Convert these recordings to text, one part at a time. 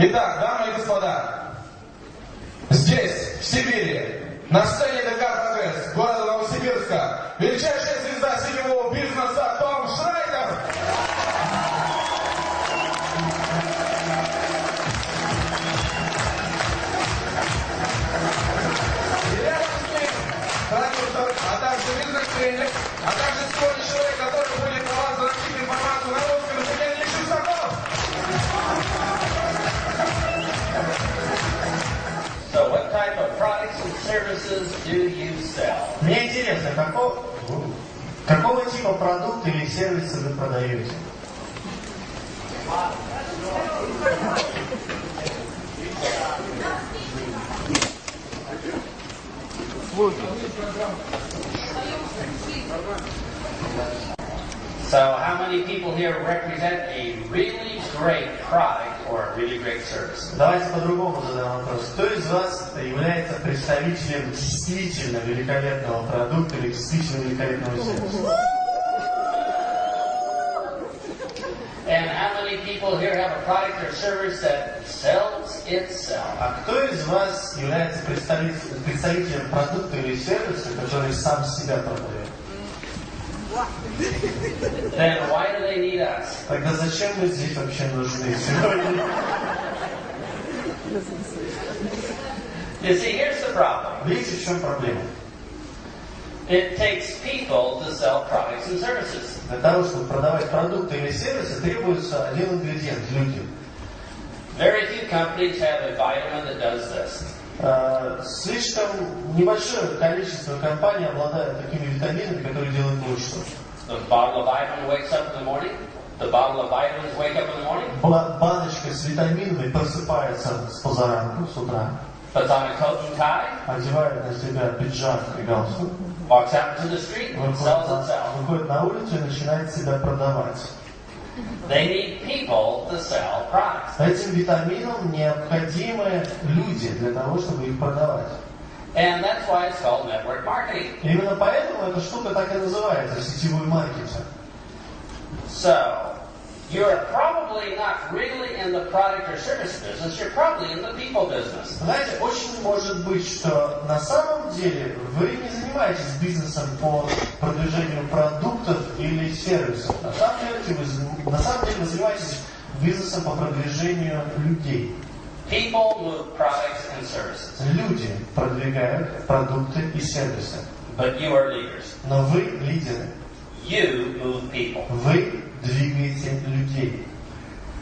Итак, дамы и господа, здесь, в Сибири, на сцене ДК «Прогресс» города Новосибирска, величайшая звезда сетевого бизнеса Том Шрайтер. И рядом с ним продюсер, а также бизнес-тренер, а также сегодня человек, который будет на вас доносить информацию на русском языке, So what type of products and services do you sell? Мне интересно, какого типа продукта или сервиса вы продаете? So how many people here represent a really great product or a really great service? Давайте по-другому задаем вопрос. Кто из вас является представителем действительно великолепного продукта или действительно великолепного сервиса? And how many people here have a product or service that sells itself? А кто из вас является представителем продукта или сервиса, который сам себя продает? Then why do they need us? Тогда зачем мы здесь вообще нужны сегодня? You see, here's the problem. Видите, в чем проблема? It takes people to sell products and services. Для того, чтобы продавать продукты или сервисы, требуется один ингредиент – люди. Very few companies have a vitamin that does this. Слишком небольшое количество компаний обладает такими витаминами, которые делают вот что. The bottle of vitamin wakes up in the morning. The bottle of vitamins wake up in the morning. Баночка с витаминами просыпается с позаранку, с утра. Puts on a coat and tie. Одевает на себя пиджак и галстук. Walks out into the street and sells itself. Выходит на улицу и начинает себя продавать. They need people to sell products. Этим витаминам необходимы люди для того, чтобы их продавать. And that's why it's called network marketing. Именно поэтому эта штука так и называется, сетевой маркетинг. So, you're probably not really in the product or service business, you're probably in the people business. Знаете, очень может быть, что на самом деле вы не занимаетесь бизнесом по продвижению продуктов или сервисов. На самом деле вы занимаетесь бизнесом по продвижению людей. People move products and services. Люди продвигают продукты и сервисы. But you are leaders. Но вы лидеры. You move people. Вы двигаете людей.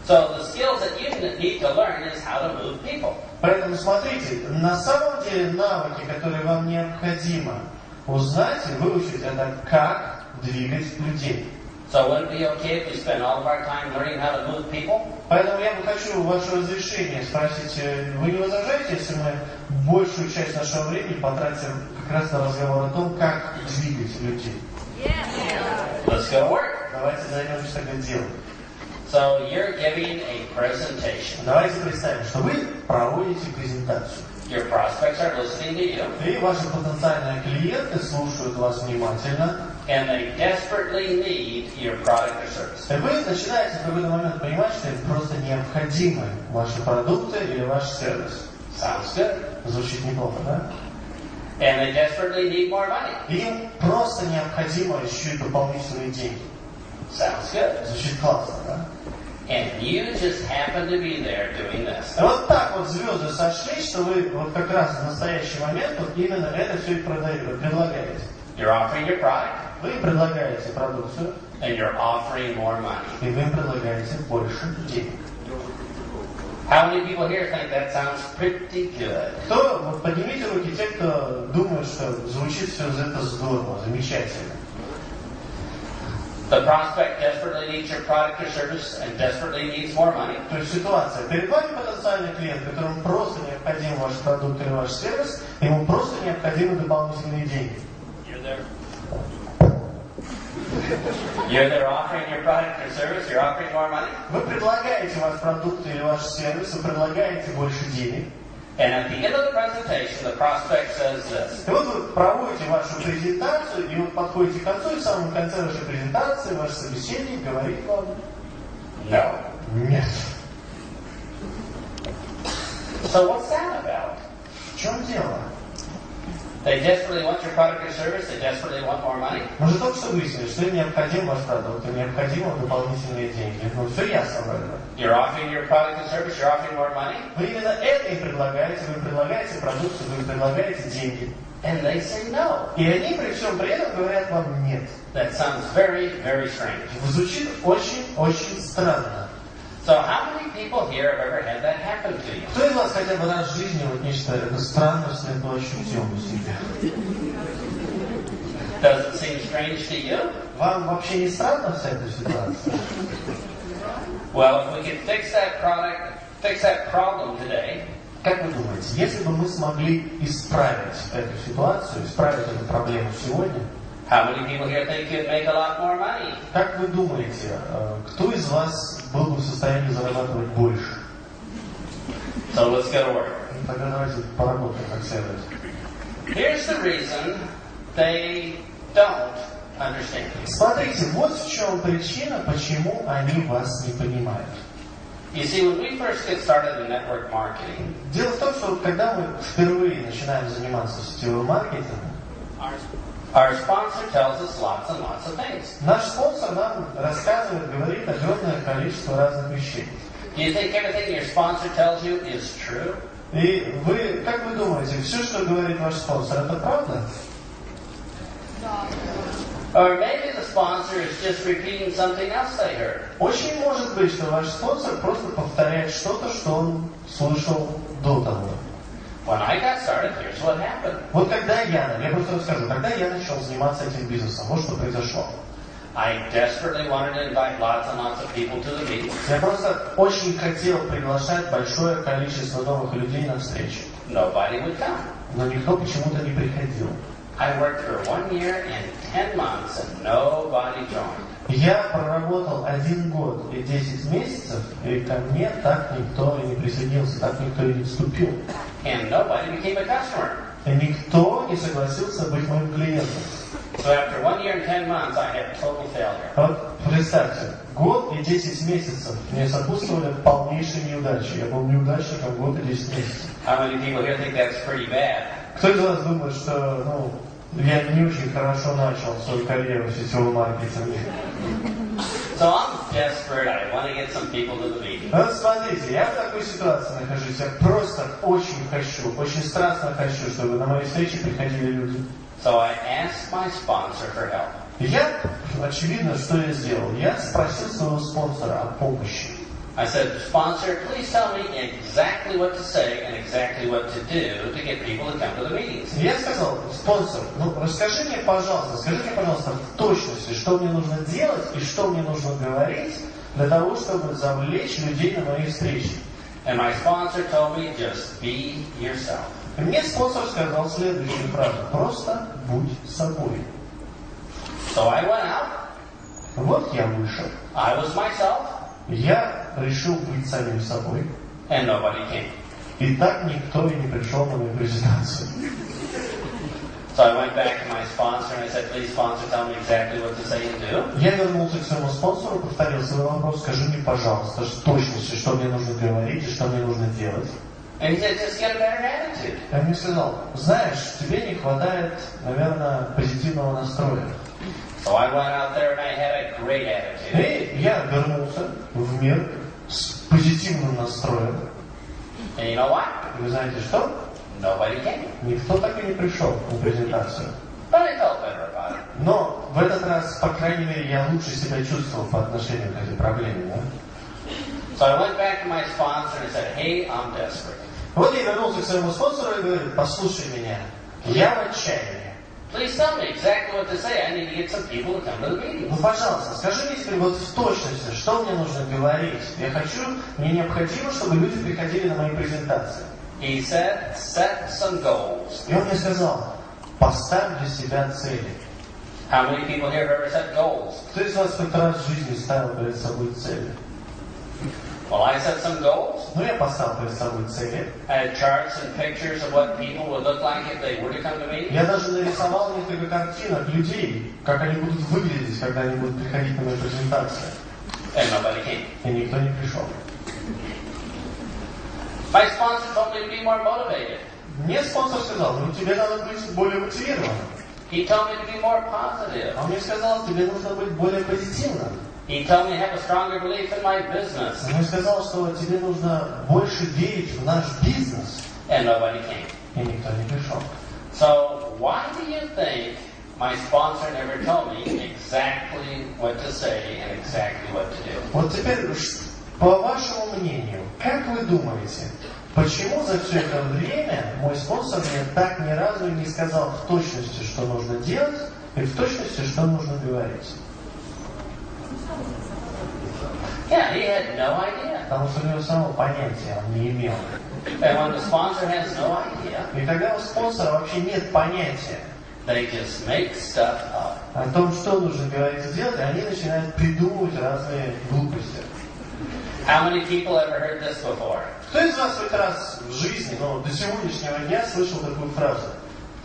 So the skills that you need to learn is how to move people. Поэтому смотрите, на самом деле навыки, которые вам необходимо узнать и выучить, это как двигать людей. So would it be okay if we spend all of our time learning how to move people? Поэтому я бы хочу ваше разрешение спросить, вы не возражаете, если мы большую часть нашего времени потратим как раз на разговор о том, как двигать людей? Let's go to work. Давайте займемся тогда делом. So you're giving a presentation. Давайте представим, что вы проводите презентацию. Your prospects are listening to you. И ваши потенциальные клиенты слушают вас внимательно. And they desperately need your product or service. И вы начинаете в какой-то момент понимать, что им просто необходимы ваши продукты или ваш сервис. Sounds good. Звучит неплохо, да? And they desperately need more money. Им просто необходимо еще и дополнительные деньги. Sounds good. Звучит классно, да? And you just happen to be there doing this. И вот так вот звезды сошлись, что вы вот как раз в настоящий момент вот именно это все и предлагаете. You're offering your product. Вы предлагаете продукцию. And you're offering more money. И вы им предлагаете больше денег. How many people here think that sounds pretty good? Кто, вот поднимите руки те, кто думает, что звучит все это здорово, замечательно. The prospect desperately needs your product or service and desperately needs more money. То есть ситуация. Перед вами потенциальный клиент, которому просто необходим ваш продукт или ваш сервис, ему просто необходимы дополнительные деньги. You're there. You're there offering your product or service, you're offering more money. Вы предлагаете ваш продукт или ваш сервис, вы предлагаете больше денег. And at the end of the presentation, the prospect says this. И вот вы проводите вашу презентацию, и вот подходите к концу, и в самом конце вашей презентации ваш собеседник говорит вам: No. Нет. So what's that about? В чем дело? They desperately want your product or service, they desperately want more money. Мы же только что выяснили, что им необходим ваш продукт, им необходимы дополнительные деньги. Ну, все ясно вроде. You're offering your product and service, you're offering more money. Вы именно это им предлагаете, вы предлагаете продукцию, вы предлагаете деньги. And they say no. И они при всем при этом говорят вам нет. That sounds very, very strange. Звучит очень странно. So how many people here have ever had that happen to you? Кто из вас хотя бы раз в жизни вот нечто это странность это ощутил у себя? Does it seem strange to you? Вам вообще не странно вся эта ситуация? Well, if we could fix that problem today, как вы думаете, если бы мы смогли исправить эту ситуацию, исправить эту проблему сегодня, how many people here think you'd make a lot more money? Как вы думаете, кто из вас был бы в состоянии зарабатывать больше? So let's get to work. Тогда давайте поработаем как следует. Here's the reason they don't understand. Смотрите, вот в чем причина, почему они вас не понимают. You see, when we first get started in network marketing, дело в том, что когда мы впервые начинаем заниматься сетевым маркетингом, our sponsor tells us lots and lots of things. Наш спонсор нам рассказывает, говорит огромное количество разных вещей. Do you think everything your sponsor tells you is true? И вы, как вы думаете, все, что говорит ваш спонсор, это правда? Or maybe the sponsor is just repeating something else they heard. Очень может быть, что ваш спонсор просто повторяет что-то, что он слышал до того. When I got started, here's what happened. Вот когда я просто расскажу, когда я начал заниматься этим бизнесом, вот что произошло. I desperately wanted to invite lots and lots of people to the meeting. Я просто очень хотел приглашать большое количество новых людей на встречу. Nobody would come. Но никто почему-то не приходил. I worked for 1 year and 10 months and nobody joined. Я проработал 1 год и 10 месяцев, и ко мне так никто и не присоединился, так никто и не вступил. And nobody became a customer. И никто не согласился быть моим клиентом. So after 1 year and 10 months, I had total failure. Вот представьте, год и 10 месяцев мне сопутствовали полнейшие неудачи. Я был неудачником год и 10 месяцев. How many people here think that's pretty bad? Кто из вас думает, что я не очень хорошо начал свою карьеру в сетевом маркетинге? So I'm desperate. I want to get some people to the meeting. Вот смотрите, я в такой ситуации нахожусь. Я просто очень хочу, очень страстно хочу, чтобы на мои встречи приходили люди. So I asked my sponsor for help. Я, очевидно, что я сделал. Я спросил своего спонсора о помощи. I said, sponsor, please tell me exactly what to say and exactly what to do to get people to come to the meetings. Я сказал, спонсор, скажи мне, пожалуйста, в точности, что мне нужно делать и что мне нужно говорить для того, чтобы завлечь людей на мои встречи. And my sponsor told me, just be yourself. И мне спонсор сказал следующую фразу: просто будь собой. So I went out. Вот я вышел. I was myself. Я решил быть самим собой. And nobody came. И так никто и не пришел на мою презентацию. So I went back to my sponsor and I said, please sponsor, tell me exactly what to say and do. Я вернулся к своему спонсору, повторил свой вопрос: скажи мне, пожалуйста, с точностью, что мне нужно говорить и что мне нужно делать. And he said, just get a better attitude. Я мне сказал: знаешь, тебе не хватает, наверное, позитивного настроя. So I went out there and I had a great attitude. И я вернулся в мир с позитивным настроем. And you know what? И вы знаете что? Nobody came. Никто так и не пришел на презентацию. But I felt better about it. Но в этот раз, по крайней мере, я лучше себя чувствовал по отношению к этой проблеме. Да? So I went back to my sponsor and said, hey, I'm desperate. Вот я вернулся к своему спонсору и говорю: послушай меня, я в отчаянии. Please tell me exactly what to say. I need to get some people to come to the meetings. Пожалуйста, скажи мне теперь вот в точности, что мне нужно говорить. Мне необходимо, чтобы люди приходили на мои презентации. He said, set some goals. И он мне сказал: поставь для себя цели. How many people here have ever set goals? Кто из вас хоть раз в жизни ставил перед собой цели? Well, I set some goals. Я поставил перед собой цели. I had charts and pictures of what people would look like if they were to come to meetings. Я даже нарисовал несколько картинок людей, как они будут выглядеть, когда они будут приходить на мою презентацию. And nobody came. И никто не пришел. My sponsor told me to be more motivated. Мне спонсор сказал, ну тебе надо быть более мотивированным. He told me to be more positive. Он мне сказал, тебе нужно быть более позитивным. He told me to have a stronger belief in my business. Он мне сказал, что тебе нужно больше верить в наш бизнес. And nobody came. И никто не пришел. So why do you think my sponsor never told me exactly what to say and exactly what to do? Вот теперь, по вашему мнению, как вы думаете, почему за все это время мой спонсор мне так ни разу не сказал в точности, что нужно делать, и в точности, что нужно говорить? Yeah, he had no idea. Потому что у него самого понятия он не имел. And when the sponsor has no idea, И когда у спонсора вообще нет понятия they just make stuff up. о том, что нужно говорить и делать, они начинают придумывать разные глупости. How many people ever heard this before? Кто из вас хоть раз в жизни, до сегодняшнего дня слышал такую фразу?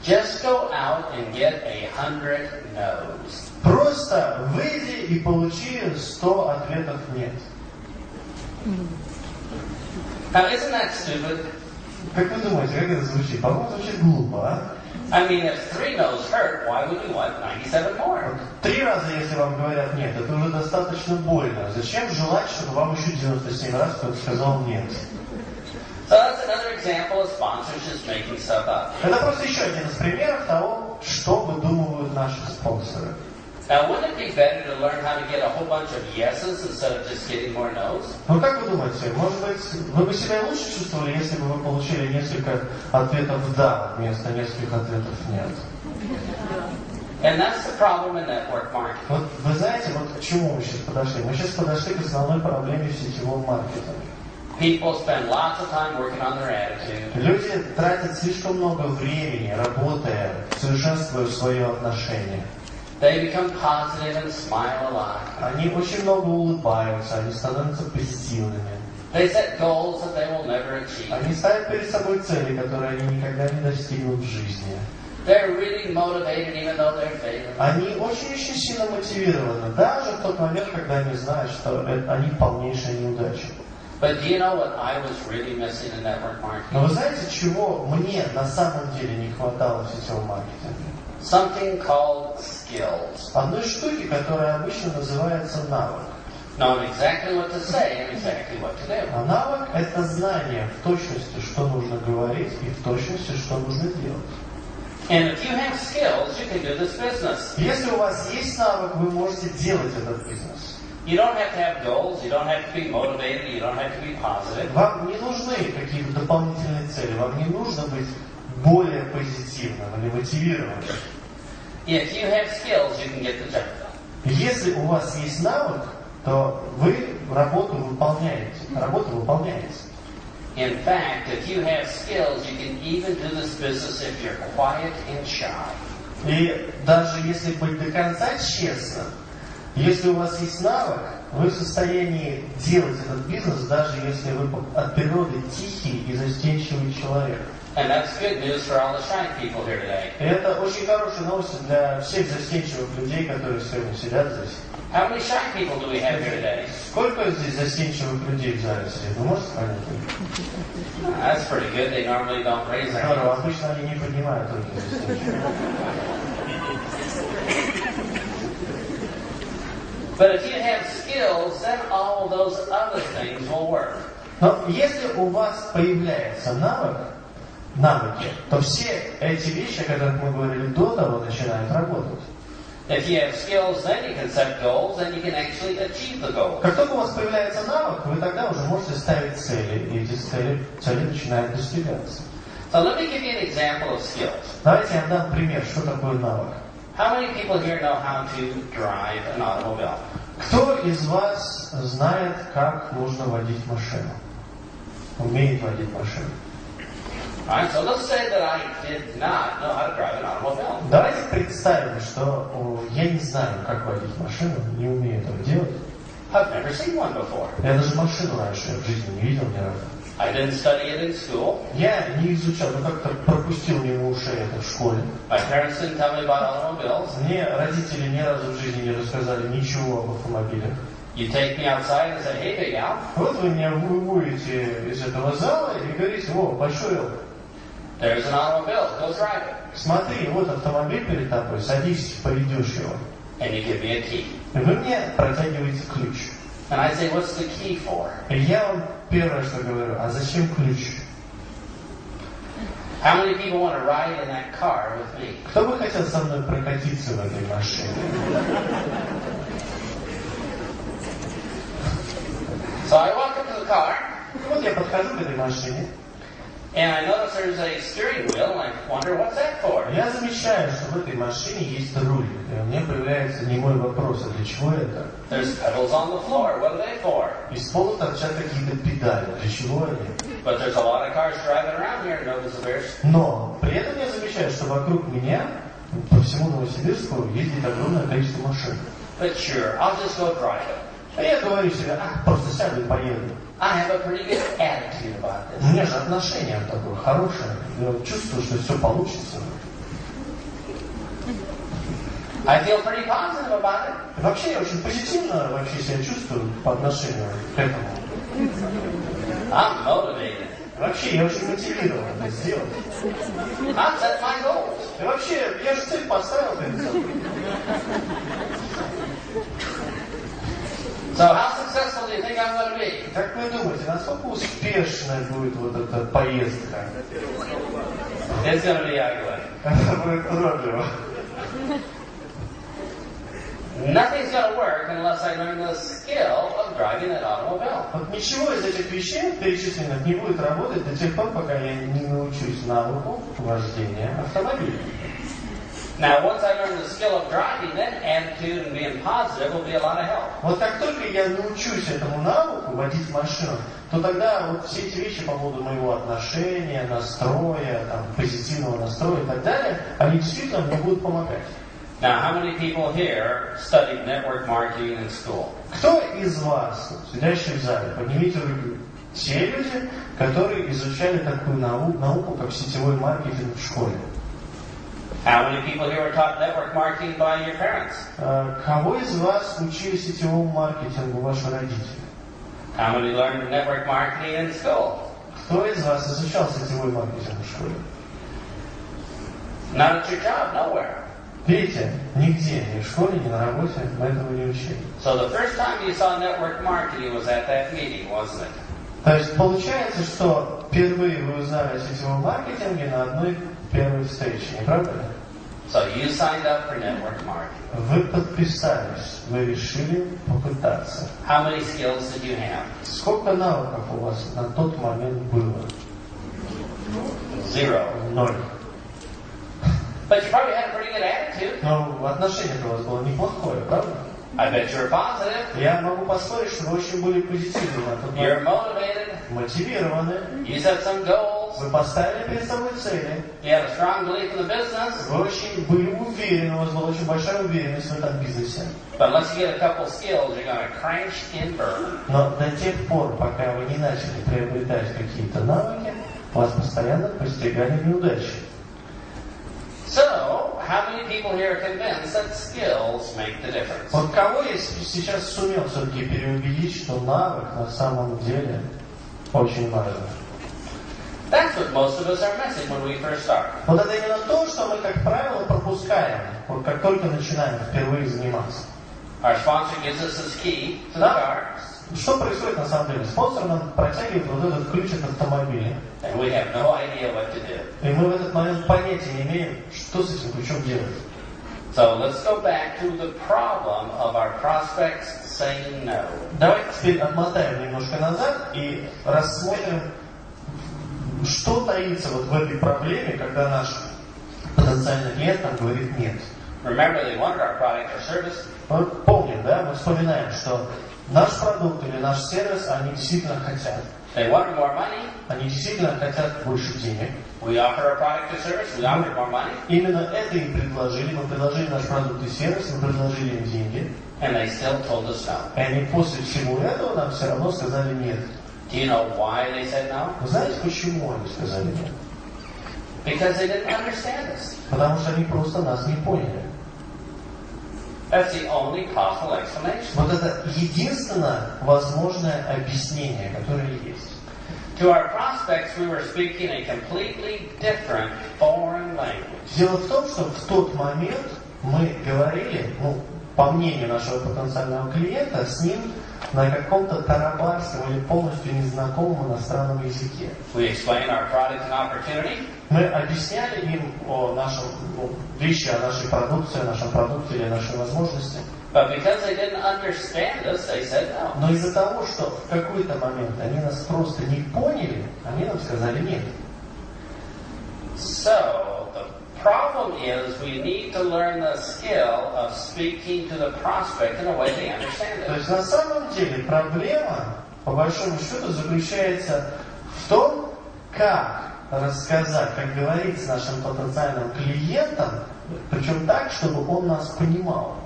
Just go out and get 100 no's. Просто выйди и получи 100 ответов «нет». Now, isn't that stupid? Как вы думаете, как это звучит? По-моему, звучит глупо, а? I mean, if 3 no's hurt, why would we want 97 more? 3 раза, если вам говорят «нет», это уже достаточно больно. Зачем желать, чтобы вам еще 97 раз кто-то сказал «нет»? So that's another example of sponsors just making stuff up. Это просто еще один из примеров того, что выдумывают наши спонсоры. Now, wouldn't it be better to learn how to get a whole bunch of yeses instead of just getting more no's? Ну как вы думаете, может быть, вы бы себя лучше чувствовали, если бы вы получили несколько ответов «да» вместо нескольких ответов «нет»? And that's the problem in network marketing. Вот вы знаете, вот к чему мы сейчас подошли? Мы сейчас подошли к основной проблеме в сетевом маркетинге. People spend lots of time working on their attitude. Люди тратят слишком много времени, работая, совершенствуя свое отношение. They become positive and smile a lot. Они очень много улыбаются, они становятся позитивными. They set goals that they will never achieve. Они ставят перед собой цели, которые они никогда не достигнут в жизни. They're really motivated even though they're failing. Они очень сильно мотивированы, даже в тот момент, когда они знают, что они полнейшая неудача. But do you know what I was really missing in network marketing? Но вы знаете, чего мне на самом деле не хватало в сетевом маркетинге? Something called skills. Одной штуки, которая обычно называется навык. Knowing exactly what to say and exactly what to do. А навык – это знание в точности, что нужно говорить, и в точности, что нужно делать. And if you have skills, you can do this business. Если у вас есть навык, вы можете делать этот бизнес. You don't have to have goals, you don't have to be motivated, you don't have to be positive. Вам не нужны какие-то дополнительные цели, вам не нужно быть более позитивным или мотивированным. If you have skills, you can get the job done. Если у вас есть навык, то вы работу выполняете. In fact, if you have skills, you can even do this business if you're quiet and shy. И даже если быть до конца честным, если у вас есть навык, вы в состоянии делать этот бизнес, даже если вы от природы тихий и застенчивый человек. And that's good news for all the shy people here today. И это очень хорошая новость для всех застенчивых людей, которые сегодня сидят здесь. How many shy people do we have here today? Сколько здесь застенчивых людей в зале сидит? Вы можете понять? That's pretty good. They normally don't raise their Здорово, hands. обычно они не поднимают руки застенчивые. But if you have skills, then all those other things will work. Но если у вас появляется навыки, то все эти вещи, о которых мы говорили до того, начинают работать. If you have skills, then you can set goals and you can actually achieve the goals. Как только у вас появляется навык, вы тогда уже можете ставить цели, и эти цели начинают достигаться. So let me give you an example of skills. Давайте я дам пример, что такое навык. How many people here know how to drive an automobile? Кто из вас знает, как нужно водить машину? Умеет водить машину? Alright, so let's say that I did not know how to drive an automobile. Давайте представим, что я не знаю, как водить машину, не умею этого делать. I've never seen one before. Я даже машину раньше в жизни не видел ни разу. I didn't study it in school. Я не изучал, как-то пропустил мимо ушей это в школе. My parents didn't tell me about automobiles. Мне родители ни разу в жизни не рассказали ничего об автомобилях. You take me outside and say, hey, big Al. Вот вы меня выводите из этого зала и говорите: о, большой Эл, There's an automobile. Go drive it. смотри, вот автомобиль перед тобой, садись, поведешь его. And you give me a key. И вы мне протягиваете ключ. And I say, what's the key for? И я вам первое, что говорю: а зачем ключ? How many people want to ride in that car with me? Кто бы хотел со мной прокатиться в этой машине? So I walk up to the car, Вот я подхожу к этой машине, and I notice there's a steering wheel, and I wonder, what's that for? я замечаю, что в этой машине есть руль. И у меня появляется немой вопрос: а для чего это? There's pedals on the floor. What are they for? Из пола торчат какие-то педали. Для чего они? But there's a lot of cars driving around here in Novosibirsk. Но при этом я замечаю, что вокруг меня, по всему Новосибирску, ездит огромное количество машин. But sure, I'll just go drive it. А я говорю себе: просто сяду и поеду. I have a pretty good attitude about У this. меня же отношение такое хорошее. Я чувствую, что все получится. I feel pretty positive about it. Вообще я очень позитивно себя чувствую по отношению к этому. I'm motivated. Вообще я очень мотивирован это сделать. I've set my goals. И вообще я же цель поставил перед собой. So how successful do you think I'm going to be? Как вы думаете, насколько успешной будет вот эта поездка? It's going to be ugly. Это будет уродливо. Nothing's going to work unless I learn the skill of driving an automobile. Вот ничего из этих вещей перечисленных не будет работать до тех пор, пока я не научусь навыку вождения автомобиля. Now, once I learn the skill of driving, then attitude and being positive will be a lot of help. Вот как только я научусь этому навыку водить машину, то тогда вот все эти вещи по поводу моего отношения, настроя, там, позитивного настроя и так далее, они действительно мне будут помогать. Now, how many people here studied network marketing in school? Кто из вас, сидящих в зале, поднимите руки, те люди, которые изучали такую науку, как сетевой маркетинг в школе? How many people here were taught network marketing by your parents? Кого из вас учили сетевому маркетингу ваши родители? How many learned network marketing in school? Кто из вас изучал сетевой маркетинг в школе? Not at your job, nowhere. Видите, нигде, ни в школе, ни на работе мы этого не учили. So the first time you saw network marketing was at that meeting, wasn't it? То есть получается, что впервые вы узнали о сетевом маркетинге на одной первой встрече, не правда ли? So you signed up for network marketing. Вы подписались, вы решили попытаться. How many skills did you have? Сколько навыков у вас на тот момент было? 0. 0. But you probably had a pretty good attitude. Но отношение-то у вас было неплохое, правда? I bet you were positive. Я могу поспорить, что вы очень были позитивны на тот You're момент. motivated. Мотивированы. You set some goals. Вы поставили перед собой цели. You had a strong belief in the business. Вы очень были уверены, у вас была очень большая уверенность в этом бизнесе. But unless you get a couple skills, you're going to crash and burn. Но до тех пор, пока вы не начали приобретать какие-то навыки, вас постоянно подстерегали неудачи. So, how many people here are convinced that skills make the difference? Вот кого я сейчас сумел все-таки переубедить, что навык на самом деле очень важен? That's what most of us are missing when we first start. Вот это именно то, что мы, как правило, пропускаем, вот как только начинаем впервые заниматься. Our sponsor gives us this key to the car. Что происходит на самом деле? Спонсор нам протягивает вот этот ключ от автомобиля. And we have no idea what to do. И мы в этот момент понятия не имеем, что с этим ключом делать. So let's go back to the problem of our prospects saying no. Давайте теперь отмотаем немножко назад и рассмотрим, что таится вот в этой проблеме, когда наш потенциальный клиент нам говорит нет. Remember, they wanted our product or service. Мы помним, да, мы вспоминаем, что наш продукт или наш сервис, они действительно хотят. They wanted more money. Они действительно хотят больше денег. We offered our product or service. We offered more money. Именно это им предложили. Мы предложили наш продукт и сервис, мы предложили им деньги. And they still told us no. И они после всего этого нам все равно сказали нет. Do you know why they said no? Вы знаете, почему они сказали нет? Because they didn't understand us. Потому что они просто нас не поняли. That's the only possible explanation. Вот это единственное возможное объяснение, которое есть. To our prospects, we were speaking a completely different foreign language. Дело в том, что в тот момент мы говорили, по мнению нашего потенциального клиента, с ним на каком-то тарабарском или полностью незнакомом иностранном языке. We explained our product and opportunity. Мы объясняли им о нашем вещи, о нашей продукции, о нашем продукте или о нашей возможности. But because they didn't understand us, they said no. Но из-за того, что в какой-то момент они нас просто не поняли, они нам сказали нет. So the problem is we need to learn the skill of speaking to the prospect in a way they understand То it. есть на самом деле проблема, по большому счету, заключается в том, как рассказать, как говорить с нашим потенциальным клиентом, причем так, чтобы он нас понимал.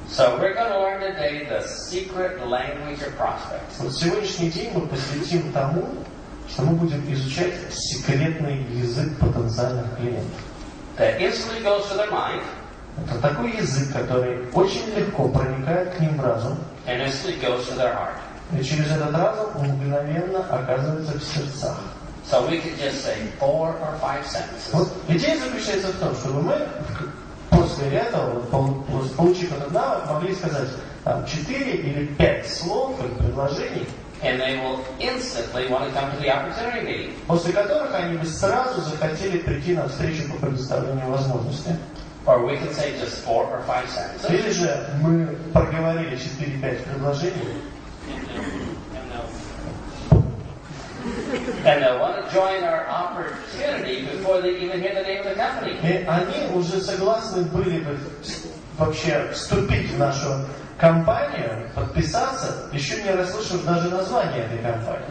So we're going to learn today the secret language of prospects. Вот сегодняшний день мы посвятим тому, что мы будем изучать секретный язык потенциальных клиентов. That instantly goes to their mind. Это такой язык, который очень легко проникает к ним в разум. And instantly goes to their heart. И через этот разум он мгновенно оказывается в сердцах. So we can just say 4 or 5 sentences. Вот идея заключается в том, чтобы мы после этого, получив этот навык, могли сказать 4 или 5 слов или предложений, And they will instantly want to come to the opportunity meeting. после которых они бы сразу захотели прийти на встречу по предоставлению возможности. Or we can say just 4 or 5 sentences. Или же мы проговорили 4-5 предложений, And they'll want to join our opportunity before they even hear the name of the company. и они уже согласны были бы вообще вступить в нашу компанию, подписаться, еще не расслышав даже название этой компании.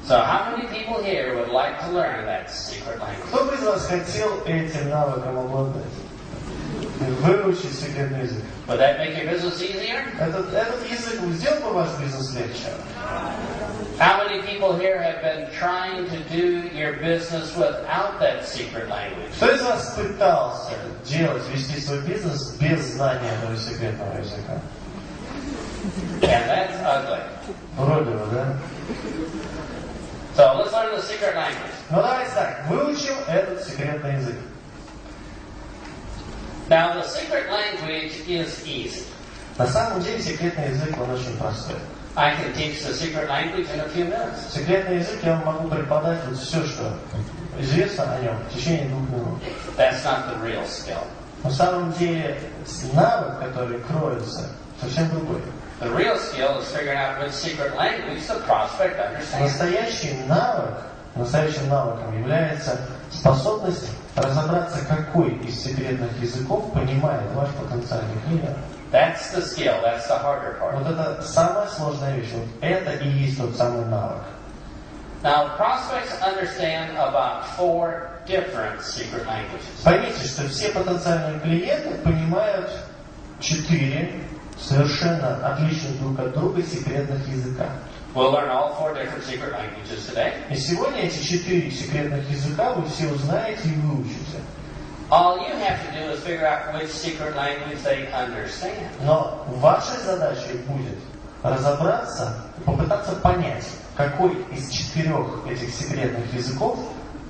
So how many people here would like to learn that secret language? Кто бы из вас хотел этим навыком обладать? Выучить секретный язык. Would that make your business easier? Этот язык сделал бы ваш бизнес легче? How many people here have been trying to do your business without that secret language? Кто из вас пытался вести свой бизнес без знания этого секретного языка? And that's ugly. Вроде бы, да? So let's learn the secret language. Ну давайте так, выучим этот секретный язык. Now the secret language is easy. На самом деле секретный язык, он очень простой. I can teach the secret language in a few minutes. Секретный язык я вам могу преподать вот все, что известно о нем в течение 2 минут. That's not the real skill. На самом деле навык, который кроется, совсем другой. The real skill is figuring out which secret language the prospect understands. Настоящим навыком является способность разобраться, какой из секретных языков понимает ваш потенциальный клиент. That's the skill. That's the harder part. Вот это самая сложная вещь. Вот это и есть тот самый навык. Now, prospects understand about 4 different secret languages. Поймите, что все потенциальные клиенты понимают 4 совершенно отличных друг от друга секретных языка. We'll learn all 4 different secret languages today. И сегодня эти 4 секретных языка вы все узнаете и выучите. All you have to do is figure out which secret language they understand. Но вашей задачей будет разобраться, попытаться понять, какой из 4 этих секретных языков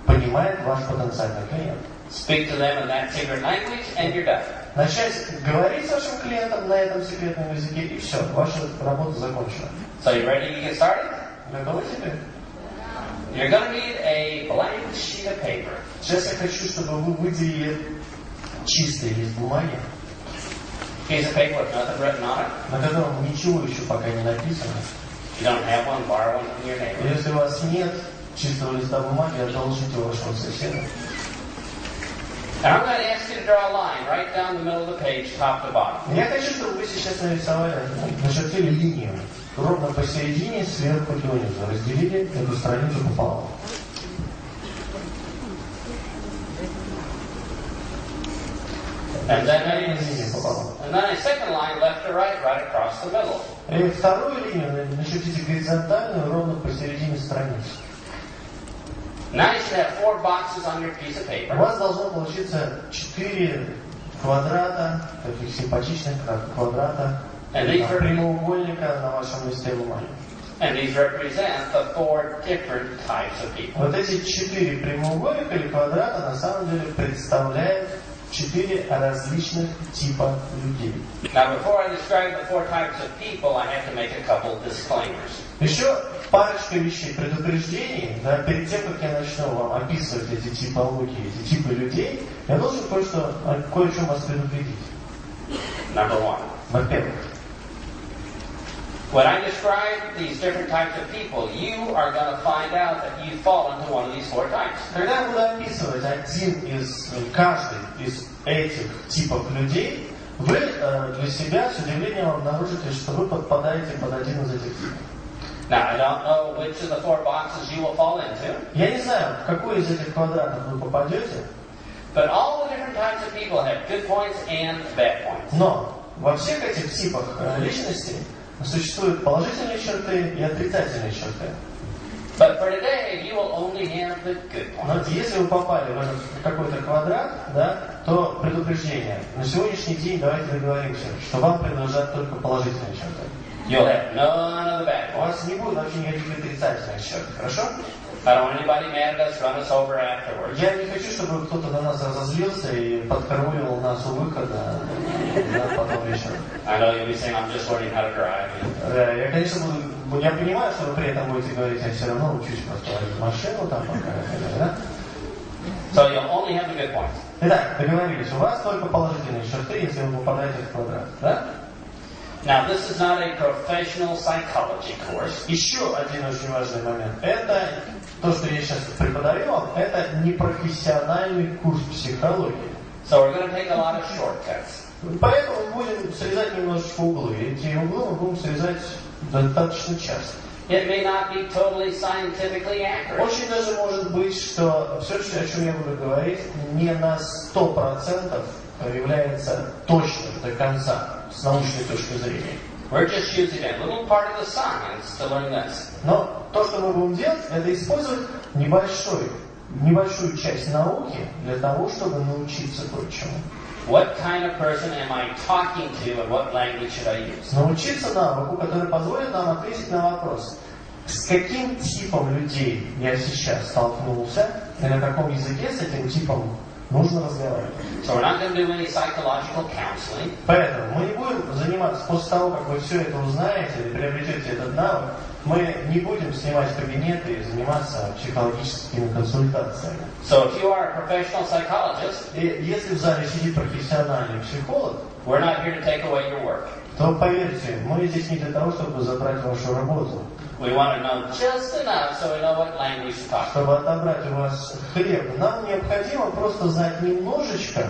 понимает ваш потенциальный клиент. Speak to them in that secret language and you're done. Начать говорить с вашим клиентом на этом секретном языке, и все, ваша работа закончена. So you ready to get started? Готовы теперь? You're going to need a blank sheet of paper. Сейчас я хочу, чтобы вы выделили чистый лист бумаги, Piece of paper with nothing written on it. на котором ничего еще пока не написано. If you don't have one, borrow one from your neighbor. Если у вас нет чистого листа бумаги, одолжите у вашего соседа. And I'm going to ask you to draw a line right down the middle of the page, top to bottom. Я хочу, чтобы вы сейчас нарисовали, начертили линию, ровно посередине, сверху донизу. Разделили эту страницу пополам. And then a second line left to right, right across the middle. И вторую линию начертите горизонтальную, ровно посередине страницы. Now you should have 4 boxes on your piece of У paper. вас должно получиться 4 квадрата, таких симпатичных квадрата, прямоугольника на вашем листе бумаги. And these represent the 4 different types of people. Вот эти 4 прямоугольника или квадрата на самом деле представляют 4 различных типа людей. Now, before I describe the 4 types of people, I have to make a couple disclaimers. Еще парочка вещей, предупреждений, да, перед тем, как я начну вам описывать эти типологии, эти типы людей, я должен кое о чем вас предупредить. Number 1. Во-первых, when I describe these different types of people, you are going to find out that you fall into one of these 4 types. когда я буду описывать каждый из этих типов людей, вы для себя с удивлением обнаружите, что вы подпадаете под один из этих типов. Now, I don't know which of the 4 boxes you will fall into. Я не знаю, в какой из этих квадратов вы попадете, But all the different types of people have good points and bad points. но во всех этих типах личностей существуют положительные черты и отрицательные черты. But for today, you will only have the good Но points. если вы попали в этот какой-то квадрат, да, то предупреждение. На сегодняшний день давайте договоримся, что вам принадлежат только положительные черты. You'll have none of the bad У points. вас не будет вообще никаких отрицательных черт, хорошо? I don't want anybody mad at us, run us over afterwards. Я не хочу, чтобы кто-то на нас разозлился и подкарауливал нас у выхода, да, потом вечером. I know you'll be saying, I'm just learning how to drive. Я, конечно, я понимаю, что вы при этом будете говорить, я все равно учусь просто водить машину там пока, да? So you'll only have the good points. Итак, договорились, у вас только положительные черты, если вы попадаете в квадрат, да? Now, this is not a professional psychology course. Еще один очень важный момент. Это то, что я сейчас преподаю вам, это не профессиональный курс психологии. So we're going to take a lot of shortcuts. Поэтому мы будем срезать немножечко углы. Эти углы мы будем срезать достаточно часто. It may not be totally scientifically accurate. Очень даже может быть, что все, о чем я буду говорить, не на 100% является точным до конца, с научной точки зрения. We're just using a little part of the science to learn this. Но то, что мы будем делать, это использовать небольшую часть науки для того, чтобы научиться кое-чему. What kind of person am I talking to and what language should I use? Научиться навыку, который позволит нам ответить на вопрос, с каким типом людей я сейчас столкнулся, и на каком языке с этим типом нужно разговаривать. So we're not going to do any psychological counseling. Поэтому мы не будем заниматься, после того, как вы все это узнаете или приобретете этот навык, мы не будем снимать кабинеты и заниматься психологическими консультациями. So if you are a professional psychologist, И если в зале сидит профессиональный психолог, we're not here to take away your work. то поверьте, мы здесь не для того, чтобы забрать вашу работу, We want to know just enough so we know what language to talk. чтобы отобрать у вас хлеб. Нам необходимо просто знать немножечко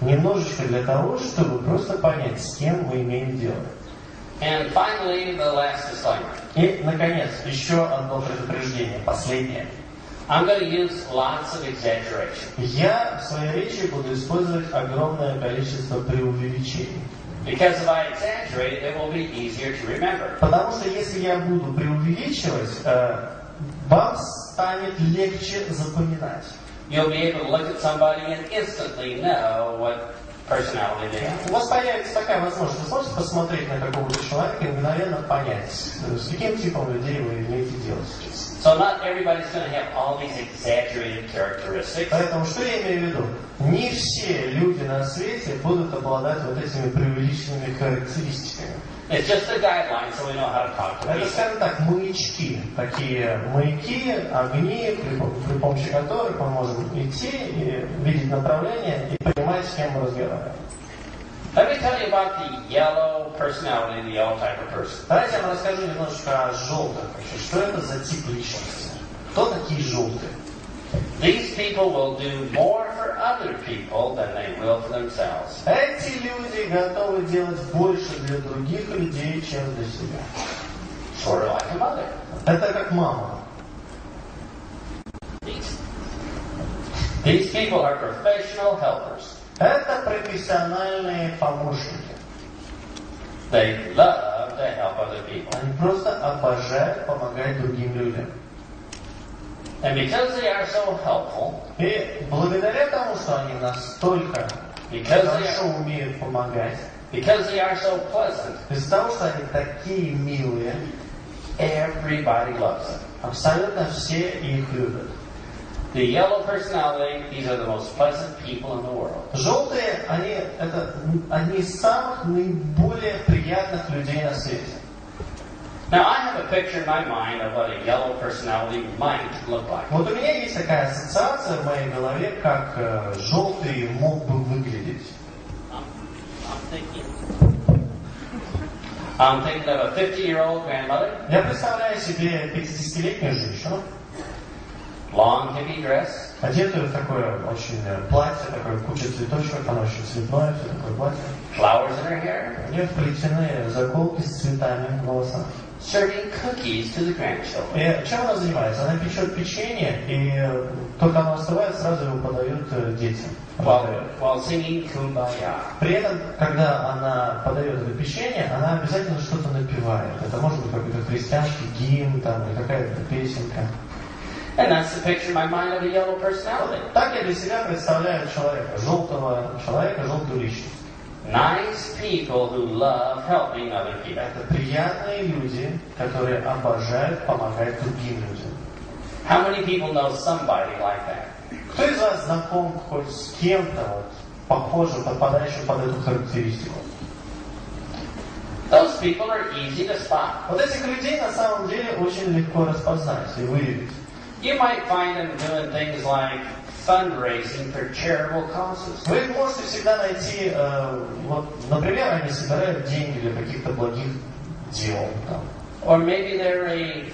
для того, чтобы просто понять, с кем мы имеем дело. And finally, the last disclaimer. И, наконец, еще одно предупреждение, последнее. I'm going to use lots of exaggeration. Я в своей речи буду использовать огромное количество преувеличений. Because if I exaggerate, it will be easier to remember. Потому что если я буду преувеличивать, вам станет легче запоминать. You'll be able to look at somebody and instantly know what personality they are. У вас появится такая возможность. Вы сможете посмотреть на какого-то человека и мгновенно понять, с каким типом людей вы имеете дело сейчас. So not everybody's going to have all these exaggerated characteristics. Поэтому что я имею в виду? Не все люди на свете будут обладать вот этими преувеличенными характеристиками. It's just a guideline so we know how to talk to Это, people. скажем так, маячки. Такие маяки, огни, при помощи которых мы можем идти и видеть направление и понимать, с кем мы разговариваем. Let me tell you about the yellow personality, the yellow type of person. Давайте я вам расскажу немножко о желтых. Что это за тип личности? Кто такие желтые? These people will do more for other people than they will for themselves. Эти люди готовы делать больше для других людей, чем для себя. Sort of like a mother. Это как мама. These people are professional helpers. Это профессиональные помощники. They love to help other people. Они просто обожают помогать другим людям. And because they are so helpful, И благодаря тому, что они настолько хорошо умеют помогать. Because they are so pleasant, Из-за того, что они такие милые, everybody loves them. абсолютно все их любят. The yellow personality, these are the most pleasant people in the world. Желтые, это одни из самых наиболее приятных людей на свете. Now, I have a picture in my mind of what a yellow personality might look like. Вот у меня есть такая ассоциация в моей голове, как желтый мог бы выглядеть. I'm thinking of a 50-year-old grandmother. Я представляю себе 50-летнюю женщину, long hippie dress, одетую в такое очень платье, такое куча цветочков, оно очень цветное, все такое платье. flowers in her hair, У нее вплетены заколки с цветами в волосах. serving cookies to the grandchildren. И чем она занимается? Она печет печенье, и только оно остывает, сразу его подает детям. While singing Kumbaya. При этом, когда она подает это печенье, она обязательно что-то напевает. Это может быть какой-то христианский гимн, там, или какая-то песенка. And that's the picture in my mind of a yellow personality. Так я для себя представляю человека, желтую личность. Nice people who love helping other people. Это приятные люди, которые обожают помогать другим людям. How many people know somebody like that? Кто из вас знаком хоть с кем-то, вот, похожим, подпадающим под эту характеристику? Those people are easy to spot. Вот этих людей на самом деле очень легко распознать и выявить. You might find them doing things like fundraising for charitable causes. Вы их можете всегда найти, вот, например, они собирают деньги для каких-то благих дел. Там. Or maybe they're a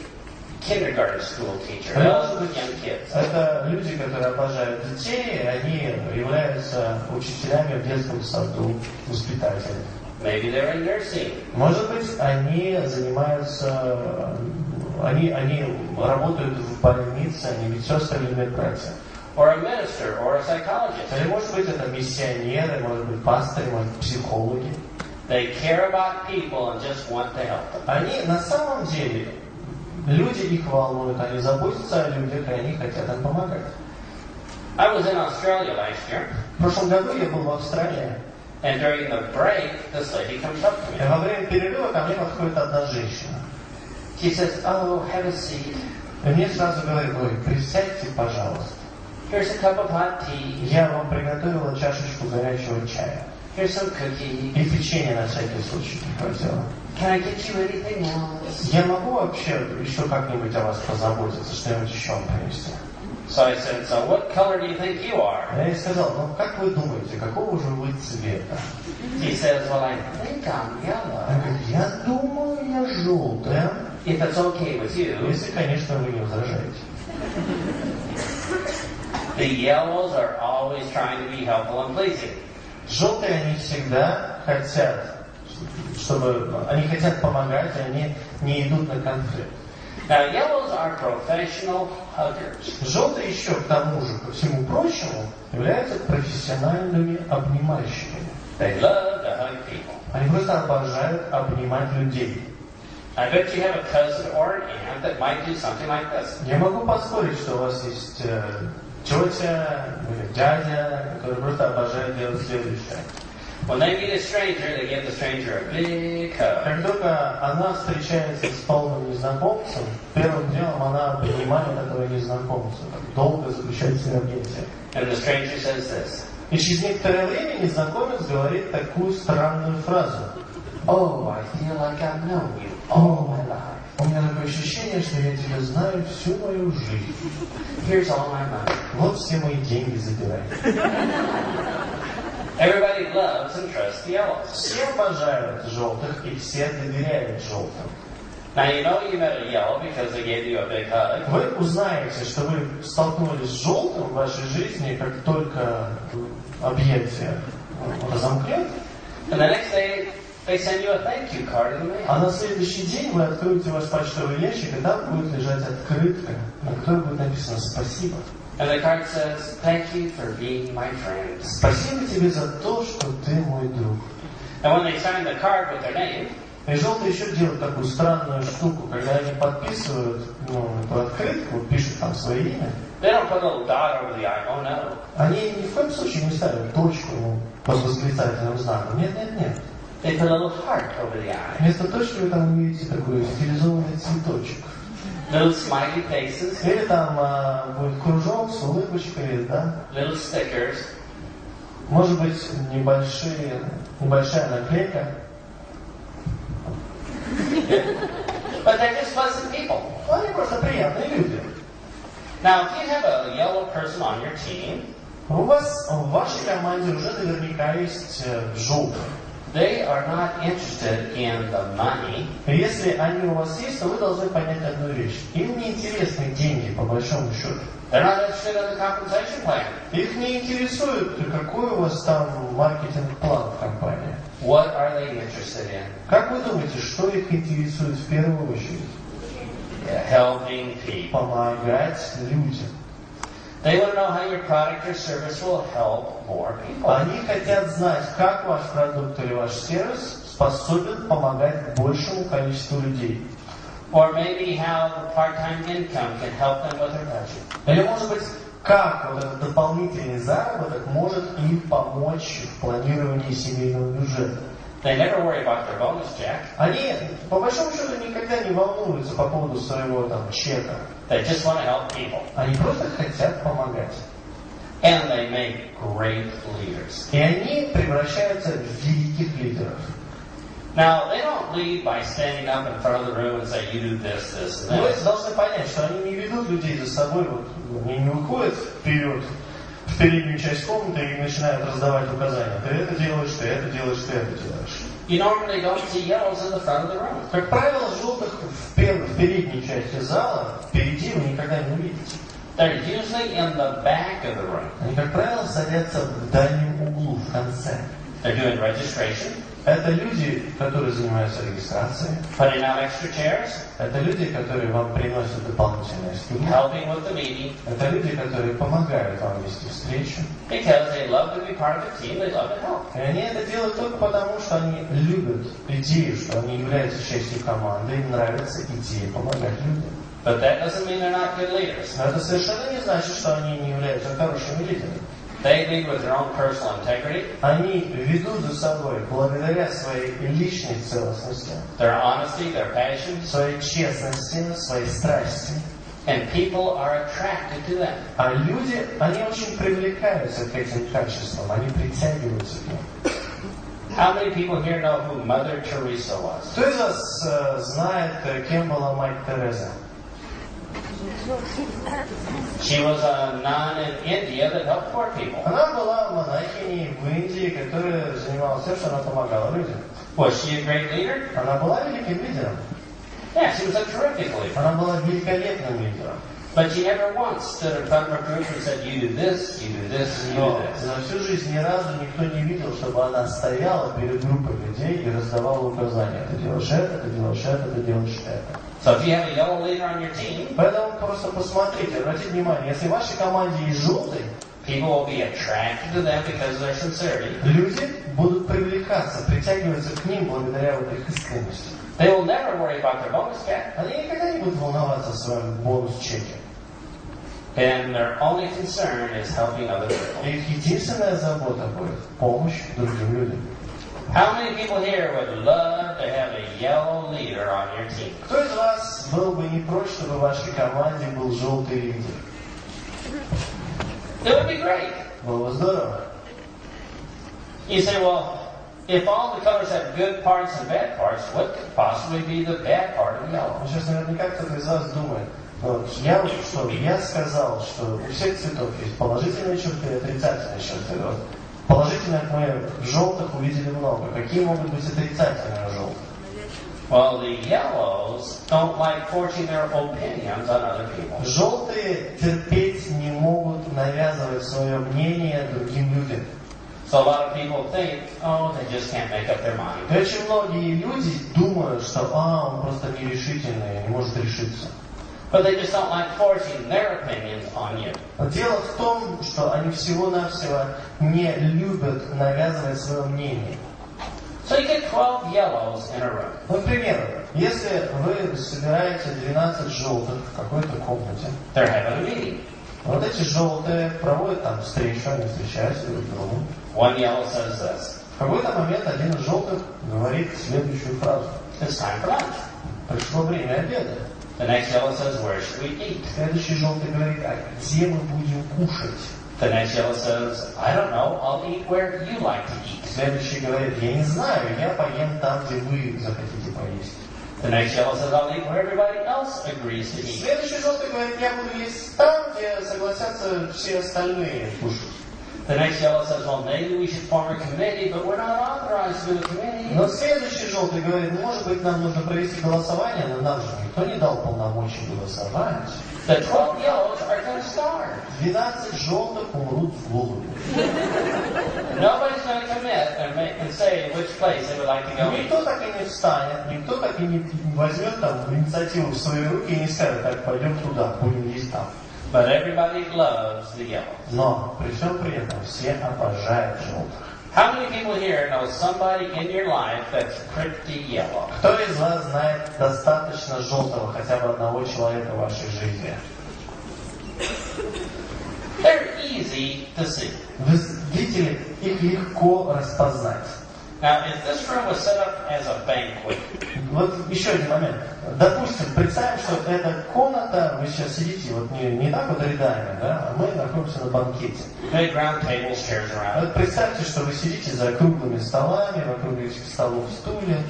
kindergarten school teacher. Может быть, Young kids. это люди, которые обожают детей, они являются учителями в детском саду, воспитателями. Maybe they're in nursing. Может быть, они занимаются, они работают в больнице, они медсестры или медбратья. Or a minister, or a psychologist. Или может быть это миссионеры, может быть пастыри, может быть психологи. They care about people and just want to help them. Они на самом деле, люди их волнуют, они заботятся о людях, и они хотят им помогать. I was in Australia last year, В прошлом году я был в Австралии, and during the break, this lady comes up to и me. во время перерыва ко мне подходит одна женщина. She says, "Oh, have a seat. И мне сразу говорит: ой, присядьте, пожалуйста. Here's a cup of hot tea. Я вам приготовила чашечку горячего чая. Here's some cookies. И печенье на всякий случай прихватила. Can I get you anything else?" Я могу вообще еще как-нибудь о вас позаботиться, что-нибудь еще вам принести? So I said, "So what color do you think you are?" Я ей сказал: ну как вы думаете, какого же вы цвета? She says, "Well, I think I'm yellow. Она говорит: я думаю, я желтая. If it's okay with you." Если, конечно, вы не возражаете. The yellows are always trying to be helpful and pleasing. Желтые, они всегда хотят, они хотят помогать, и они не идут на конфликт. Now, yellows are professional huggers. Желтые еще, к тому же, ко всему прочему, являются профессиональными обнимальщиками. They love to hug people. Они просто обожают обнимать людей. I bet you have a cousin or an aunt that might do something like this. Я могу поспорить, что у вас есть тетя или дядя, которые просто обожают делать следующее. When they meet a stranger, they give the stranger a big hug. Как только она встречается с полным незнакомцем, первым делом она обнимает этого незнакомца, долго заключает с ним объятия. And the stranger says this. И через некоторое время незнакомец говорит такую странную фразу. Oh, I feel like I've known you all my life. У меня такое ощущение, что я тебя знаю всю мою жизнь. Here's all my money. Вот все мои деньги забирай. Everybody loves and trusts the yellows. Все обожают желтых и все доверяют желтым. Now you know you met a yellow because they gave you a big hug. Вы узнаете, что вы столкнулись с желтым в вашей жизни, как только объятие разомкнет. And the next day they send you a thank you card in the mail. А на следующий день вы откроете ваш почтовый ящик, и там будет лежать открытка, на которой будет написано «Спасибо». And the card says, "Thank you for being my friend." Спасибо тебе за то, что ты мой друг. And when they sign the card with their name, И желтые еще делают такую странную штуку, когда они подписывают эту открытку, пишут там свое имя. They don't put a little dot over the I. Oh no. Они ни в коем случае не ставят точку под восклицательным знаком. Нет. They put a little heart over the I. Вместо точки вы там увидите такой стилизованный цветочек. Little smiley faces. Или там будет кружок с улыбочкой, да? Little stickers. Может быть, небольшая наклейка. But they're just pleasant people. Они просто приятные люди. Now, if you have a yellow person on your team, У вас в вашей команде уже наверняка есть желтый. they are not interested in the money. Если они у вас есть, то вы должны понять одну вещь. Им не интересны деньги, по большому счету. They're not interested in the compensation plan. Их не интересует, какой у вас там маркетинг-план в компании. What are they interested in? Как вы думаете, что их интересует в первую очередь? Helping people. Помогать людям. They want to know how your product or service will help more people. Они хотят знать, как ваш продукт или ваш сервис способен помогать большему количеству людей. Or maybe how the part-time income can help them with their budget. Или, может быть, как вот этот дополнительный заработок может им помочь в планировании семейного бюджета. They never worry about their bonus check. Они, по большому счету, никогда не волнуются по поводу своего там чека. They just want to help people. Они просто хотят помогать. And they make great leaders. И они превращаются в великих лидеров. Now, they don't lead by standing up in front of the room and say, you do this, this, and Вы this. должны понять, что они не ведут людей за собой, они не выходят вперед, в переднюю часть комнаты и начинают раздавать указания. Ты это делаешь, ты это делаешь, ты это делаешь. You normally don't see yellows in the front of the room. Как правило, желтых в передней части зала, впереди вы никогда не увидите. They're usually in the back of the room. Они, как правило, садятся в дальнем углу, в конце. They're doing registration. Это люди, которые занимаются регистрацией. Putting out extra chairs. Это люди, которые вам приносят дополнительные стулья. Helping with the meeting. Это люди, которые помогают вам вести встречу. Because they love to be part of the team, they love to help. И они это делают только потому, что они любят идею, что они являются частью команды, им нравится идея помогать людям. But that doesn't mean they're not good leaders. Но это совершенно не значит, что они не являются хорошими лидерами. They lead with their own personal integrity. Они ведут за собой благодаря своей личной целостности, Their honesty, their passion. своей честности, своей страсти. And people are attracted to them. А люди, они очень привлекаются к этим качествам, они притягиваются к ним. How many people here know who Mother Teresa was? Кто из вас знает, кем была мать Тереза? She was a nun in India that helped poor people. Она была монахиней в Индии, которая занималась тем, что она помогала людям. Was she a great leader? Она была великим лидером. Yeah, she was a terrific leader. Она была великолепным лидером. But she never once stood in front of a group and said, you do this, you do this, and you do Но this. за всю жизнь ни разу никто не видел, чтобы она стояла перед группой людей и раздавала указания. Ты делаешь это, ты делаешь это, ты делаешь это. So if you have a yellow leader on your team, Поэтому просто посмотрите, обратите внимание, если в вашей команде есть желтый, people will be attracted to them because of their sincerity. люди будут привлекаться, притягиваться к ним благодаря вот их искренности. They will never worry about their bonus check. Они никогда не будут волноваться о своем бонус-чеке. And their only concern is helping other people. Их единственная забота будет помощь другим людям. How many people here would love to have a yellow leader on your team? Кто из вас был бы не прочь, чтобы в вашей команде был желтый лидер? It would be great. Было бы здорово. You say, well, if all the colors have good parts and bad parts, what could possibly be the bad part of yellow? Сейчас наверняка кто-то из вас думает, я сказал, что у всех цветов есть положительные черты и отрицательные черты. Вот положительных мы в желтых увидели много. Какие могут быть отрицательные желтые? Well, the yellows don't like forcing their opinions on other people. Желтые терпеть не могут навязывать свое мнение другим людям. So a lot of people think, oh, they just can't make up their mind. И очень многие люди думают, что он просто нерешительный, не может решиться. But they just don't like forcing their opinions on you. Дело в том, что они всего-навсего не любят навязывать свое мнение. So you get 12 yellows in a room. Например, если вы собираете 12 желтых в какой-то комнате, They're having a meeting. вот эти желтые проводят там встречу, они встречаются друг с другом. One yellow says this. В какой-то момент один из желтых говорит следующую фразу. It's time for lunch. Пришло время обеда. The next yellow says, where should we eat? Следующий желтый говорит, а где мы будем кушать? The next yellow says, I don't know, I'll eat where you like to eat. Следующий говорит, я не знаю, я поем там, где вы захотите поесть. The next yellow says, I'll eat where everybody else agrees to eat. Следующий желтый говорит, я буду есть там, где согласятся все остальные кушать. The next yellow says, well, maybe we should form a committee, but we're not authorized to do a committee. Но следующий желтый говорит, может быть, нам нужно провести голосование, но нам же никто не дал полномочий голосовать. The 12 yellows are going to starve. 12 желтых умрут в голоду. Nobody's going to commit and say which place they would like to go eat. Никто так и не встанет, никто так и не возьмет там инициативу в свои руки и не скажет, так, пойдем туда, будем есть там. But everybody loves the yellow. Но при всем при этом все обожают желтых. How many people here know somebody in your life that's pretty yellow? Кто из вас знает достаточно желтого, хотя бы одного человека в вашей жизни? They're easy to see. Вы видите ли, их легко распознать. Now, if this room was set up as a banquet, Вот еще один момент. Допустим, представим, что эта комната, вы сейчас сидите вот не так вот рядами, да, а мы находимся на банкете. big round tables, chairs around. Вот представьте, что вы сидите за круглыми столами, вокруг этих столов стулья,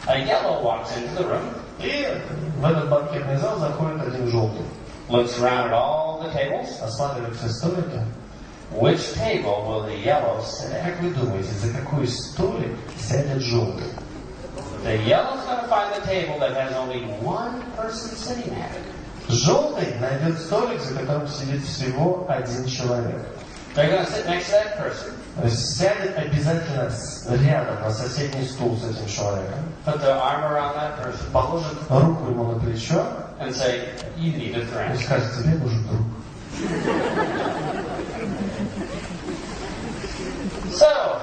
A yellow walks into the room, и в этот банкетный зал заходит один желтый. looks around at all the tables. Осматривает все столики. Which table will the yellow sit at? Как вы думаете, за какой столик сядет желтый? The yellow's going to find the table that has only one person sitting at it. Желтый найдет столик, за которым сидит всего один человек. They're going to sit next to that person. То есть сядет обязательно рядом на соседний стул с этим человеком. Put the arm around that person Положит руку ему на плечо and say, you need a и friend. скажет, тебе нужен друг. So,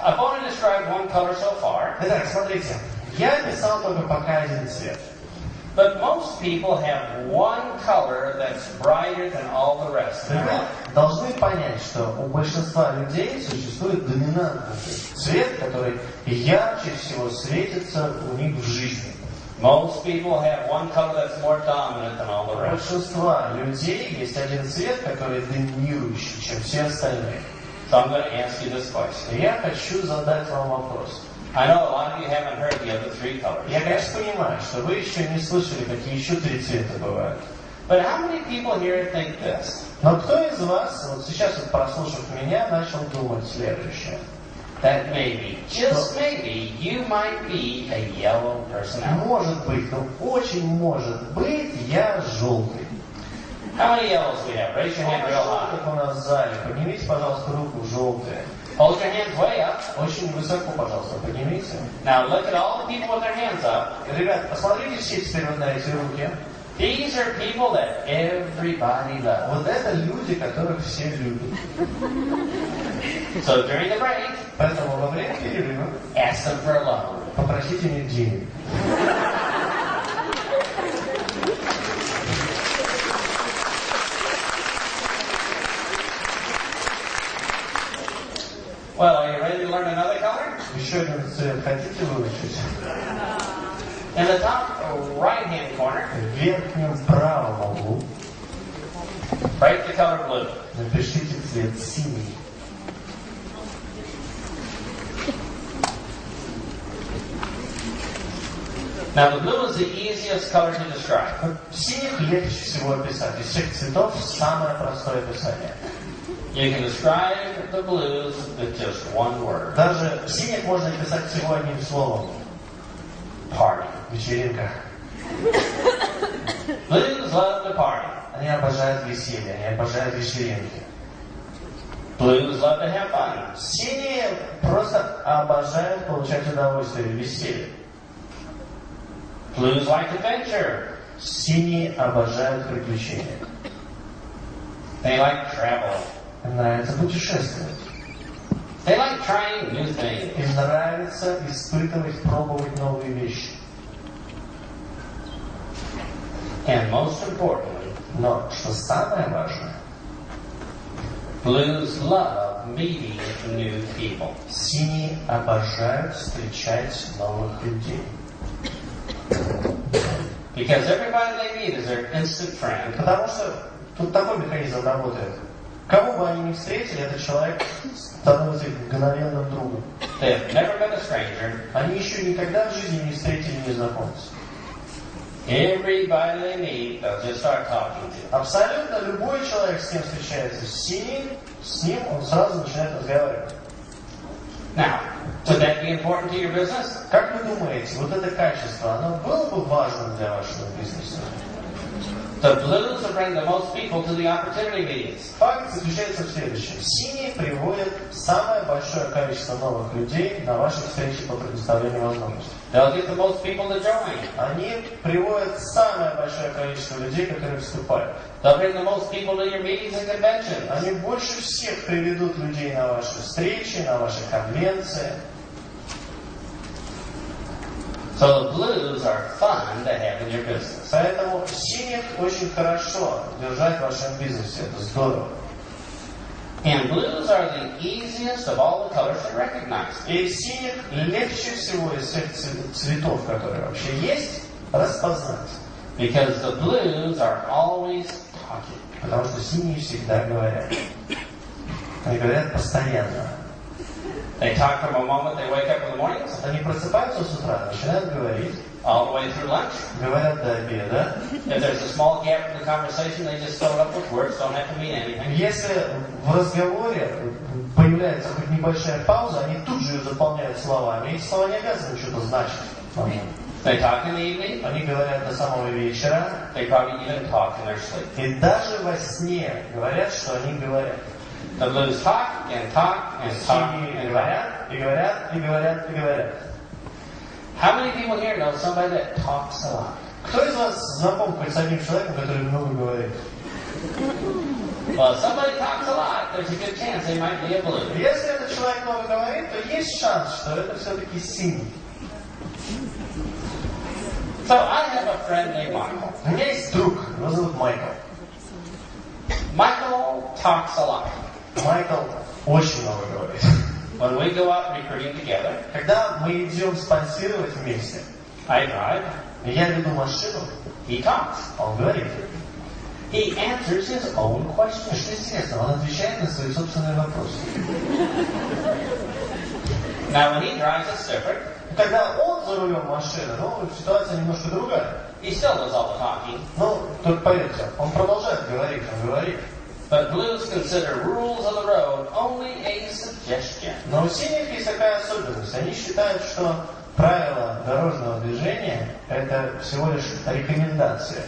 I've only described one color so far, Итак, смотрите, я описал только пока один цвет. but most people have one color that's brighter than all the rest. Вы должны понять, что у большинства людей существует доминантный цвет, который ярче всего светится у них в жизни. Most people have one color that's more dominant than all the У rest. большинства людей есть один цвет, который доминирующий, чем все остальные. So I'm going to ask you this question. Я хочу задать вам вопрос. I know a lot of you haven't heard the other three colors. Я, конечно, понимаю, что вы еще не слышали, какие еще три цвета бывают. But how many people here think this? Но кто из вас, вот сейчас, вот, прослушав меня, начал думать следующее? That maybe, just maybe, you might be a yellow personality. Может быть, ну очень может быть, я желтый. How many yellows we have? Raise your hand real high. Как у нас в зале. Поднимите, пожалуйста, руку желтые. Hold your hands way up. Очень высоко, пожалуйста, поднимите. Now look at all the people with their hands up. Ребят, посмотрите все теперь вот на эти руки. These are people that everybody loves. Вот это люди, которых все любят. So during the break, Поэтому во время перерыва ask them for a loan. попросите у них денег. Well, are you ready to learn another color? Еще один цвет хотите выучить? In the top right-hand corner, В верхнем правом углу write the color blue. напишите цвет синий. Now the blue is the easiest color to describe. Синих легче всего описать. Из всех цветов самое простое описание. You can describe the blues with just one word. Даже синих можно описать всего одним словом. Party. Вечеринка. Blues love to party. Они обожают веселье, они обожают вечеринки. Blues love to have fun. Синие просто обожают получать удовольствие, веселье. Blues like adventure. Синие обожают приключения. They like traveling. Им нравится путешествовать. They like trying new things. Им нравится испытывать, пробовать новые вещи. And most importantly, Но, что самое важное, blues love meeting new people. синие обожают встречать новых людей. Because everybody they meet is their instant friend. Потому что тут такой механизм работает. Кого бы они ни встретили, этот человек становится их мгновенным другом. They have never met a stranger. Они еще никогда в жизни не встретили незнакомца. Everybody they meet, they'll just start talking to. Абсолютно любой человек, с кем встречается синий, с ним он сразу начинает разговаривать. Now, would that be important to your business? Как вы думаете, вот это качество, оно было бы важным для вашего бизнеса? The blues will bring the most people to the opportunity meetings. Факт заключается в следующем. Синие приводят самое большое количество новых людей на ваши встречи по предоставлению возможностей. They'll get the most people to join. Они приводят самое большое количество людей, которые вступают. They'll bring the most people to your meetings and conventions. Они больше всех приведут людей на ваши встречи, на ваши конвенции. So the blues are fun to have in your business. Поэтому синих очень хорошо держать в вашем бизнесе. Это здорово. And blues are the easiest of all the colors to recognize. И синих легче всего из всех цветов, которые вообще есть, распознать. Because the blues are always talking. Потому что синие всегда говорят. Они говорят постоянно. They talk from a moment they wake up in the mornings, Они просыпаются с утра, начинают говорить, all the way through lunch. говорят до обеда. If there's a small gap in the conversation, they just fill it up with words, don't have to mean anything. Если в разговоре появляется хоть небольшая пауза, они тут же ее заполняют словами. Эти слова не обязаны что-то значить. They talk in the evening. Они говорят до самого вечера. They probably even talk in their sleep. И даже во сне говорят, что они говорят. The blues talk and talk and talk Синие and talk. говорят, и говорят, и говорят, и говорят. How many people here know somebody that talks a lot? Кто из вас знаком хоть с одним человеком, который много говорит? Well, if somebody talks a lot, there's a good chance they might be a blue. Если этот человек много говорит, то есть шанс, что это все-таки синий. So I have a friend named Michael. У меня есть друг, его зовут Майкл. Michael talks a lot. Майкл очень много говорит. When we go out recruiting together, Когда мы идем спонсировать вместе, I drive, и я веду машину, he talks. он говорит. He answers his own questions. Что интересно, он отвечает на свои собственные вопросы. Now when he drives, it's different. Когда он за рулем машины, ситуация немножко другая. He still does all the talking. Только поверьте, он продолжает говорить, он говорит. But blues consider rules of the road only a suggestion. Но у синих есть такая особенность. Они считают, что правила дорожного движения – это всего лишь рекомендация.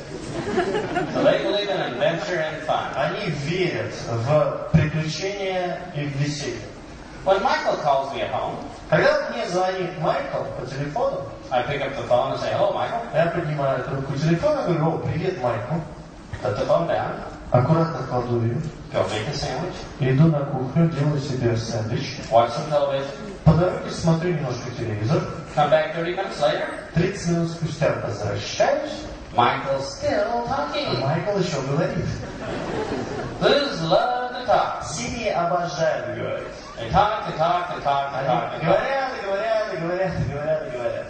So they believe in adventure and fun. Они верят в приключения и в веселье. When Michael calls me at home, Когда мне звонит Майкл по телефону, I pick up the phone and say, "Hello, Michael." я поднимаю трубку телефона и говорю: «О, привет, Майкл». Put the phone down. Аккуратно кладу ее. Go make a sandwich. Иду на кухню, делаю себе сэндвич. Watch some television. По дороге смотрю немножко телевизор. Come back 30 minutes later. 30 минут спустя возвращаюсь. Michael's still talking. Майкл еще говорит. Blues love to talk. Синие обожают говорить. They talk, they talk, they talk, they talk, Они they talk. говорят, и говорят, и говорят, и говорят, и говорят.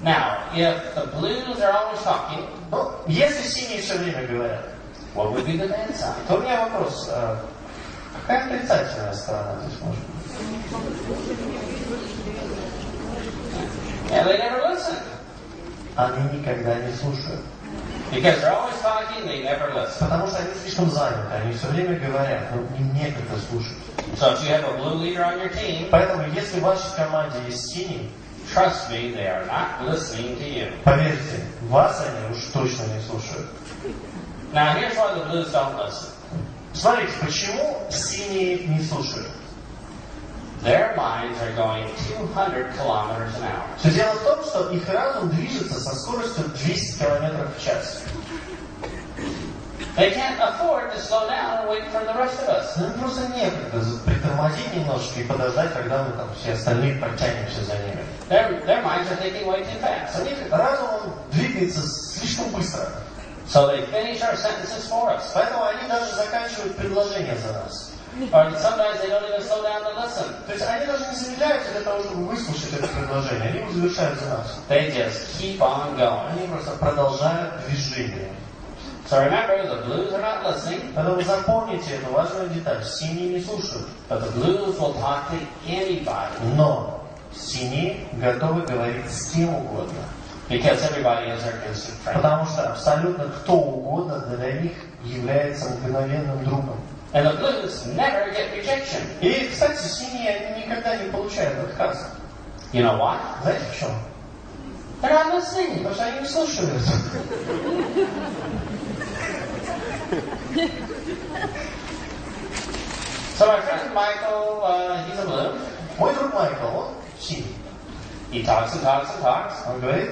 Now, if the blues are always talking, Если синие все время говорят, what would be the bad side? то у меня вопрос. Какая отрицательная сторона здесь может быть? And they never listen. Они никогда не слушают. Because they're always talking, they never listen. Потому что они слишком заняты, они все время говорят, но им некогда слушать. So if you have a blue leader on your team, Поэтому, если в вашей команде есть синий, trust me, they are not listening to you. поверьте, вас они уж точно не слушают. Now here's why the blues don't listen. Смотрите, почему синие не слушают? Their minds are going 200 kilometers an hour. Все дело в том, что их разум движется со скоростью 200 км в час. They can't afford to slow down and wait for the rest of us. Нам просто некогда притормозить немножко и подождать, когда мы там все остальные подтянемся за ними. Their minds are thinking way too fast. Разум двигается слишком быстро. So they finish our sentences for us. Поэтому они даже заканчивают предложения за нас. Or sometimes they don't even slow down to listen. То есть они даже не замедляются для того, чтобы выслушать это предложение. Они его завершают за нас. They just keep on going. Они просто продолжают движение. So remember, the blues are not listening. Поэтому запомните эту важную деталь. Синие не слушают. But the blues will talk to anybody. Но синие готовы говорить с кем угодно. Because everybody is their instant friend. Потому что абсолютно кто угодно для них является мгновенным другом. And the blues never get rejection. И, кстати, синие они никогда не получают отказ. You know why? Знаете в чем? They're not listening. Потому что они не слушают. So my friend Michael, he's a blue. Мой друг Майкл, он синий. He talks and talks and talks. Он говорит.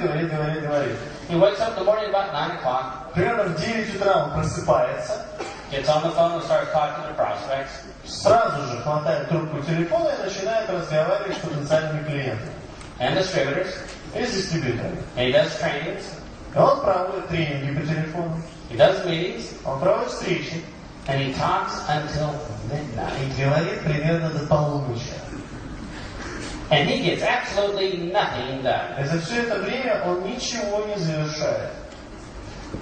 He wakes up in the morning about 9 o'clock. Примерно в 9 утра он просыпается. Gets on the phone and starts talking to prospects. Сразу же хватает трубку телефона и начинает разговаривать с потенциальными клиентами. And distributors. И с дистрибьюторами. And he does trainings. И он проводит тренинги по телефону. He does meetings. Он проводит встречи. And he talks until midnight. И говорит примерно до полуночи. And he gets absolutely nothing done. И за все это время он ничего не завершает.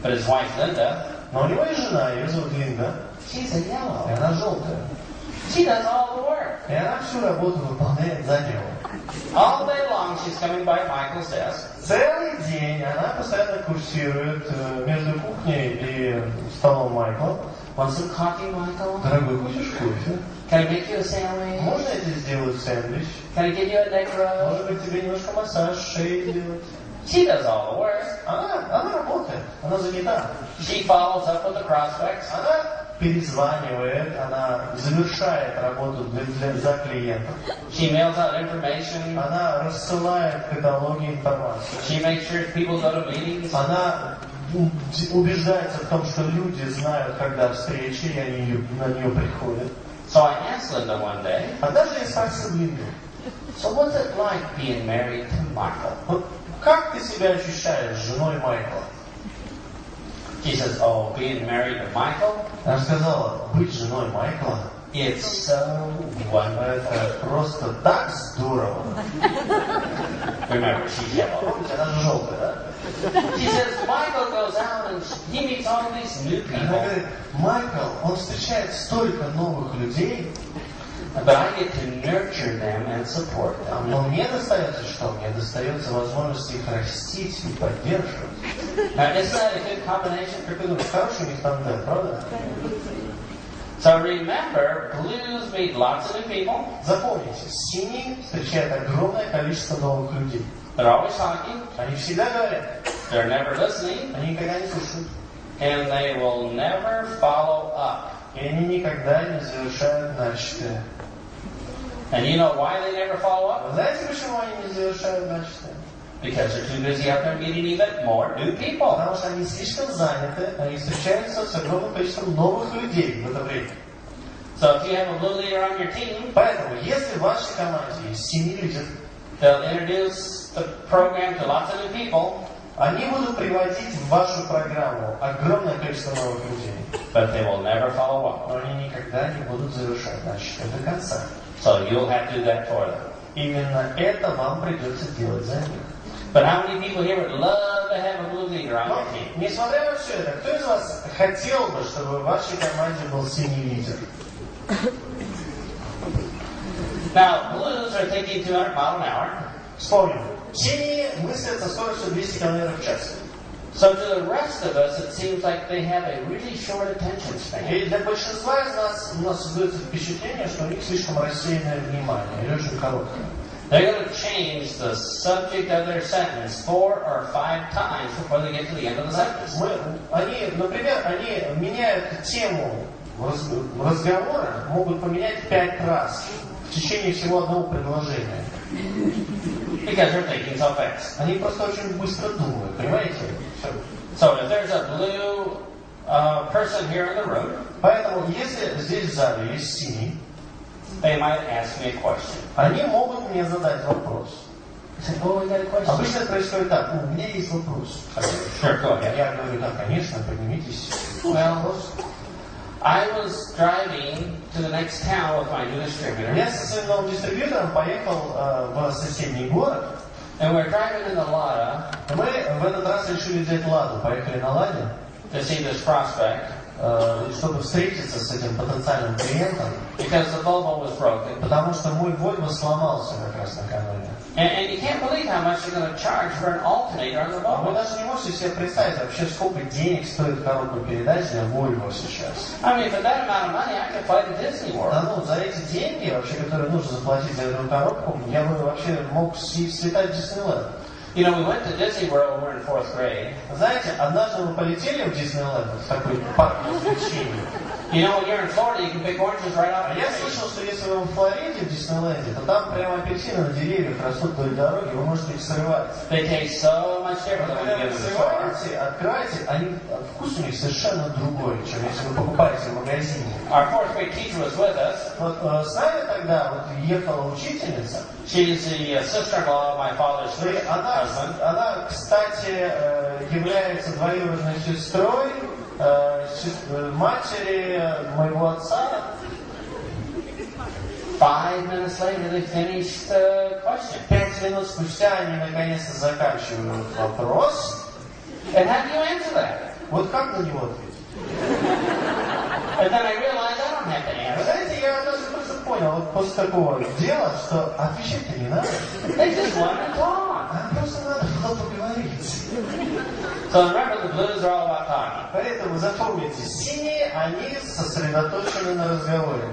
But his wife Linda, Но у него есть жена, ее зовут Линда. she's a yellow. И она желтая. She does all the work. И она всю работу выполняет за него. All day long she's coming by Michael's desk. Целый день она постоянно курсирует между кухней и столом Майкла. Want some coffee, Michael? Дорогой, хочешь кофе? Can I make you a sandwich? Можно я тебе сделаю сэндвич? Can I give you a neck rub? Может быть, тебе немножко массаж шеи сделать? She does all the work. Она работает, она занята. She follows up with the prospects. Она перезванивает, она завершает работу за клиентов. She mails out information. Она рассылает каталоги информации. She makes sure people go to meetings. Она убеждается в том, что люди знают, когда встречи, и они на нее приходят. So I asked Linda one day, Однажды я спросил Линду, so what's it like being married to Michael? вот как ты себя ощущаешь с женой Майкла? She says, oh, being married to Michael, Она сказала, быть женой Майкла, it's so wonderful. это просто так здорово. Remember, she's yellow. Помните, она же желтая, да? She says, Michael goes out and he meets all these new Она people, говорит, Майкл, он встречает столько новых людей, but I get to nurture them and support them. но мне достается что? Мне достается возможность их растить и поддерживать. Now, isn't that a good combination? Хороший у них тандем, правда? So remember, blues meet lots of new people. Запомните, синий встречает огромное количество новых людей. They're always talking. Они всегда говорят, They're never listening. они никогда не слушают. And they will never follow up. И они никогда не завершают начатое. And you know why they never follow up? Вы знаете, почему они не завершают начатое? Because they're too busy out there meeting even more new people. Потому что они слишком заняты, они встречаются с огромным количеством новых людей в это время. So if you have a blue leader on your team, Поэтому, если в вашей команде есть синий лидер, they'll introduce the program to lots of new people, они будут приводить в вашу программу огромное количество новых людей. but they will never follow up. Но они никогда не будут завершать начатое до конца. So you'll have to do that for them. Именно это вам придется делать за них. But how many people here would love to have a blue leader on Но, your team? несмотря на все это, кто из вас хотел бы, чтобы в вашей команде был синий лидер? Now, blues are thinking 200 miles an hour. Вспомним. Синие мыслят со скоростью 200 км в час. So to the rest of us, it seems like they have a really short attention span. И для большинства из нас у нас создается впечатление, что у них слишком рассеянное внимание, или очень короткое. They're going to change the subject of their sentence 4 or 5 times before they get to the end of the sentence. Например, они меняют тему разговора, могут поменять 5 раз в течение всего одного предложения. Because they're thinking so fast. Они просто очень быстро думают, понимаете? So if there's a blue person here in the room, Поэтому, если здесь в зале есть синий, they might ask me a question. они могут мне задать вопрос. I said, oh, we got a question. Обычно это происходит так. У меня есть вопрос. Sure, go ahead. Я говорю, да, конечно, поднимитесь. Well, I was driving to the next town with my new distributor. Я со своим новым дистрибьютором поехал в соседний город. And we're driving in the Lada. Мы в этот раз решили взять Ладу. Поехали на Ладе. To see this prospect. Чтобы встретиться с этим потенциальным клиентом. Because the Volvo was broken. Потому что мой Volvo сломался как раз накануне. And you can't believe how much you're going to charge for an alternator on the Volvo. Вы даже не можете себе представить вообще, сколько денег стоит коробка передач для Volvo сейчас. I mean, for that amount of money, I could fly to Disney World. Да ну, за эти деньги, вообще, которые нужно заплатить за эту коробку, я бы вообще мог слетать в Диснейленд. You know, we went to Disney World when we were in 4th grade. Знаете, однажды мы полетели в Диснейленд, в такой парк развлечений. You know, when you're in Florida, you can pick oranges right off. А я слышал, что если вы в Флориде, в Диснейленде, то там прямо апельсины на деревьях растут вдоль дороги, вы можете их срывать. They taste so much different than when you Когда get вы to the store. срываете, открываете, вкус у них совершенно другой, чем если вы покупаете в магазине. Our 4th grade teacher was with us. Вот с нами тогда ехала учительница. She's the sister-in-law of my father's husband. Она, кстати, является двоюродной сестрой матери моего отца. 5 minutes later, they finished the question. 5 минут спустя они наконец-то заканчивают вопрос. And how do you answer that? Вот как на него ответить? And then I realized I don't have to Вы answer. знаете, я даже просто понял, вот после такого дела, что отвечать-то не надо. They just want to talk. А просто надо было поговорить. So remember, the blues are all about talking. Поэтому запомните, синие, они сосредоточены на разговоре.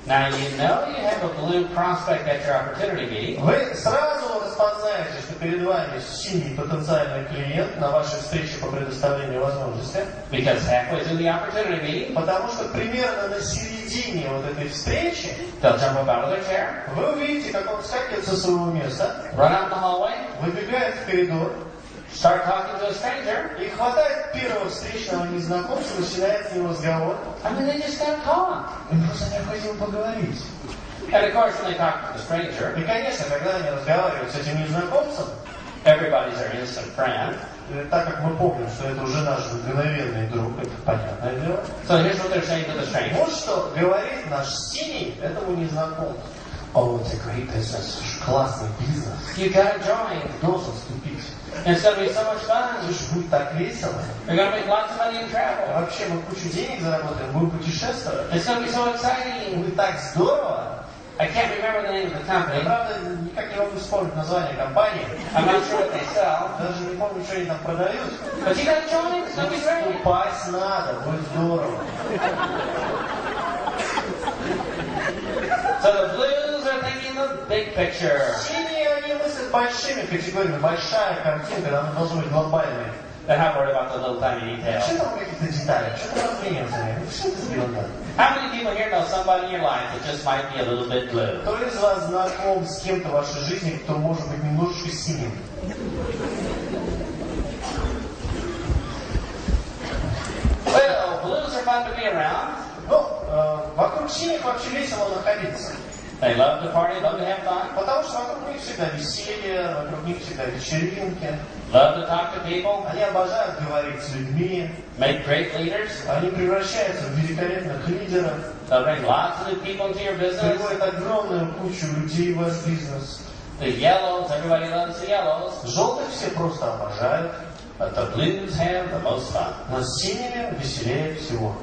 Now you know you have a blue prospect at your opportunity meeting. Вы сразу распознаете, что перед вами синий потенциальный клиент на вашей встрече по предоставлению возможности. Because halfway through the opportunity meeting, Потому что примерно на середине вот этой встречи they'll jump up out of their chair, вы увидите, как он вскакивает со своего места, run out in the hallway, выбегает в коридор start talking to a stranger. и хватает первого встречного незнакомца, начинает с ним разговор. I mean, they just gotta talk. Им просто необходимо поговорить. And of course, when they talk to the stranger, И, конечно, когда они разговаривают с этим незнакомцем, everybody's their instant friend. так как мы помним, что это уже наш мгновенный друг, это понятное дело. So here's what they're saying to the stranger. Вот что говорит наш синий этому незнакомцу. Oh, it's a great business. Классный бизнес. You gotta join. Должен вступить. It's gonna be so much fun. Слушай, будет так весело. You're gonna make lots of money and travel. Вообще мы кучу денег заработаем, будем путешествовать. It's gonna be so exciting. Будет так здорово. I can't remember the name of the Я, company. правда, никак не могу вспомнить название компании. I'm not sure what they sell. Даже не помню, что они там продают. But you gotta join. It's gonna be great. Вступать надо, будет здорово. So the blues are thinking the big picture. Синие, они мыслят большими категориями. Большая картинка, она должна быть глобальной. They're not worried about the little tiny details. Что там какие-то детали? Что там размениваться? Что это сделано? How many people here know somebody in your life that just might be a little bit blue? Кто из вас знаком с кем-то в вашей жизни, кто может быть немножечко синим? Well, blues are fun to be around. Ну, вокруг синих вообще весело находиться. They love to party, love to have fun, Потому что вокруг них всегда веселье, вокруг них всегда вечеринки. love to talk to people, Они обожают говорить с людьми. make great leaders. Они превращаются в великолепных лидеров. They'll bring lots of new people into your business. Приводят огромную кучу людей в ваш бизнес. The yellows, everybody loves the yellows. Желтых все просто обожают. But the blues have the most fun. Но с синими веселее всего.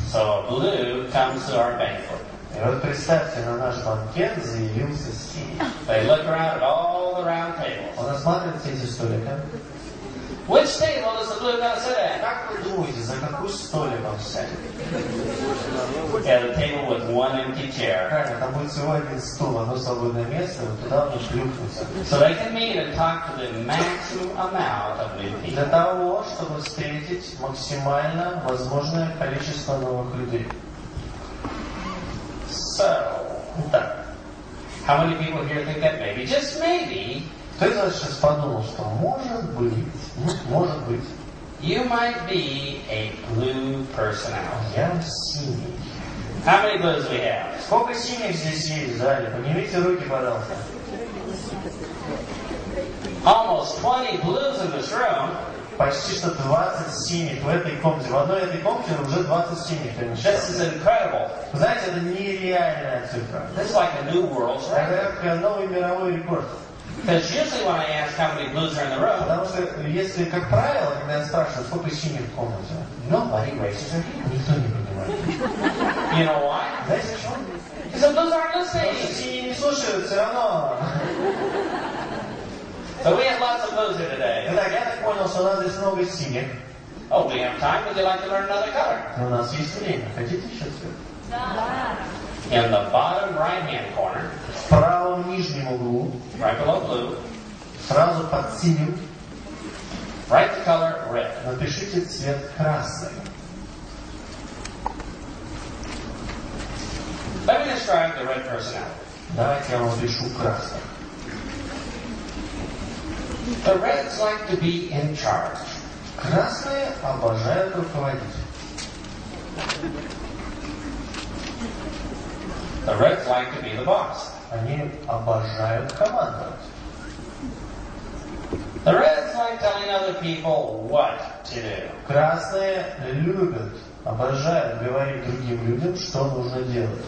So a blue comes to our banquet. И вот представьте, на наш банкет заявился синий. They look around at all the round tables. Он осматривает все эти столики. Which table is the blue going to sit at? Как вы думаете, за какой столик он сядет? Yeah, the table with one empty chair. Правильно, там будет всего один стул, одно свободное место, вот туда он и плюхнется. So they can meet and talk to the maximum amount of new Для people. того, чтобы встретить максимально возможное количество новых людей. So, Итак, how many people here think that maybe, just maybe, кто из вас сейчас подумал, что может быть, You might be a blue personality. Я синий. How many blues do we have? Сколько синих здесь есть в зале? Поднимите руки, пожалуйста. Almost 20 blues in this room. Почти что 20 синих в этой комнате. В одной этой комнате уже 20 синих. This is incredible. Знаете, это нереальная цифра. This is like a new world record. Это как новый мировой рекорд. Because usually when I ask how many blues are in the room, Потому что, если, как правило, когда я спрашиваю, сколько синих в комнате, nobody raises their hand. никто не понимает. You know why? Знаете почему? Because the blues aren't Потому что listening. синие не слушают все равно. So we have lots of blues here today. Итак, я так понял, что у нас здесь много синих. Oh, we have time. Would you like to learn another color? Но у нас есть время. Хотите еще цвет? In the bottom right-hand corner, В правом нижнем углу, right below blue, сразу под синим, write the color red. напишите цвет красный. Let me describe the red personality. Давайте я вам напишу красный. The reds like to be in charge. Красные обожают руководить. The reds like to be the boss. Они обожают командовать. The reds like telling other people what to do. Красные любят, обожают говорить другим людям, что нужно делать.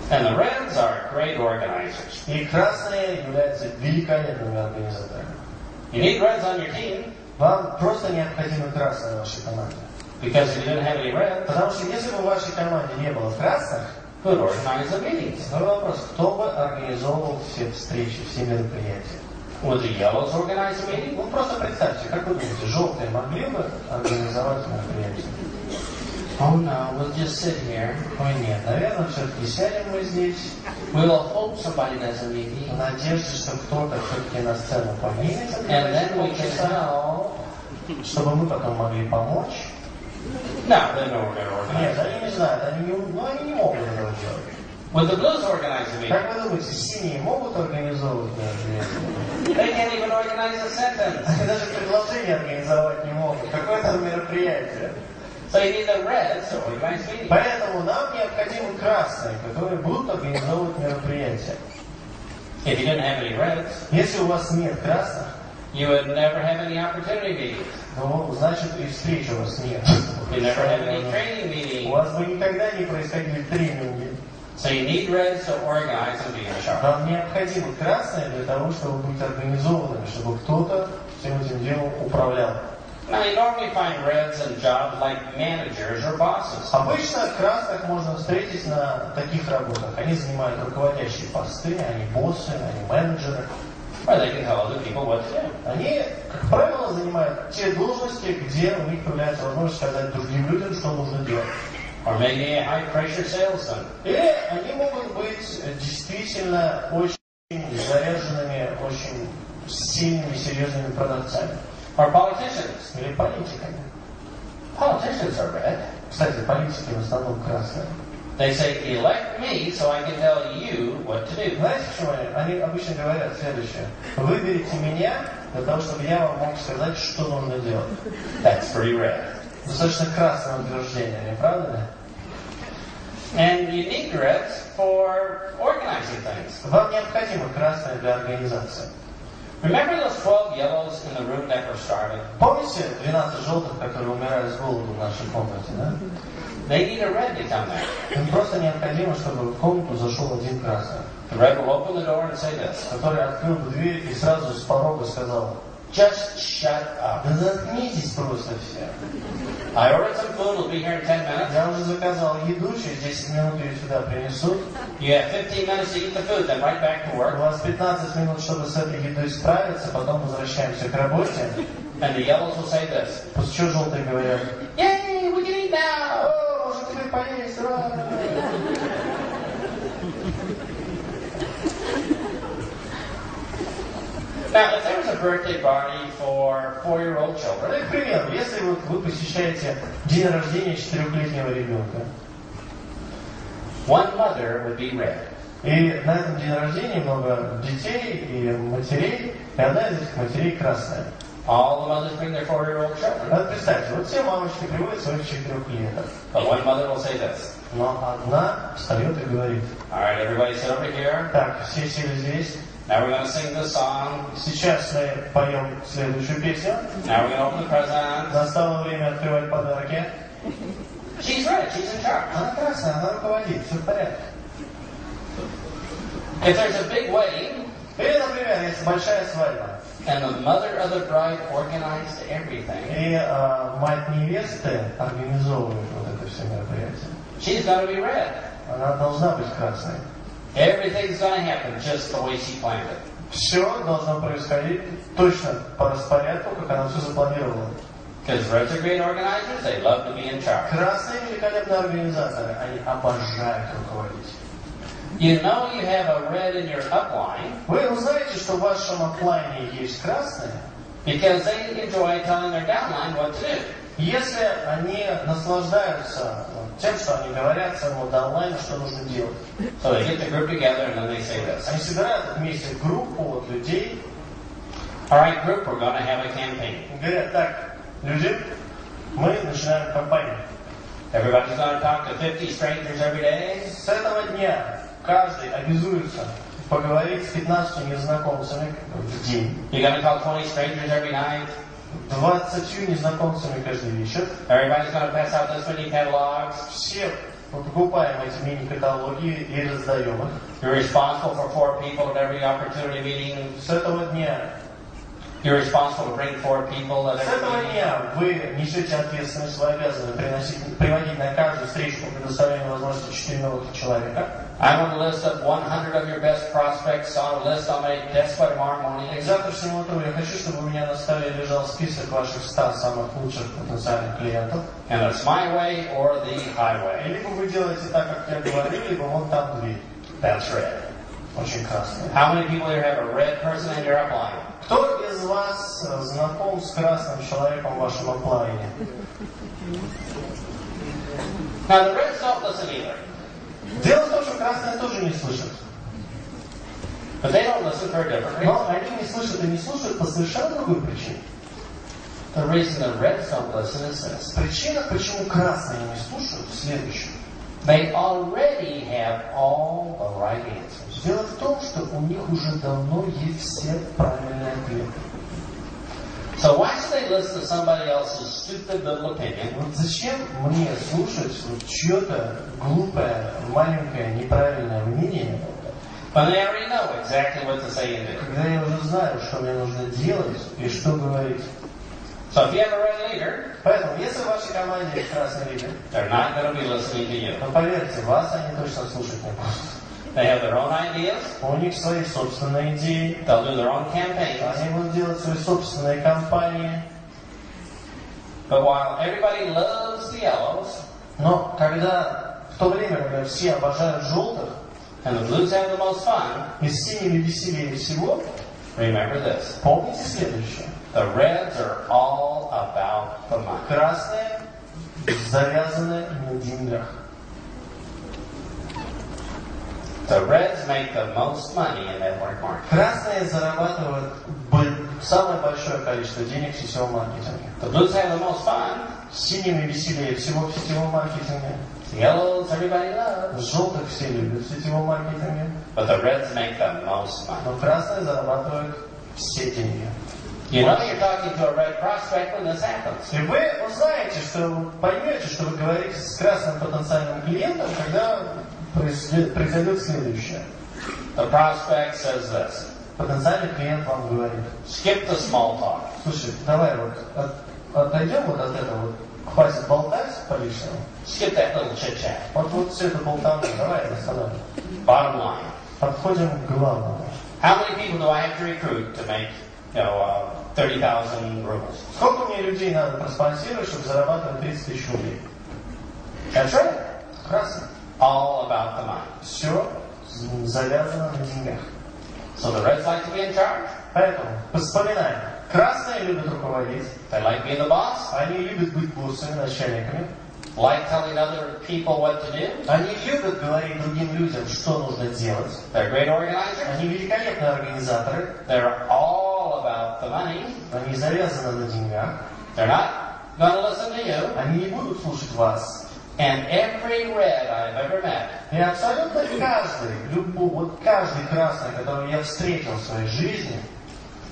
And the reds are great organizers. И красные являются великолепными организаторами. You need reds on your team Вам просто необходимы красные в вашей команде. because if you didn't have any reds, Потому что если бы в вашей команде не было красных, who would organize the meetings? второй вопрос, кто бы организовывал все встречи, все мероприятия? Would the yellows organize the meeting? Ну просто представьте, как вы думаете, желтые могли бы организовать мероприятие? Oh no, we'll just sit here. Ой, нет, наверное, все-таки сядем мы здесь, We will hope somebody does a в meeting. надежде, что кто-то все-таки на сцену поднимется, And then we can help. чтобы мы потом могли помочь. No, they know we're going to organize. Нет, они не знают, они не могут этого делать. Would the blues organize the meeting? Как вы думаете, синие могут организовывать мероприятие? They can't even organize a sentence. Они даже предложение организовать не могут. Какое-то мероприятие. So you need the reds to organize meetings. Поэтому нам необходимы красные, которые будут организовывать мероприятия. If you didn't have any reds, Если у вас нет красных, you would never have any opportunity meetings. ну, значит и встреч у вас нет. You never have any training У meetings. вас бы никогда не происходили тренинги. So you need reds to organize and be in charge. Вам необходимы красные для того, чтобы быть организованными, чтобы кто-то всем этим делом управлял. Now you normally find reds in jobs like managers or bosses. Обычно красных можно встретить на таких работах. Они занимают руководящие посты, они боссы, они менеджеры. Or they can tell other people what to do. Они, как правило, занимают те должности, где у них появляется возможность сказать другим людям, что нужно делать. Or maybe a high-pressure salesman. Или они могут быть действительно очень заряженными, очень сильными, серьезными продавцами. Or politicians. Или политиками. Politicians are red. Кстати, политики в основном красные. They say, elect me so I can tell you what to do. Знаете, почему они обычно говорят следующее? Выберите меня для того, чтобы я вам мог сказать, что нужно делать. That's pretty red. Достаточно красное утверждение, не правда ли? And you need reds for organizing things. Вам необходимо красное для организации. Remember those 12 yellows in the room that were starving? Помните 12 желтых, которые умирают с голоду в нашей комнате, да? They need a red to come there. Им просто необходимо, чтобы в комнату зашел один красный, The red will open the door and say this. который открыл бы дверь и сразу с порога сказал: Just shut up. да заткнитесь просто все. I ordered some food. We'll be here in 10 minutes. Я уже заказал еду, через 10 минут ее сюда принесут. You have 15 minutes to eat the food, then right back to У work. вас 15 минут, чтобы с этой едой справиться, потом возвращаемся к работе. And the yellows will say this. После чего желтые говорят: Yay, we can eat now. о, уже теперь поесть, ура! Now, if there was a birthday party for 4-year-old children, Ну, к примеру, если вы посещаете день рождения 4-летнего ребенка, one mother would be red. И на этом день рождения много детей и матерей, и одна из этих матерей красная. All the mothers bring their 4-year-old children. Вот представьте, вот все мамочки приводят своих 4-леток. But one mother will say this. Но одна встает и говорит: All right, everybody sit over here. так, все сели здесь. Now we're going to sing this song. Сейчас мы поем следующую песню. Now we're going to open the presents. Настало время открывать подарки. She's right. She's in charge. Она красная, она руководит, все в порядке. If there's a big wedding, Или, например, есть большая свадьба, and the mother of the bride organized everything, и мать невесты организовывает вот это все мероприятие. she's going to be red. Она должна быть красной. Everything's going to happen just the way she planned it. Все должно происходить точно по распорядку, как она все запланировала. Because reds are great organizers, they love to be in charge. Красные великолепные организаторы, они обожают руководить. You know you have a red in your upline Вы узнаете, что в вашем оплайне есть красные, because they enjoy telling their downline what to do. если они наслаждаются тем, что они говорят своему даунлайну, что нужно делать. So they get the group together and then they say this. Они собирают вместе группу вот людей. All right, group, we're going to have a campaign. Говорят: так, люди, мы начинаем кампанию. Everybody's going to talk to 50 strangers every day. С этого дня каждый обязуется поговорить с 15 незнакомцами в день. You're going to call 20 strangers every night. 20 незнакомцами каждый вечер. Everybody's going to pass out this many catalogs. Все покупаем эти мини-каталоги и раздаем их. You're responsible for 4 people at every opportunity meeting. С этого дня You're responsible to bring 4 people at С every этого meeting. дня вы несете ответственность, вы обязаны приводить на каждую встречу по предоставлению возможности 4 новых человека. I want a list of 100 of your best prospects on a list on my desk by tomorrow morning. К завтрашнему утру я хочу, чтобы у меня на столе лежал список ваших 100 самых лучших потенциальных клиентов. And it's my way or the И highway. либо вы делаете так, как я говорю, либо вон там дверь. That's red. Очень красная. How many people here have a red person in your upline? Кто из вас знаком с красным человеком в вашем оплайне? Now the reds don't listen either. Дело в том, что красные тоже не слышат. But they don't listen for a different reason. Но они не слышат и не слушают по совершенно другой причине. The reason the reds don't listen is this. Причина, почему красные не слушают, следующая. They already have all the right answers. Дело в том, что у них уже давно есть все правильные ответы. So why should they listen to somebody else's stupid little opinion? Вот зачем мне слушать вот чье-то глупое, маленькое, неправильное мнение, When they already know exactly what to say and do. когда я уже знаю, что мне нужно делать и что говорить. So if you have a red leader, Поэтому, если в вашей команде есть красный лидер, they're not going to be listening to you. то поверьте, вас они точно слушать не будут. They have their own ideas. У них свои собственные идеи, They'll do their own campaigns. они будут делать свои собственные кампании. But while everybody loves the yellows, Но когда, в то время, когда все обожают желтых, and the blues have the most fun, и с синими веселее всего, remember this. помните следующее. The reds are all about the money. Красные завязаны на деньгах. The reds make the most money in network marketing. Красные зарабатывают самое большое количество денег в сетевом маркетинге. The blues have the most fun. С синими веселее всего в сетевом маркетинге. The yellows everybody loves. Желтых все любят в сетевом маркетинге. But the reds make the most money. Но красные зарабатывают все деньги. You know you're talking to a red prospect when this happens. И вы узнаете, что вы поймете, что вы говорите с красным потенциальным клиентом, когда произойдет следующее. The prospect says this. Потенциальный клиент вам говорит: Skip the small talk. слушай, давай вот отойдем вот от этого, вот, хватит болтать по лишнему. Skip that little chit-chat. Вот все это болтовня, давай остановим. Bottom line. Подходим к главному. How many people do I have to recruit to make, 30,000 rubles? Сколько мне людей надо проспонсировать, чтобы зарабатывать 30 тысяч рублей? That's right. Красный. All about the money. Все завязано на деньгах. So the reds like to be in charge. Поэтому вспоминаем. Красные любят руководить. They like being the boss. Они любят быть боссами, начальниками. like telling other people what to do. Они любят говорить другим людям, что нужно делать. They're great organizers. Они великолепные организаторы. They're all about the money. Они завязаны на деньгах. They're not going to listen to you. Они не будут слушать вас. And every red I've ever met, И абсолютно каждый красный, которого я встретил в своей жизни,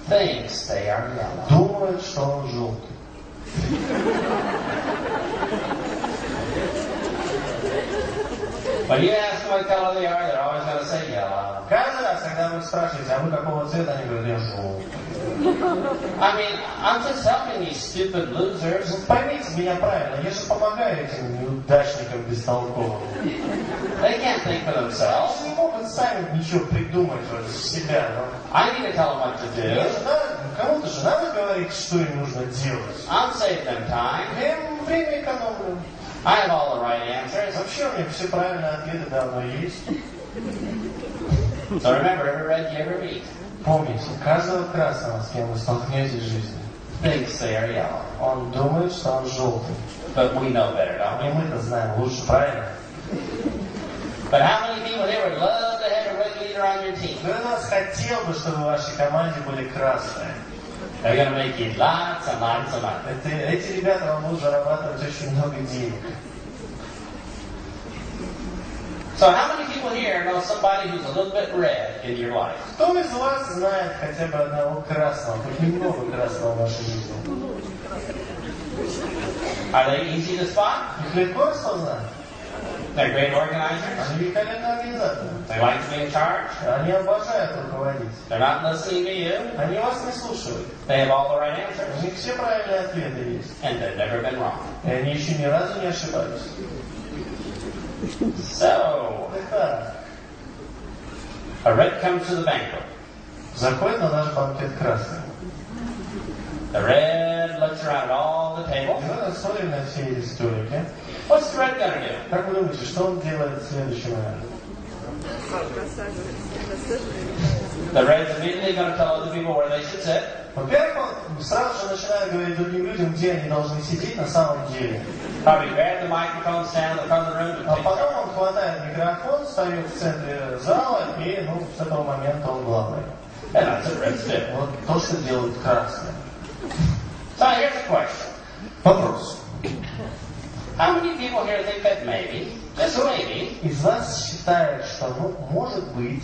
thinks they are yellow. думает, что он желтый. When you ask them what color they are, they're always going to say yellow. Каждый раз, когда вы спрашиваете, а вы какого цвета, они говорят, я желтый. I mean, I'm just helping these stupid losers. Поймите меня правильно, я же помогаю этим неудачникам бестолковым. They can't think for themselves. Они не могут сами ничего придумать в себя. I need to tell them what to do. Кому-то же надо говорить, что им нужно делать. I'll save them time. Я им время экономлю. I have all the right answers. Вообще у меня все правильные ответы давно есть. So remember, every red you ever meet Помните, каждого красного, с кем вы столкнетесь в жизни, thinks they are yellow. он думает, что он желтый. But we know better, don't И we? мы-то знаем лучше, правильно? But how many people here would love to have a red leader on your team? Кто из нас хотел бы, чтобы в вашей команде были красные? They're going to make you lots and lots of money. Эти ребята вам будут зарабатывать очень много денег. So how many people here know somebody who's a little bit red in your life? Кто из вас знает хотя бы одного красного, хоть немного красного в вашей жизни? Are they easy to spot? Их легко распознать. They're great organizers. Они великолепные организаторы. They like to be in charge. Они обожают руководить. They're not listening to you. Они вас не слушают. They have all the right У answers. них все правильные ответы есть. And they've never been wrong. И они еще ни разу не ошибались. So, Итак, a red comes to the banquet. заходит на наш банкет красный. The red looks around all the И tables. мы смотрим на все эти столики. What's the red going to do? Как вы думаете, что он делает в следующий момент? The red's immediately going to tell other people where they should sit. Во-первых, он сразу же начинает говорить другим людям, где они должны сидеть на самом деле. Probably grab the microphone, stand in the front of the room А to потом он хватает микрофон, встает в центре зала, и с этого момента он главный. And that's what reds do. Вот то, что делают красные. So here's the question. Вопрос. How many people here think that maybe, just maybe, Из вас считает, что, может быть,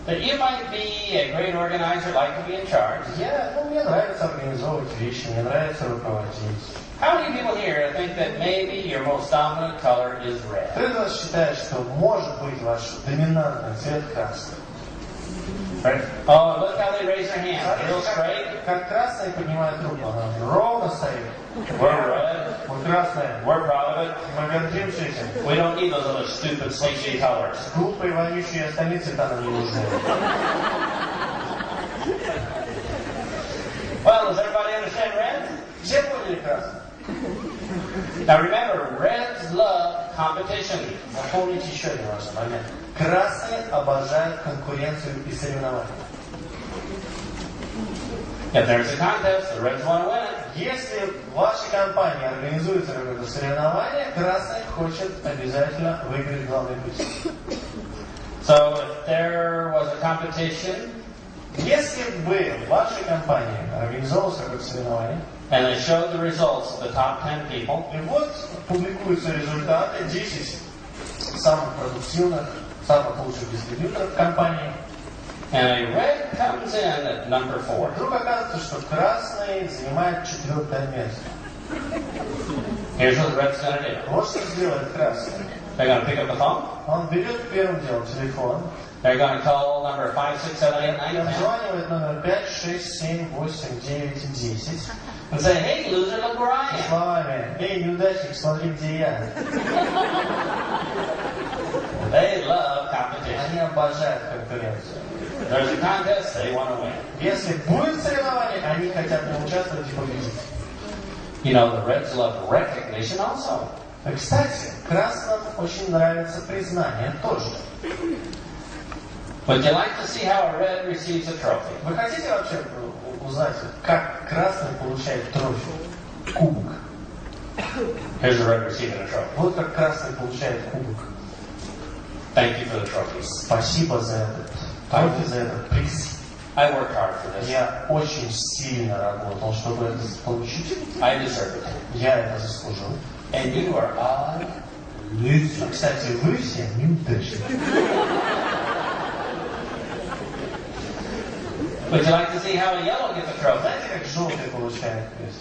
that you might be a great organizer, like to be in charge? мне нравится организовывать вещи, мне нравится руководить. How many people here think that maybe your most dominant color is red? Кто из вас считает, что может быть ваш доминантный цвет красный? Right? Oh, look how they raise their hands. Real straight. Как красный поднимает руку, она ровно стоит. We're red. Мы красные. We're proud of it. Мы гордимся этим. We don't need those other stupid, sleepy colors. Глупые, вонючие остальные цвета нам не нужны. Well, does everybody understand red? Все поняли красный? Now remember, reds love competition. Запомните еще один важный момент. Красные обожают конкуренцию и соревнования. If there's a contest, the reds want to win it. Если в вашей компании организуется какое-то соревнование, красный хочет обязательно выиграть главный приз. So if there was a competition, Если бы в вашей компании организовалось какое-то соревнование, and they showed the results of the top 10 people, и вот публикуются результаты 10 самых продуктивных, самых лучших дистрибьюторов компании, and a red comes in at number 4. вдруг оказывается, что красный занимает 4-е место. Here's what the red's going to do. Вот что сделает красный. They're going to pick up the phone. Он берет первым делом телефон, They're going to call number 5, 6, 7, 8, 9, 10. обзванивает номер 5, 6, 7, 8, 9, 10. And say, hey, loser, look where I am. Словами: «Эй, неудачник, смотри, где я». They love competition. Они обожают конкуренцию. There's a contest, they want to win. Если будет соревнование, они хотят в нем участвовать и победить. You know, the reds love recognition also. Кстати, красным очень нравится признание тоже. Would you like to see how a red receives a trophy? Вы хотите вообще узнать, как красный получает трофей, кубок? Here's the red receiving a trophy. Вот как красный получает кубок. Thank you for the trophies. Спасибо за этот трофей, за этот приз. I worked hard for this. Я очень сильно работал, чтобы это получить. I deserve it. Я это заслужил. And you are Кстати, вы все неудачники. Would you like to see how a yellow gets a trophy? Знаете, как желтый получает приз?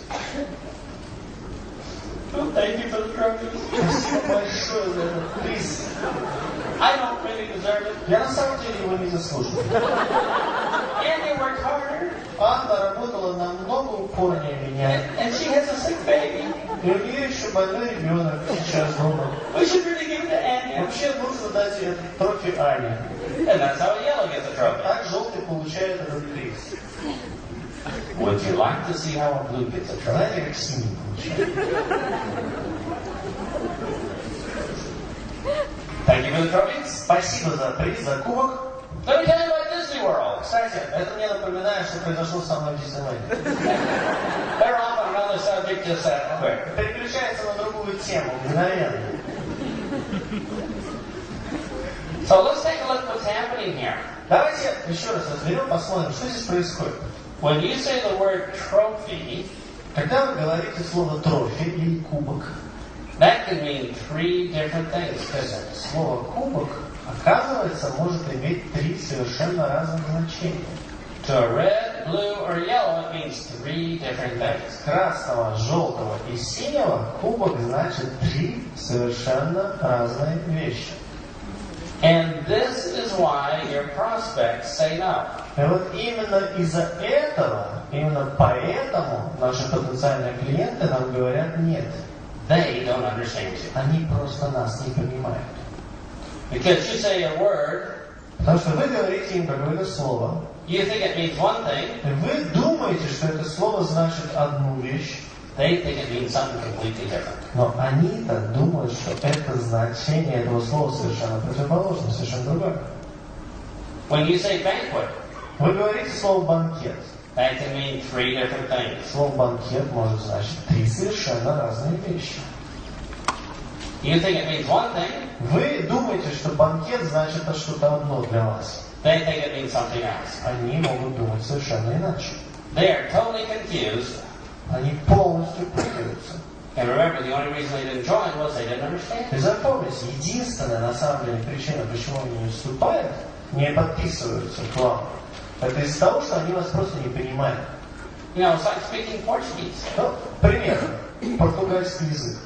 Well, thank you for the trophies. Спасибо большое за этот приз. I don't really deserve it. Я на самом деле его не заслуживаю. And you worked harder. Анна работала намного упорнее меня. And she has a sick baby. И у нее еще больной ребенок сейчас дома. We should really give it to Anya. Вообще нужно дать этот трофей Ане. And that's how a yellow gets a trophy. Так желтый получает этот приз. Would you like to see how a blue gets a trophy? Знаете, как синий получает? Thank you for the trophies. Спасибо за приз, за кубок. Let me tell you about Disney World. Кстати, это мне напоминает, что произошло со мной в Диснейленде. They're off on another subject just that quick. Переключается на другую тему, мгновенно. So let's take a look at what's happening here. Давайте еще раз разберем, посмотрим, что здесь происходит. When you say the word trophy, Когда вы говорите слово трофей или кубок, that can mean three different things. слово кубок, оказывается, может иметь три совершенно разных значения. To a red, blue, or yellow, it means three different things. Красного, желтого и синего кубок значит три совершенно разные вещи. And this is why your prospects say no. И вот именно из-за этого, именно поэтому наши потенциальные клиенты нам говорят нет. They don't understand you. Они просто нас не понимают. Because you say a word, Потому что вы говорите им какое-то слово, you think it means one thing, и вы думаете, что это слово значит одну вещь, they think it means something completely different. но они-то думают, что это значение этого слова совершенно противоположно, совершенно другое. When you say banquet, Вы говорите слово «банкет». that can mean three different things. Слово «банкет» может значить три совершенно разные вещи. You think it means one thing, Вы думаете, что банкет значит это что-то одно для вас. they think it means something else. Они могут думать совершенно иначе. They are totally confused. Они полностью путаются. And remember, the only reason they didn't join was they didn't understand. И запомните, единственная на самом деле причина, почему они не вступают, не подписываются к вам, это из-за того, что они вас просто не понимают. You know, it's like speaking Portuguese. Ну, пример. Португальский язык.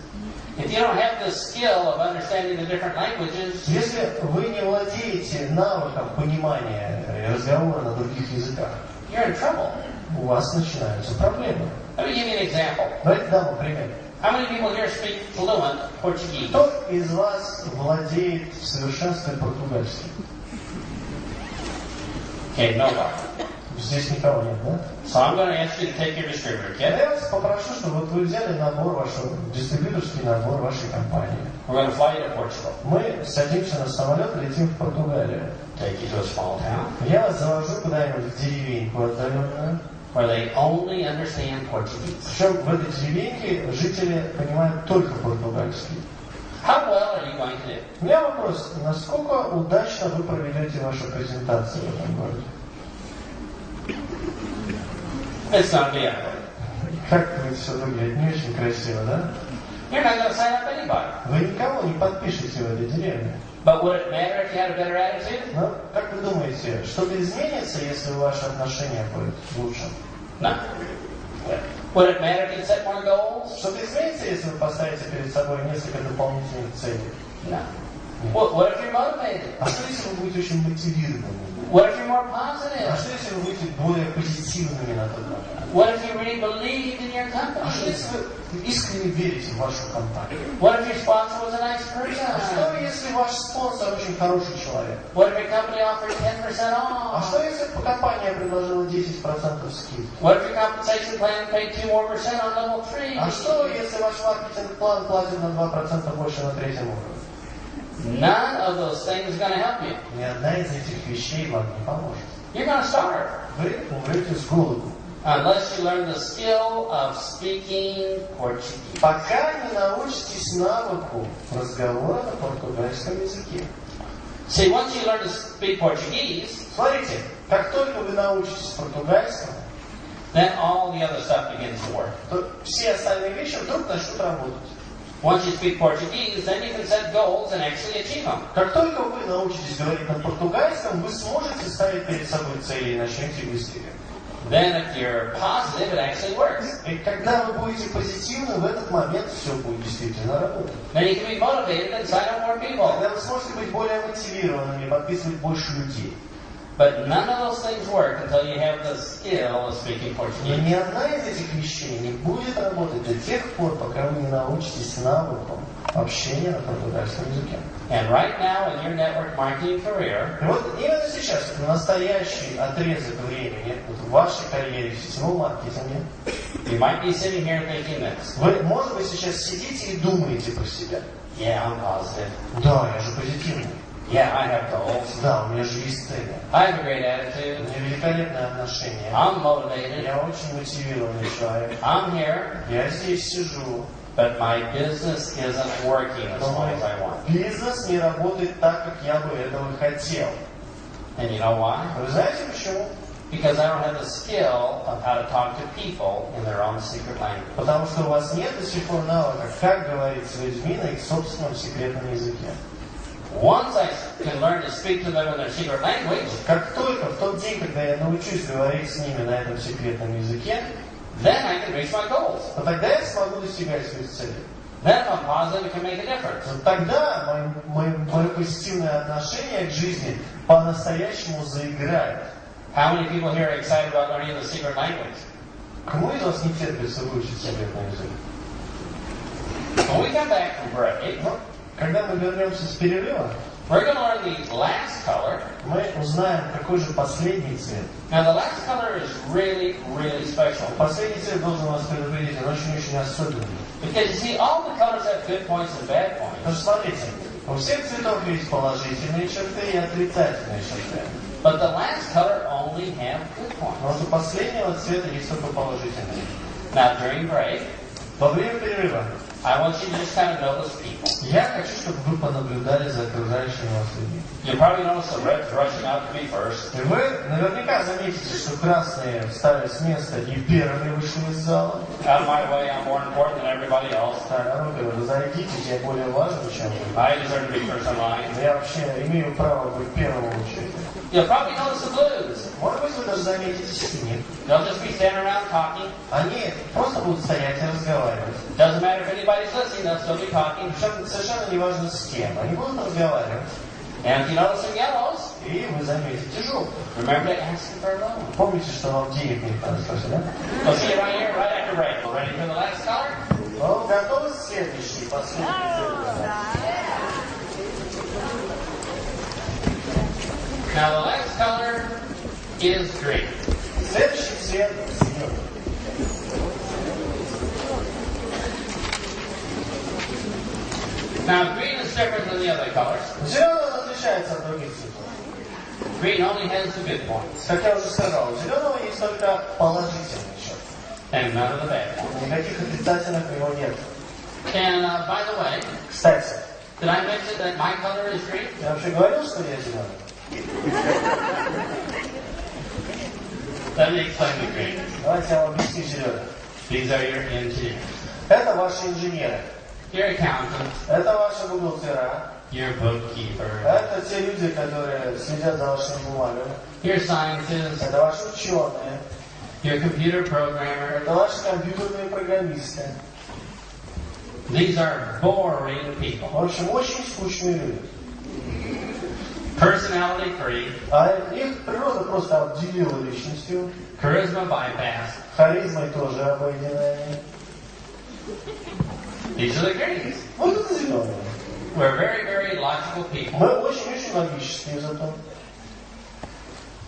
If you don't have the skill of understanding the different languages, Если вы не владеете навыком понимания разговора на других языках, you're in trouble. у вас начинаются проблемы. Let me give you an example. Давайте дам вам пример. How many people here speak fluent Portuguese? Кто из вас владеет в совершенстве португальским? Okay, nobody. Здесь никого нет, да? So I'm going to ask you to take your distributor kit. Я вас попрошу, чтобы вот вы взяли набор вашего, дистрибьюторский набор вашей компании. We're going to fly you to Portugal. Мы садимся на самолет, летим в Португалию. Take you to a small town Я вас завожу куда-нибудь в деревеньку отдаленную. where they only understand Portuguese. Причем в этой деревеньке жители понимают только португальский. How well are you going to do? У меня вопрос, насколько удачно вы проведете вашу презентацию в этом городе? It's going to be ugly. Как это все выглядит? Не очень красиво, да? You're not going to sign up anybody. Вы никого не подпишете в этой деревне. But would it matter if you had a better attitude? Но, как вы думаете, что-то изменится, если ваши отношения будут лучше? No. Would it matter if you set more goals? Что-то изменится, если вы поставите перед собой несколько дополнительных целей? No. What if you're motivated? А что, если вы будете очень мотивированы? What if you're more А positive? что, если вы будете более позитивными на тот момент? What if you really believed in your А что, company? если вы искренне верите в вашу компанию? What if your sponsor was a nice А person? что, если ваш спонсор очень хороший человек? What if your company offered 10% А off? что, если компания предложила 10% скидки? What if your compensation plan paid 2% more on level 3? А что, если ваш маркетинг-план платит на 2% больше на третьем уровне? None of those things is going to help you. Ни одна из этих вещей вам не поможет. You're going to starve. Вы умрете с голоду. unless you learn the skill of speaking Portuguese. Пока не научитесь навыку разговора на португальском языке. See, once you learn to speak Portuguese, Смотрите, как только вы научитесь португальскому, then all the other stuff begins to work. то все остальные вещи вдруг начнут работать. Once you speak Portuguese, then you can set goals and actually achieve them. Как только вы научитесь говорить на португальском, вы сможете ставить перед собой цели и начнете быстрее. Then if you're positive, it actually works. И когда вы будете позитивны, в этот момент все будет действительно работать. Then you can be motivated and sign up more people. Тогда вы сможете быть более мотивированными, подписывать больше людей. But none of those things work until you have the skill of speaking Но Portuguese. ни одна из этих вещей не будет работать до тех пор, пока вы не научитесь навыкам общения на португальском языке. And right now in your network marketing career, И вот именно сейчас, в настоящий отрезок времени, вот в вашей карьере в сетевом маркетинге, you might be sitting here thinking this. вы, может быть, сейчас сидите и думаете про себя. Yeah, I'm positive. Да, я же позитивный. Yeah, I have goals. Да, у меня же есть цели. I have a great У attitude. меня великолепное отношение. I'm motivated. Я очень мотивированный человек. I'm here, Я здесь сижу. but my business isn't working as Но well мой as I want. бизнес не работает так, как я бы этого хотел. And you know why? Вы знаете почему? Because I don't have the skill of how to talk to people in their own secret language. Потому что у вас нет до сих пор навыка, как говорить с людьми на их собственном секретном языке. Once I can learn to speak to them in their secret language, Как только в тот день, когда я научусь говорить с ними на этом секретном языке, then I can reach my goals. то тогда я смогу достигать своих целей. Then if I'm positive, it can make a difference. Но тогда мое позитивное отношение к жизни по-настоящему заиграет. How many people here are excited about learning the secret language? Кому из вас не терпится выучить секретный язык? When we come back from break, Но когда мы вернемся с перерыва, we're going to learn the last color. мы узнаем, какой же последний цвет. Now, the last color is really, really special. Последний цвет должен вас предупредить, он очень-очень особенный. Because you see, all the colors have good points and bad points. Потому что смотрите, у всех цветов есть положительные черты и отрицательные черты. But the last color only have good points. Но у последнего цвета есть только положительные. Now, during break, Во время перерыва I want you to just kind of notice people. я хочу, чтобы вы понаблюдали за окружающими вас людьми. You'll probably notice the reds rushing out to me first. И вы наверняка заметите, что красные встали с места и первыми вышли из зала. Out of my way, I'm more important than everybody else. Так, а ну-ка, вы разойдитесь, я более важен, чем вы. I deserve to be first in line. Я вообще имею право быть первым в очереди. You'll probably notice the blues. Может быть, вы даже заметите синих. They'll just be standing around talking. Они просто будут стоять и разговаривать. Doesn't matter if anybody's listening, they'll still be talking. Причем совершенно не важно с кем. Они будут разговаривать. And if you notice the yellows, И вы заметите желтых. remember to ask them for a loan. Помните, что вам денег не достаточно, да? We'll see you right here, right after break. Ready for the last color? Ну, готовы следующий, последний цвет? Now the last color is green. Следующий цвет зеленый. Now green is different than the other colors. Зеленый отличается от других цветов. Green only has the good points Как я уже сказал, у зеленого есть только положительные черты. and none of the bad points. Никаких отрицательных у него нет. And by the way, Кстати, did I mention that my color is green? я вообще говорил, что я зеленый? Let me explain the green. Давайте я вам объясню зеленый. These are your engineers, Это ваши инженеры. your accountants, Это ваши бухгалтера. your bookkeeper, Это те люди, которые следят за вашими бумагами. your scientists, Это ваши ученые. your computer programmer. Это ваши компьютерные программисты. These are boring people. В общем, очень скучные люди. Personality free, А их природа просто обделила личностью. charisma bypass. Харизмой тоже обойдены. These are the greens. Вот это зеленые. We're very, very logical people. Мы очень-очень логические зато.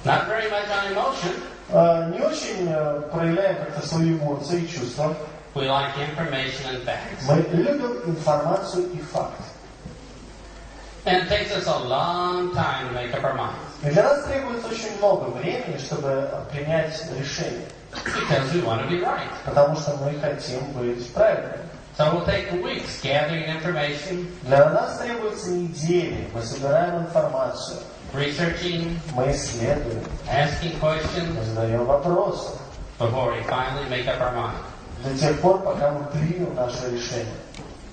Not very much on emotion. Не очень проявляем как-то свои эмоции и чувства. We like information and facts. Мы любим информацию и факт. And it takes us a long time to make up our minds. И для нас требуется очень много времени, чтобы принять решение. Because we want to be right. Потому что мы хотим быть правильными. So we'll take weeks gathering information, Для нас требуется недели. Мы собираем информацию. researching, Мы исследуем. asking questions Мы задаем вопросы. before we finally make up our mind. До тех пор, пока мы примем наше решение.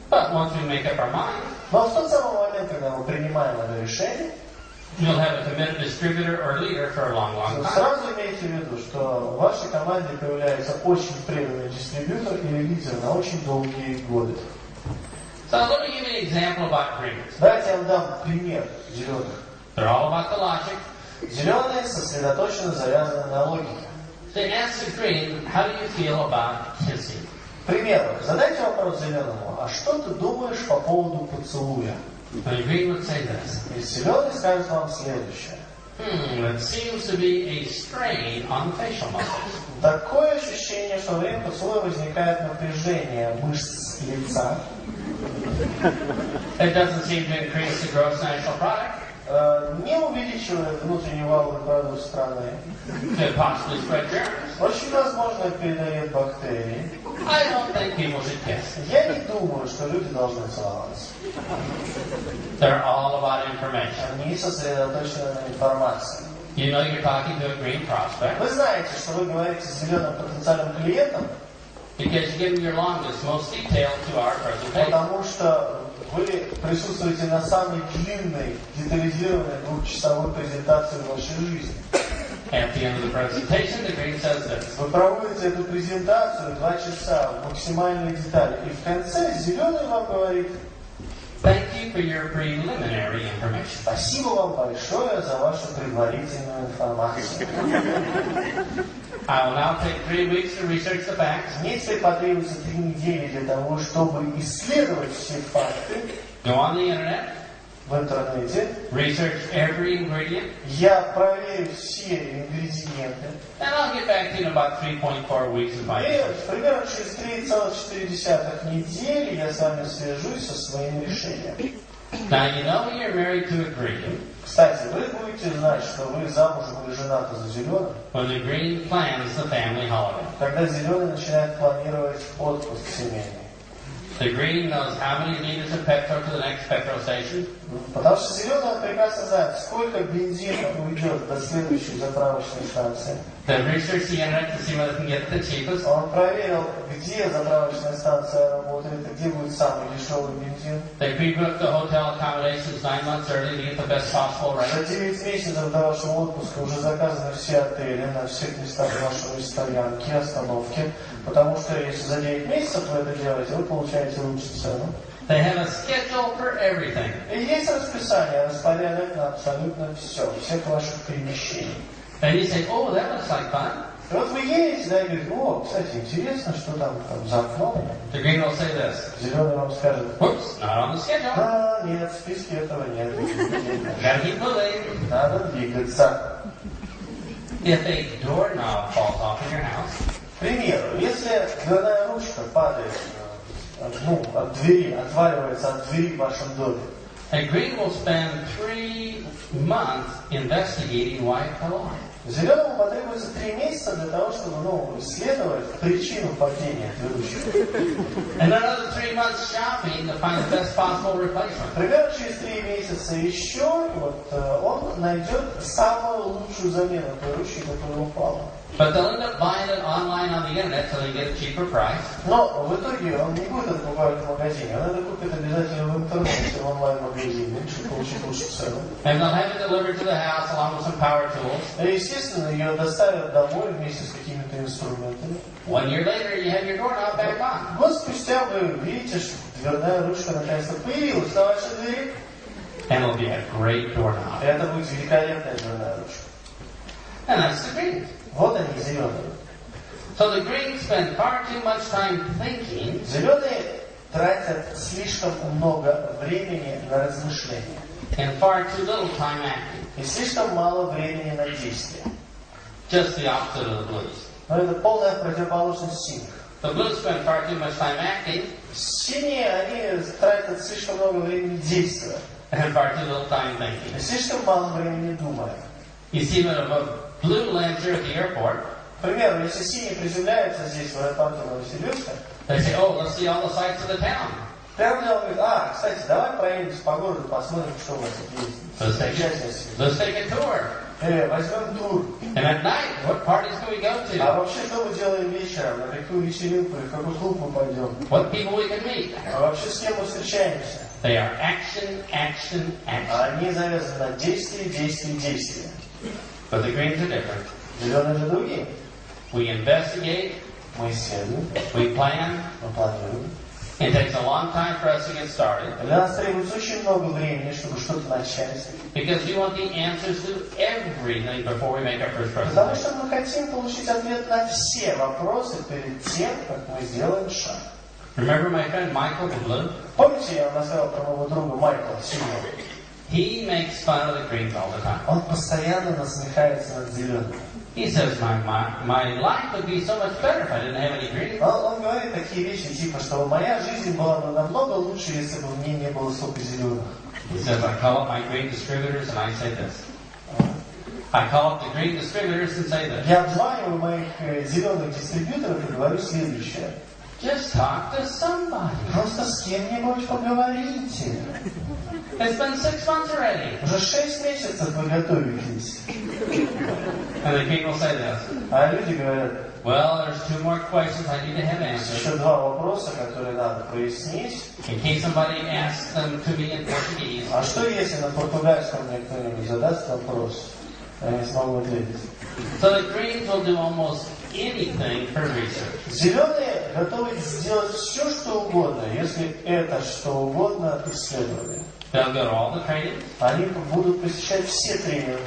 But once we make up our mind, Но в тот самый момент, когда мы принимаем это решение, you'll have a committed distributor or leader for a long, long time. сразу имейте в виду, что в вашей команде появляется очень преданный дистрибьютор или лидер на очень долгие годы. So let me give you an example about agreements. Давайте я вам дам пример зеленых. They're all about the logic. Зеленые сосредоточенно завязаны на логике. So ask the green, how do you feel about kissing? К примеру, задайте вопрос зеленому, а что ты думаешь по поводу поцелуя? The green would say this. И зеленый скажет вам следующее. It seems to be a strain on facial muscles. Такое ощущение, что во время поцелуя возникает напряжение мышц лица. It doesn't seem to increase the gross national product. Не увеличивает внутренний валовый продукт страны. Could possibly spread germs. Очень возможно, передает бактерии. I don't think people should kiss. Я не думаю, что люди должны целоваться. They're all about information. Они сосредоточены на информации. You know you're talking to a green prospect Вы знаете, что вы говорите с зеленым потенциальным клиентом, because you give them your longest, most detailed 2-hour presentation. потому что вы присутствуете на самой длинной, детализированной 2-часовой презентации в вашей жизни. At the end of the presentation, the green says this. Вы проводите эту презентацию 2 часа в максимальной детали. И в конце зеленый вам говорит: Thank you for your preliminary information. спасибо вам большое за вашу предварительную информацию. I will now take 3 weeks to research the facts. Мне теперь потребуется 3 недели для того, чтобы исследовать все факты Go on the internet, в интернете. research every ingredient, Я проверю все ингредиенты. and I'll get back to you in about 3.4 weeks with my И decision. примерно через 3,4 недели я с вами свяжусь со своим решением. Now you know you're married to a green Кстати, вы будете знать, что вы замужем или женаты за зеленым, when the green plans the family holiday. когда зеленый начинает планировать отпуск семейный. The green knows how many liters of petrol to the next petrol station. Потому что зеленый прекрасно знает, сколько бензина уйдет до следующей заправочной станции. They research the internet to see whether they can get the cheapest. Он проверил, где заправочная станция работает, и где будет самый дешевый бензин. They pre-booked the hotel accommodations 9 months early to get the best possible rate. За 9 месяцев до вашего отпуска уже заказаны все отели на всех местах вашей стоянки, остановки. Потому что если за 9 месяцев вы это делаете, вы получаете лучшую цену. They have a schedule for everything. И есть расписание, распорядок на абсолютно все, всех ваших перемещений. And you say, oh, that looks like fun. И вот вы едете, да, и говорите: о, кстати, интересно, что там за окном. The green will say this. Зеленый вам скажет: Whoops, not on the schedule. да, нет, в списке этого нет. Gotta keep moving. Надо двигаться. If a doorknob falls off in your house, К примеру, если дверная ручка падает от двери, отваливается от двери в вашем доме, a green will spend 3 months investigating why it fell off. зеленому потребуется 3 месяца для того, чтобы исследовать причину падения ручки. And another 3 months shopping to find the best possible replacement. Примерно через 3 месяца еще он найдет самую лучшую замену той ручки, которая упала. But they'll end up buying it online on the internet so they get a cheaper price. Но в итоге он не будет это покупать в магазине, он это купит обязательно в интернете, в онлайн-магазине, чтобы получить лучшую цену. And they'll have it delivered to the house along with some power tools. И, естественно, ее доставят домой вместе с какими-то инструментами. 1 year later, you have your doorknob back on. Год спустя вы видите, что дверная ручка наконец-то появилась на вашей двери. And it'll be a great doorknob. И это будет великолепная дверная ручка. And that's the green. Вот они, зеленые. So the green spend far too much time thinking. Зеленые тратят слишком много времени на размышления. And far too little time acting. И слишком мало времени на действие. Just the opposite of the blues. Но это полная противоположность синих. The blues spend far too much time acting. Синие, они тратят слишком много времени действия. And far too little time thinking. И слишком мало времени думая. You see when a blue lands here at the airport, К примеру, если синий приземляется здесь, в аэропорту Новосибирска, they say, oh, let's see all the sights of the town. первый дело говорит, кстати, давай проедемся по городу, посмотрим, что у вас тут есть. Let's take a tour. Возьмем тур. And at night, what parties can we go to? А вообще, что мы делаем вечером? На какую вечеринку, в какой клуб мы пойдем? What people we can meet? А вообще, с кем мы встречаемся? They are action, action, action. Они завязаны на действие, действие, действие. But the greens are different. Зеленые же другие. We investigate. Мы исследуем. We plan. Мы планируем. It takes a long time for us to get started. Для нас требуется очень много времени, чтобы что-то начать. Because we want the answers to everything before we make our first Потому presentation. что мы хотим получить ответ на все вопросы перед тем, как мы сделаем шаг. Remember my friend Michael the Blue? Помните, я вам рассказал про моего друга Майкла Синего? He makes fun of the greens all the time. Он постоянно насмехается над зеленым. He says, my life would be so much better if I didn't have any greens. Он говорит такие вещи, типа, что моя жизнь была бы намного лучше, если бы в ней не было столько зеленых. He says, I call up my green distributors and I say this. I call up the green distributors and say this. Я обзваниваю моих зеленых дистрибьюторов и говорю следующее. Just talk to somebody. Просто с кем-нибудь поговорите. It's been 6 months already. Уже 6 месяцев вы готовитесь. And the people say this. А люди говорят, well, there's 2 more questions I need to have answered. еще 2 вопроса, которые надо прояснить. In case somebody asks them to me in Portuguese. А что если на португальском мне кто-нибудь задаст вопрос? Я не смогу ответить. So the greens will do almost anything for research. Зеленые готовы сделать все, что угодно, если это что угодно исследование. They'll go to all the training. Они будут посещать все тренинги.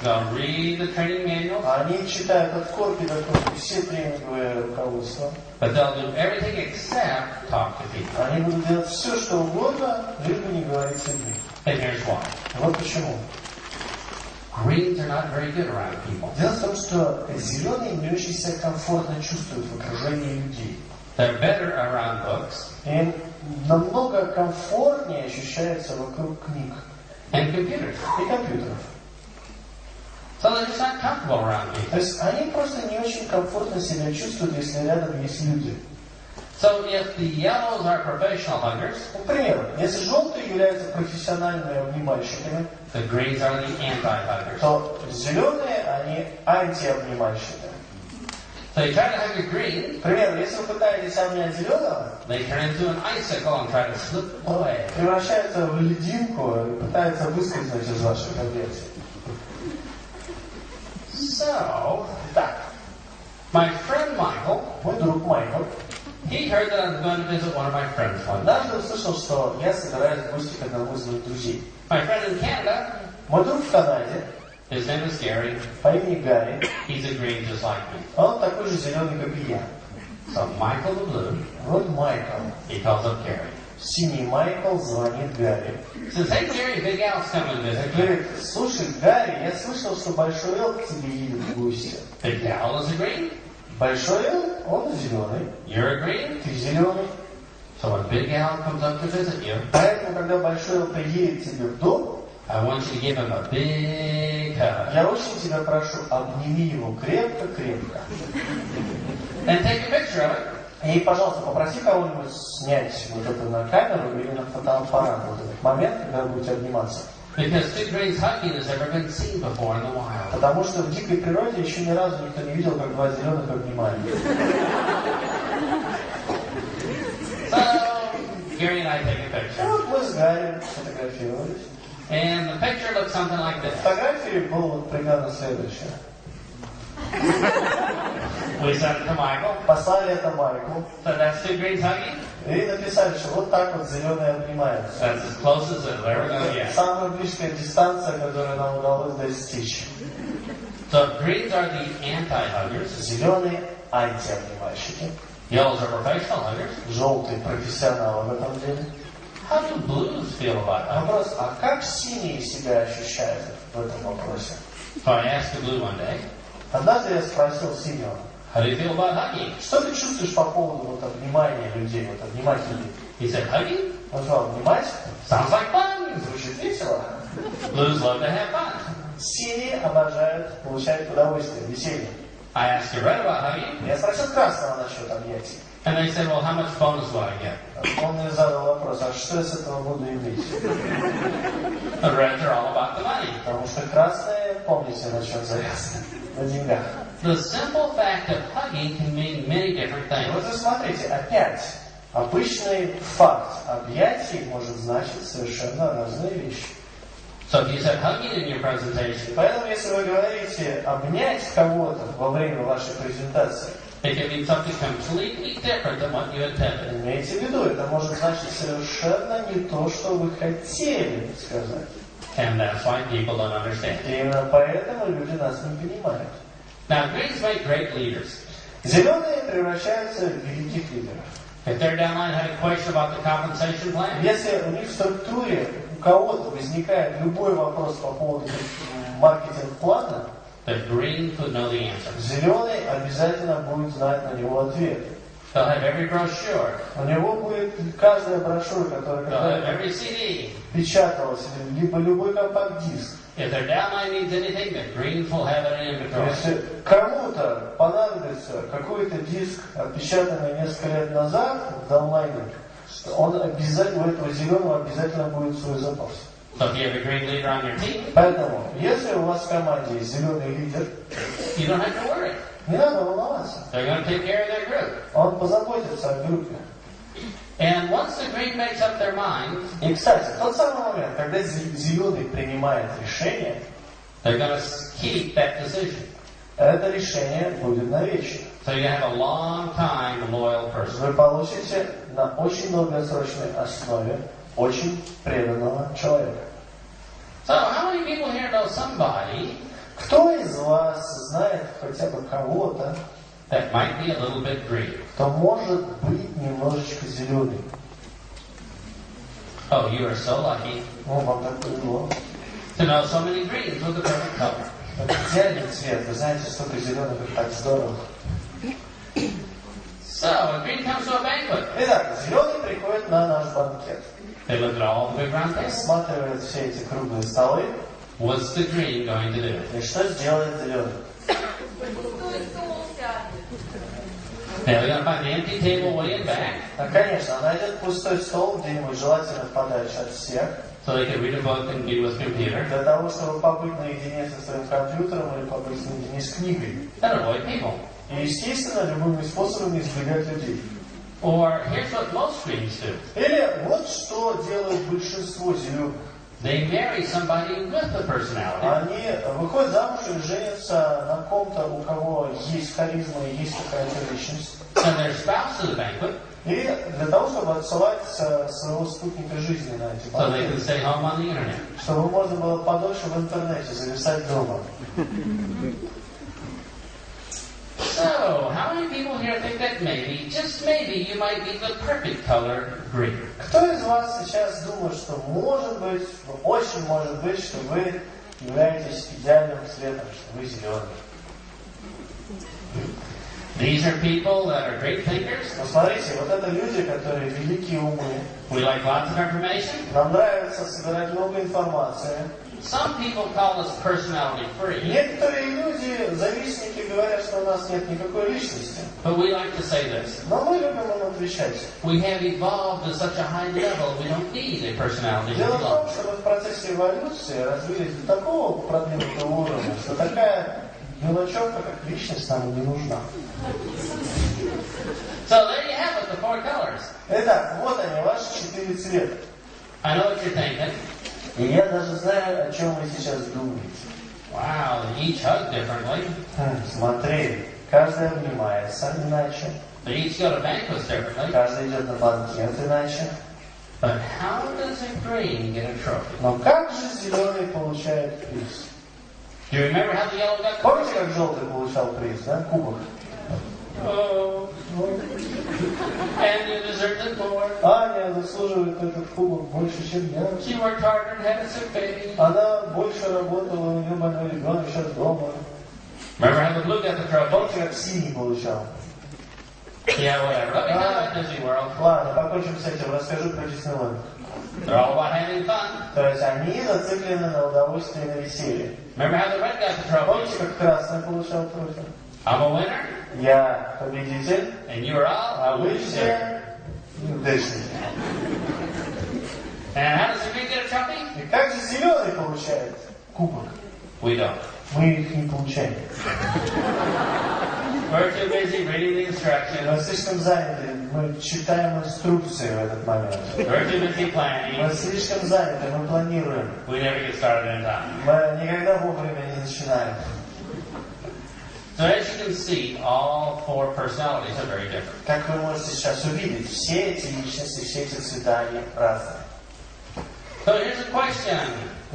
They'll read the training manuals. Они читают от корки до корки все тренинговые руководства. But they'll do everything except talk to people. Они будут делать все, что угодно, лишь бы не говорить с людьми. And here's why. Вот почему. Greens are not very good around people. Дело в том, что зеленые не очень себя комфортно чувствуют в окружении людей. They're better around books. Им намного комфортнее ощущаются вокруг книг And computers. и компьютеров. So they're just not comfortable around people. То есть они просто не очень комфортно себя чувствуют, если рядом есть люди. So if the yellows are professional huggers, К примеру, если желтые являются профессиональными обнимальщиками, the greens are the anti-huggers. то зеленые, они антиобнимальщики. So you try to hug a green, К примеру, если вы пытаетесь обнять зеленого, they turn into an icicle and try to slip away. превращаются в лединку и пытаются выскользнуть из ваших объятий. So, Так, my friend Michael, мой друг Майкл, he heard that I was going to visit one of my friends one day. однажды услышал, что я собираюсь в гости к одному из моих друзей. My friend in Canada, Мой друг в Канаде, his name is Gary. по имени Гарри, He's a green just like me. он такой же зеленый, как и я. So Michael the blue, Вот Майкл. he calls up Gary. Синий Майкл звонит Гарри. Says, hey Gary, Big Al's coming to visit you. Говорит, слушай, Гарри, я слышал, что Большой Эл к тебе едет в гости. Big Al is a green. Большой Эл, он зеленый. You're a green. Ты зеленый. So when Big Al comes up to visit you, Поэтому, когда Большой Эл приедет к тебе в дом, I want you to give him a big hug. я очень тебя прошу, обними его крепко-крепко. And take a picture of it. И, пожалуйста, попроси кого-нибудь снять вот это на камеру или на фотоаппарат, вот этот момент, когда вы будете обниматься. Because two greens hugging has never been seen before in the wild. Потому что в дикой природе еще ни разу никто не видел, как 2 зеленых обнимают. So Gary and I take a picture. Вот мы с Гарри фотографировались. And the picture looks something like this. Фотографии было вот примерно следующее. We sent it to Michael. Послали это Майку. So that's two greens hugging. И написали, что вот так вот зеленые обнимаются. That's as close as it'll ever go yet. Самая близкая дистанция, которую нам удалось достичь. So greens are the anti-huggers. Зеленые антиобнимальщики. Yellows are professional huggers. Желтые профессионалы в этом деле. How do blues feel about that? Вопрос, а как синие себя ощущают в этом вопросе? So I asked the blue one day, Однажды я спросил синего, how do you feel about hugging? что ты чувствуешь по поводу вот обнимания людей, вот обнимать людей? He said, hugging? Он сказал, обнимать? Sounds like fun. Звучит весело. Blues love to have fun. Синие обожают получать удовольствие, веселье. I asked the red about hugging, Я спросил красного насчет объятий. and they said, well, how much bonus will I get? Он мне задал вопрос, а что я с этого буду иметь? The reds are all about the money. Потому что красные, помните, на чем завязаны? На деньгах. The simple fact of hugging can mean many different Вот things. вы смотрите, опять, обычный факт объятий может значить совершенно разные вещи. So if you said hugging in your presentation, Поэтому, если вы говорите обнять кого-то во время вашей презентации, it can mean something completely different than what you intended. имейте в виду, это может значить совершенно не то, что вы хотели сказать. And that's why people don't understand. И именно поэтому люди нас не понимают. Now, greens make great leaders. Зеленые превращаются в великих лидеров. If their downline had a question about the compensation plan, Если у них в структуре у кого-то возникает любой вопрос по поводу маркетинг-плана, the green would know the answer. зеленый обязательно будет знать на него ответ. They'll have every brochure. У него будет каждая брошюра, которая They'll have когда-то every CD. печаталась, либо любой компакт-диск. If their downline needs anything, the greens will have it in inventory. Если кому-то понадобится какой-то диск, отпечатанный несколько лет назад в даунлайне, он обязательно, у этого зеленого обязательно будет свой запас. So if you have a green leader on your team, Поэтому, если у вас в команде есть зеленый лидер, you don't have to worry. не надо волноваться. They're going to take care of their group. Он позаботится о группе. And once the green makes up their mind, И, кстати, в тот самый момент, когда зеленый принимает решение, they're going to keep that decision. это решение будет навечно. So you have a long time loyal person. Вы получите на очень долгосрочной основе очень преданного человека. So how many people here know somebody Кто из вас знает хотя бы кого-то, that might be a little bit green? кто может быть немножечко зеленый? Oh, you are so lucky Ну, вам так повезло. to know so many greens with the perfect color. Это идеальный цвет. Вы знаете, столько зеленых, это так здорово. So, a green comes to a banquet. Итак, зеленый приходит на наш банкет. They look at all the big round tables. Рассматривает все эти круглые столы. What's the green going to do? И что сделает зеленый? Now they're going to find the empty table way in back, Конечно, найдет пустой стол где-нибудь, желательно подальше от всех, so they can read a book and be with computer для того, чтобы побыть наедине со своим компьютером или побыть наедине с книгой. and avoid people. И, естественно, любыми способами избегать людей. Or here's what most greens do. Или вот что делает большинство зеленых. They marry somebody with a personality. Они выходят замуж и женятся на ком-то, у кого есть харизма и есть какая-то личность. Send their spouse to the banquet И для того, чтобы отсылать своего спутника жизни на эти so they can банкеты, stay home on the internet. чтобы можно было подольше в интернете зависать дома. So, how many people here think that maybe, just maybe, you might be the perfect color green? Кто из вас сейчас думает, что может быть, очень может быть, что вы являетесь идеальным цветом, что вы зеленый? These are people that are great thinkers. Посмотрите, вот это люди, которые великие умы. We like lots of information. Нам нравится собирать много информации. Some people call us personality free, Некоторые люди, завистники, говорят, что у нас нет никакой личности. but we like to say this. Но мы любим им отвечать. We have evolved to such a high level, we don't need a personality to Дело в том, belong. что мы в процессе эволюции развились до такого продвинутого уровня, что такая мелочевка, как личность, нам и не нужна. So there you have it, the four colors. Итак, вот они, ваши 4 цвета. I know what you're thinking. И я даже знаю, о чем вы сейчас думаете. Wow, they each hug differently. Смотри, каждый обнимается иначе, They each go to banquets differently. каждый идет на банкет иначе. But how does a green get a trophy? Но как же зеленый получает приз? Do you remember how the yellow got the Помните, trophy? как желтый получал приз, да? Кубок. Oh. And you deserved it more. Аня заслуживает этот кубок больше, чем я. She worked harder and had a sick baby. Она больше работала, у нее больной ребенок сейчас дома. Remember how the blue got the trophy? Помните, как синий получал? Yeah, whatever. Let me tell you about Disney World. Ладно, покончим с этим, расскажу про Диснейленд. They're all about having fun. То есть они зациклены на удовольствии и на веселье. Remember how the red got the trophy? Помните, как красный получал трофей? I'm a winner, Я победитель, and you are all а вы все неудачники. And how does the green get a trophy? И как же зеленый получает кубок? We don't. Мы их не получаем. We're too busy reading the instructions. Мы слишком заняты, мы читаем инструкции в этот момент. We're too busy planning. Мы слишком заняты, мы планируем. We never get started in time. Мы никогда вовремя не начинаем. So as you can see, all four personalities are very different. Как вы можете сейчас увидеть, все эти личности, все эти цвета, они разные. So here's a question.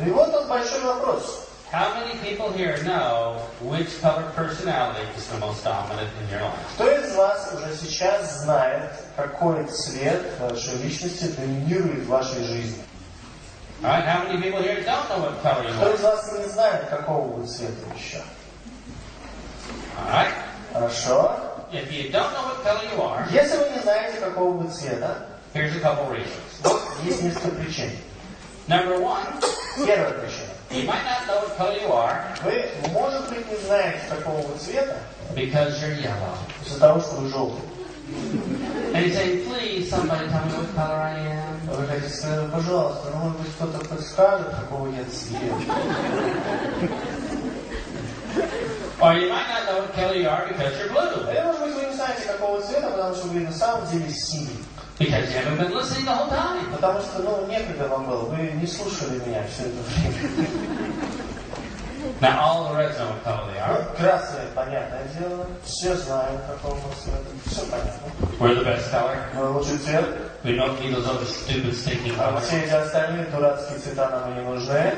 И вот он большой вопрос. How many people here know which color personality is the most dominant in your life? Кто из вас уже сейчас знает, какой цвет вашей личности доминирует в вашей жизни? All right, how many people here don't know what color you Кто are? из вас не знает, какого вы цвета еще? All right. Хорошо. If you don't know what color you are, Если вы не знаете, какого вы цвета, here's a couple reasons. вот есть несколько причин. Number one, Первая причина. you might not know what color you are Вы, может быть, не знаете, какого вы цвета, because you're yellow. из-за того, что вы желтый. And you say, please, somebody tell me what color I am. Вы хотите сказать, пожалуйста, ну, может быть, кто-то подскажет, какого я цвета. Or you might not know what color you are because you're blue. Или, может быть, вы не знаете, какого цвета, потому что вы на самом деле синий. Because you haven't been listening the whole time. Потому что, ну, некогда вам было, вы не слушали меня все это время. Now all the reds know what color they are. Ну, красное, понятное дело, все знают, какого цвета, все понятно. We're the best color. Но лучший цвет, We don't need those other stupid stinking а colors. все эти остальные дурацкие цвета нам и не нужны.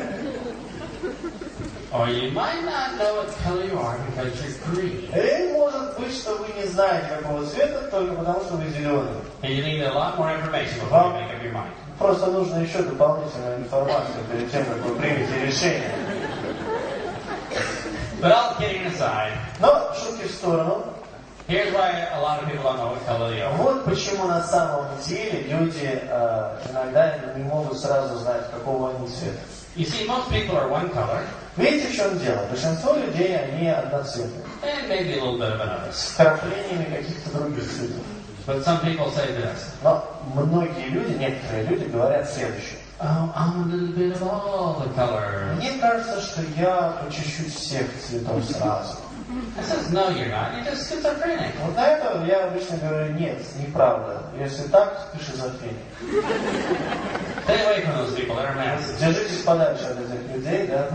Or you might not know what color you are because you're green. Или может быть, что вы не знаете, какого цвета, только потому что вы зеленый. And you need a lot more information before you make up your mind. Просто нужно еще дополнительную информацию перед тем, как вы примете решение. But all kidding aside, Но, шутки в сторону, here's why a lot of people don't know what color they are. вот почему на самом деле люди иногда не могут сразу знать, какого они цвета. You see, most people are one color, Видите, в чем дело? Большинство людей, они одноцветные, and maybe a little bit of another. с вкраплениями каких-то других цветов. But some people say this. Но многие люди, некоторые люди говорят следующее. Oh, I'm a little bit of all the colors. Мне кажется, что я по чуть-чуть всех цветов сразу. I says, no, you're not. You're just schizophrenic. Вот на это я обычно говорю, нет, неправда. Если так, ты шизофреник. Stay away from those people. They're masses. Держитесь подальше от этих людей, да?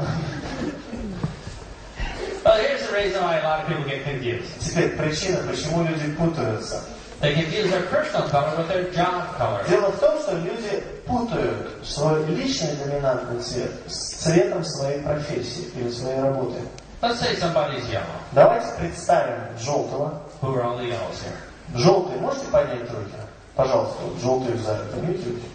Well, here's the reason why a lot of people get confused. Теперь причина, почему люди путаются. They confuse their personal color with their job color. Дело в том, что люди путают свой личный доминантный цвет с цветом своей профессии или своей работы. Let's say somebody's yellow. Давайте представим желтого. Who are all the yellows here? Желтый, можете поднять руки? Пожалуйста, вот желтые в зале, поднимите руки.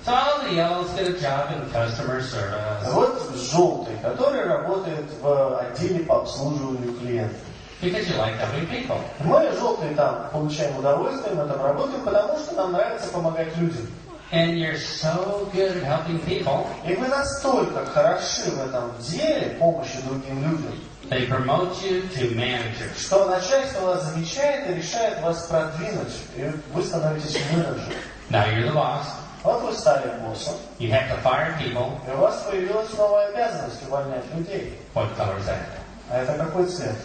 So all the yellows get a job in customer service. Вот желтый, который работает в отделе по обслуживанию клиентов. Because you like helping people. Мы, желтые, там получаем удовольствие, мы там работаем, потому что нам нравится помогать людям. And you're so good at helping people. И вы настолько хороши в этом деле, помощи другим людям, They promote you to manager. что начальство вас замечает и решает вас продвинуть, и вы становитесь менеджером. Now you're the boss. Вот вы стали боссом, You have to fire people. и у вас появилась новая обязанность увольнять людей. What color is that? А это какой цвет?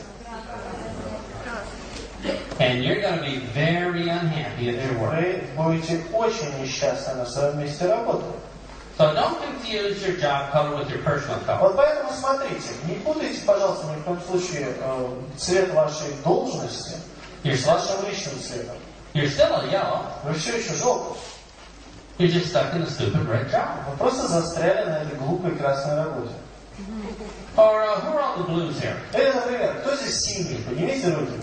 And you're going to be very unhappy at your work. Вы будете очень несчастны на своем месте работы. So don't confuse your job color with your personal color. Вот поэтому смотрите, не путайте, пожалуйста, ни в коем случае цвет вашей должности с вашим личным цветом. You're still a yellow. Вы все еще желтый. You're just stuck in a stupid red job. Вы просто застряли на этой глупой красной работе. Or who are all the blues here? Или, например, кто здесь синий? Поднимите руки.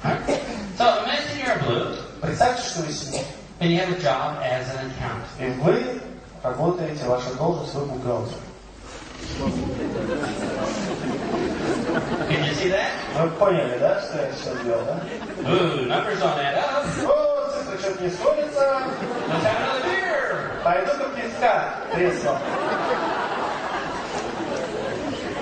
Right? So imagine you're a blue, Представьте, что вы синий. and you have a job as an accountant. И вы работаете, ваша должность, вы бухгалтер. Can you see that? Вы поняли, да, что я сейчас делал, да? Ooh, numbers don't add up. О, цифры что-то не сходятся. Let's have another beer. Пойду-ка пивка кресло.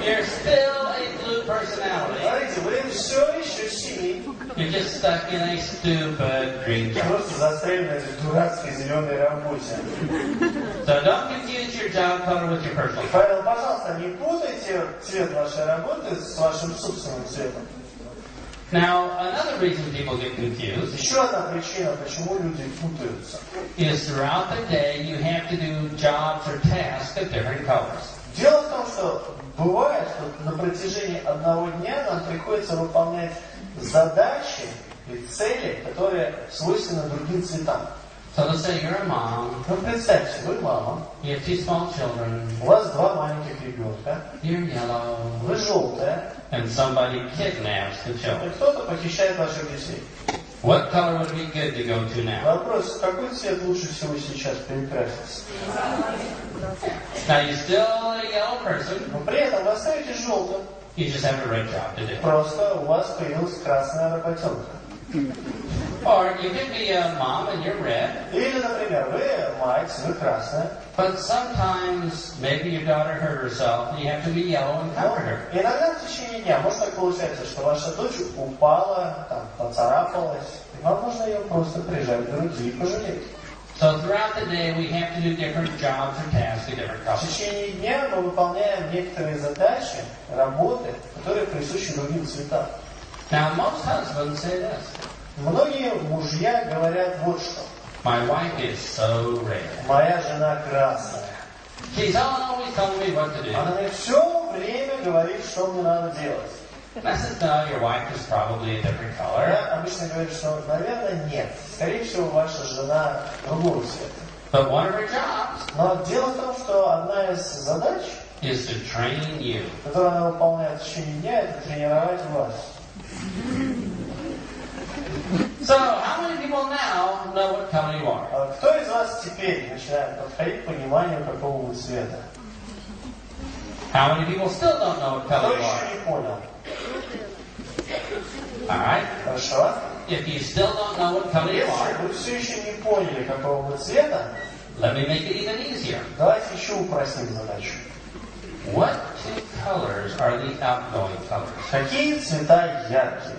You're still a blue personality. Смотрите, вы все еще синий. You're just stuck in a stupid green job. Просто застряли на этой дурацкой зеленой работе. So don't confuse your job color with your personal color. Поэтому, пожалуйста, не путайте цвет вашей работы с вашим собственным цветом. Now, another reason people get confused Еще одна причина, почему люди путаются. is throughout the day you have to do jobs or tasks of different colors. Дело в том, что бывает, что на протяжении одного дня нам приходится выполнять задачи и цели, которые свойственны другим цветам. So let's say you're a mom, Ну, представьте, вы мама, you have 2 small children, у вас 2 маленьких ребенка, you're yellow, вы желтая, and somebody kidnaps the и children. кто-то похищает ваших детей. What color would be good to go to now? Вопрос, какой цвет лучше всего сейчас перекраситься? Now you're still a yellow person, Но при этом вы остаетесь желтым, you just have a red job to do. просто у вас появилась красная работенка. Or you can be a mom and you're red, Или, например, вы мать, вы красная, but sometimes maybe your daughter hurt herself and you have to be yellow and но cover her. иногда в течение дня может так получается, что ваша дочь упала, там, поцарапалась, и вам нужно ее просто прижать к груди и пожалеть. So throughout the day we have to do different jobs or tasks of different В colors. течение дня мы выполняем некоторые задачи, работы, которые присущи другим цветам. Now most husbands say this, Многие мужья говорят вот что. my wife is so red. Моя жена красная. She's always telling me what to do. Она мне все время говорит, что мне надо делать. And I said, no, your wife is probably a different color. Я обычно говорю, что, наверное, нет. Скорее всего, ваша жена другого цвета. But one of her jobs Но дело в том, что одна из задач, is to train you. которую она выполняет в течение дня, это тренировать вас. So how many people now know what color you are? А кто из вас теперь начинает подходить к пониманию, какого вы цвета? How many people still don't know what Кто color you еще are? не понял? Alright? Хорошо. If you still don't know what color you are, Если вы все еще не поняли, какого вы цвета, let me make it even easier. давайте еще упростим задачу. What 2 colors are the outgoing colors? Какие цвета яркие?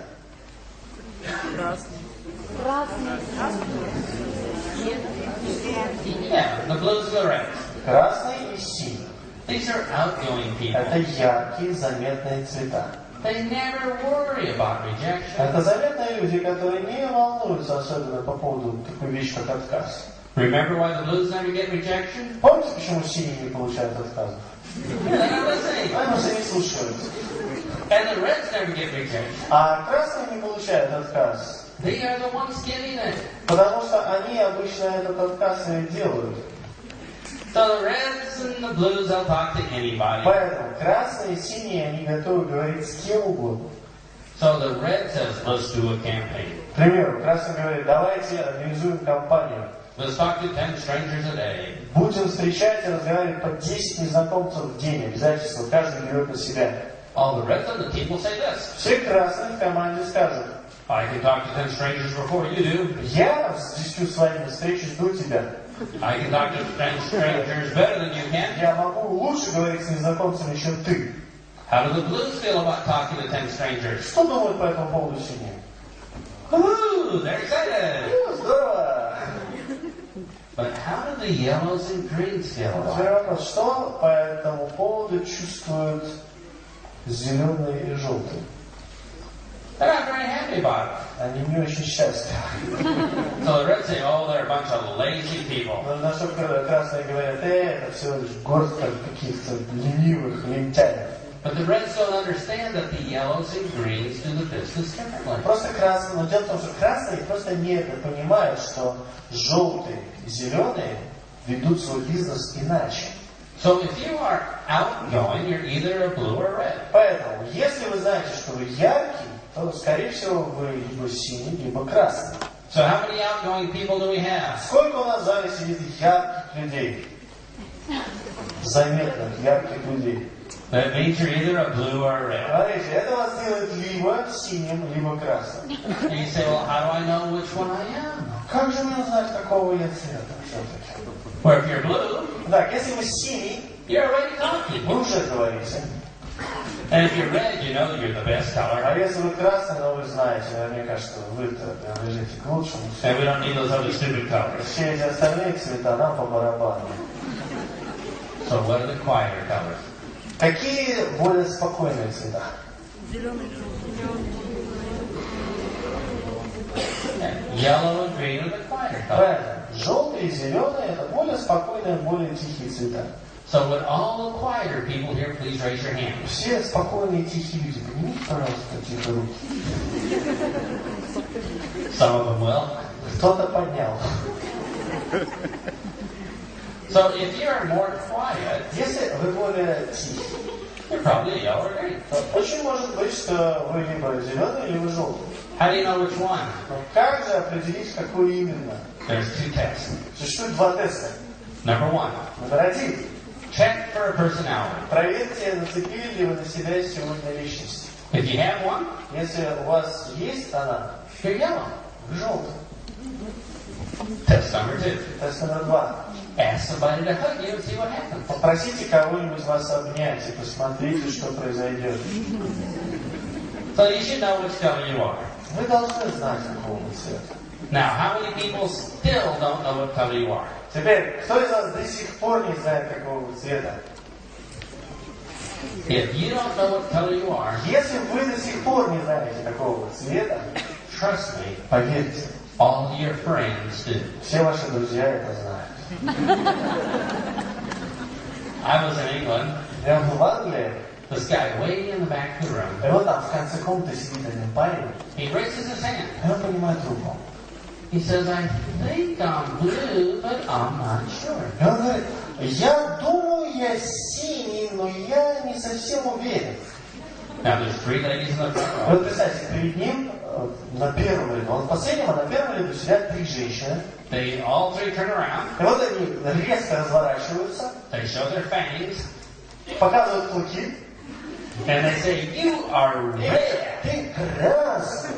Yeah, the blues and the reds. Красный и синий. These are outgoing people. Это яркие, заметные цвета. They never worry about rejection. Это заметные люди, которые не волнуются особенно по поводу такой вещи, как отказ. Remember why the blues never get rejection? Помните, почему синие не получают отказов? They're not listening. Они уже не слушают. And the reds never get rejection. А красные не получают отказ. They are the ones giving it. Потому что они обычно этот отказ и делают. So the reds and the blues, they'll talk to anybody. Поэтому красные и синие, они готовы говорить с кем угодно. So the red says, let's do a campaign. К примеру, красный говорит, давайте организуем кампанию. Let's talk to 10 strangers a day. Будем встречать и разговаривать по 10 незнакомцев в день. Обязательства, каждый берет на себя. All the reds on the team will say this. Все красные в команде скажут, I can talk to 10 strangers before you do. я с 10 своими встречусь до тебя. I can talk to 10 strangers better than you can. Я могу лучше говорить с незнакомцами, чем ты. How do the blues feel about talking to 10 strangers? Что думают по этому поводу синие? Woohoo! They're excited! Здорово! But how do the yellows and greens feel about Теперь it? вопрос, что по этому поводу чувствуют зеленые и желтые? They're not very happy about it. Они не очень счастливы. So the reds say, oh, they're a bunch of lazy people. Но на что красные говорят, это всего лишь горстка каких-то ленивых лентяев. But the reds don't understand that the yellows and greens do the business differently. Просто красные, но дело в том, что красные просто не понимают, что желтые и зеленые ведут свой бизнес иначе. So if you are outgoing, you're either a blue or red. Поэтому, если вы знаете, что вы яркий, то, скорее всего, вы либо синий, либо красный. So how many outgoing people do we have? Сколько у нас в зале сидит ярких людей? Заметных, ярких людей. That means you're either a blue or a red. Смотрите, это вас делает либо синим, либо красным. And you say, well, how do I know which one I am? Как же мне узнать, какого я цвета все-таки? Well, if you're blue, Так, если вы синий, you're already talking. вы уже говорите. And if you're red, you know you're the best color. А если вы красный, но вы знаете, наверняка, что вы-то принадлежите к лучшему. And we don't need those other stupid colors. Все эти остальные цвета нам по барабану. So what are the quieter colors? Какие более спокойные цвета? Yellow and green are the quieter colors. Правильно. Желтый и зеленый это более спокойные, более тихие цвета. So would all the quieter people here please raise your hand? Все спокойные и тихие люди, поднимите, пожалуйста, тихо руки. Some of them will. Кто-то поднял. So if you're more quiet, Если вы более тихие, you're probably a yellow or green. то очень может быть, что вы либо зеленый, либо желтый. How do you know which one? Но как же определить, какой именно? There's two tests. Существует два теста. Number one, Номер один. check for a personality. Проверьте, нацепили ли вы на себя сегодня личность. If you have one, Если у вас есть она, you're yellow. вы желтый. Test number two, Тест номер два. ask somebody to hug you and see what happens. Попросите кого-нибудь вас обнять и посмотрите, что произойдет. So you should know which color you are. Вы должны знать, какого вы цвета. Now, how many people still don't know what color you are? Теперь, кто из вас до сих пор не знает, какого вы цвета? If you don't know what color you are, Если вы до сих пор не знаете, какого вы цвета, trust me, поверьте, all your friends do. все ваши друзья это знают. I was in England. Я был в Англии, This guy way in the back of the room, и вот там в конце комнаты сидит один парень, he raises his hand. и он поднимает руку. He says, I think I'm blue, but I'm not sure. И он говорит, я думаю, я синий, но я не совсем уверен. Now there's three ladies in the front И row. вот представьте, перед ним на первом ряду, он в последнем, а на первом ряду сидят три женщины. They all three turn around. И вот они резко разворачиваются, They show their fangs, показывают клыки. and they say, you are red. Ты красный.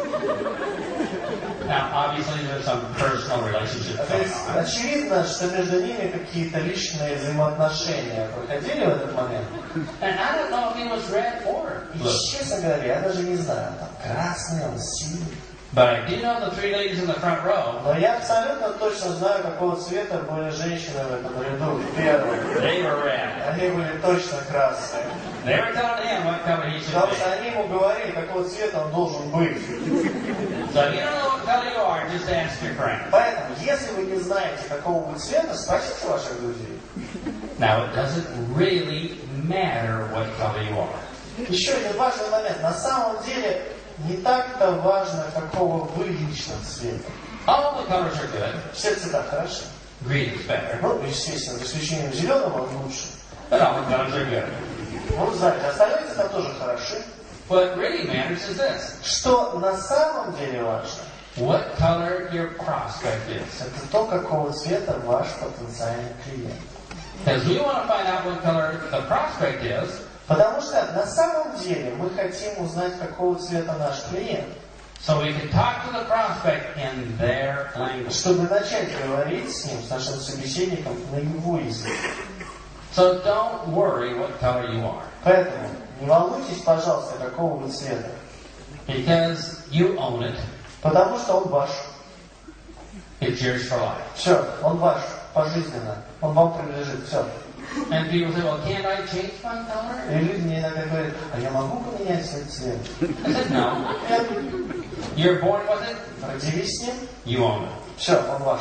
Now, obviously, there's some personal relationships То going есть on. очевидно, что между ними какие-то личные взаимоотношения проходили в этот момент. And I don't know if he was red or И, blue. честно говоря, я даже не знаю, там красный, он синий. But I do know the three ladies in the front row, Но я абсолютно точно знаю, какого цвета были женщины в этом ряду. Первые. they were red. Они были точно красные. They were telling him what color he should Потому be. что они ему говорили, какого цвета он должен быть. So if you don't know what color you are, just ask your friend. Поэтому, если вы не знаете, какого вы цвета, спросите ваших друзей. Now, it doesn't really matter what color you are. Еще один важный момент. На самом деле, не так-то важно, какого вы лично цвета. All the colors are good. Все цвета хороши. Green is better. Ну, естественно, за исключением зеленого он лучше. But all the colors are good. Ну, знаете, остальные цвета тоже хороши. What really matters is this. Что на самом деле важно, What color your prospect is. это то, какого цвета ваш потенциальный клиент. Because we want to find out what color the prospect is, Потому что на самом деле мы хотим узнать, какого цвета наш клиент. so we can talk to the prospect in their language. Чтобы начать говорить с ним, с нашим собеседником, на его языке. So don't worry what color you are. Поэтому не волнуйтесь, пожалуйста, какого вы цвета. Because you own it. Потому что он ваш. It's yours for life. Все, он ваш, пожизненно. Он вам принадлежит, все. And people say, well, can't I change my color? И люди мне иногда говорят, а я могу поменять свой цвет? I said, no. Нет, You're born with it. родились с ним, You own it. все, он ваш.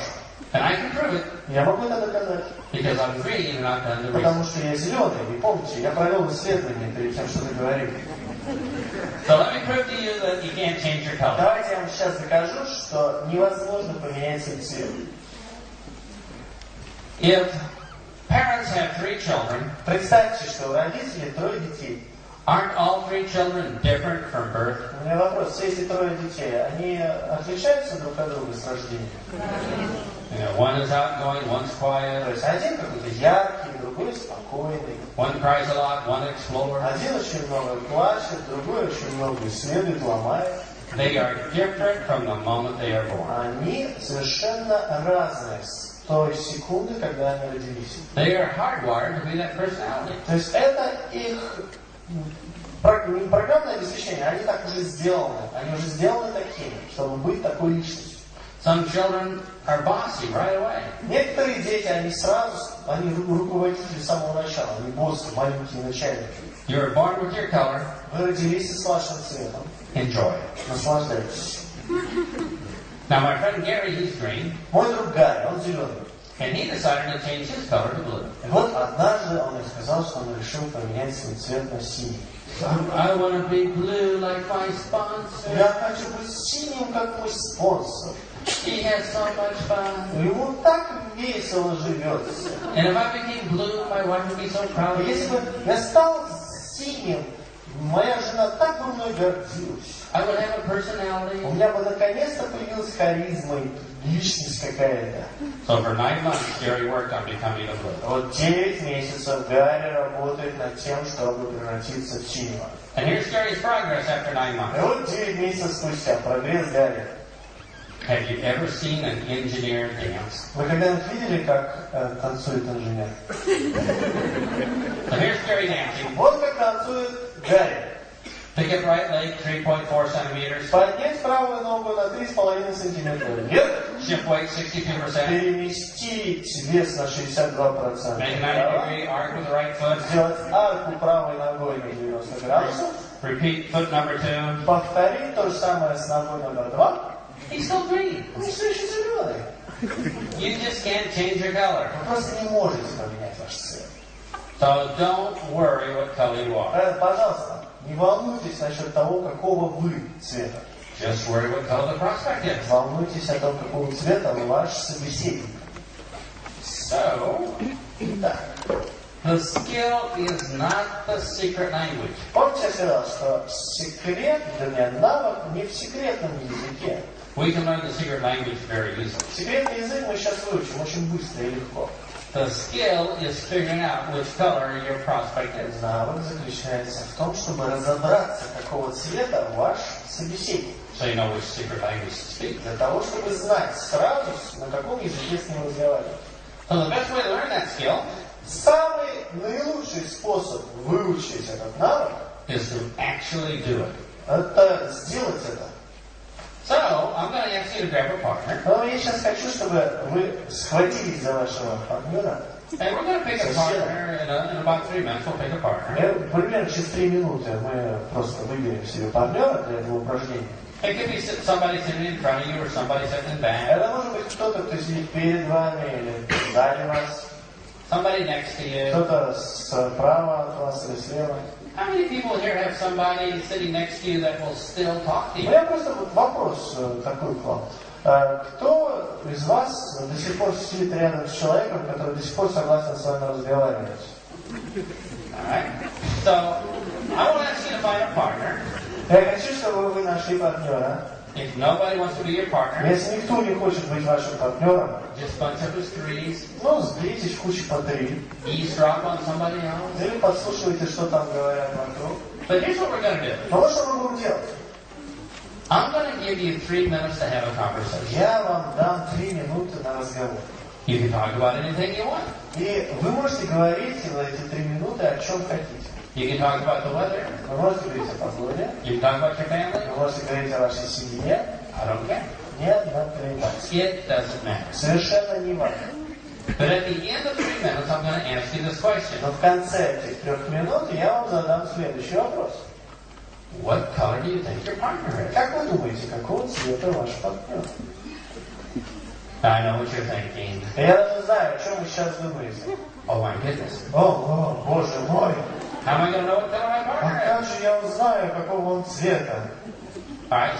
And I can prove it Я могу это доказать. because I'm green and I've done the research. Потому что я зеленый, и помните, я провел исследование перед тем, что вы говорили. So let me prove to you that you can't change your color. Давайте я вам сейчас докажу, что невозможно поменять свой цвет. If parents have 3 children, Представьте, что у родителей 3 детей. aren't all 3 children different from birth? У меня вопрос, все эти 3 детей, они отличаются друг от друга с рождения? You know, one is outgoing, one's То quiet. есть один какой-то яркий, другой спокойный. One cries a lot, one explores. Один очень много плачет, другой очень много исследует, ломает. They are different from the moment they are born. Они совершенно разные с той секунды, когда они родились. They are hardwired to be that personality. То есть это их программное обеспечение, они так уже сделаны. Они уже сделаны такими, чтобы быть такой личностью. Some children are bossy right away. Некоторые дети, они руководители с самого начала, они боссы, маленькие начальники. You were born with your color. Вы родились с вашим цветом. Enjoy. Наслаждайтесь. Now my friend Gary, he's green. Мой друг Гарри, он зеленый. And he decided to change his color to blue. И вот однажды он сказал, что он решил поменять свой цвет на синий. I want to be blue like my sponsor. Я хочу быть синим, как мой спонсор. He has so much fun. Ему так весело живется. And if I became blue, my wife would be so proud of me. Если бы я стал синим, моя жена так бы мной гордилась. I would have a personality. У меня бы наконец-то появилась харизма и личность какая-то. So for 9 months, Gary worked on becoming a blue. Вот 9 месяцев Гарри работает над тем, чтобы превратиться в синего. And here's Gary's progress after 9 И months. вот 9 месяцев спустя прогресс Гарри. Have you ever seen an engineer dance? Вы когда-нибудь видели, как танцует инженер? So here's Gary dancing. Вот как танцует Гарри. Pick up right leg 3.4 centimeters. Поднять правую ногу на 3,5 сантиметра вверх. Shift weight 62%. Переместить вес на 62%. Make a 90-degree arc with the right foot. Сделать арку правой ногой на 90 градусов. Repeat foot number 2. Повторить то же самое с ногой номер 2. He's still green. Он все еще зеленый. You just can't change your color. Вы просто не можете поменять ваш цвет. So don't worry what color you are. Пожалуйста, не волнуйтесь насчет того, какого вы цвета. Just worry what color the prospect is. Волнуйтесь о том, какого цвета ваш собеседник. So, Да. the skill is not the secret language. Помните, я сказал, что секрет, вернее, навык не в секретном языке. We can learn the secret language very easily. Секретный язык мы сейчас выучим очень быстро и легко. The skill is figuring out which color your prospect is. Навык заключается в том, чтобы разобраться, какого цвета ваш собеседник. So you know which secret language to speak. Для того, чтобы знать сразу, на каком языке с ним разговаривать. So the best way to learn that skill Самый наилучший способ выучить этот навык is to actually do it. это сделать это. So, I'm going to ask you to grab a partner. Но я сейчас хочу, чтобы вы схватились за вашего партнера. And we're going to pick a partner in about 3 minutes. We'll pick a partner. Примерно через 3 минуты мы просто выберем себе партнера для этого упражнения. It could be somebody sitting in front of you or somebody sitting in back. Это может быть кто-то, кто сидит перед вами или сзади вас. Somebody next to you. Кто-то справа от вас или слева. How many people here have somebody sitting next to you that will still talk to У you? меня просто вопрос такой к вам. Кто из вас до сих пор сидит рядом с человеком, который до сих пор согласен с вами разговаривать? Alright. So, I will ask you to find a partner. Я хочу, чтобы вы нашли партнера. If nobody wants to be your partner, Если никто не хочет быть вашим партнером, just bunch up his threes, ну, сберитесь в кучу по 3. eavesdrop on somebody else. Или подслушивайте, что там говорят вокруг. But here's what we're going to do. Но вот что мы будем делать. I'm going to give you 3 minutes to have a conversation. Я вам дам 3 минуты на разговор. You can talk about anything you want. И вы можете говорить в эти 3 минуты о чем хотите. You can talk about the weather. Вы можете говорить о погоде. You can talk about your family. Вы можете говорить о вашей семье. I don't care. Нет, например. It doesn't matter. Совершенно не важно. But at the end of 3 minutes, I'm going to ask you this question. Но в конце этих 3 минут я вам задам следующий вопрос. What color do you think your partner is? Как вы думаете, какого цвета ваш партнер? I know what you're thinking. Я даже знаю, о чем вы сейчас думаете. Oh my goodness. О, боже мой! How am I going to know what color my А partner is? как же я узнаю, какого он цвета? Alright.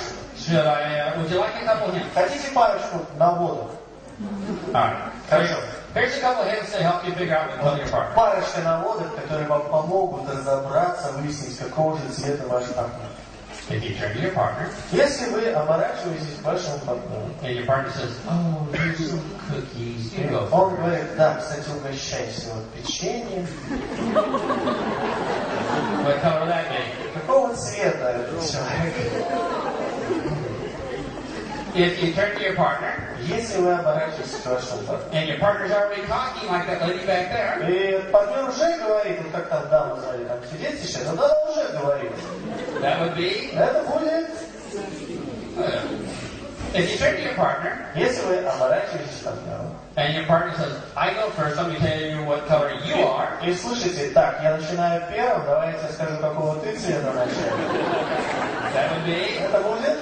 Would you like a couple hints? Хотите парочку наводок? Alright. Хорошо. Here's a couple hints to help you figure out what color your partner is. Парочка наводок, которые вам помогут разобраться, выяснить, какого же цвета ваш партнер. If you turn to your partner, Если вы оборачиваетесь к вашему партнеру, and your partner says, "Oh, here's some cookies, you go он for it." говорит, да, кстати, угощайся, вот печенье. What color would that be? Какого цвета этот человек? If you turn to your partner, Если вы оборачиваетесь к вашему партнеру, and your partner's already talking like that lady back there, и партнер уже говорит, вот как там дама сзади, там сидит сейчас, но она уже говорит. that would be. Это будет, If you turn to your partner, если вы оборачиваетесь к партнеру, and your partner says, "I go first. Let me tell you what color you are." и слышите, так, я начинаю первым, давайте я скажу, какого ты цвета начал. That would be. Это будет,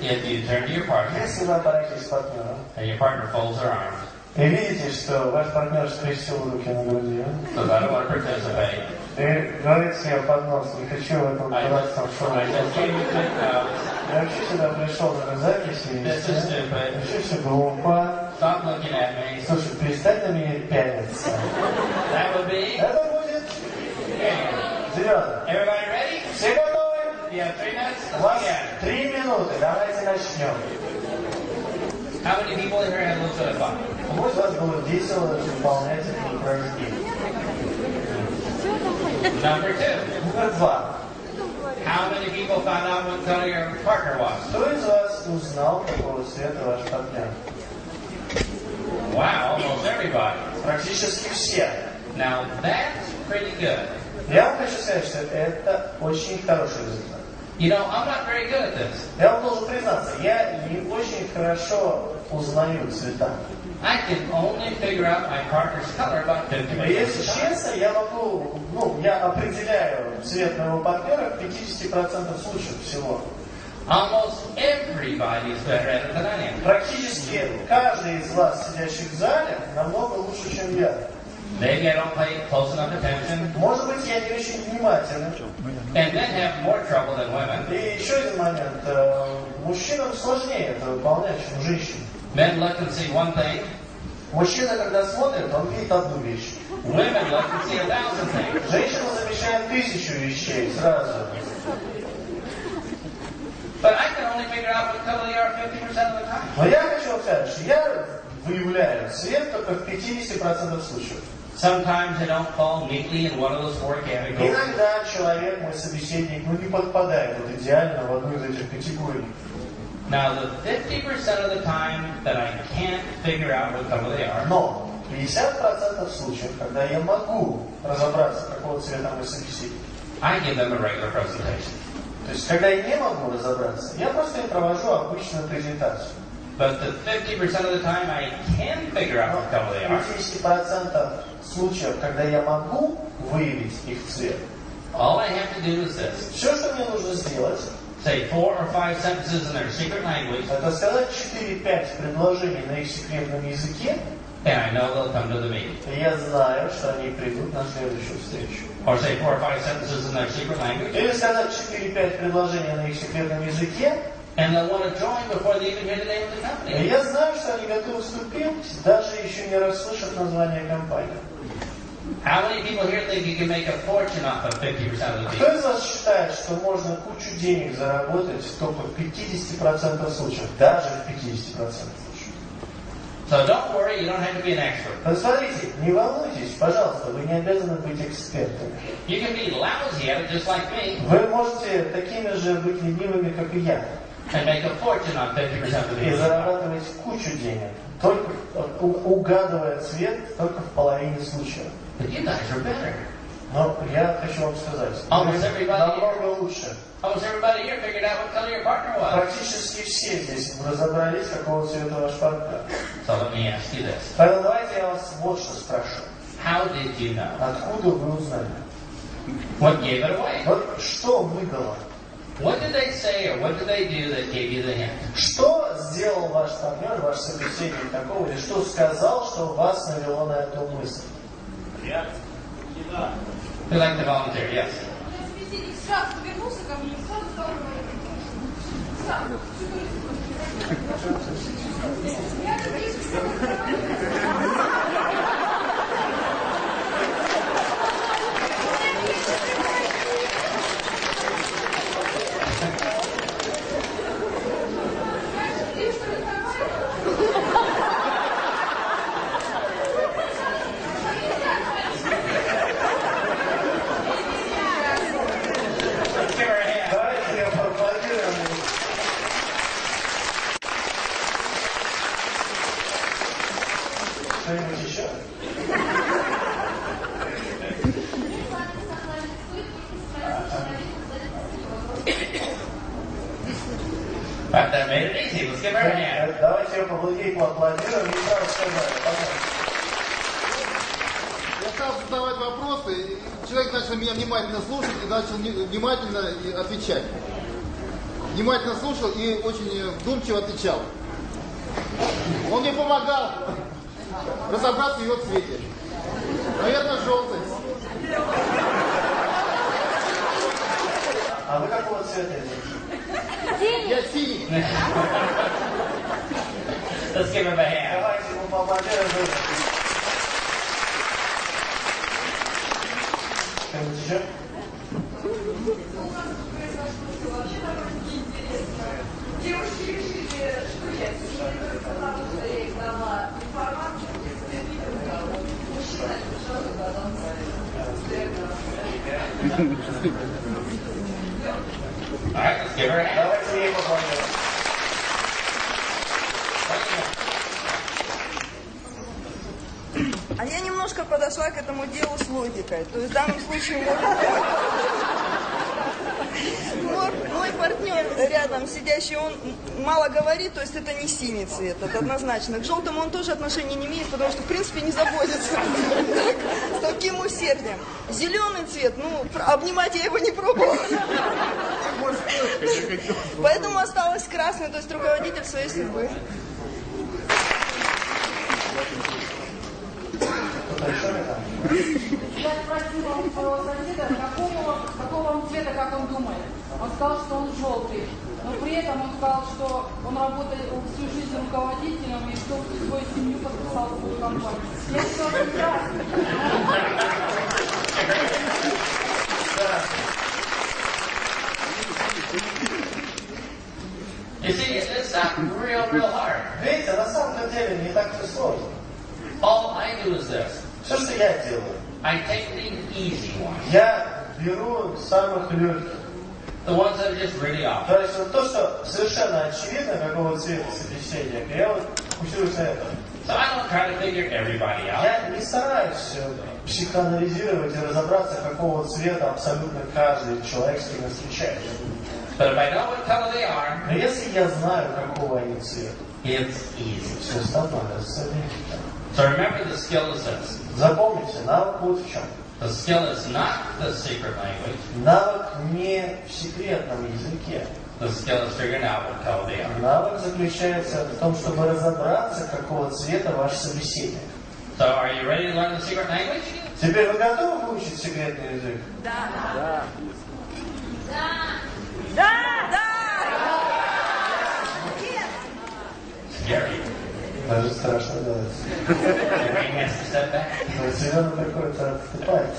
If you turn to your partner, если вы оборачиваетесь к партнеру, and your partner folds their arms, и видите, что ваш партнер скрестил руки на груди, says, "I don't want to participate." и говорит себе под нос, не хочу в этом дурацком шоу. I just came to take notes. Я вообще сюда пришел на записи, This is stupid. вообще все глупо. Stop looking at me. Слушай, перестань на меня пялиться. That would be. Это будет зеленый. Everybody ready? Все готовы? You have 3 minutes. У вас Let's begin. 3 минуты, давайте начнем. How many people in here had a little bit of fun? Пусть вас будет весело выполнять это упражнение. Number 2. Номер 2. How many people found out what color your partner was? Кто из вас узнал, какого цвета ваш партнер? Wow, almost everybody. Практически все. Now that's pretty good. Я вам хочу сказать, что это очень хороший результат. You know, I'm not very good at this. Я вам должен признаться, я не очень хорошо узнаю цвета. I can only figure out my partner's color about 50% of Если the time. честно, я определяю цвет моего партнера в 50% случаев всего. Almost everybody's better at it than I am. Практически каждый из вас, сидящих в зале, намного лучше, чем я. Maybe I don't pay close enough attention, Может быть, я не очень внимателен. and men have more trouble than women. И еще один момент. Мужчинам сложнее это выполнять, чем женщинам. Men look and see one thing, Мужчина, когда смотрит, он видит одну вещь. women look and see 1,000 things. Женщина замечает 1000 вещей сразу. But I can only figure out what color they are 50% of the time. Но я хочу вам сказать, что я выявляю цвет только в 50% случаев. Sometimes they don't fall neatly in one of those 4 categories. Иногда человек, мой собеседник, не подпадает вот идеально в одну из этих категорий. Now, the 50% of the time that I can't figure out what color they are, Но 50% случаев, когда я могу разобраться, какого цвета мой собеседник, I give them a regular presentation. то есть, когда я не могу разобраться, я просто им провожу обычную презентацию. But the 50% of the time I can figure out what color they Но are, 50% случаев, когда я могу выявить их цвет, all I have to do is this. все, что мне нужно сделать, Say 4 or 5 sentences in their secret language, это сказать 4-5 предложений на их секретном языке, and I know they'll come to the meeting. и я знаю, что они придут на следующую встречу. Or say 4 or 5 sentences in their secret language, Или сказать 4-5 предложений на их секретном языке, and they'll want to join before they even hear the name of the и company. я знаю, что они готовы вступить, даже еще не расслышав название компании. How many people here think you can make a fortune off of 50% of the Кто people? из вас считает, что можно кучу денег заработать только в 50% случаев, даже в 50% случаев? So don't worry, you don't have to be an expert. Посмотрите, не волнуйтесь, пожалуйста, вы не обязаны быть экспертами. You can be lousy at it just like me Вы можете такими же быть ленивыми, как и я, and make a fortune on 50% of the и people. зарабатывать кучу денег, только угадывая цвет только в половине случаев. But you guys are better. Но я хочу вам сказать, Almost вы everybody намного лучше. Almost everybody here figured out what color your partner was. Практически все здесь разобрались, какого цвета ваш партнер. So let me ask you this. Поэтому давайте я вас вот что спрошу. How did you know? Откуда вы узнали? What gave it away? Вот что выдало? What did they say or what did they do that gave you the hint? Что сделал ваш партнер, ваш собеседник такого, или что сказал, что вас навело на эту мысль? Who'd like to volunteer? Yes. Собеседник сразу повернулся ко мне и сразу стал говорить. Я надеюсь, That made it easy. Let's give her a hand. Давайте ее поаплодируем и сразу сказали. Я стал задавать вопросы, и человек начал меня внимательно слушать и начал внимательно отвечать. Внимательно слушал и очень вдумчиво отвечал. Он мне помогал разобраться в его цвете. Наверное, желтый. А вы какого цвета? Я синий. Let's give him a hand. Давайте ему поаплодируем. Что-нибудь еще? Девушки решили, что я сильно, потому что я их дала информацию, мужчина совершенно All right, let's give her a hand. Давайте ей поаплодируем. А я немножко подошла к этому делу с логикой. То есть в данном случае мой партнер рядом сидящий, он мало говорит, то есть это не синий цвет, это однозначно. К желтому он тоже отношения не имеет, потому что в принципе не заботится с таким усердием. Зеленый цвет, ну, обнимать я его не пробовала. Поэтому осталось красный, то есть руководитель своей судьбы. Я спросила у своего соседа, какого он цвета, как он думает. Он сказал, что он желтый. Но при этом он сказал, что он работает всю жизнь руководителем и что свою семью подписал в свою компанию. Я сказала, что красный. You see, it's not real hard. Видите, на самом деле не так все сложно. All I do is this. Все, что я делаю, I take the easy ones. я беру самых легких. The ones that are just really obvious. То есть вот то, что совершенно очевидно, какого цвета собеседник, я вот фокусируюсь на этом. So I don't try to figure everybody out. Я не стараюсь психоанализировать и разобраться, какого цвета абсолютно каждый человек, с кем я встречаюсь. But if I know what color they are, Но если я знаю, какого они цвета, it's easy. все становится легче. So remember, the skill is this. Запомните, навык вот в чем. The skill is not the secret language. Навык не в секретном языке. The skill is figuring out what color they are. Навык заключается в том, чтобы разобраться, какого цвета ваш собеседник. So are you ready to learn the secret language? Теперь вы готовы выучить секретный язык? Да. Scary. Даже страшно делать. Your brain has to step back. Но зеленый приходится отступать.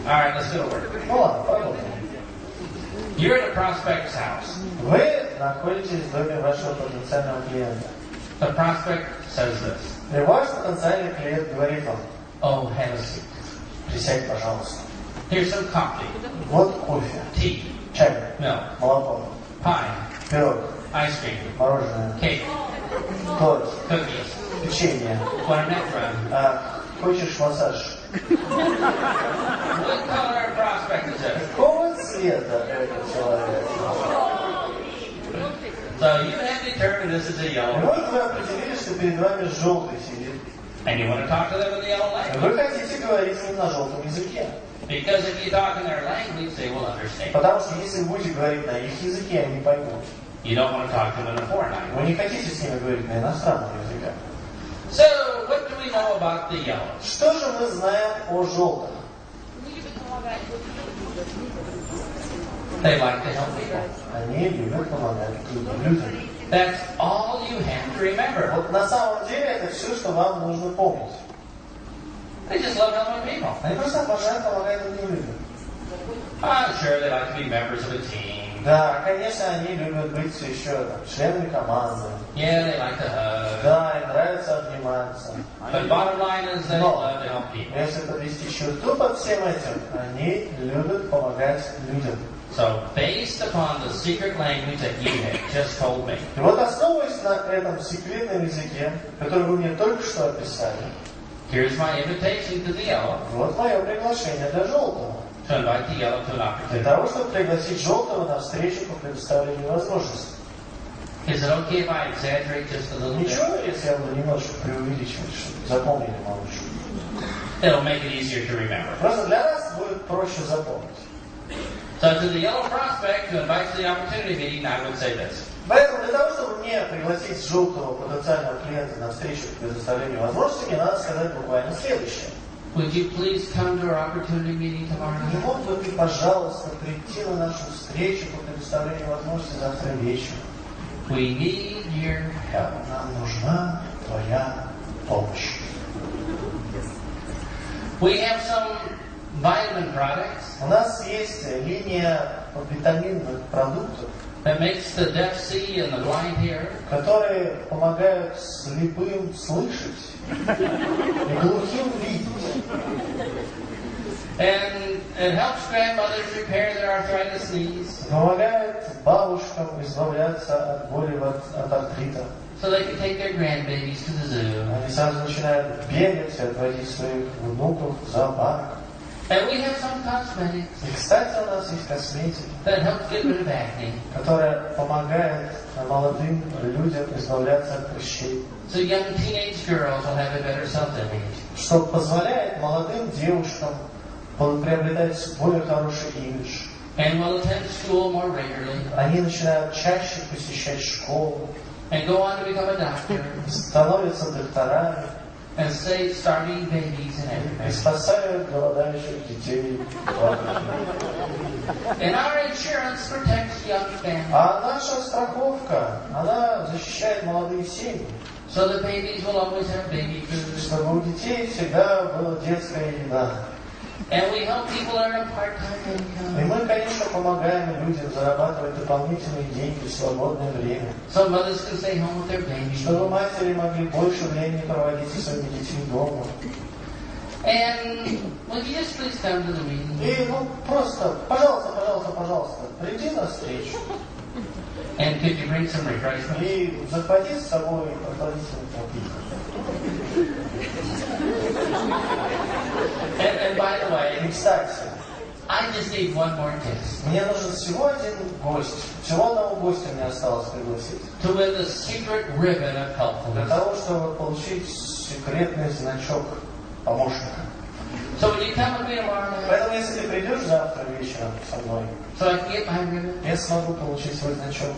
All right, let's do it. Ну ладно, поработаем. You're at a prospect's house. Вы находитесь в доме вашего потенциального клиента. The prospect says this. И ваш потенциальный клиент говорит вам: Oh, have a seat. присядь, пожалуйста. Here's some coffee, Вот кофе, tea, чай, milk, молоко, pie, пирог, ice cream, мороженое, cake, торт, cookies. печенье. What a neck run. Хочешь массаж? What color prospect is this? Какого цвета этот человек? So you have determined this is a И yellow. вот вы определили, что перед вами желтый сидит. And you want to talk to them in the yellow language. Вы хотите говорить с ним на желтом языке. Because if you talk in their language, they will understand. Потому что если вы будете говорить на их языке, они поймут. You don't want to talk to them in a foreign Вы language. не хотите с ними говорить на иностранном языке. So what do we know about the yellow? Что же мы знаем о желтом? They like to help people. Они любят помогать другим людям. That's all you have to remember. Вот на самом деле это все, что вам нужно помнить. They just love helping people. Они просто обожают помогать другим людям. Sure, they like to be members of a team. Да, конечно, они любят быть еще там, членами команды. Yeah, they like to hug. Да, им нравится обниматься. But bottom line is they Но love to help people. если подвести черту под всем этим, они любят помогать людям. So, based upon the secret language that you had just told me, И вот основываясь на этом секретном языке, который вы мне только что описали, here's my invitation to the yellow вот мое приглашение для желтого. to invite the yellow to an Для opportunity. того, чтобы пригласить желтого на встречу по предоставлению возможностей. Is it okay if I exaggerate just a little bit? Ничего, если я буду немножко преувеличивать, чтобы запомнили малыш. It'll make it easier to remember. Просто для нас будет проще запомнить. So to the yellow prospect who invites to the opportunity meeting, I would say this. Поэтому для того, чтобы мне пригласить желтого потенциального клиента на встречу по предоставлению возможностей, мне надо сказать буквально следующее. Would you please come to our opportunity meeting tomorrow Не night? мог бы ты, пожалуйста, прийти на нашу встречу по предоставлению возможностей завтра вечером? We need your help. Нам нужна твоя помощь. We have some vitamin products У нас есть линия витаминных продуктов, that makes the deaf see and the blind hear. которые помогают слепым слышать и глухим видеть. And it helps grandmothers repair their arthritis knees Помогает бабушкам избавляться от боли от артрита. so they can take their grandbabies to the zoo. Они сразу начинают бегать и отводить своих внуков в зоопарк. And we have some cosmetics И, кстати, у нас есть косметика, that help get rid of acne. которая помогает молодым людям избавляться от прыщей, So young teenage girls will have a better self-image. что позволяет молодым девушкам приобретать более хороший имидж. And will attend school more regularly. Они начинают чаще посещать школу, And go on to become a doctor. становятся докторами And save starving babies and и everything. спасают голодающих детей в Африке. And our insurance protects young families. А наша страховка, она защищает молодые семьи, So the babies will always have baby food. чтобы у детей всегда была детская еда. And we help people earn a part-time И income. мы, конечно, помогаем людям зарабатывать дополнительные деньги в свободное время, So mothers can stay home with their babies. чтобы матери могли больше времени проводить со своими детьми дома. And will you just please come to the meeting? И просто, пожалуйста, приди на встречу And could you bring some refreshments? и захвати с собой прохладительный напиток. And by the way, И, кстати, I just need one more test мне нужен всего один гость. Всего одного гостя мне осталось пригласить. to win the secret ribbon of Для helpfulness. того, чтобы получить секретный значок помощника. So when you come with me tomorrow night, Поэтому, если ты придешь завтра вечером со мной, so I can get my ribbon. я смогу получить свой значок.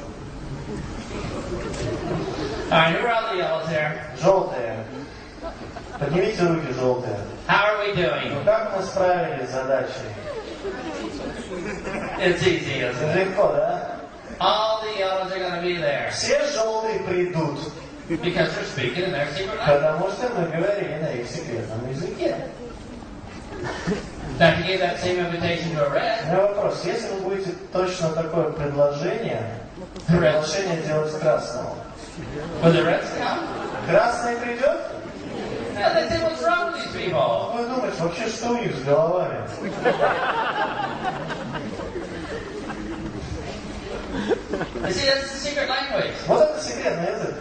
All right, who are all the yellows there? Желтые. Поднимите руки, желтые. How are we doing? Ну как мы справились с задачей? It's easy, isn't it? Легко, да? All the yellows are going to be there Все желтые придут, because they're speaking in their secret language. потому что мы говорили на их секретном языке. Now, if you gave that same invitation to a У red, меня вопрос. Если вы будете точно такое предложение делать красному, will the reds come? красный придет? And they say, what's wrong with these people? Вы думаете, вообще что у них с головами? You see, that's the secret language. Вот это секретный язык.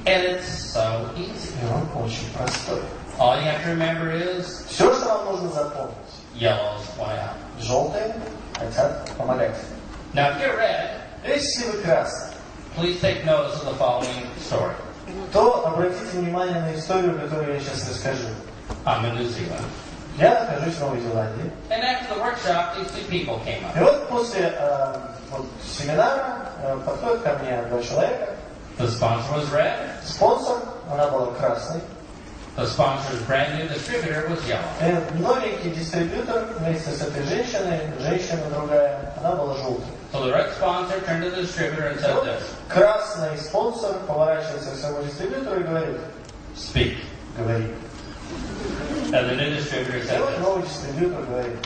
And it's so easy. И он очень простой. All you have to remember is Все, что вам нужно запомнить. yellows want to help. Желтые хотят помогать. Now, if you're red, Если вы красный, please take notice of the following story. то обратите внимание на историю, которую я сейчас расскажу. I'm in New Zealand. Я нахожусь в Новой Зеландии. And after the workshop, these two people came up. И вот после семинара подходит ко мне два человека. The sponsor was red. Спонсор, она была красной. The sponsor's brand new distributor was yellow. И новенький дистрибьютор вместе с этой женщиной, женщина другая, она была желтой. So the red sponsor turned to the distributor and said this. Красный спонсор поворачивается к своему дистрибьютору и говорит: Speak. говори. And the new distributor И said вот this. новый дистрибьютор говорит: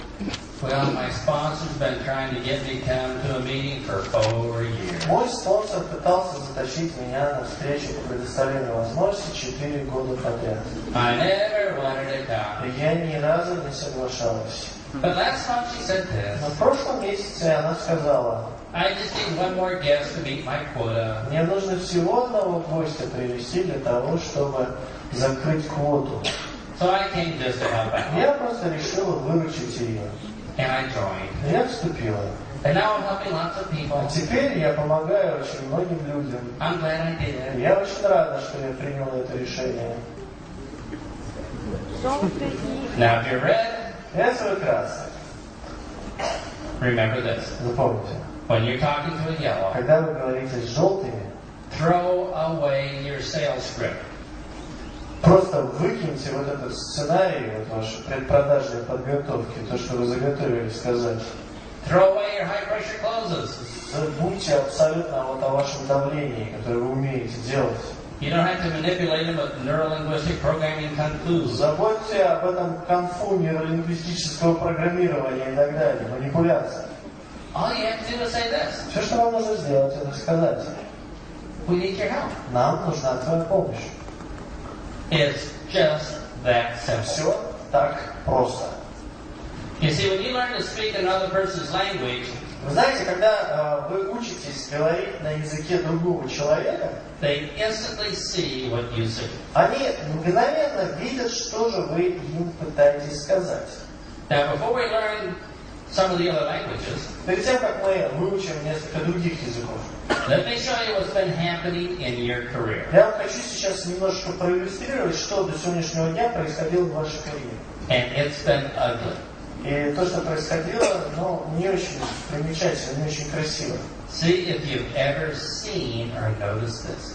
Well, my sponsor's been trying to get me to come to a meeting for 4 years. мой спонсор пытался затащить меня на встречу по предоставлению возможностей 4 года подряд. I never wanted to come. И я ни разу не соглашалась. But last month she said Но this. в прошлом месяце она сказала: I just need one more guest to meet my quota. мне нужно всего одного гостя привести для того, чтобы закрыть квоту. So I came just to help out. Я просто решил выручить ее. And I joined. Я вступила. And now I'm helping lots of people. А теперь я помогаю очень многим людям. I'm glad I did. Я очень рада, что я принял это решение. Now if you're red, Если вы красный, remember this. запомните, When you're talking to a yellow, когда вы говорите с желтыми, throw away your sales script. просто выкиньте вот этот сценарий, вот вашей предпродажной подготовки, то, что вы заготовили сказать. Throw away your high pressure closes. Забудьте абсолютно вот о вашем давлении, которое вы умеете делать. You don't have to manipulate them with neuro-linguistic programming kung fu. Забудьте об этом конфу нейролингвистического программирования и так далее, манипуляции. All you have to do is say this. Все, что вам нужно сделать, это сказать: We need your help. нам нужна твоя помощь. It's just that simple. Все так просто. You see, when you learn to speak another person's language, Вы знаете, когда вы учитесь говорить на языке другого человека, they instantly see what you see. они мгновенно видят, что же вы им пытаетесь сказать. Now, before we learn some of the other languages, Перед тем, как мы выучим несколько других языков, let me show you what's been happening in your career. я вам хочу сейчас немножко проиллюстрировать, что до сегодняшнего дня происходило в вашей карьере. And it's been ugly. И то, что происходило, не очень примечательно, не очень красиво. See if you've ever seen or noticed this.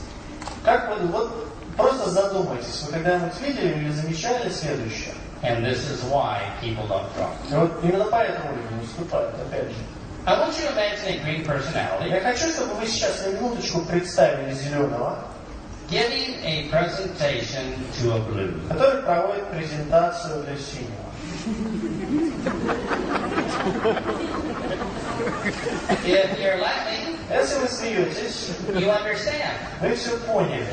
Как вы, вот просто задумайтесь, вы когда-нибудь видели или замечали следующее? And this is why people don't draw. И вот именно поэтому люди не вступают, опять же. I want you to imagine a green personality Я хочу, чтобы вы сейчас на минуточку представили зеленого, giving a presentation to a blue. который проводит презентацию для синего. If you're laughing, Если вы смеетесь, you understand. вы все поняли.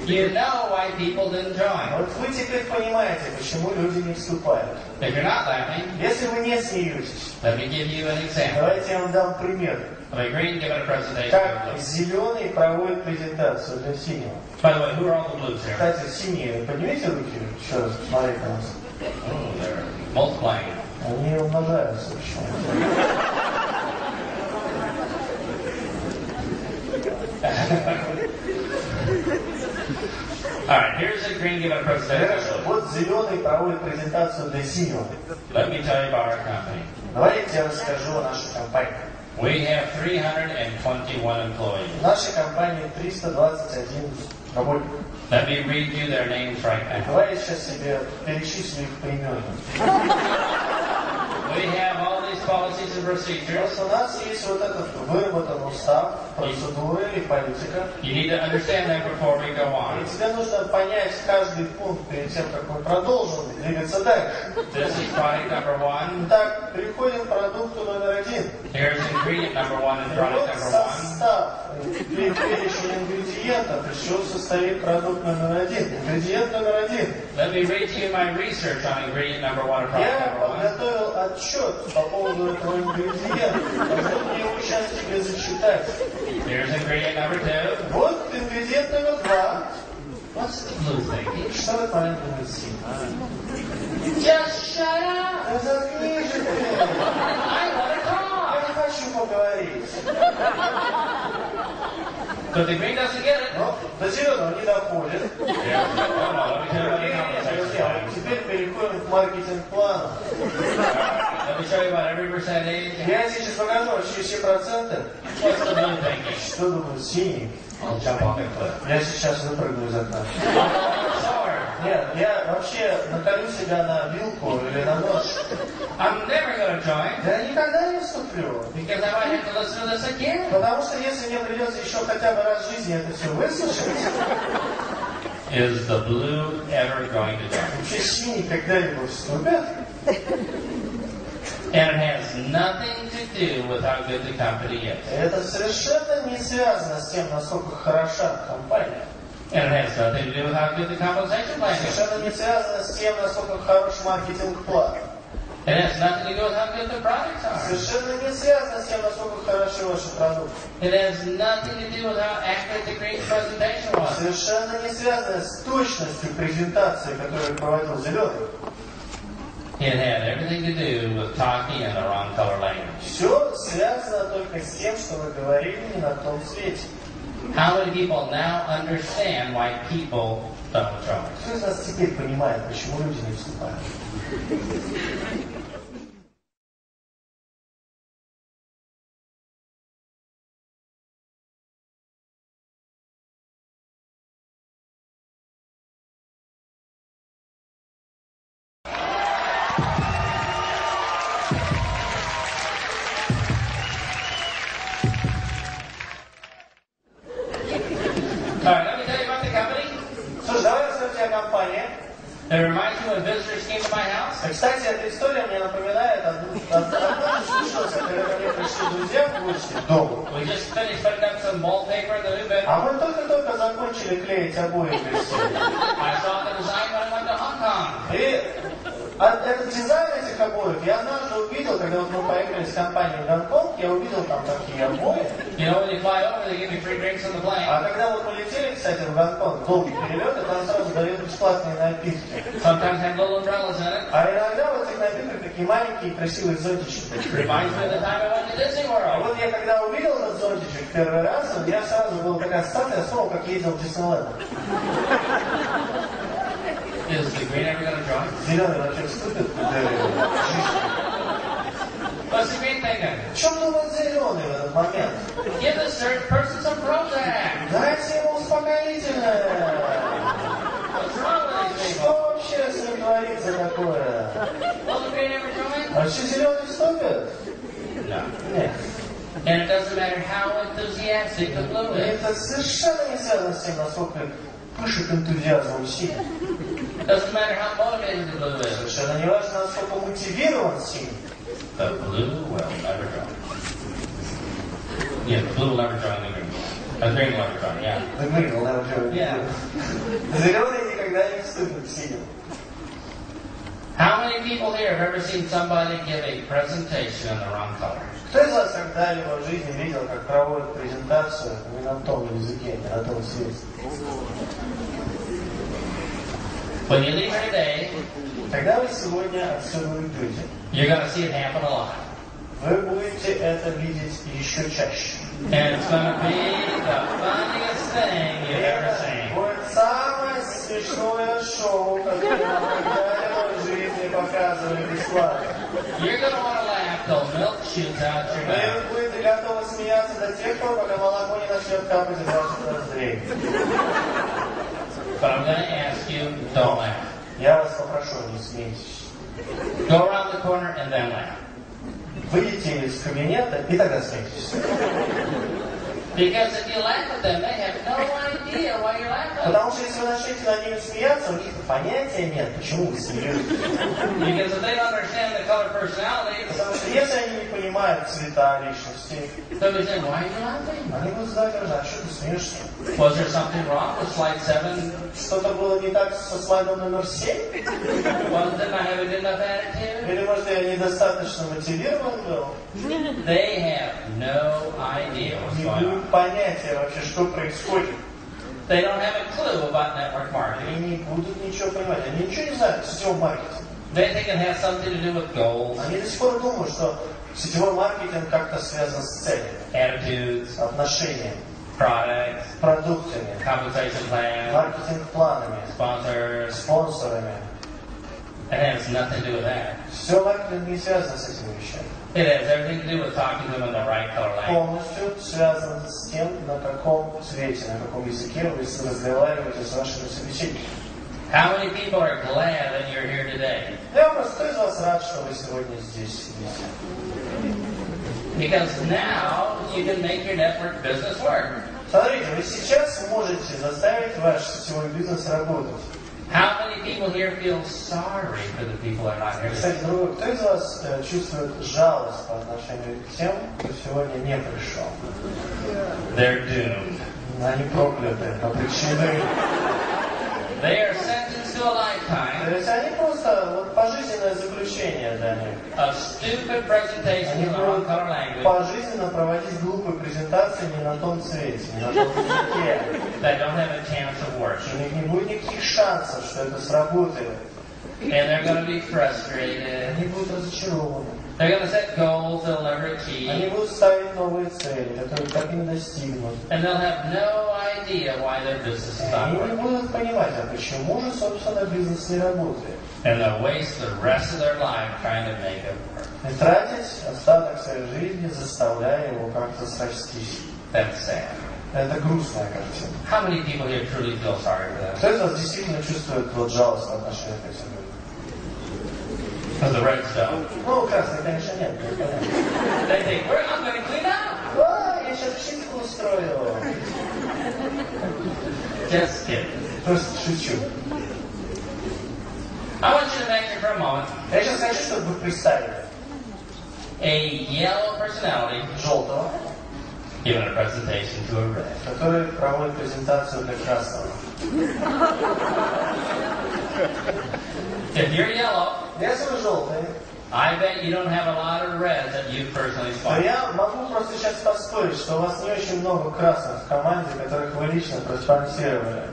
You know why people didn't join. Вот вы теперь понимаете, почему люди не вступают. If you're not laughing, Если вы не смеетесь, let me give you an example. давайте я вам дам пример. Of a green giving a presentation to a Как blue. зеленый проводит презентацию для синего. By the way, who are all the blues here? Кстати, синие, поднимите руки, еще раз, смотрите на нас. Oh, they're multiplying. Они умножаются почему-то. Alright, here's a green giving a presentation to a blue. Вот зеленый проводит презентацию для синего. Let me tell you about our company. Давайте я расскажу о нашей компании. We have 321 employees. В нашей компании 321 работник. Let me read you their names right now. Давай я сейчас себе перечислю их поименно. We have all these policies and procedures. Просто у нас есть вот этот выработан устав, процедуры и политика. You need to understand that before we go on. И тебе нужно понять каждый пункт перед тем, как мы продолжим двигаться дальше. This is product number one. Итак, переходим к продукту номер один. Here's ingredient number one and И product вот number one. состав, перечень ингредиентов, из чего состоит продукт номер один. Ингредиент номер один. Let me read to you my research on ingredient number one and product Я number one. подготовил отчет по поводу этого ингредиента. Позвольте мне его сейчас тебе зачитать. Here's ingredient number two. Вот ингредиент номер два. What's the blue thinking? Что в этот момент будет синим? Just shut up! Да заткнись же ты! I want to Я talk! не хочу поговорить. But the green doesn't get it. Но до зеленого не доходит. Yeah. Oh, no, let me tell you about the compensation Друзья, plan. теперь переходим к маркетинг-плану. Let me show you about every percentage. Я сейчас покажу вообще все проценты. What's the blue thinking? Что думают синий? I'll jump off the cliff. Я сейчас выпрыгну из окна. Sword. Нет, я вообще наколю себя на вилку или на нож. I'm never going to join Я никогда не вступлю. because I might have to listen to this again. Потому что если мне придется еще хотя бы раз в жизни это все выслушать, Is the blue ever going to join? вообще синий когда-нибудь вступят. And it has nothing to do with how good the company is. Это совершенно не связано с тем, насколько хороша компания. And it has nothing to do with how good the compensation plan is. Совершенно не связано с тем, насколько хорош маркетинг-план. It has nothing to do with how good the products are. Совершенно не связано с тем, насколько хороши ваши продукты. It has nothing to do with how accurate the great presentation was. Совершенно не связано с точностью презентации, которую проводил Зеленый. It had everything to do with talking in the wrong color language. Все связано только с тем, что вы говорили не на том свете. How many people now understand why people don't join? Кто из нас теперь понимает, почему люди не вступают? Alright, let me tell you about the company. Слушай, давай расскажу тебе о компании. It reminds you when visitors came to my house. Кстати, эта история мне напоминает одну случилось, когда ко мне пришли друзья в гости в дом. We just finished putting up some wallpaper in the new bedroom. А мы только-только закончили клеить обои в гостиной. I saw the design when I went to Hong Kong. И этот дизайн этих обоев я однажды увидел, когда вот мы поехали с компанией в Гонконг, я увидел там такие обои. You know, when you fly over, they give you free drinks on the plane. А когда вот мы летели, кстати, в Гонконг, долгий перелет, и там сразу дают бесплатные напитки. Sometimes have little umbrellas in it. А иногда в этих напитках такие маленькие красивые зонтички. Reminds me of the time I went to Disney А World. вот я когда увидел этот зонтичек первый раз, я сразу был такая ассоциация, я вспомнил, как ездил в Диснейленд. Is the green ever going to join? Зеленый вообще вступит в What's the green thinking? В чем думает зеленый в этот момент? Give this third person some Prozac. Дайте ему успокоительное. What's wrong with these Что people? вообще с ним творится такое? Will the green ever join? А вообще зеленый вступит? No. Нет. And it doesn't matter how enthusiastic the blue И is. это совершенно не связано с тем, насколько пышет энтузиазмом синий. It doesn't matter how motivated the blue is. Совершенно не важно, насколько мотивирован синий. The blue will never join. Yeah, the blue will never join the green. The green will never join, yeah. The green will never join. Yeah. Зеленый никогда не вступит в синим. How many people here have ever seen somebody give a presentation in the wrong color? Кто из вас когда-либо в жизни видел, как проводят презентацию не на том языке, не на том свете? When you leave here today, Когда вы сегодня отсюда уйдете, you're going to see it happen a lot. вы будете это видеть еще чаще. And it's going to be the funniest thing you've ever Это seen. будет самое смешное шоу, которое вам когда-либо в жизни показывали бесплатно. You're going to want to laugh till milk shoots out your mouth. Вы будете готовы смеяться до тех пор, пока молоко не начнет капать из ваших ноздрей. But I'm going to ask you, don't laugh. Я вас попрошу, не смейтесь. Go around the corner and then laugh. Выйдите из кабинета и тогда смейтесь. Because if you laugh at them, they have no idea why you're laughing. Потому что если вы начнете над ними смеяться, у них понятия нет, почему вы смеетесь. Because if they don't understand the color personalities, Потому что если они не понимают цвета личности, they'll be saying, why are you laughing? они будут знать, а что ты смеешься? Was there something wrong with slide 7? Что-то было не так со слайдом номер 7? Didn't I have a good enough attitude? Или, может, я недостаточно мотивирован был? They have no idea what's Не going on. будет понятия вообще, что происходит. They don't have a clue about network marketing. Они не будут ничего понимать. Они ничего не знают о сетевом маркетинге. They think it has something to do with goals, Они до сих пор думают, что сетевой маркетинг как-то связан с целями, attitudes, отношениями, products, продуктами, compensation plans, маркетинг-планами, sponsors. спонсорами. It has nothing to do with that. Все маркетинг не связано с этими вещами. It has everything to do with talking to them in the right color language. Полностью связано с тем, на каком цвете, на каком языке вы разговариваете с вашими собеседниками. How many people are glad that you're here today? Я вопрос, кто из вас рад, что вы сегодня здесь сидите? Because now you can make your network business work. Смотрите, вы сейчас можете заставить ваш сетевой бизнес работать. How many people here feel sorry for the people that are not here today? Кстати, другой, кто из вас чувствует жалость по отношению к тем, кто сегодня не пришел? They're doomed. Они прокляты, обречены. They are sentenced to a lifetime То есть они просто вот пожизненно художественное заключение для них. of stupid presentations Они in the wrong будут color language пожизненно проводить глупые презентации не на том цвете, не на том языке. that don't have a chance of working. У них не будет никаких шансов, что это сработает. And they're going to be frustrated. Они будут разочарованы. They're going to set goals they'll never Они achieve. будут ставить новые цели, которые так и не достигнут. And they'll have no idea why their business is not Они не working. будут понимать, а почему же, собственно, бизнес не работает. And they'll waste the rest of their life trying to make it work. И тратить остаток своей жизни, заставляя его как-то срастись. That's sad. Это грустная картина. How many people here truly feel sorry for them? Кто из вас действительно чувствует вот жалость по отношению к этим людям? Because the reds don't. Ну, красный, конечно, нет, это понятно. They think, I'm going to clean up. А, я сейчас чистку устрою. Just kidding. Просто шучу. I want you to imagine for a moment Я сейчас хочу, чтобы вы представили a yellow personality желтого, giving a presentation to a red. который проводит презентацию для красного. If you're yellow, Если вы желтый, I bet you don't have a lot of reds that you personally то spot. я могу просто сейчас поспорить, что у вас не очень много красных в команде, которых вы лично проспонсировали.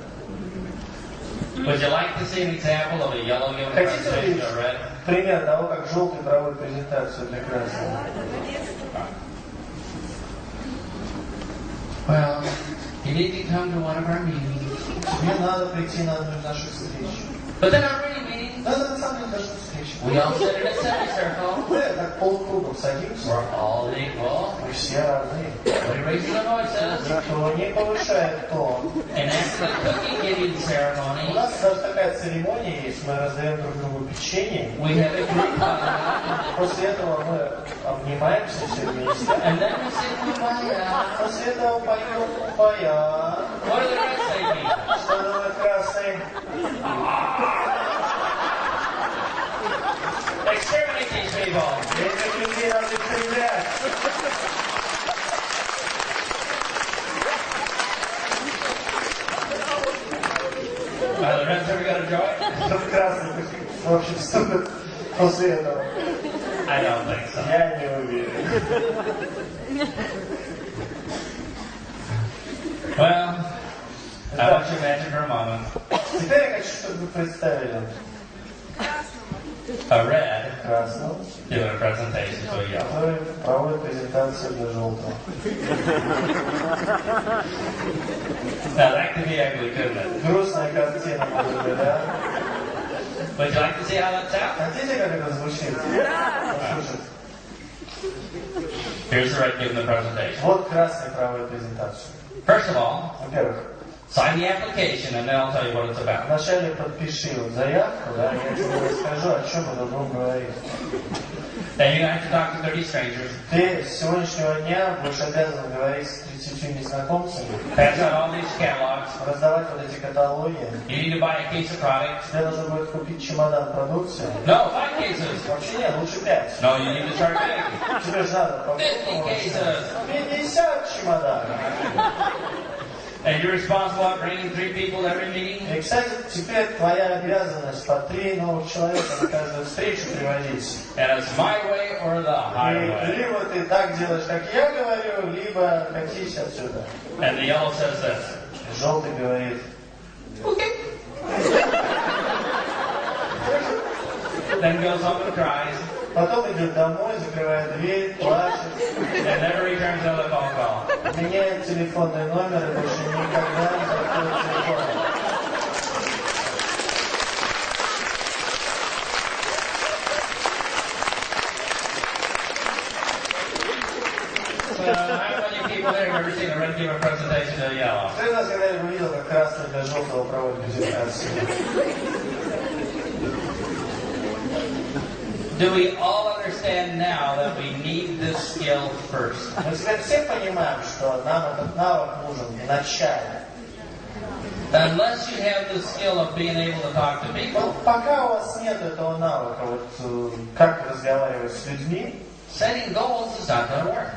Would you like to see an example of a yellow giving a Хотите presentation увидеть to a red? пример того, как желтый проводит презентацию для красного? Well, you need to come to one of our meetings. Мне надо прийти на одну из наших встреч. But then our meeting meetings, Да, на самом деле даже встреча. we all sit in a semicircle. Мы так полукругом садимся, We're all equal. мы все равны. Nobody raises their voices. Никто не повышает тон. And after the cookie giving У ceremony, нас даже такая церемония есть, мы раздаем друг другу печенье. we have a group hug. После этого мы обнимаемся все вместе. And then we sing Kumbaya. После этого поем купая. What do the reds say to me? Что думает красный? Exterminate these people. Этих людей надо истреблять. Are the reds ever going to join? Чтоб красный вообще вступит после этого. I don't think so. Я не уверен. Well, I want you to imagine for a moment Теперь я хочу, чтобы вы представили a red красного, doing a presentation to a yellow. который проводит презентацию для желтого. Now that could be ugly, couldn't it? Грустная картина, может быть, да? Would you like to see how that sounds? Хотите, как это звучит? Послушайте. Here's the red giving the presentation. Вот красный проводит презентацию. First of all, Во-первых, sign the application and then I'll tell you what it's about. вначале подпиши вот заявку, да, я тебе расскажу, о чем мы будем говорить. Then you're going to have to talk to 30 strangers, Ты с сегодняшнего дня будешь обязан говорить с 30 незнакомцами, pass out all these catalogs. раздавать вот эти каталоги. You need to buy a case of product. Тебе нужно будет купить чемодан продукции. No, 5 cases. Вообще нет, лучше 5. No, you need to start big. Тебе же надо 50 cases. 50 чемоданов. And you're responsible for bringing 3 people to every meeting. И, кстати, теперь твоя обязанность по 3 новых человека на каждую встречу приводить. And it's my way or the И highway. либо ты так делаешь, как я говорю, либо катись отсюда. And the yellow says this. Желтый говорит, Then goes home and cries потом идет домой, закрывает дверь, плачет, and never returns another phone call. меняет телефонный номер и больше никогда не заходит телефон. So how many people there have ever seen a red give a presentation to a yellow? Кто из нас когда-либо видел, как красный для желтого проводит презентацию? Do we all understand now that we need this skill first? Мы теперь все понимаем, что нам этот навык нужен в начале. Unless you have the skill of being able to talk to people, Но пока у вас нет этого навыка, вот как разговаривать с людьми, setting goals is not going to work.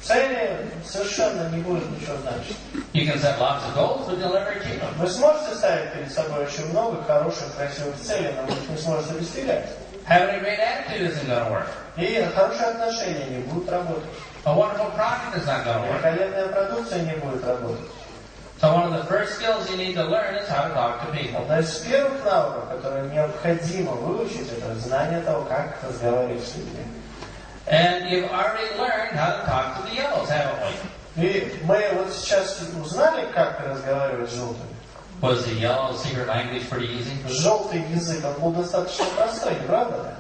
цели совершенно не будет ничего значить. You can set lots of goals, but you'll never achieve them. Вы сможете ставить перед собой очень много хороших, красивых целей, но вы их не сможете достигать. Having a great attitude isn't going to work. И хорошие отношения не будут работать. A wonderful product is not going to work. Великолепная продукция не будет работать. So one of the first skills you need to learn is how to talk to people. Одна из первых навыков, которые необходимо выучить, это знание того, как разговаривать с людьми. And you've already learned how to talk to the yellows, haven't we? И мы вот сейчас узнали, как разговаривать с желтыми. Was the yellow secret language pretty easy? Желтый язык, он был достаточно простой, не правда?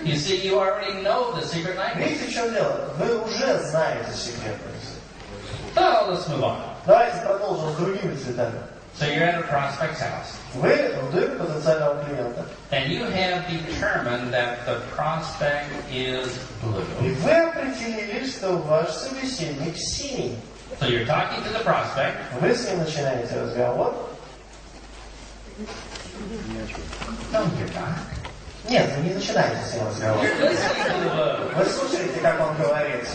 You see, you already know the secret language. Видите, в чем дело? Вы уже знаете секретный язык. So let's move on. Давайте продолжим с другими цветами. So you're at a prospect's house. Вы в доме потенциального клиента. And you have determined that the prospect is blue. И вы определили, что ваш собеседник синий. So you're talking to the prospect. Вы с ним начинаете разговор. No, you're not. Нет, вы не начинаете с ним разговор. You're listening to the blue. Вы слушаете, как он говорит.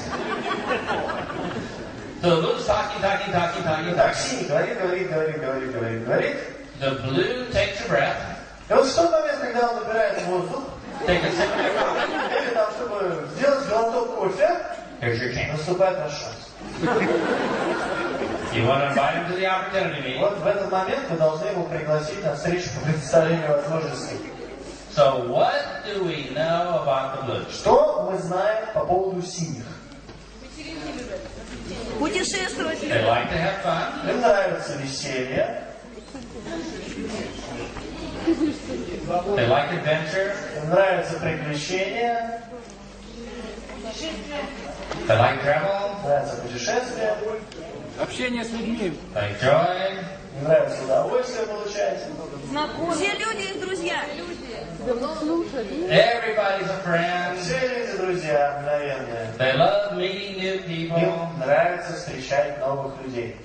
So the blue's talking. Так, синий говорит. The blue takes a breath. И вот в тот момент, когда он набирает воздух, Take a sip of your coffee. или там, чтобы сделать глоток кофе, Here's your chance. наступает ваш шанс. You want to invite him to the opportunity meeting. Вот в этот момент вы должны его пригласить на встречу по представлению возможностей. So what do we know about the blue? Что мы знаем по поводу синих? Путешествовать. They like to have fun. Им нравится веселье, They like adventure. им нравятся приключения, They like travel. нравится путешествие, Общение с людьми. Like joy. им нравится удовольствие получать. Все люди их друзья. Everybody's a friend. Все люди друзья, мгновенные. They love meeting new people. Им нравится встречать новых людей.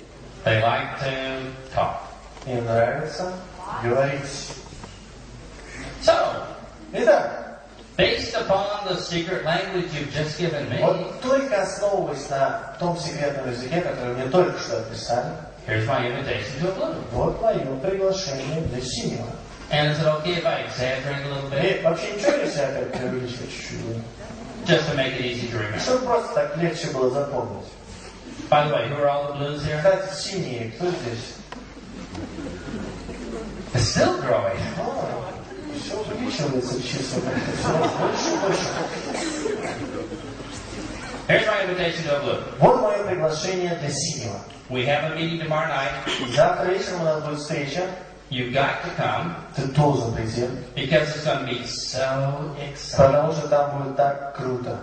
They like to talk. Им нравится говорить. So, Итак, based upon the secret language you've just given me, вот только основываясь на том секретном языке, который мне только что описали, here's my invitation to a blue. вот мое приглашение для синего. And is it okay if I exaggerate a little bit? И вообще ничего нельзя опять преувеличивать чуть-чуть? Just to make it easy to remember. Чтобы просто так легче было запомнить. By the way, who are all the blues here? Кстати, синие, кто здесь? It's still growing. Все увеличивается число, все больше и больше. Here's my invitation to a blue. Вот мое приглашение для синего. We have a meeting tomorrow night. Завтра вечером у нас будет встреча. You've got to come Ты должен прийти, because it's going to be so exciting. потому что там будет так круто.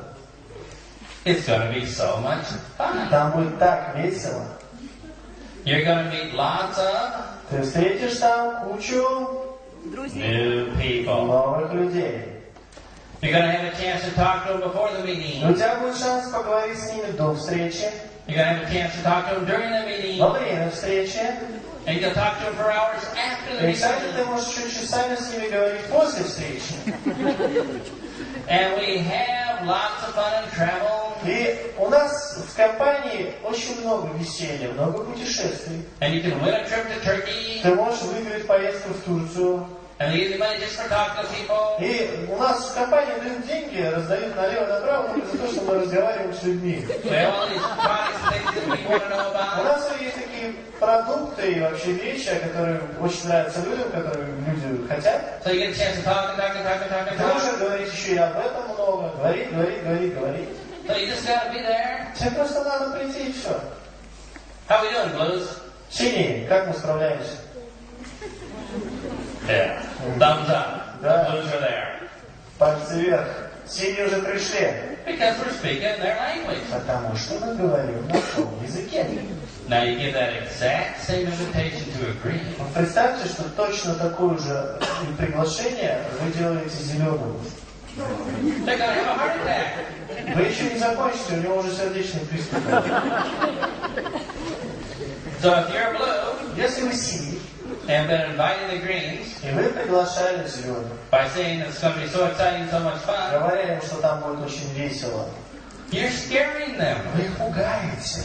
It's going to be so much fun. Там будет так весело. You're going to meet lots of Ты встретишь там кучу new people. новых людей. You're going to have a chance to talk to them before the И meeting. у тебя будет шанс поговорить с ними до встречи, You're going to have a chance to talk to them during the meeting. во время встречи. And you'll talk to them for hours after the И, кстати, meeting. ты можешь еще часами с ними говорить после встречи. And we have lots of fun and travel. И у нас в компании очень много веселья, много путешествий. And you can win a trip to Turkey. Ты можешь выиграть поездку в Турцию. And they give you money just for talking to people. И у нас в компании дают деньги, раздают налево-направо только за то, что мы разговариваем с людьми. We have all these products and things that people want to know У about. нас есть такие продукты и вообще вещи, которые очень нравятся людям, которые люди хотят. So you get a chance to talk. Ты можешь говорить еще и об этом много. Говорить. So you just got to be there. Тебе просто надо прийти и все. How we doing, blues? Синие, как мы справляемся? Yeah. Thumbs up. The Да. blues are there. Пальцы вверх. Синие уже пришли. Because we're speaking their language. Потому что мы говорим на том языке. Now you give that exact same invitation to agree. Представьте, что точно такое же приглашение вы делаете зеленому. They're going to have a heart attack. Вы еще не закончите, у него уже сердечный приступ. So if you're blue Если вы синий, and been inviting the greens и вы приглашали зеленых, by saying it's going to be so exciting, so much fun, говоря им, что там будет очень весело, you're scaring them. вы их пугаете.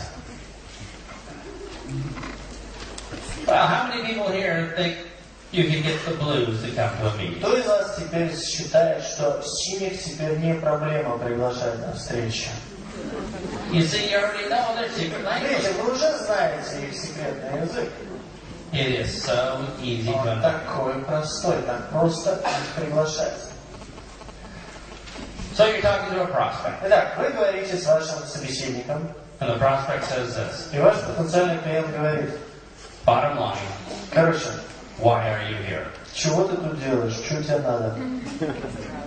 Well, how many people here think you can get the blues to come to a meeting. Кто из вас теперь считает, что синих теперь не проблема приглашать на встречу? You see, you already know their secret Видите, language. вы уже знаете их секретный язык. It is so easy to Он understand. такой простой, так просто их приглашать. So you're talking to a prospect, Итак, вы говорите с вашим собеседником, and the prospect says this. и ваш потенциальный клиент говорит, Bottom line, короче, why are you here? чего ты тут делаешь, что тебе надо?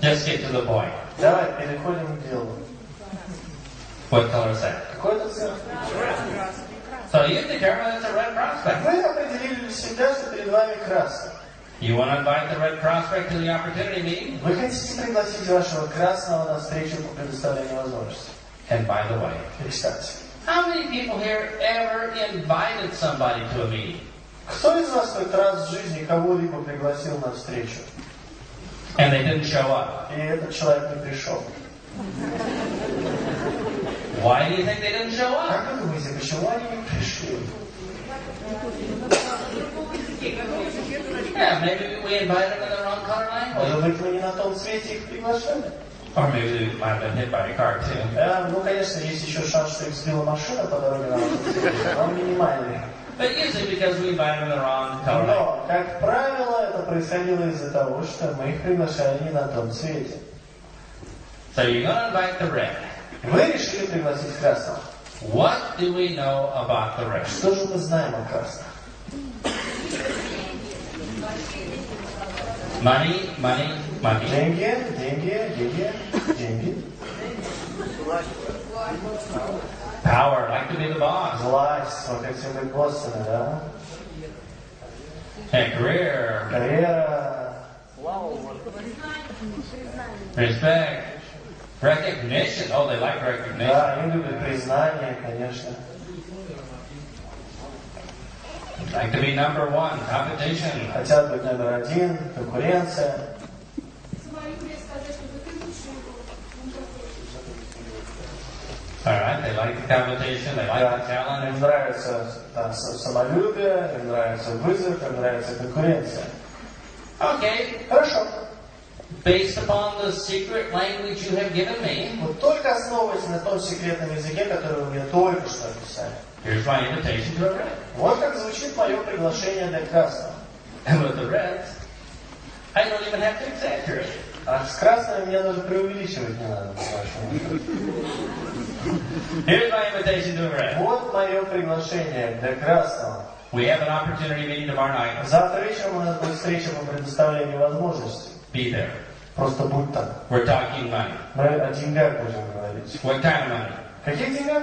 Just get to the point. Давай, переходим к делу. What color is that? Какой это цвет? So you determine it's a red prospect. Вы определили для себя, что перед вами красный. You want to invite the red prospect to the opportunity meeting? Вы хотите пригласить вашего красного на встречу по предоставлению возможностей. And by the way, И, кстати, how many people here ever invited somebody to a meeting? кто из вас хоть раз в жизни кого-либо пригласил на встречу, And they didn't show up? и этот человек не пришел? Why do you think they didn't show up? Как вы думаете, почему они не пришли? Yeah, maybe we invited them in the wrong color Может language. быть, мы не на том цвете их приглашали? Or maybe they might have been hit by a car too. Ну, конечно, есть еще шанс, что их сбила машина по дороге на вашу встречу, но он минимальный. But usually because we invited them in the wrong color language. Но, как правило, это происходило из-за того, что мы их приглашали не на том цвете. So you're going to invite the red. Вы решили пригласить красного. What do we know about the red? Что же мы знаем о красном? Money, money, money. Деньги, деньги, деньги, деньги. Power, like to be the boss. Власть, мы хотим быть боссами, да? And career, Карьера, respect, recognition. Oh, they like recognition. да, они любят признание, конечно. Like to be number one, competition. Хотят быть номер один, конкуренция. All right, they like the competition, they like the Да, им challenge. нравится да, самолюбие, им нравится вызов, им нравится конкуренция. Okay, Хорошо. based upon the secret language you have given me, Вот только основываясь на том секретном языке, который вы мне только что описали. here's my invitation to a red. Вот как звучит мое приглашение для красного. And with the reds, I don't even have to exaggerate. А с красными мне даже преувеличивать не надо, по-вашему. Here's my invitation to a red. Вот мое приглашение для красного. We have an opportunity meeting tomorrow night. Завтра вечером у нас будет встреча по предоставлению возможностей. Be there. Просто будь там. We're talking money. Мы о деньгах будем говорить. What kind of money? Каких деньгах?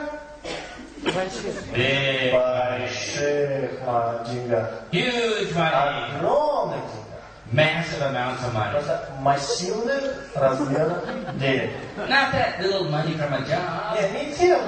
Big, Больших деньгах. huge money. Огромных деньгах. Massive amounts of money. Просто массивных размеров денег. Not that little money from a job, Не те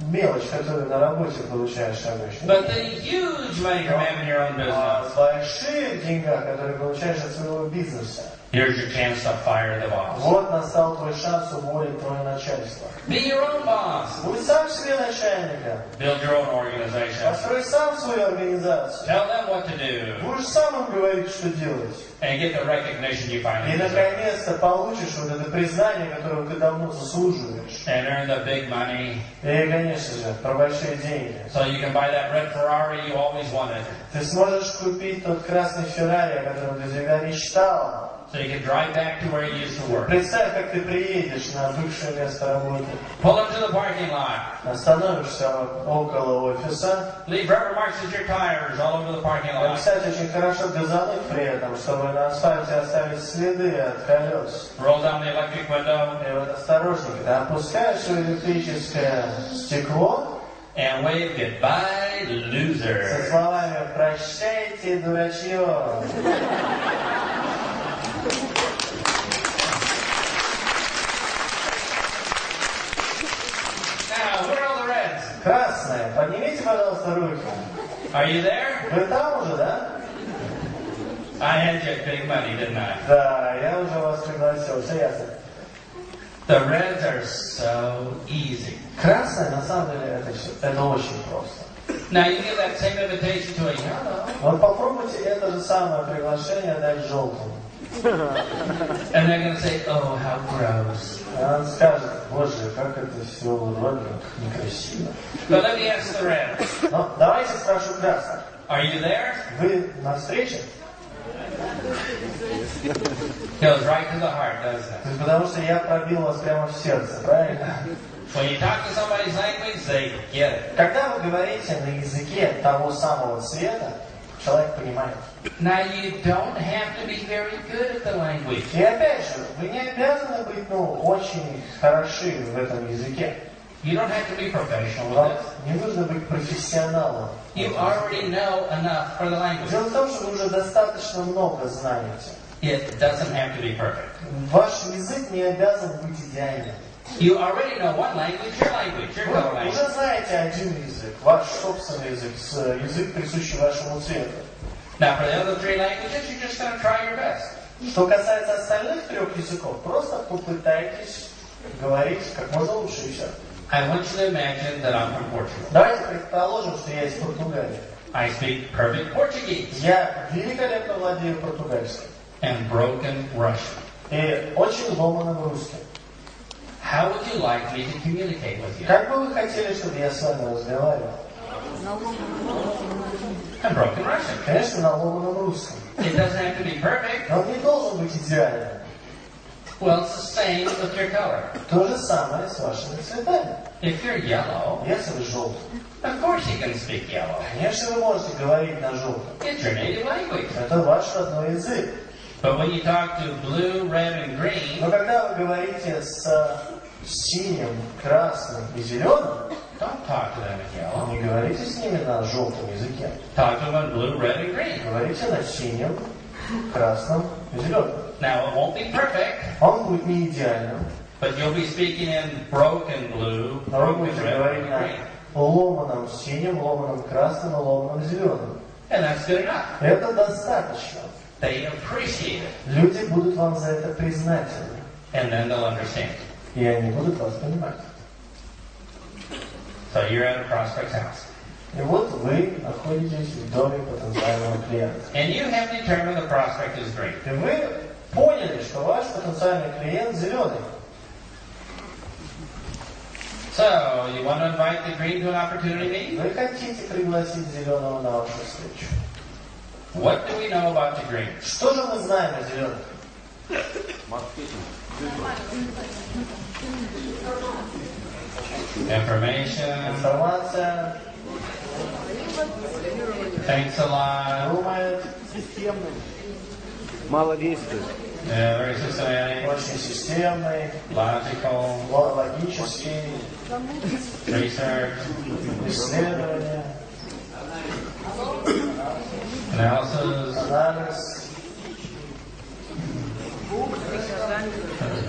мелочь, которую на работе получаешь обычно. but the huge money from having your own А business. больших деньгах, которые получаешь от своего бизнеса. Here's your chance to fire the boss. Вот настал твой шанс уволить твое начальство. Be your own boss. Будь сам себе начальником. Build your own organization. Построй сам свою организацию. Tell them what to do. Будешь сам им говорить, что делать. And get the recognition you И finally deserve. наконец-то получишь вот это признание, которое ты давно заслуживаешь. And earn the big money. И, конечно же, про большие деньги. So you can buy that red Ferrari you always wanted. Ты сможешь купить тот красный Феррари, о котором ты всегда мечтал. So you can drive back to where you used to work. Представь, как ты приедешь на бывшее место работы. Pull into the parking lot. Остановишься около офиса. Leave rubber marks as your tires all over the parking lot. Кстати, очень хорошо газануть при этом, чтобы на асфальте оставить следы от колес. Roll down the electric window. И вот осторожненько, ты опускаешь электрическое стекло And wave goodbye, со loser. словами «Прощайте, дурачье». Now, where are all the reds? Красное, поднимите, пожалуйста, руки. Are you there? Вы там уже, да? I had you at big money, didn't I? Да, я уже вас пригласил, все ясно. The reds are so easy. Красное, на самом деле, это очень просто. Now you give that same invitation to a yellow. Вот попробуйте это же самое приглашение дать желтому. And they're going to say, oh, how gross. Он скажет, боже, как это все вроде некрасиво. But let me ask the red. Но давайте спрошу красных. Are you there? Вы на встрече? Goes right to the heart, doesn't it? Потому что я пробил вас прямо в сердце, правильно? When you talk to somebody's language, they get it. Когда вы говорите на языке того самого цвета, человек понимает. Now you don't have to be very good at the language. И опять же, вы не обязаны быть, очень хороши в этом языке. You don't have to be professional with Вам it. не нужно быть профессионалом. You already know enough for the language. Дело в том, что вы уже достаточно много знаете. It doesn't have to be perfect. Ваш язык не обязан быть идеальным. You already know one language, your color Вы language. уже знаете один язык, ваш собственный язык, язык, присущий вашему цвету. Now for the other three languages, you're just going to try your best. Что касается остальных 3 языков, просто попытайтесь говорить как можно лучше и все. I want you to imagine that I'm from Portugal. Давайте предположим, что я из Португалии. I speak perfect Portuguese Я великолепно владею португальским and broken Russian. и очень ломаным русским. How would you like me to communicate with you? Как бы вы хотели, чтобы я с вами разговаривал? And broken Russian. Конечно, на ломаном русском. It doesn't have to be perfect. Но он не должен быть идеальным. Well, it's the same with your color. То же самое с вашими цветами. If you're yellow, Если вы желтый, of course you can speak yellow. конечно, вы можете говорить на желтом. It's your native language. Это ваш родной язык. But when you talk to blue, red, and green, Но когда вы говорите с синим, красным и зеленым, don't talk to them in yellow. не говорите с ними на желтом языке. Talk to them in blue, red, and green. Говорите на синем, красном и зеленом. Now, it won't be perfect, Он будет не идеальным, but you'll be speaking in broken blue, но вы broken будете red, говорить and на green. ломаном синем, ломаном красном и ломаном зеленом. And that's good enough. Это достаточно. They appreciate it. Люди будут вам за это признательны. And then they'll understand. И они будут вас понимать. So you're at a prospect's house. И вот вы находитесь в доме потенциального клиента. And you have determined the prospect is green. И вы поняли, что ваш потенциальный клиент зеленый. So, you want to invite the green to an opportunity meeting? Вы хотите пригласить зеленого на вашу встречу. What do we know about the green? Что же мы знаем о зеленых? Information, Информация, thinks a lot, думает, Мало действует. very systematic, очень системный, logical, логический, research, исследование, analysis, анализ,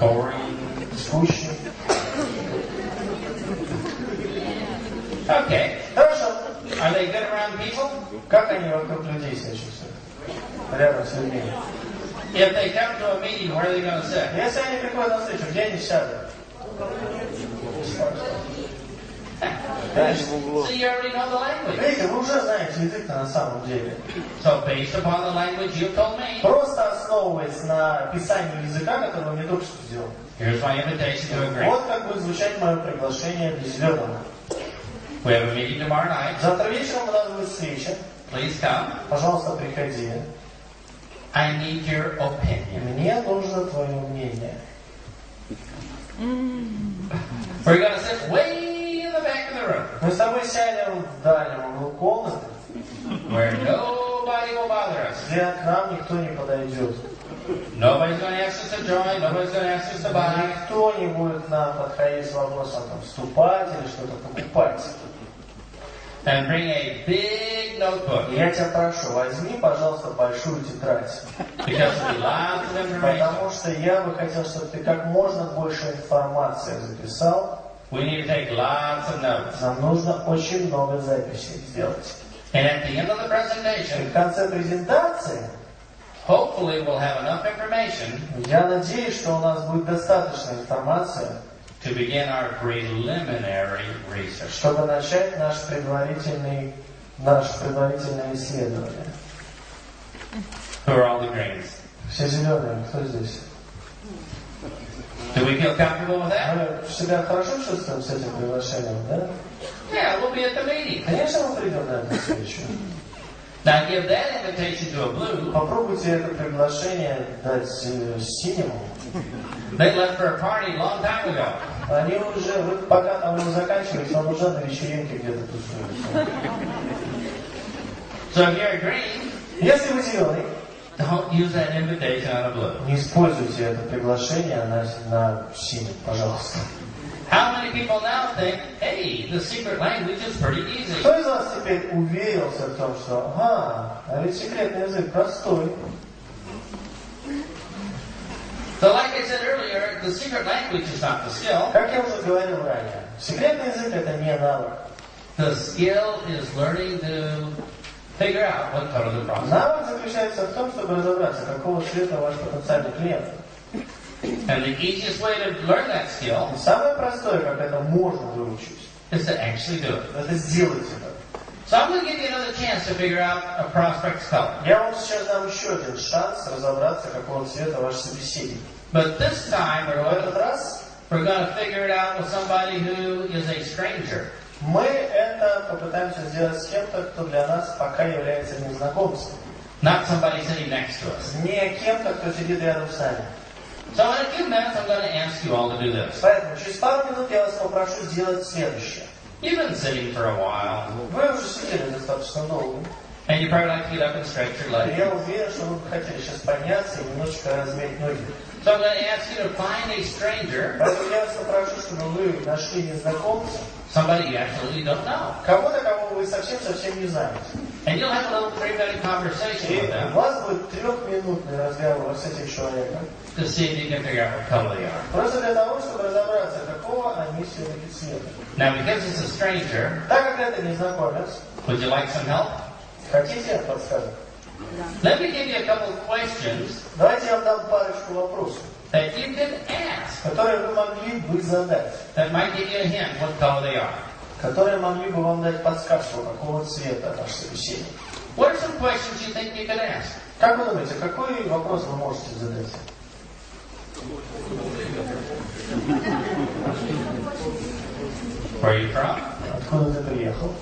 boring. скучный. Okay. Хорошо. Are they good around people? Как они вокруг людей себя чувствуют? Рядом с людьми. If they come to a meeting, where are they going to sit? Если они приходят на встречу, где они сядут? So you already know the language. Видите, вы уже знаете язык на самом деле. So based upon the language you told me, Просто основываясь на описании языка, который вы мне только что сделали. here's my invitation to agree. Вот как будет звучать мое приглашение для зеленого. We have a meeting tomorrow night. Завтра вечером у нас будет встреча. Please come. Пожалуйста, приходи. I need your opinion. Мне нужно твое мнение. We're going to sit way in the back of the room, Мы с тобой сядем в дальнем углу комнаты, where nobody will bother us. где к нам никто не подойдет. Nobody's going to ask us to join. Nobody's going to ask us to buy. Никто не будет к нам подходить с вопросом вступать или что-то покупать. And bring a big notebook, Я тебя прошу, возьми, пожалуйста, большую тетрадь. because there'll be lots of information. Потому что я бы хотел, чтобы ты как можно больше информации записал. We need to take lots of notes. Нам нужно очень много записей сделать. And at the end of the И presentation, в конце презентации hopefully we'll have enough information я надеюсь, что у нас будет достаточно информации, to begin our preliminary research. чтобы начать наш предварительный Наше предварительное исследование. Who are all the greens? Все зеленые, кто здесь? Do we feel comfortable with that? Мы себя хорошо чувствуем с этим приглашением, да? Yeah, we'll be at the meeting. Конечно, мы придем на эту встречу. Now give that invitation to a blue. Попробуйте это приглашение дать синему. They left for a party a long time ago. Они уже, вы пока там его заканчиваете, он уже на вечеринке где-то тусуется. So if you're a green, Если вы зеленый, don't use that invitation on a blue. не используйте это приглашение на синем, пожалуйста. How many people now think, hey, the secret language is pretty easy? Кто из вас теперь уверился в том, что а ведь секретный язык простой? So like I said earlier, the secret language is not the skill. Как я уже говорил ранее, секретный язык это не навык. The skill is learning to figure out what color the prospect. Навык заключается в том, чтобы разобраться, какого цвета ваш потенциальный клиент. And the easiest way to learn that skill И самое простое, как это можно выучить, is to actually do it. это сделать это. So I'm going to give you another chance to figure out a prospect's color. Я вам сейчас дам еще один шанс разобраться, какого цвета ваш собеседник. But this time В этот раз we're going to figure it out with somebody who is a stranger. мы это попытаемся сделать с кем-то, кто для нас пока является незнакомцем. Not somebody sitting next to us. Не кем-то, кто сидит рядом с нами. So in a few minutes I'm going to ask you all to do this. Поэтому через пару минут я вас попрошу сделать следующее. You've been sitting for a while, Вы уже сидели достаточно долго. and you probably like to get up and stretch your И legs. я уверен, что вы бы хотели сейчас подняться и немножечко размять ноги. So I'm going to ask you to find a stranger, Поэтому я вас попрошу, чтобы вы нашли незнакомца, somebody you absolutely don't know. кого-то, кого вы совсем не знаете. And you'll have a little 3-minute conversation И with у them вас будет 3-минутный разговор с этим человеком. to see if you can figure out what color they are. Просто для того, чтобы разобраться, какого они все-таки цвета. Now, because it's a stranger, Так как это незнакомец, would you like some help? хотите подсказок? Let me give you a couple of questions Давайте я вам дам парочку вопросов, that you can ask которые вы могли бы задать, that might give you a hint what color they are. которые могли бы вам дать подсказку, какого цвета ваш собеседник. What are some questions you think you could ask? Как вы думаете, какой вопрос вы можете задать? Where are you from? Откуда ты приехал?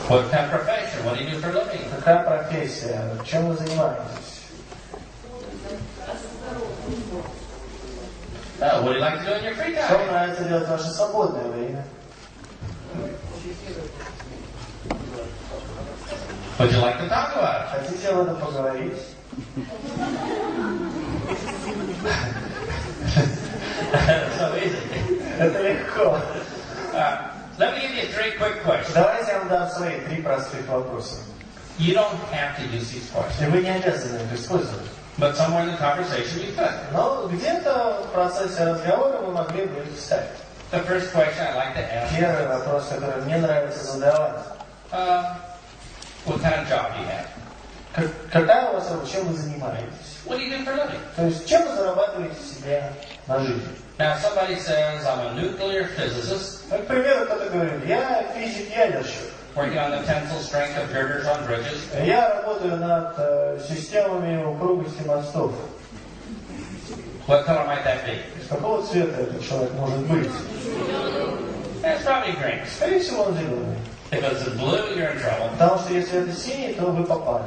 What kind of profession? What do you do for a living? Какая профессия? Чем вы занимаетесь? Oh, what do you like to do in your free Что time? нравится делать в ваше свободное время? Would you like to talk about Хотите об этом поговорить? it? So easy. Это легко. Let me give you 3 quick questions. Давайте я вам дам свои 3 простых вопроса. You don't have to use these questions, И вы не обязаны их использовать. but somewhere in the conversation you could. Но где-то в процессе разговора вы могли бы их вставить. The first question I like to ask Первый вопрос, который мне нравится задавать. what kind of job do you have? Какая у вас работа? Чем вы занимаетесь? What do you do for a living? То есть, чем вы зарабатываете себе на жизнь? Now, somebody says, I'm a nuclear physicist Ну, к примеру, кто-то говорит, я физик-ядерщик. working on the tensile strength of girders on bridges. Я работаю над системами упругости мостов. What color might that be? Из какого цвета этот человек может быть? It's probably green. Скорее всего, он зеленый. If it's blue, you're in trouble. Потому что если это синий, то вы попали.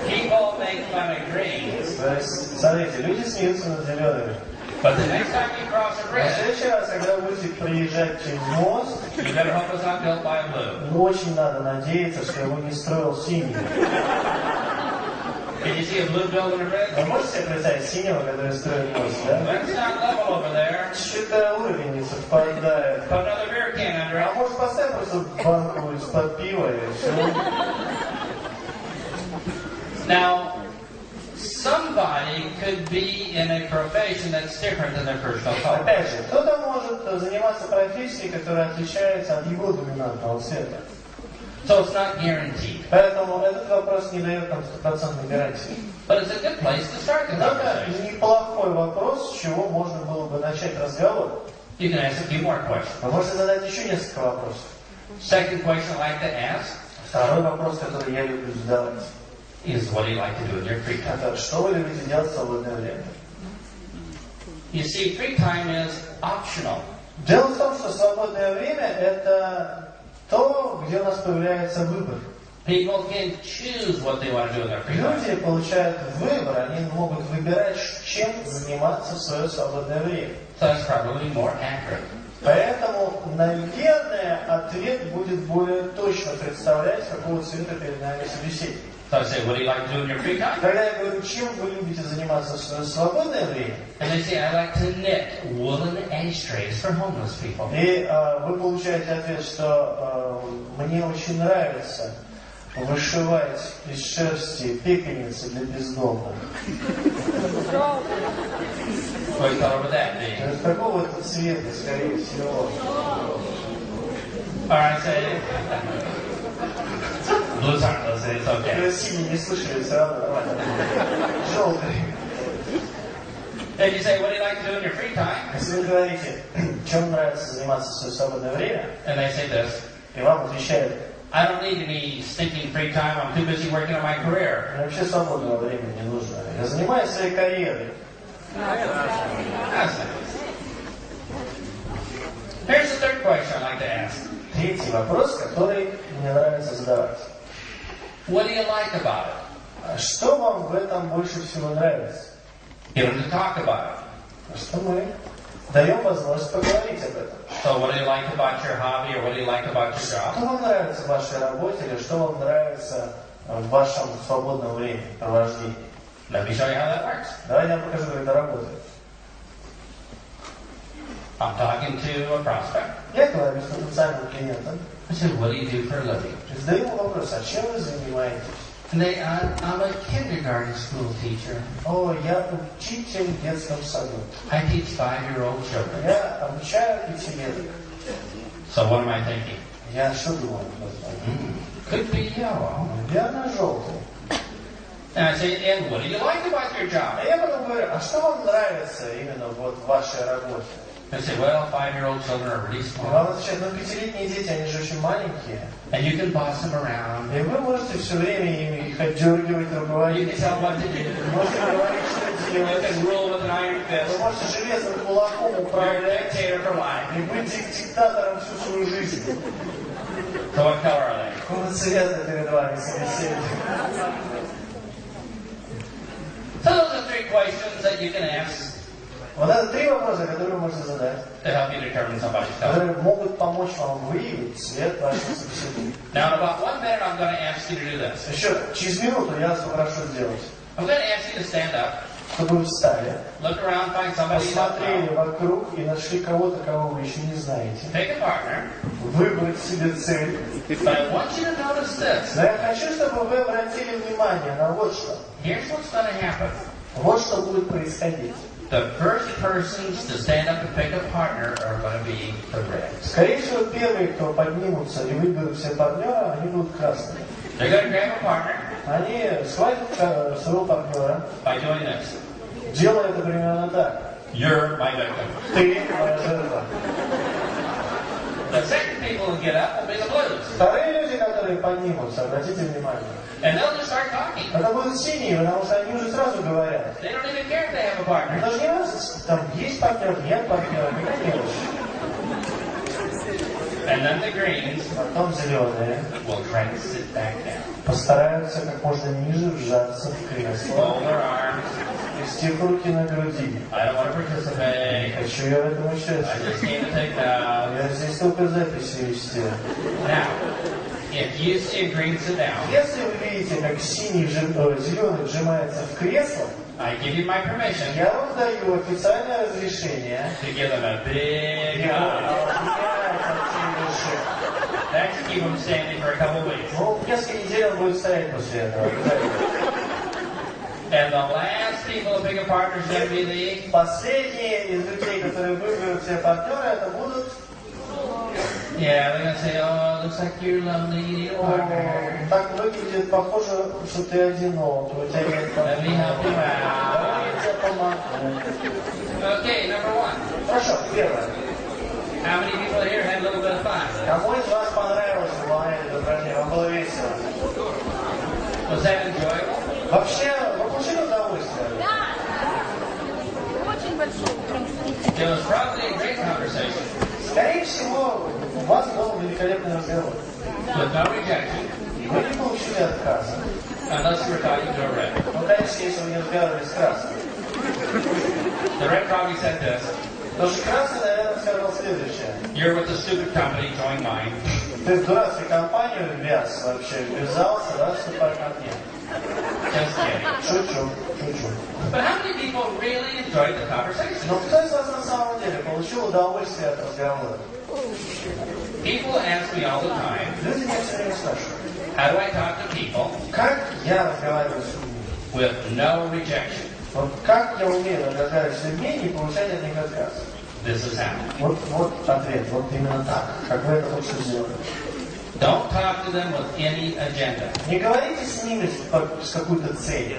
People make fun of greens, То есть, смотрите, люди смеются над зелеными. but the next time you cross a В bridge, следующий раз, когда вы будете проезжать через мост, you better hope it's not built by a blue. ну, очень надо надеяться, что его не строил синий. Can you see a blue building a bridge? Вы можете себе представить синего, который строит мост, да? That's not level over there. Что-то уровень не совпадает. Put another beer can under А it. может поставить просто банку из-под пива и все? Now, somebody could be in a profession that's different than their personal color. Опять же, кто-то может заниматься профессией, которая отличается от его доминантного цвета. So it's not guaranteed. Поэтому этот вопрос не дает нам стопроцентной гарантии. But it's a good place to start the Но это conversation. неплохой вопрос, с чего можно было бы начать. начать разговор, you can ask a few more questions. вы можете задать еще несколько вопросов. Second question I like to ask Второй вопрос, который я люблю задавать, is what do you like to do in your free time? это что вы любите делать в свободное время? You see, free time is optional. Дело в том, что свободное время это то, где у нас появляется выбор. People can choose what they want to do in their free time. Люди получают выбор, они могут выбирать, чем заниматься в свое свободное время. So that's probably more accurate. Поэтому, наверное, ответ будет более точно представлять, какого цвета перед нами собеседник. So I say, what do you like to do in your free time? Когда я говорю, чем вы любите заниматься в свое свободное время, And they say, I like to knit woolen ashtrays for homeless people. и вы получаете ответ, что мне очень нравится вышивать из шерсти пепельницы для бездомных. What color would that be? То есть какого это цвета, скорее всего? Or I say, blue's harmless, it's okay. Синий не слышали, все равно нормально. Желтый. Then you say, what do you like to do in your free time? Если вы говорите, чем нравится заниматься в свое свободное время, And they say this, и вам отвечают, I don't need any stinking free time, I'm too busy working on my career. мне вообще свободного времени не нужно. Я занимаюсь своей карьерой. That's nice. Here's the third question I'd like to ask. Третий вопрос, который мне нравится задавать. What do you like about it? Что вам в этом больше всего нравится? Get them to talk about it. Что мы даем возможность поговорить об этом. So what do you like about your hobby, or what do you like about your job? Что вам нравится в вашей работе, или что вам нравится в вашем свободном времени, провождении? Let me show you how that works. Давайте я вам покажу, как это работает. I'm talking to a prospect. Я говорю с потенциальным клиентом, I said, what do you do for a living? задаю ему вопрос, а чем вы занимаетесь? And I'm a kindergarten school teacher. О, я учитель в детском саду. I teach 5-year-old children. Я обучаю 5-леток. So what am I thinking? Я что думаю? Could be yellow. Наверное, желтый. And I say, and what do you like about your job? А я потом говорю, а что вам нравится именно вот в вашей работе? They say, well, 5-year-old children are really small. Вам отвечают, ну 5-летние дети, они же очень маленькие. And you can boss them around. И вы можете все время их отдергивать, You руководить. can tell them what to do. Можете говорить, что You делать. can rule with an iron Вы fist. можете железным кулаком You're a управлять dictator for life. и быть диктатором всю свою жизнь. So what color are they? Какого цвета перед вами собеседник? So those are 3 questions that you can ask Вот это 3 вопроса, которые вы можете задать, to help you determine somebody's color. которые могут помочь вам выявить цвет вашего собеседника. Now, in about 1 minute, I'm going to ask you to do this. Еще через минуту я вас попрошу сделать, I'm going to ask you to stand up, чтобы вы встали, look around, find somebody you don't посмотрели know, вокруг и нашли кого-то, кого вы еще не знаете. pick a partner, Выбрать себе цель. but I want you to notice this. Но я хочу, чтобы вы обратили внимание на вот что. Here's what's going to happen. Вот что будет происходить. The first persons to stand up and pick a partner are going to be the reds. Скорее всего, первые, кто поднимутся и выберут все партнера, они будут красными. They're going to grab a partner Они схватят своего партнера, by doing this. делая это примерно так. You're my victim. Ты моя жертва. The second people who get up will be the blues. Вторые люди, которые поднимутся, обратите внимание, And they'll just start talking. это будут синие, потому что они уже сразу говорят. They don't even care if they have a partner. Даже не важно, там есть партнер, нет партнера, никакая мелочь. And then the greens Потом зеленые will try to sit back down. постараются как можно ниже вжаться в кресло, Fold their arms. скрестив руки на груди. I don't want to participate. Хочу я в этом I участвовать. just came to take notes. Я здесь только записи вести. Now, if you see a green sit down, Если вы видите, как зеленый вжимается в кресло, I give you my permission я вам даю официальное разрешение. to give them a big Его hug. обнять от всей души. That should keep them standing for a couple of weeks. Ну, несколько недель он будет стоять после этого. And the last people to pick a partner is going to be the... Последние из людей, которые выберут все партнеры, это будут... Yeah, they're going to say, oh, it looks like you're lonely, you need a partner. Так выглядит, похоже, что ты одинок. У тебя нет Let me help you Давай out. я тебе помогу. Okay, number one. Хорошо, первое. How many people here had a little bit of fun? Кому из вас понравилось выполнять это упражнение? Вам было весело? Was that enjoyable? Вообще, вы получили удовольствие? Да. Очень большое. It was probably a great conversation. Скорее всего, у вас был великолепный разговор. With no rejection, Вы не получили отказа. unless you were talking to a red. Ну, конечно, если вы не разговаривали с красным. The red probably said this. Потому что красный, наверное, сказал следующее. You're with a stupid company, join mine. Ты в дурацкую компанию ввяз вообще, ввязался, да, вступай ко мне. Just kidding. Шучу, шучу. But how many people really enjoyed the conversation? Но кто из вас на самом деле получил удовольствие от разговора? People ask me all the time, Люди меня все время спрашивают, how do I talk to people как я разговариваю с людьми? with no rejection? Вот как я умею разговаривать с людьми и не получать от них отказ? This is how. Вот ответ, вот именно так, как вы это только что сделали. Don't talk to them with any agenda. Не говорите с ними с какой-то целью.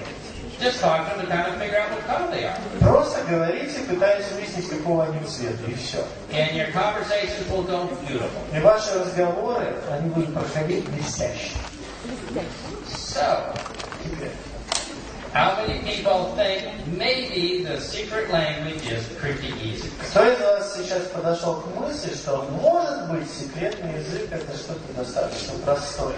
Just talk to them to kind of figure out what color they are. Просто говорите, пытаясь выяснить, какого они цвета, и все. And your conversations will go beautiful. И ваши разговоры, они будут проходить блестяще. So, Теперь. how many people think maybe the secret language is pretty easy? Кто из вас сейчас подошел к мысли, что может быть секретный язык это что-то достаточно простое?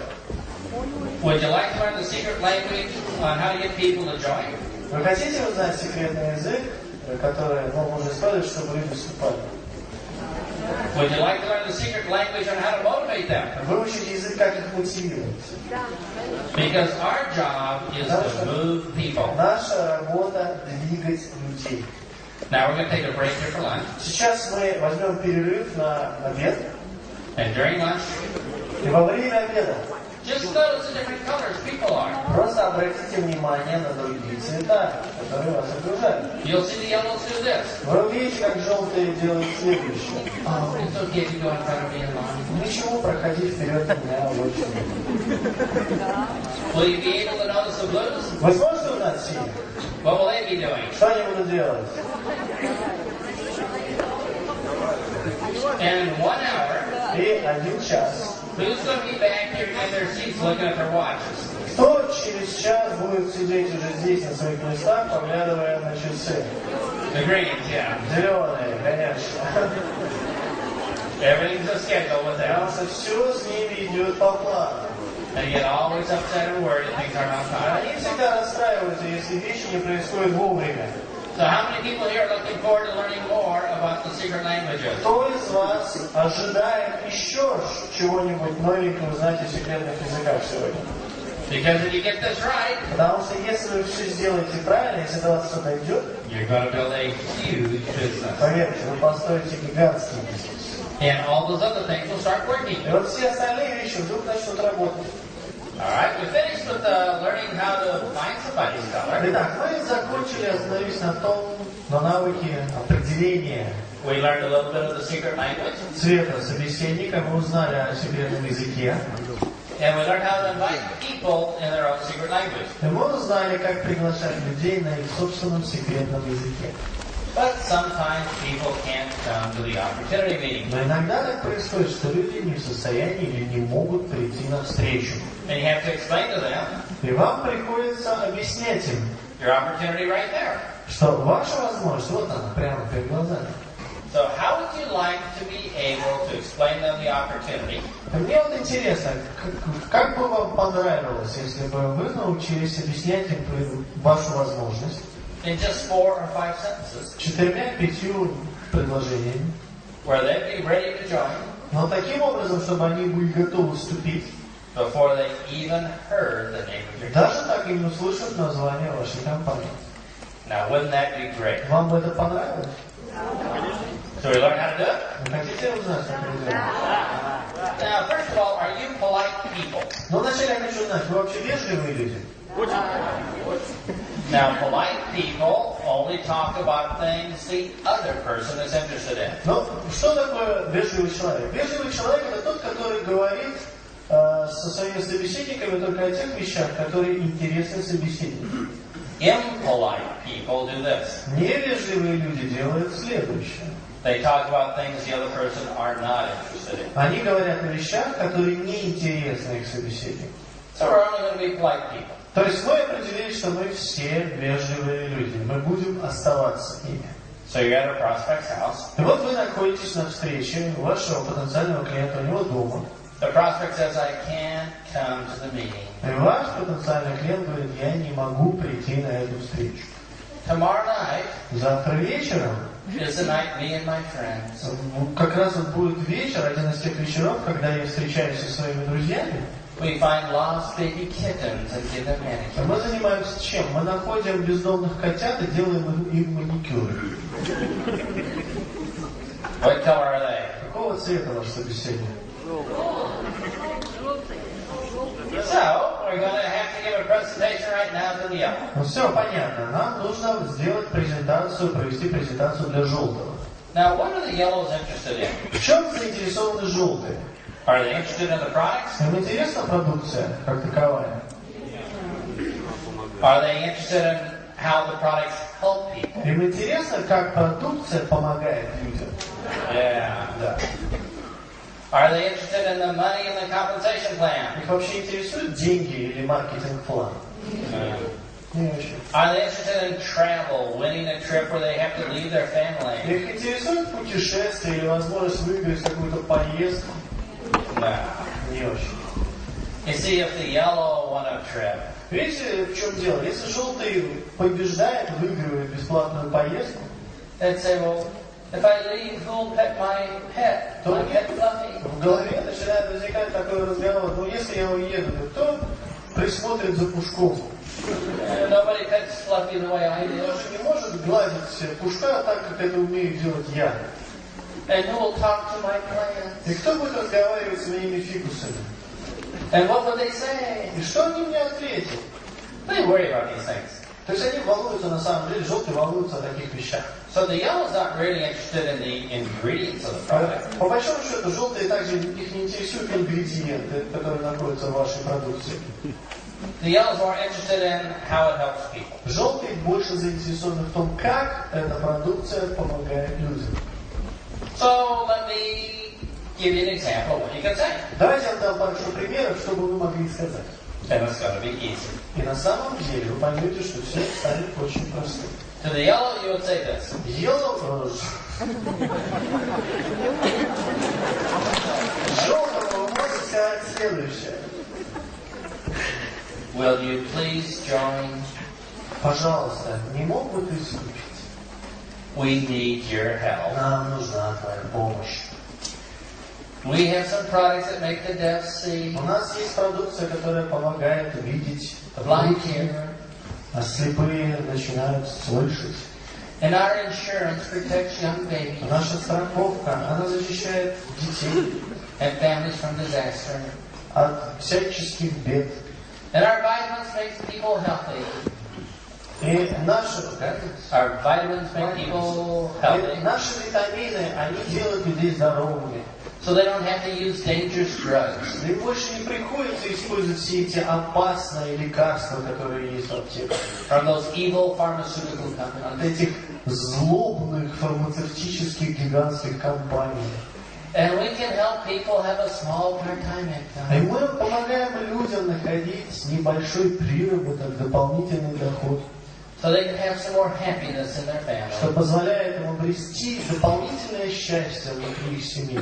Would you like to learn the secret language on how to get people to join? Вы хотите узнать секретный язык, который можно использовать, чтобы люди вступали? Would you like to learn the secret language on how to motivate them? Выучить язык, как их мотивировать. Because our job is to move people. Наша работа двигать людей. Now we're going to take a break here for lunch. Сейчас мы возьмем перерыв на обед. And during lunch, И во время обеда just notice the different colors people are. просто обратите внимание на другие цвета, которые вас окружают. You'll see the yellows do this. Вы увидите, как желтые делают следующее. Oh, it's okay if you go in front of me in line. Ничего, проходи вперед меня очень. Will you be able to notice the blues? Вы сможете узнать синих? What will they be doing? Что они будут делать? And in 1 hour, И 1 час. who's going to be back here in their seats looking at their watches? Кто через час будет сидеть уже здесь на своих местах, поглядывая на часы? The greens, yeah. Зеленые, конечно. Everything's a schedule with them. Потому что все с ними идет по плану. They get always upset and worried if things aren't on time. Они всегда расстраиваются, если вещи не происходят вовремя. So how many people here are looking forward to learning more about the secret languages? Кто из вас ожидает еще чего-нибудь новенького узнать о секретных языках сегодня? Because if you get this right, Потому что если вы все сделаете правильно, если до вас что-то идет, you're going to build a huge business. поверьте, вы построите гигантский бизнес. And all those other things will start working. И вот все остальные вещи вдруг начнут работать. All right, we finished with learning how to find somebody's color. Итак, мы закончили, остановились на навыке определения We learned a little bit of the secret language. цвета собеседника, мы узнали о секретном языке. And we learned how to invite people in their own secret language. И мы узнали, как приглашать людей на их собственном секретном языке. But sometimes people can't come to the opportunity meeting. Но иногда так происходит, что люди не в состоянии или не могут прийти на встречу. And you have to explain to them И вам приходится объяснять им, your opportunity right there. что ваша возможность, вот она, прямо перед глазами. So how would you like to be able to explain them the opportunity? Мне вот интересно, как бы вам понравилось, если бы вы научились объяснять им вашу возможность In just 4 or 5 sentences, 4-5 предложениями, where they'd be ready to join но таким образом, чтобы они были готовы вступить, before they even heard the name of your даже company. так и не услышат название вашей компании. Now, wouldn't that be great? Вам бы это понравилось? So we learn how to do it? Вы хотите узнать, как это делать? Now, first of all, are you polite people? Но вначале я хочу знать, вы вообще вежливые люди? Now, polite people only talk about things the other person is interested in. Но что такое вежливый человек? Вежливый человек это тот, который говорит со своими собеседниками только о тех вещах, которые интересны собеседнику. Impolite people do this. Невежливые люди делают следующее. They talk about things the other person are not interested in. Они говорят о вещах, которые не интересны их собеседнику. So we're only going to be polite people. То есть мы определили, что мы все вежливые люди. Мы будем оставаться ими. So you're at a prospect's house. И вот вы находитесь на встрече у вашего потенциального клиента, у него дома. The prospect says, I can't come to the meeting. И ваш потенциальный клиент говорит, я не могу прийти на эту встречу. Tomorrow night Завтра вечером, is the night me and my friends. как раз вот будет вечер, один из тех вечеров, когда я встречаюсь со своими друзьями. We find lost baby kittens and give them manicures. Мы занимаемся чем? Мы находим бездомных котят и делаем им маникюры. What color are they? Какого цвета ваш собеседник? So, we're going to have to give a presentation right now to the yellow. Ну все понятно. Нам нужно сделать презентацию, провести презентацию для желтого. Now, what are the yellows interested in? В чем заинтересованы желтые? Are they interested in the products? Им интересна продукция как таковая? Are they interested in how the products help people? Им интересно, как продукция помогает людям? Yeah. Да. Are they interested in the money and the compensation plan? Их вообще интересуют деньги или маркетинг-план? Не очень. Are they interested in travel, winning a trip where they have to leave their family? Их интересует путешествие или возможность выиграть какую-то поездку? No. Не очень. You see, if the yellow won a trip, Видите, в чем дело? Если желтый побеждает, выигрывает бесплатную поездку, they'd say, well, if I leave, who'll pet my pet? My pet Fluffy? в голове начинает возникать такой разговор. Ну, если я уеду, то кто присмотрит за пушком? Nobody pets Fluffy the way I Никто do. же не может гладить пушка так, как это умею делать я. And who will talk to my plants? И кто будет разговаривать с моими фикусами? And what would they say? И что они мне ответят? They worry about these things. То есть они волнуются на самом деле, желтые волнуются о таких вещах. So the yellow's not really interested in the ingredients of the product. По большому счету, желтые также их не интересуют ингредиенты, которые находятся в вашей продукции. The yellow's more interested in how it helps people. Желтые больше заинтересованы в том, как эта продукция помогает людям. So let me give you an example of what you can say. Давайте я дам пару примеров, чтобы вы могли сказать. And it's going to be easy. И на самом деле вы поймете, что все станет очень простым. To the yellow, you would say this. Желтому вы можете сказать следующее. Will you please join? Пожалуйста, не мог бы ты исключить? We need your help. Нам нужна твоя помощь. We have some products that make the deaf see. У нас есть продукция, которая помогает видеть, The blind hear. а слепые начинают слышать. And our insurance protects young babies Наша страховка, она защищает детей and families from disaster. от всяческих бед. And our vitamins make people healthy. И наши Our vitamins make people healthy. витамины, они делают людей здоровыми. So they don't have to use dangerous drugs. И больше не приходится использовать все эти опасные лекарства, которые есть в аптеках. From those evil pharmaceutical От companies. этих злобных фармацевтических гигантских компаний. And we can help people have a small part-time И income. мы помогаем людям находить небольшой приработок, дополнительный доход, So they can have some more happiness in their что family. позволяет им обрести дополнительное счастье внутри их семьи.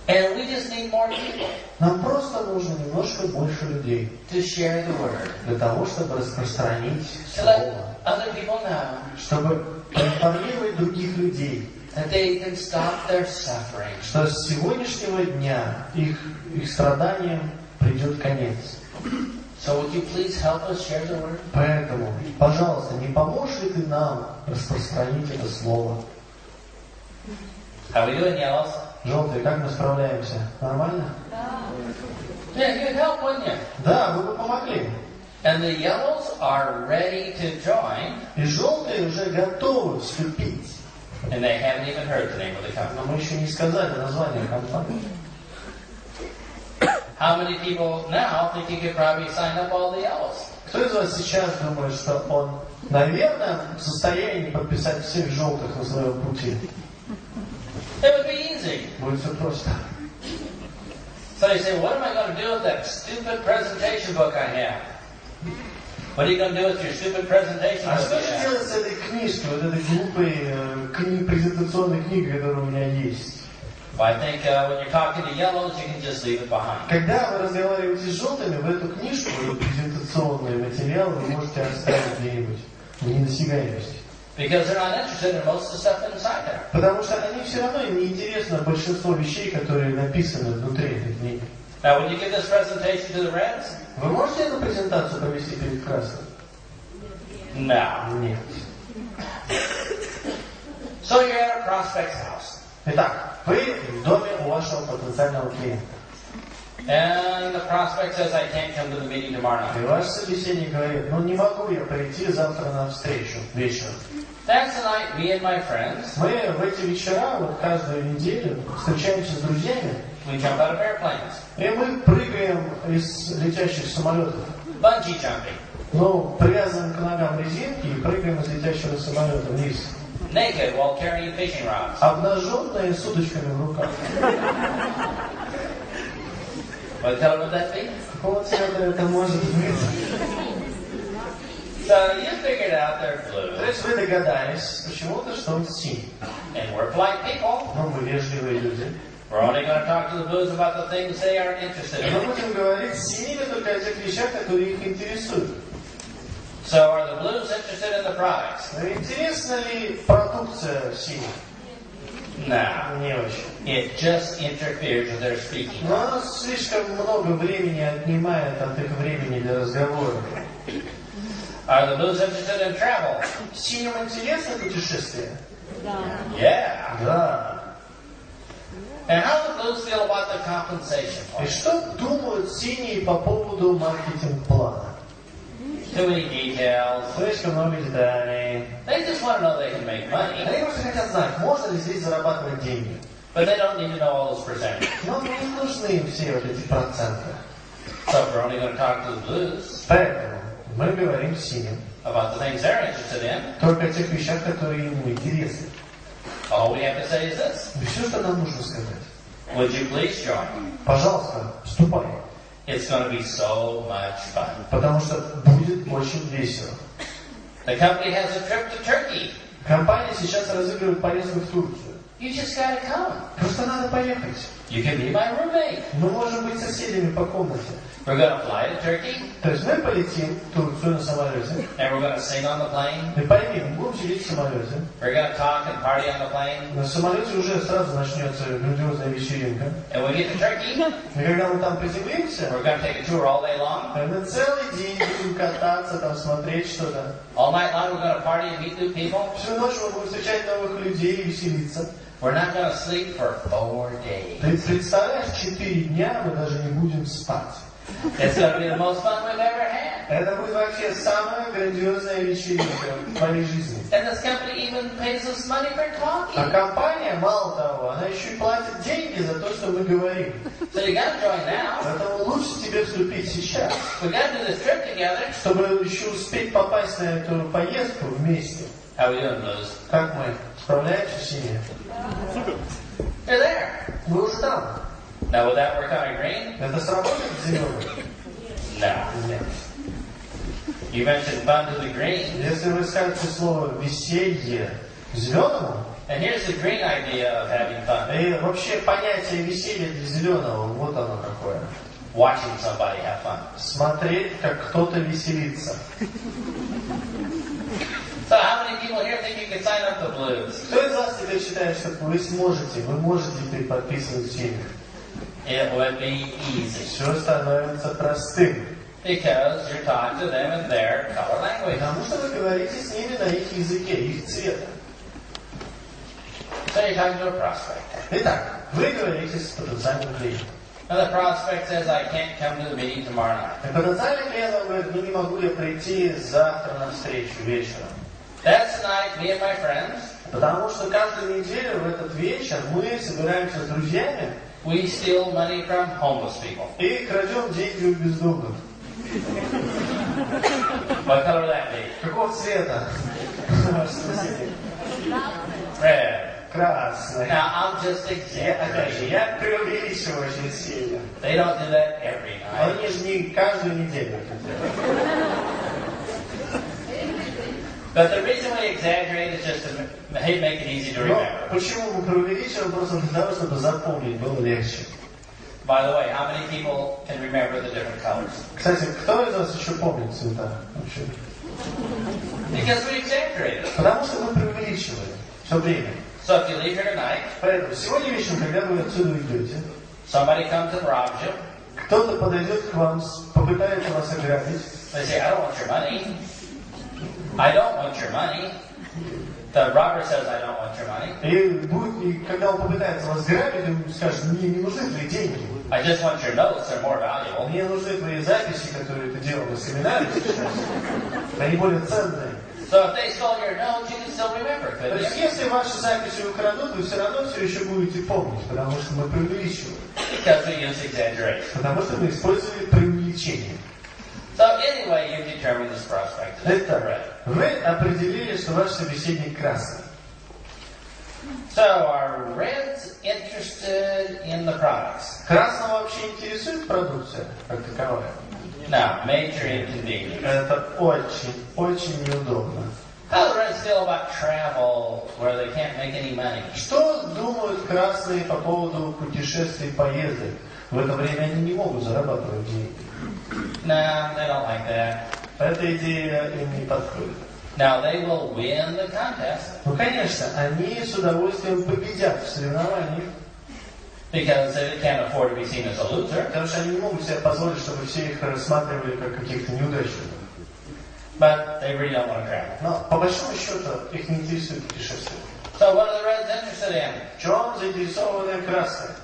And we just need more people Нам просто нужно немножко больше людей to share the word. для того, чтобы распространить To let слово, other people know чтобы проинформировать других людей, that they can stop their suffering. что с сегодняшнего дня их страданиям придет конец. So would you please help us share the word? Поэтому, пожалуйста, не поможешь ли ты нам распространить это слово? How we doing, yellows? Желтые, как мы справляемся? Нормально? Yeah, you'd help, wouldn't you? Да, вы бы помогли. And the yellows are ready to join, И желтые уже готовы вступить. and they haven't even heard the name of the company. Но мы еще не сказали название компании. How many people now think you could probably sign up all the yellows? Кто из вас сейчас думает, что он, наверное, в состоянии подписать всех желтых на своем пути? It would be easy. Будет все просто. So you say, what am I going to do with that stupid presentation book I have? What are you going to do with your stupid presentation book? А что же делать с этой книжкой, вот этой глупой презентационной книгой, которая у меня есть? Well, I think when you're talking to yellows, you can just leave it behind. Когда вы разговариваете с желтыми, в эту книжку, в презентационный материал вы можете оставить где-нибудь в недосягаемости. Because they're not interested in most of the stuff inside there. Потому что они все равно им не интересно большинство вещей, которые написаны внутри этой книги. Now, when you give this presentation to the reds? Вы можете эту презентацию провести перед красным? No. Нет. So you're at a prospect's house. Итак, вы в доме у вашего потенциального клиента. And the prospect says, I can't come to the meeting tomorrow И night. ваш собеседник говорит, ну не могу я прийти завтра на встречу вечером. That's the night me and my friends, Мы в эти вечера, вот каждую неделю, встречаемся с друзьями, we jump out of airplanes. и мы прыгаем из летящих самолетов. Bungee jumping. Ну, привязываем к ногам резинки и прыгаем из летящего самолета вниз. Naked while carrying fishing rods. Обнаженные с удочками в руках. Well, tell them what that means. Какого цвета это может быть? So you figured out they're blue. То есть вы догадались почему-то, что он синий. And we're polite people. Но мы вежливые люди. We're only going to talk to the blues about the things they are interested И мы in. будем говорить с синими только о тех вещах, которые их интересуют. So are the blues interested in the products? Интересна ли продукция синих? No. Не очень. It just interferes with their speaking. Но она слишком много времени отнимает от их времени для разговора. Are the blues interested in travel? Синим интересно путешествие? Yeah. Да. And how do the blues feel about the compensation И part? что думают синие по поводу маркетинг-плана? Too many details. Слишком много деталей. They just want to know they can make money, Они просто хотят знать, можно ли здесь зарабатывать деньги. but they don't need to know all those percentages. Но не нужны им все вот эти проценты. So if we're only going to talk to the blues Поэтому мы говорим синим about the things they're interested in, только о тех вещах, которые ему интересны. all we have to say is this. И все, что нам нужно сказать. Would you please join? Пожалуйста, вступай. It's going to be so much fun. Потому что будет очень весело. The company has a trip to Turkey. Компания сейчас разыгрывает поездку в Турцию. You just got to come. Просто надо поехать. You can be my roommate. Мы можем быть соседями по комнате. We're going to fly to Turkey, То есть мы полетим в Турцию на самолете. and we're going to sing on the plane. И пойми, мы будем сидеть в самолете. We're going to talk and party on the plane. На самолете уже сразу начнется грандиозная вечеринка. And when we get to Turkey, И когда мы там приземлимся, we're going to take a tour all day long. мы целый день будем кататься, там смотреть что-то. All night long, we're going to party and meet new people. Всю ночь мы будем встречать новых людей и веселиться. We're not going to sleep for 4 days. Ты представляешь, 4 дня мы даже не будем спать. It's going to be the most fun we've ever had. Это будет вообще самая грандиозная вечеринка в моей жизни. And this company even pays us money for А talking. компания, мало того, она еще и платит деньги за то, что мы говорим. So you got to join now. Поэтому лучше тебе вступить сейчас, We got to do this trip together. чтобы еще успеть попасть на эту поездку вместе. How we doing, Blues? Как мы? Справляемся с ними? You're there. Мы уже там. Now, will that work on a green? Это сработает зеленый? No. Нет. You mentioned fun to the green. Если вы скажете слово «веселье» зеленому, And here's the green idea of having fun. и вообще понятие веселья для зеленого, вот оно какое. Watching somebody have fun. Смотреть, как кто-то веселится. So how many people here think you can sign up the Blues? Кто из вас теперь считает, что вы можете теперь подписывать денег? It would be easy. Все становится простым. Because you're talking to them in their color language. Потому что вы говорите с ними на их языке, их цвета. So you're talking to a prospect. Итак, вы говорите с потенциальным клиентом. And the prospect says, I can't come to the meeting tomorrow night. И потенциальный клиент говорит, ну не могу я прийти завтра на встречу вечером. That's the night me and my friends Потому что каждую неделю в этот вечер мы собираемся с друзьями we steal money from homeless people. И крадем деньги у бездомных. What color would that be? Какого цвета? Red. Красный. Now, I'm just exaggerating. Я преувеличиваю очень сильно. They don't do that every night. Они же не каждую неделю это делают. But the reason we exaggerate is just to make it easy to remember. Но почему мы преувеличиваем? Просто для того, чтобы запомнить было легче. By the way, how many people can remember the different colors? Кстати, кто из вас еще помнит цвета вообще? Because we exaggerate it. Потому что мы преувеличиваем все время. So if you leave here tonight, Поэтому сегодня вечером, когда вы отсюда уйдете, somebody comes and robs you. кто-то подойдет к вам, попытается вас ограбить. They say, I don't want your money. I don't want your money. The robber says, I don't want your money. И когда он попытается вас грабить, он скажет, мне не нужны твои деньги. I just want your notes, they're more valuable. Мне нужны твои записи, которые ты делал на семинаре сейчас. Они более ценные. So if they stole your notes, you can still remember, То couldn't есть, you? если ваши записи украдут, вы все равно все еще будете помнить, потому что мы преувеличиваем. Because we use exaggeration. Потому что мы использовали преувеличение. So anyway, you determine this prospect. Это вы определили, что ваш собеседник красный. So are reds interested in the products? Красного вообще интересует продукция как таковая? No, major inconvenience. Это очень, очень неудобно. How do the reds feel about travel where they can't make any money? Что думают красные по поводу путешествий и поездок? В это время они не могут зарабатывать деньги. No, they don't like that. Эта идея им не подходит. Now they will win the contest Ну, конечно, они с удовольствием победят в соревновании, because they can't afford to be seen as a loser. потому что они не могут себе позволить, чтобы все их рассматривали как каких-то неудачников. But they really don't want to travel. Но по большому счету их не интересует путешествие. So what are the reds interested in? В чем заинтересованы красные?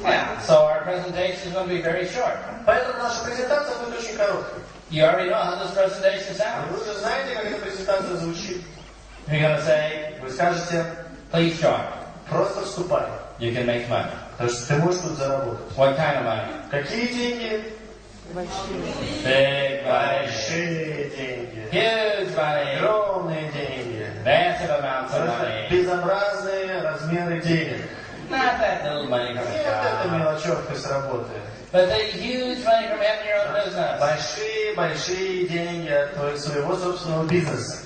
Yeah, so our presentation is going to be very short. Поэтому наша презентация будет очень короткой. You already know how this presentation sounds. Вы уже знаете, как эта презентация звучит. You're going to say, Вы скажете, please join. просто вступай, You can make money. потому что ты можешь тут заработать. What kind of money? Какие деньги? Big money. Большие деньги. Huge money. Огромные деньги. Massive amounts of money. Безобразные размеры денег. Not that little money from a Нет, это job. мелочевка с работы. But the huge money from having your own business. Большие деньги от своего собственного бизнеса.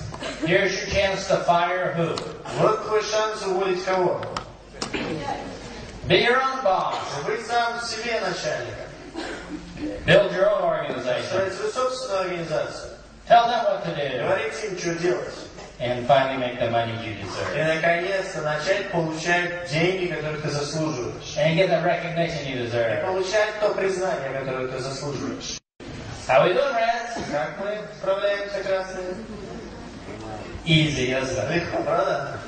Here's your chance to fire who? Вот твой шанс уволить кого? Be your own boss. Быть сам себе начальником. Build your own organization. Строить свою собственную организацию. Tell them what to do. Говорить им, что делать. And finally make the money you И, deserve. наконец-то, начать получать деньги, которые ты заслуживаешь. And get the recognition you И deserve. получать то признание, которое ты заслуживаешь. How we doing, Reds? Как мы справляемся, красные? Easy, isn't it? Легко, правда?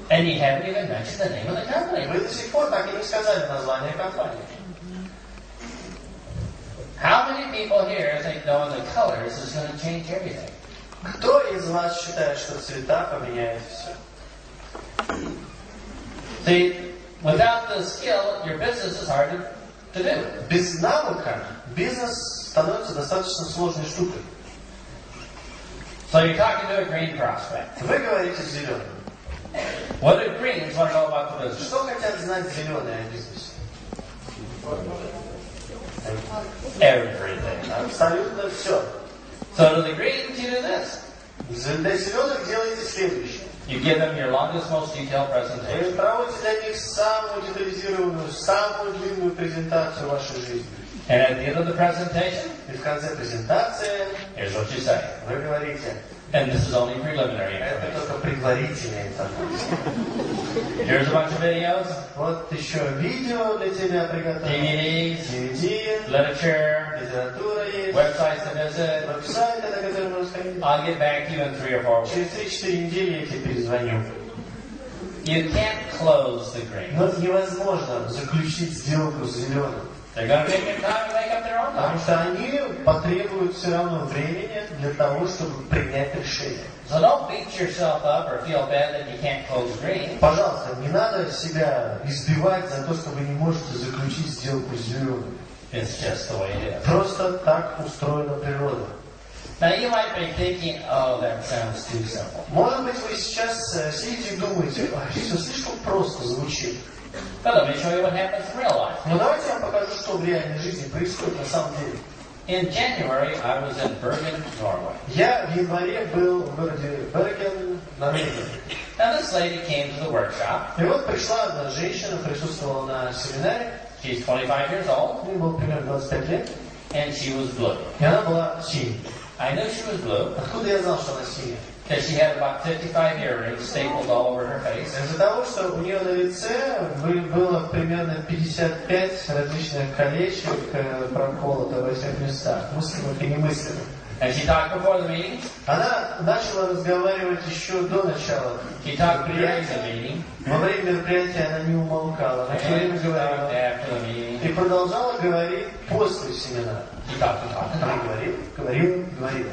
And you haven't even mentioned the name of the company. Вы до сих пор так и не сказали название компании. How many people here think knowing the colors is going to change everything? Кто из вас считает, что цвета поменяют все? See, without the skill, your business is hard to do. Без навыка бизнес становится достаточно сложной штукой. So you're talking to a green prospect. Вы говорите с зеленым. What do greens want to know about the business? Что хотят знать зеленые о бизнесе? Everything. Абсолютно все. So to the greens, you do this. Для зеленых делайте следующее. You give them your longest, most detailed Вы presentation. проводите для них самую детализированную, самую длинную презентацию вашей жизни. And at the end of the presentation, И в конце презентации here's what you say. вы говорите, And this is only preliminary это information. только предварительная информация. Here's a bunch of videos, Вот еще видео для тебя приготовил. DVDs, DVD, literature, литература есть, websites to visit. веб-сайты, на которые можно сходить. I'll get back to you in 3 or 4 weeks. Через 3-4 недели я тебе перезвоню. You can't close the green. Но невозможно заключить сделку с зеленым. They're going to take their time to make up their own Потому mind. что они потребуют все равно времени для того, чтобы принять решение. So don't beat yourself up or feel bad that you can't close dreams. Пожалуйста, не надо себя избивать за то, что вы не можете заключить сделку с зеленым. It's just the way it is. Просто так устроена природа. Now you might be thinking, oh, that sounds too simple. Может быть, вы сейчас сидите и думаете, все слишком просто звучит. But let me show you what happens in real life. Но давайте я вам покажу, что в реальной жизни происходит на самом деле. In January, I was in Bergen, Norway. Я в январе был в городе Берген, Норвегия. Now this lady came to the workshop. И вот пришла одна женщина, присутствовала на семинаре. She's 25 years old. Ей было примерно 25 лет. And she was blue. И она была синей. I knew she was blue Откуда я знал, что она синяя? because she had about 55 earrings stapled all over her face. Из-за того, что у нее на лице было примерно 55 различных колечек, проколото во всех местах, мыслимых и немыслимых. And she talked before the meeting. Она начала разговаривать еще до начала She talked during мероприятия. the meeting. Во время мероприятия она не умолкала, она все время And she talked говорила. after the meeting. И продолжала говорить после семинара. She talked and talked and Она talked. говорила.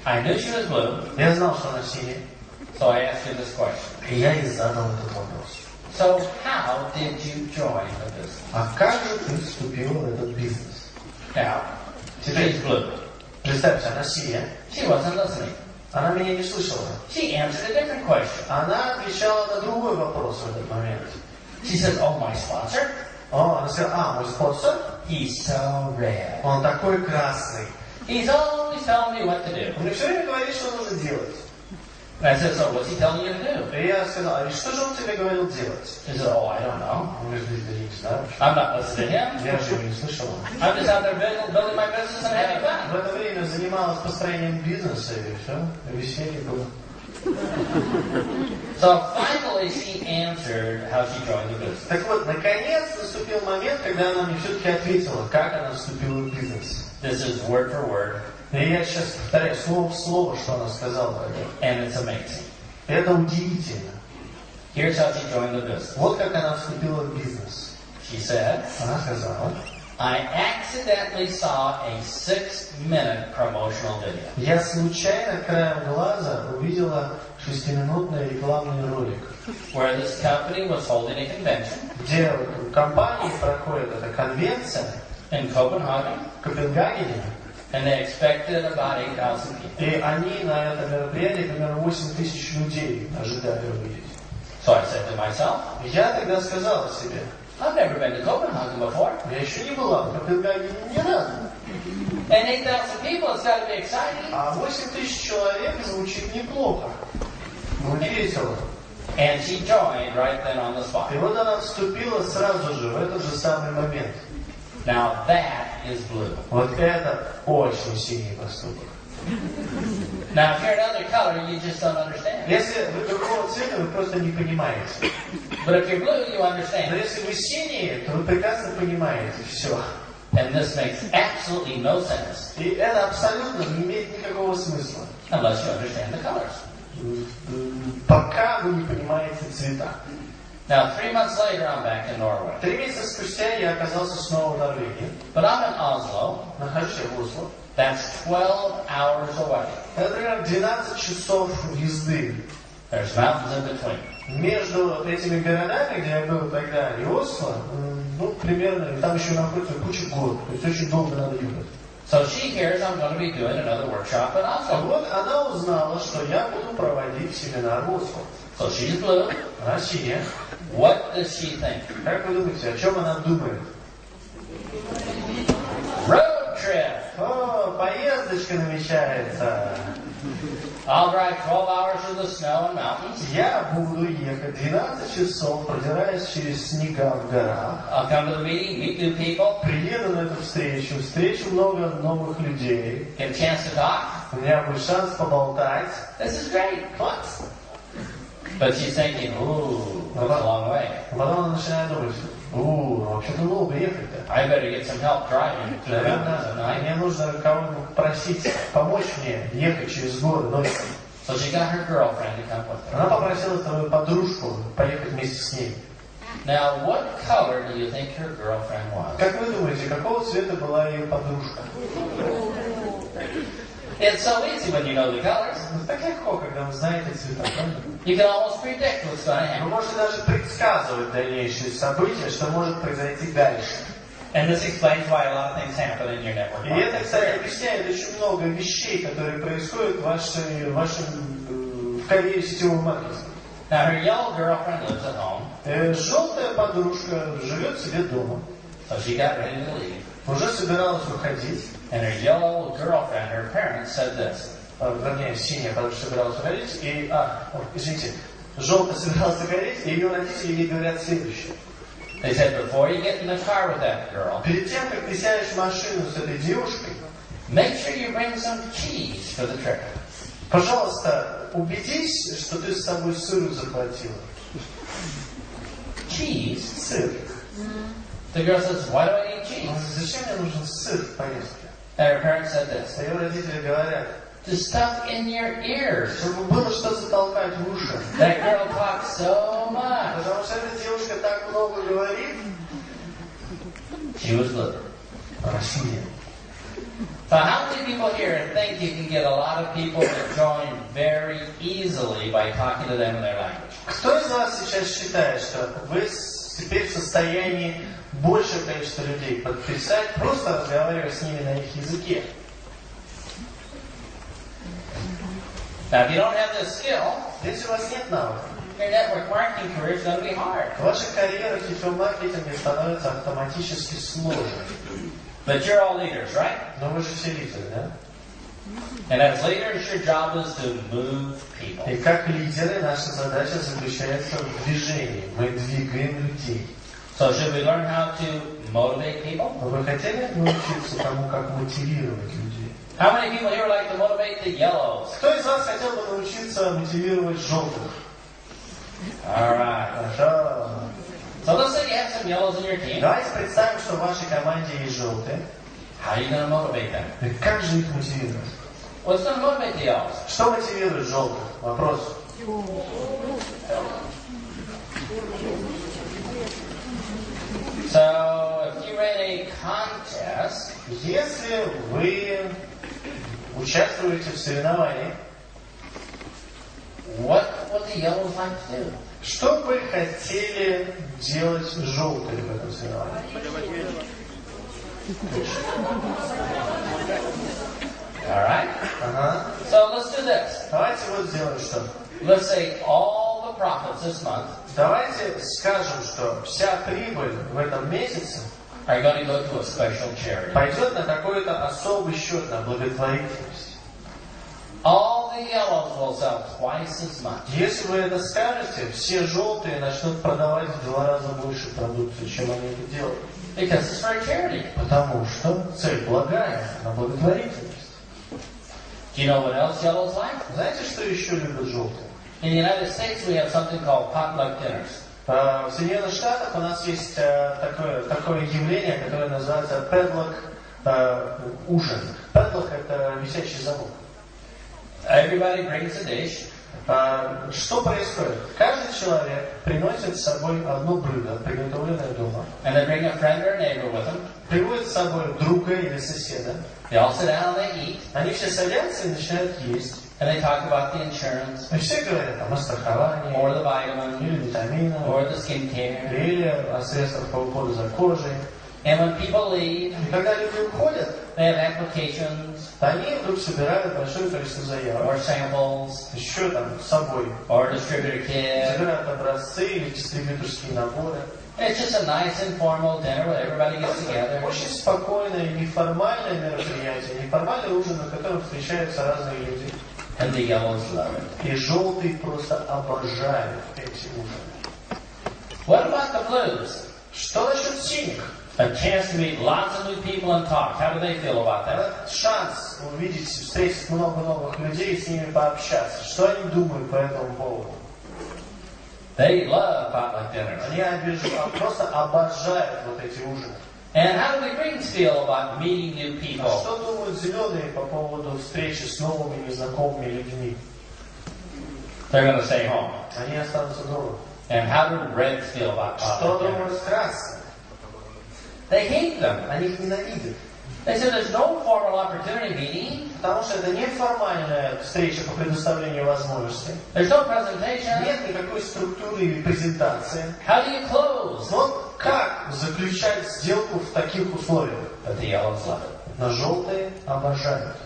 I knew she was blue, Я знал, что она синяя. so I asked her this question. И я ей задал этот вопрос. So how did you join the business? А как же ты вступила в этот бизнес? Now, she's blue. Представьте, она синяя. She wasn't listening. Она меня не слышала. She answered a different question. Она отвечала на другой вопрос в этот момент. She said, oh, my sponsor, Она сказала, мой спонсор, he's so red. он такой красный. He's always telling me what to do. Он мне все время говорит, что нужно делать. And I said, so what's he telling you to do? И я сказал, что же он тебе говорил делать? She said, oh, I don't know. Он говорит, да я не знаю. I'm not listening to him. Я же его не слышала. I'm just out there building my business and having fun. В это время занималась построением бизнеса, и все, веселье было. So finally she answered how she joined the business. Так вот, наконец наступил момент, когда она мне все-таки ответила, как она вступила в бизнес. This is word for word, И я сейчас повторяю слово в слово, что она сказала. and it's amazing. Это удивительно. Here's how she joined the business. Вот как она вступила в бизнес. She said, Она сказала, I accidentally saw a 6-minute promotional video. я случайно краем глаза увидела 6-минутный рекламный ролик, Where this company was holding a convention где в компании проходит эта конвенция in Copenhagen, в Копенгагене, and they expected about 8,000 people. и они на это мероприятие примерно 8 тысяч людей ожидали увидеть. So I said to myself, Я тогда сказала себе, I've never been to Copenhagen before. я еще не была в Копенгагене ни разу. And 8,000 people, it's got to be exciting. А 8 тысяч человек звучит неплохо. Будет весело. And she joined right then on the spot. И вот она вступила сразу же, в этот же самый момент. Now that is blue. Вот это очень синий поступок. Now if you're another color, you just don't understand. Если вы другого цвета, вы просто не понимаете. But if you're blue, you Но understand. если вы синие, то вы прекрасно понимаете все. And this makes absolutely no sense И это абсолютно не имеет никакого смысла. unless you understand the colors. Пока вы не понимаете цвета. Now 3 months later, I'm back in Norway. 3 месяца спустя я оказался снова в Норвегии. But I'm in Oslo. Нахожусь я в Осло. That's 12 hours away. Это примерно 12 часов езды. There's mountains in between. Между этими городами, где я был тогда, и Осло, примерно, и там еще находится куча гор. То есть очень долго надо ехать. So she hears I'm going to be doing another workshop in А Oslo. вот она узнала, что я буду проводить семинар в Осло. So she's blue. Она синяя. What does she think? Как вы думаете, о чем она думает? Road trip. О, поездочка намечается. I'll drive 12 hours through the snow and mountains. Я буду ехать 12 часов, продираясь через снега в горах. I'll come to the meeting, meet new people, Приеду на эту встречу, встречу много новых людей. get a chance to talk. У меня будет шанс поболтать. This is great. Класс! But she's thinking, ooh, that's a long way. Потом она начинает думать, вообще-то долго ехать-то. I better get some help driving through the mountains at night. Мне нужно кого-нибудь попросить помочь мне ехать через горы ночью. So she got her girlfriend to come with her. Она попросила свою подружку поехать вместе с ней. Now, what color do you think her girlfriend was? Как вы думаете, какого цвета была ее подружка? It's so easy when you know the colors. Так легко, когда вы знаете цвета, правда? You can almost predict what's going to Вы happen. можете даже предсказывать дальнейшие события, что может произойти дальше. And this explains why a lot of things happen in your network И это, marketing кстати, career. объясняет очень много вещей, которые происходят в вашем в карьере сетевого маркетинга. Now her yellow girlfriend lives at home, Желтая подружка живет себе дома, so she got ready to leave. уже собиралась уходить. And her yellow girlfriend, her parents, said this. Вернее, синяя подружка собиралась уходить, и, извините, желтая собиралась уходить, и ее родители ей говорят следующее. They said, before you get in the car with that girl, Перед тем, как ты сядешь в машину с этой девушкой, make sure you bring some cheese for the trip. пожалуйста, убедись, что ты с собой сыр захватила. Cheese? Сыр. The girl says, why do I need cheese? Зачем мне нужен сыр в поездке? And her parents said this. Ее родители говорят, To stuff in your ears. чтобы было что затолкать в уши. That girl talks so much. Потому что эта девушка так много говорит. She was blue. Россия. So how many people here think you can get a lot of people to join very easily by talking to them in their language? Кто из вас сейчас считает, что вы теперь в состоянии большее количество людей подписать, просто разговаривая с ними на их языке? Now, if you don't have this skill, Если у вас нет навыков, your network marketing career is going to be hard. ваша карьера в сетевом маркетинге становится автоматически сложной. But you're all leaders, right? Но вы же все лидеры, да? And as leaders, your job is to move people. И как лидеры наша задача заключается в движении. Мы двигаем людей. So should we learn how to motivate people? Вы хотели научиться тому, как мотивировать людей? How many people here would like to motivate the yellows? Кто из вас хотел бы научиться мотивировать желтых? All right. Хорошо. So let's say you have some yellows in your team. Давайте представим, что в вашей команде есть желтые. How are you going to motivate them? И как же их мотивировать? What's going to motivate the yellows? Что мотивирует желтых? Вопрос. So if you ran a contest, Если вы участвуете в соревновании, what would the yellows like to do? что бы хотели делать желтые в этом соревновании? All right. Ага. So let's do this. Давайте вот сделаем что. Let's say all the profits this month Давайте скажем, что вся прибыль в этом месяце are going to go to a special charity. пойдет на какой-то особый счет, на благотворительность. All the yellows will sell twice as much. Если вы это скажете, все желтые начнут продавать в 2 раза больше продукции, чем они это делают. Because it's for a charity. Потому что цель благая, на благотворительность. Do you know what else yellows like? Знаете, что еще любят желтые? In the United States, we have something called potluck dinners. В Соединенных Штатах у нас есть такое явление, которое называется padlock ужин. Padlock — это висячий замок. Everybody brings a dish. Что происходит? Каждый человек приносит с собой одно блюдо, приготовленное дома. And they bring a friend or a neighbor with them. Приводит с собой друга или соседа. They all sit down and they eat. Они все садятся и начинают есть. And they talk about the insurance, И все говорят там о страховании, or the vitamin, или витаминах, or the skincare. или о средствах по уходу за кожей. And when people leave, И когда люди уходят, they have applications, они вдруг собирают большое количество заявок. or samples, Еще там с собой. or distributor kit. Собирают образцы или дистрибьюторские наборы. It's just a nice informal dinner where everybody gets together. Очень спокойное, неформальное мероприятие, неформальный ужин, на котором встречаются разные люди. And the yellows love it. И желтые просто обожают эти ужины. What about the blues? Что насчет синих? A chance to meet lots of new people and talk. How do they feel about that? Это шанс увидеть, встретить много новых людей и с ними пообщаться. Что они думают по этому поводу? They love potluck dinners. Они просто обожают вот эти ужины. And how do the greens feel about meeting new people? Что думают зеленые по поводу встречи с новыми незнакомыми людьми? They're going to stay home. Они останутся дома. And how do reds feel about Что potluck dinners? думают красные? They hate them. Они их ненавидят. They said there's no formal opportunity meeting. Потому что это неформальная встреча по предоставлению возможностей. There's no presentation. Нет никакой структуры или презентации. How do you close? Вот как заключать сделку в таких условиях? But the yellows love it. Но желтые обожают.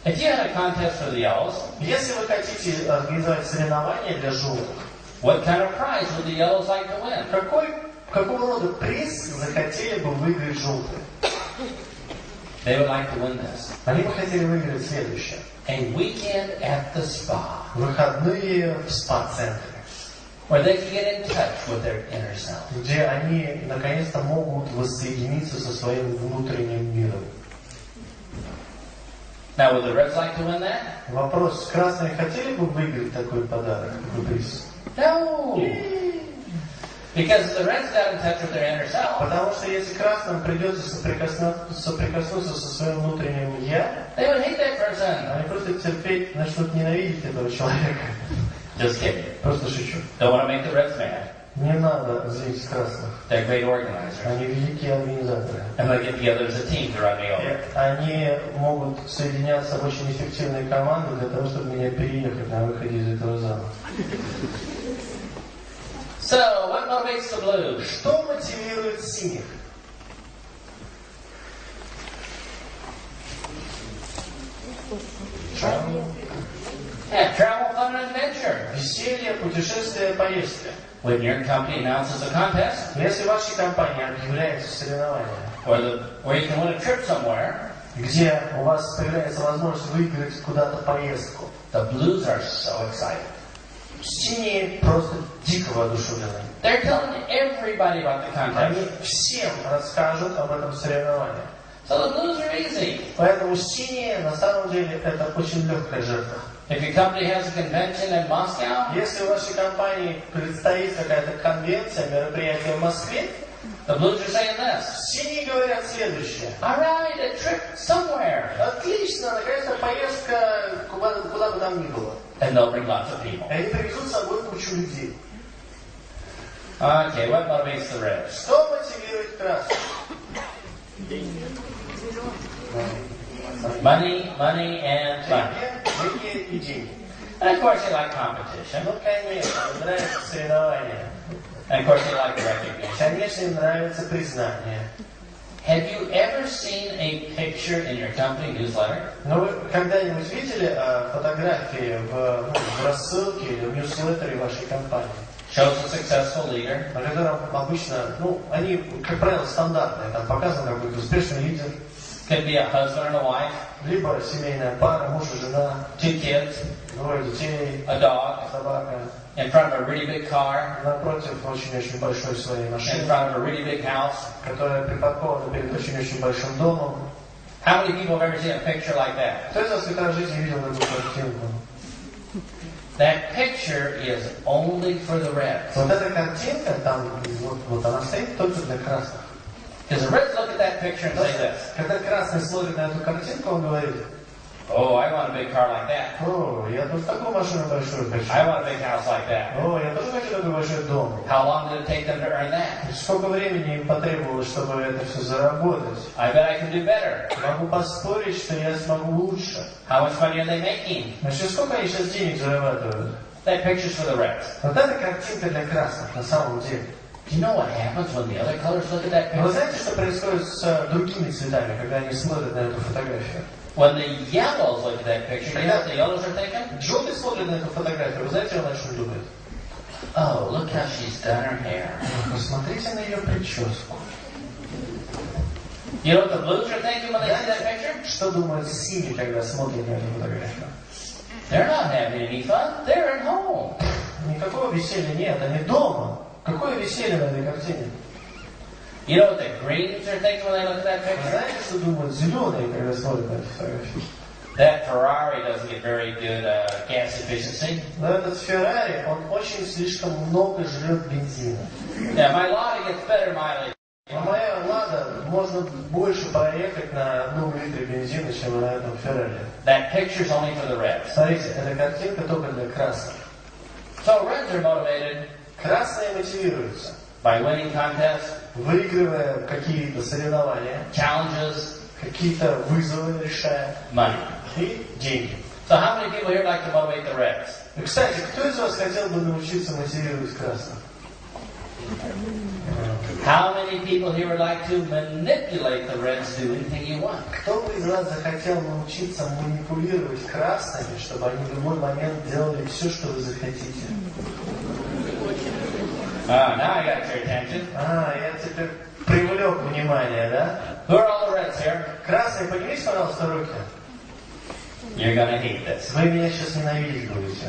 If you had a contest for the yellows, Если вы хотите организовать соревнования для желтых, what kind of prize would the yellows like to win? какого рода приз захотели бы выиграть желтые? They would like to win this. Они бы хотели выиграть следующее. A weekend at the spa. Выходные в спа-центре. Where they can get in touch with their inner self. Где они наконец-то могут воссоединиться со своим внутренним миром. Now, would the reds like to win that? Вопрос. Красные хотели бы выиграть такой подарок, такой приз? No! Because the reds got in touch with their inner self. Потому что если красным придется соприкоснуться со своим внутренним «я», they would hate that person. Они просто терпеть, начнут ненавидеть этого человека. Just kidding. Просто шучу. Don't want to make the reds mad. Не надо злить красных. They're great organizers. Они великие организаторы. And they get together as a team to run me over. Они могут соединяться в очень эффективные команды для того, чтобы меня переехать на выходе из этого зала. So, what motivates the blue? Что мотивирует синих? Yeah, travel, fun, and adventure. Веселье, путешествие, поездки. When your company announces a contest, Если вашей компании объявляется соревнование, where you can win a trip somewhere, где у вас появляется возможность выиграть куда-то поездку, the blues are so excited. синие просто дико воодушевлены. They're telling everybody about the Они contest. всем расскажут об этом соревновании. So the blues are easy. Поэтому синие на самом деле это очень легкая жертва. If your company has a convention in Moscow, Если у вашей компании предстоит какая-то конвенция, мероприятие в Москве, the blues are saying this. синие говорят следующее. All right, a trip somewhere. Отлично, наконец-то поездка куда бы там ни было. And they'll bring lots of people. И они привезут с собой кучу людей. Okay, what motivates the reds? Что мотивирует красных? Money, money, and money. Деньги и деньги. And of course, they like competition. Ну, конечно, им нравится соревнование. And of course, they like recognition. Конечно, им нравится признание. Have you ever seen a picture in your company newsletter? Но вы когда-нибудь видели фотографии в рассылке или в ньюслеттере вашей компании? Shows a successful leader. На котором обычно, они, как правило, стандартные. Там показан какой-то успешный лидер. Could be a husband and a wife, Либо семейная пара, муж и жена, 2 kids, двое детей, a dog, собака. in front of a really big car, Напротив очень-очень большой своей in машины, front of a really big house. которая припаркована перед очень-очень большим домом. How many people have ever seen a picture like that? Кто из вас хоть раз в жизни видел такую картинку? That picture is only for the reds. Вот эта картинка, там, вот она стоит только для красных. Because the reds look at that picture and say this. Когда красный смотрит на эту картинку, он говорит: Oh, I want a big car like that. о, я тоже такую машину большую хочу. I want a big house like that. О, я тоже хочу такой большой дом. How long did it take them to earn that? Сколько времени им потребовалось, чтобы это все заработать? I bet I can do better. Могу поспорить, что я смогу лучше. How much money are they making? Значит, сколько они сейчас денег зарабатывают? That picture's for the reds. Вот эта картинка для красных на самом деле. Do you know what happens when the other colors look at that Но вы picture? знаете, что происходит с другими цветами, когда они смотрят на эту фотографию? When the yellows look at that picture, do you know what the yellows are thinking? Желтый смотрит на эту фотографию, вы знаете, он о чем думает? Oh, look how she's done her hair. Посмотрите на ее прическу. You know what the blues are thinking when they see that picture? Что думает синий, когда смотрит на эту фотографию? They're not having any fun. They're at home. Никакого веселья нет, они дома. Какое веселье на этой картине? You know what the greens are thinking when they look at that Вы picture? знаете, что думают зеленые, когда смотрят на эту фотографию? That Ferrari doesn't get very good gas efficiency. Но этот Феррари, он очень слишком много жрет бензина. Yeah, my Lada gets better mileage. А моя Лада можно больше проехать на 1 литре бензина, чем на этом Феррари. That picture's only for the reds. Смотрите, эта картинка только для красных. So reds are motivated Красные мотивируются, by winning contests, выигрывая какие-то соревнования, challenges, какие-то вызовы решаем. Money. И деньги. So how many people here like to motivate the reds? И, кстати, кто из вас хотел бы научиться мотивировать красных? How many people here would like to manipulate the reds to do anything you want? Кто бы из вас захотел научиться манипулировать красными, чтобы они в любой момент делали все, что вы захотите? Now I got your attention. Я теперь привлек внимание, да? Who are all the reds here? Красные, поднимите, пожалуйста, руки. You're gonna hate this. Вы меня сейчас ненавидеть будете.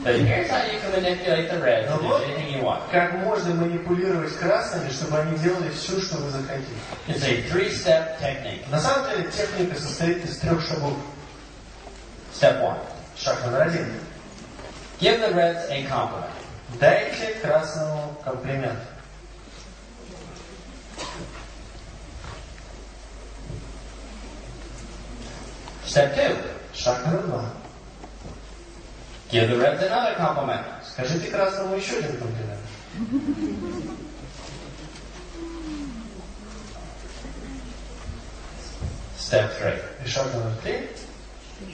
But here's how you can manipulate the reds to do anything you want. Как можно манипулировать красными, чтобы они делали все, что вы захотите? It's a 3-step technique. На самом деле техника состоит из 3 шагов. Step 1. Шаг номер 1. Give the reds a compliment. Дайте красному комплимент. Step 2. Шаг номер 2. Give the reds another compliment. Скажите красному еще один комплимент. Step 3. И шаг номер 3.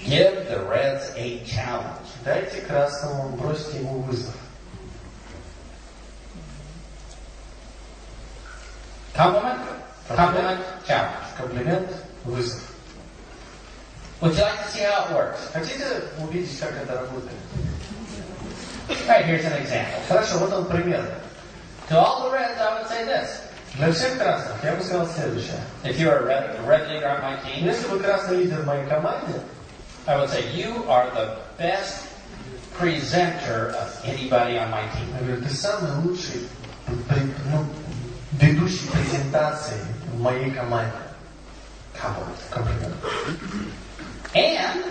Give the reds a challenge. Дайте красному, бросьте ему вызов. Compliment, compliment, challenge. Комплимент, вызов. Would you like to see how it works? Хотите увидеть, как это работает? Right, here's an example. Хорошо, вот он пример. To all the reds, I would say this. Для всех красных я бы сказал следующее. If you're a red leader on my team, Если вы красный лидер в моей команде, I would say you are the best presenter of anybody on my team. я говорю, ты самый лучший ведущий презентации в моей команде. Комплимент. And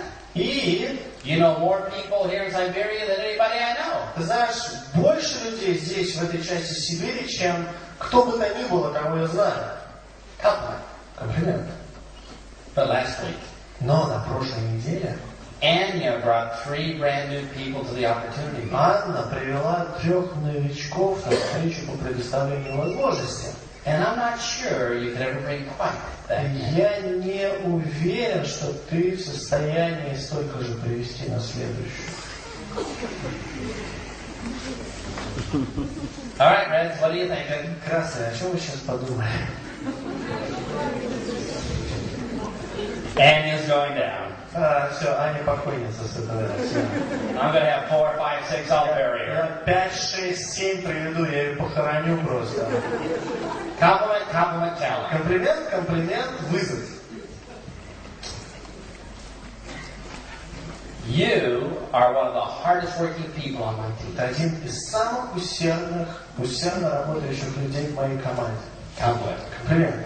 you know more people here in Siberia than anybody I know. Ты знаешь, больше людей здесь, в этой части Сибири, чем кто бы то ни было, кого я знаю. Комплимент. But last week, Но на прошлой неделе Anya brought 3 brand new people to the opportunity. Анна привела 3 новичков на встречу по предоставлению возможности. And I'm not sure you could ever bring quite that many. Я не уверен, что ты в состоянии столько же привести на следующую. All right, Reds, what do you think? Красный, о чем вы сейчас подумали? Anya's going down. Все, Аня покойница с этого. I'm going to have 4, 5, 6, I'll bury her. Я 5, 6, 7 приведу, я ее похороню просто. Compliment, compliment, challenge. Комплимент, комплимент, вызов. You are one of the hardest working people on my team. Это один из самых усердно работающих людей в моей команде. Compliment. Комплимент.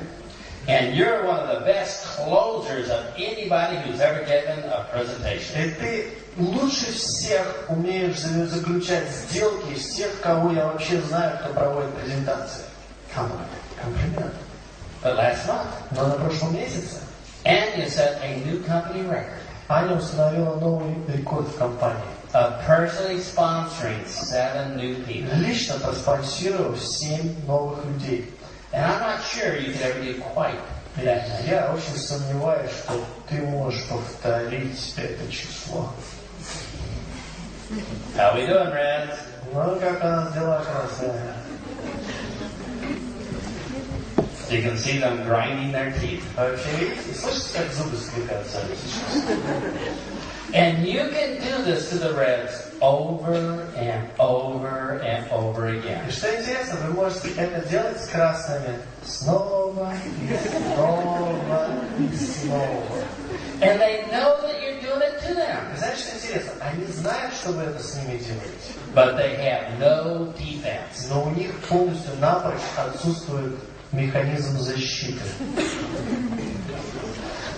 And you're one of the best closers of anybody who's ever given a presentation. И ты лучше всех умеешь заключать сделки из тех, кого я вообще знаю, кто проводит презентации. Комплимент. But last month, Но на прошлом месяце Anya set a new company record Аня установила новый рекорд в компании. of personally sponsoring 7 new people. Лично проспонсировав 7 новых людей. And I'm not sure you could ever do quite that many. Я очень сомневаюсь, что ты можешь повторить это число. How we doing, Reds? Ну, как у нас дела, красавица? You can see them grinding their teeth. Вообще, видите, слышите, как зубы скрипятся сейчас? And you can do this to the Reds over and over and over again. И что интересно, вы можете это делать с красными снова и снова и снова. And they know that you're doing it to them. И знаете, что интересно? Они знают, что вы это с ними делаете. But they have no defense. Но у них полностью напрочь отсутствует механизм защиты.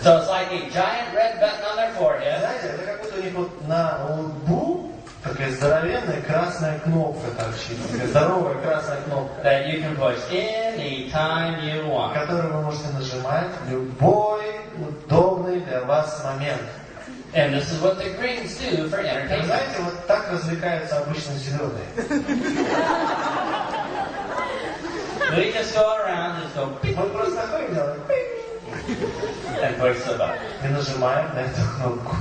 So it's like a giant red button on their forehead. Знаете, это как будто у них вот на лбу такая здоровенная красная кнопка торчит. Такая здоровая красная кнопка. That you can push anytime you want. Которую вы можете нажимать в любой удобный для вас момент. And this is what the greens do for Вы entertainment. знаете, вот так развлекаются обычно зеленые. We just go around, just go ping, Мы просто ходим, делаем and push the button. и нажимаем на эту кнопку.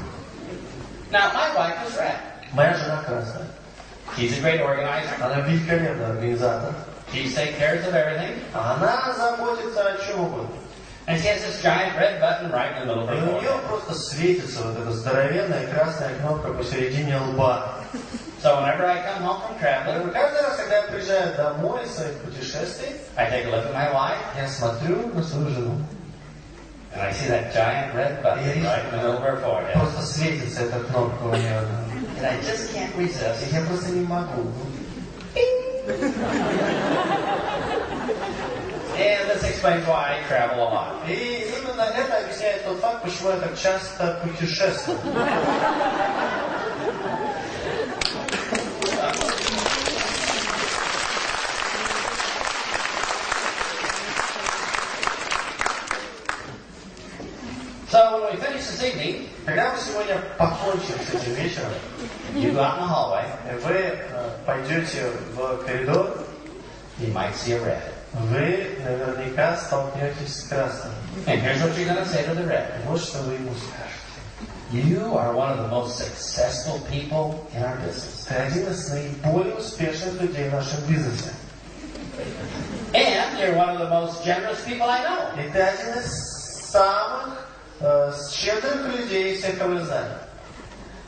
Now, my wife is red. Моя жена красная. She's a great organizer. Она великолепный организатор. She takes care of everything. Она заботится о чем угодно. And she has this giant red button right in the middle of И her у нее forehead. просто светится вот эта здоровенная красная кнопка посередине лба. So whenever I come home from traveling, Каждый раз, когда я приезжаю домой из своих путешествий, I take a look at my wife, я смотрю на свою жену. and I see that giant red button right in the middle of her forehead. Просто светится эта кнопка у нее. And I just can't resist. И я просто не могу. And this explains why I travel a lot. И именно это объясняет тот факт, почему я так часто путешествую. So when we finish this evening, Когда мы сегодня покончим с этим вечером, you go out in the hallway, вы пойдете в коридор, you might see a red. вы наверняка столкнетесь с красным. And here's what you're going to say to the red. Вот что вы ему скажете. You are one of the most successful people in our business. Ты один из наиболее успешных людей в нашем бизнесе. And you're one of the most generous people I know. И ты один из самых щедрых людей из всех, кого я знаю.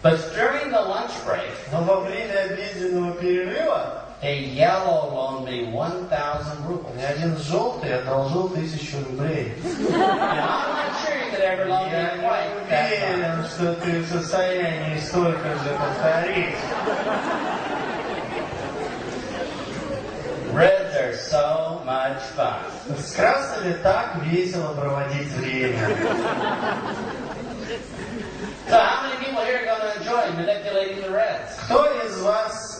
But during the lunch break, Но во время обеденного перерыва a yellow loaned me 1,000 rubles. мне один желтый одолжил 1000 рублей. And I'm not sure you could ever loan Я me не quite that much. уверен, что ты в состоянии столько же повторить. Reds are so much fun. С красными так весело проводить время. So how many people here are going to enjoy manipulating the reds? Кто из вас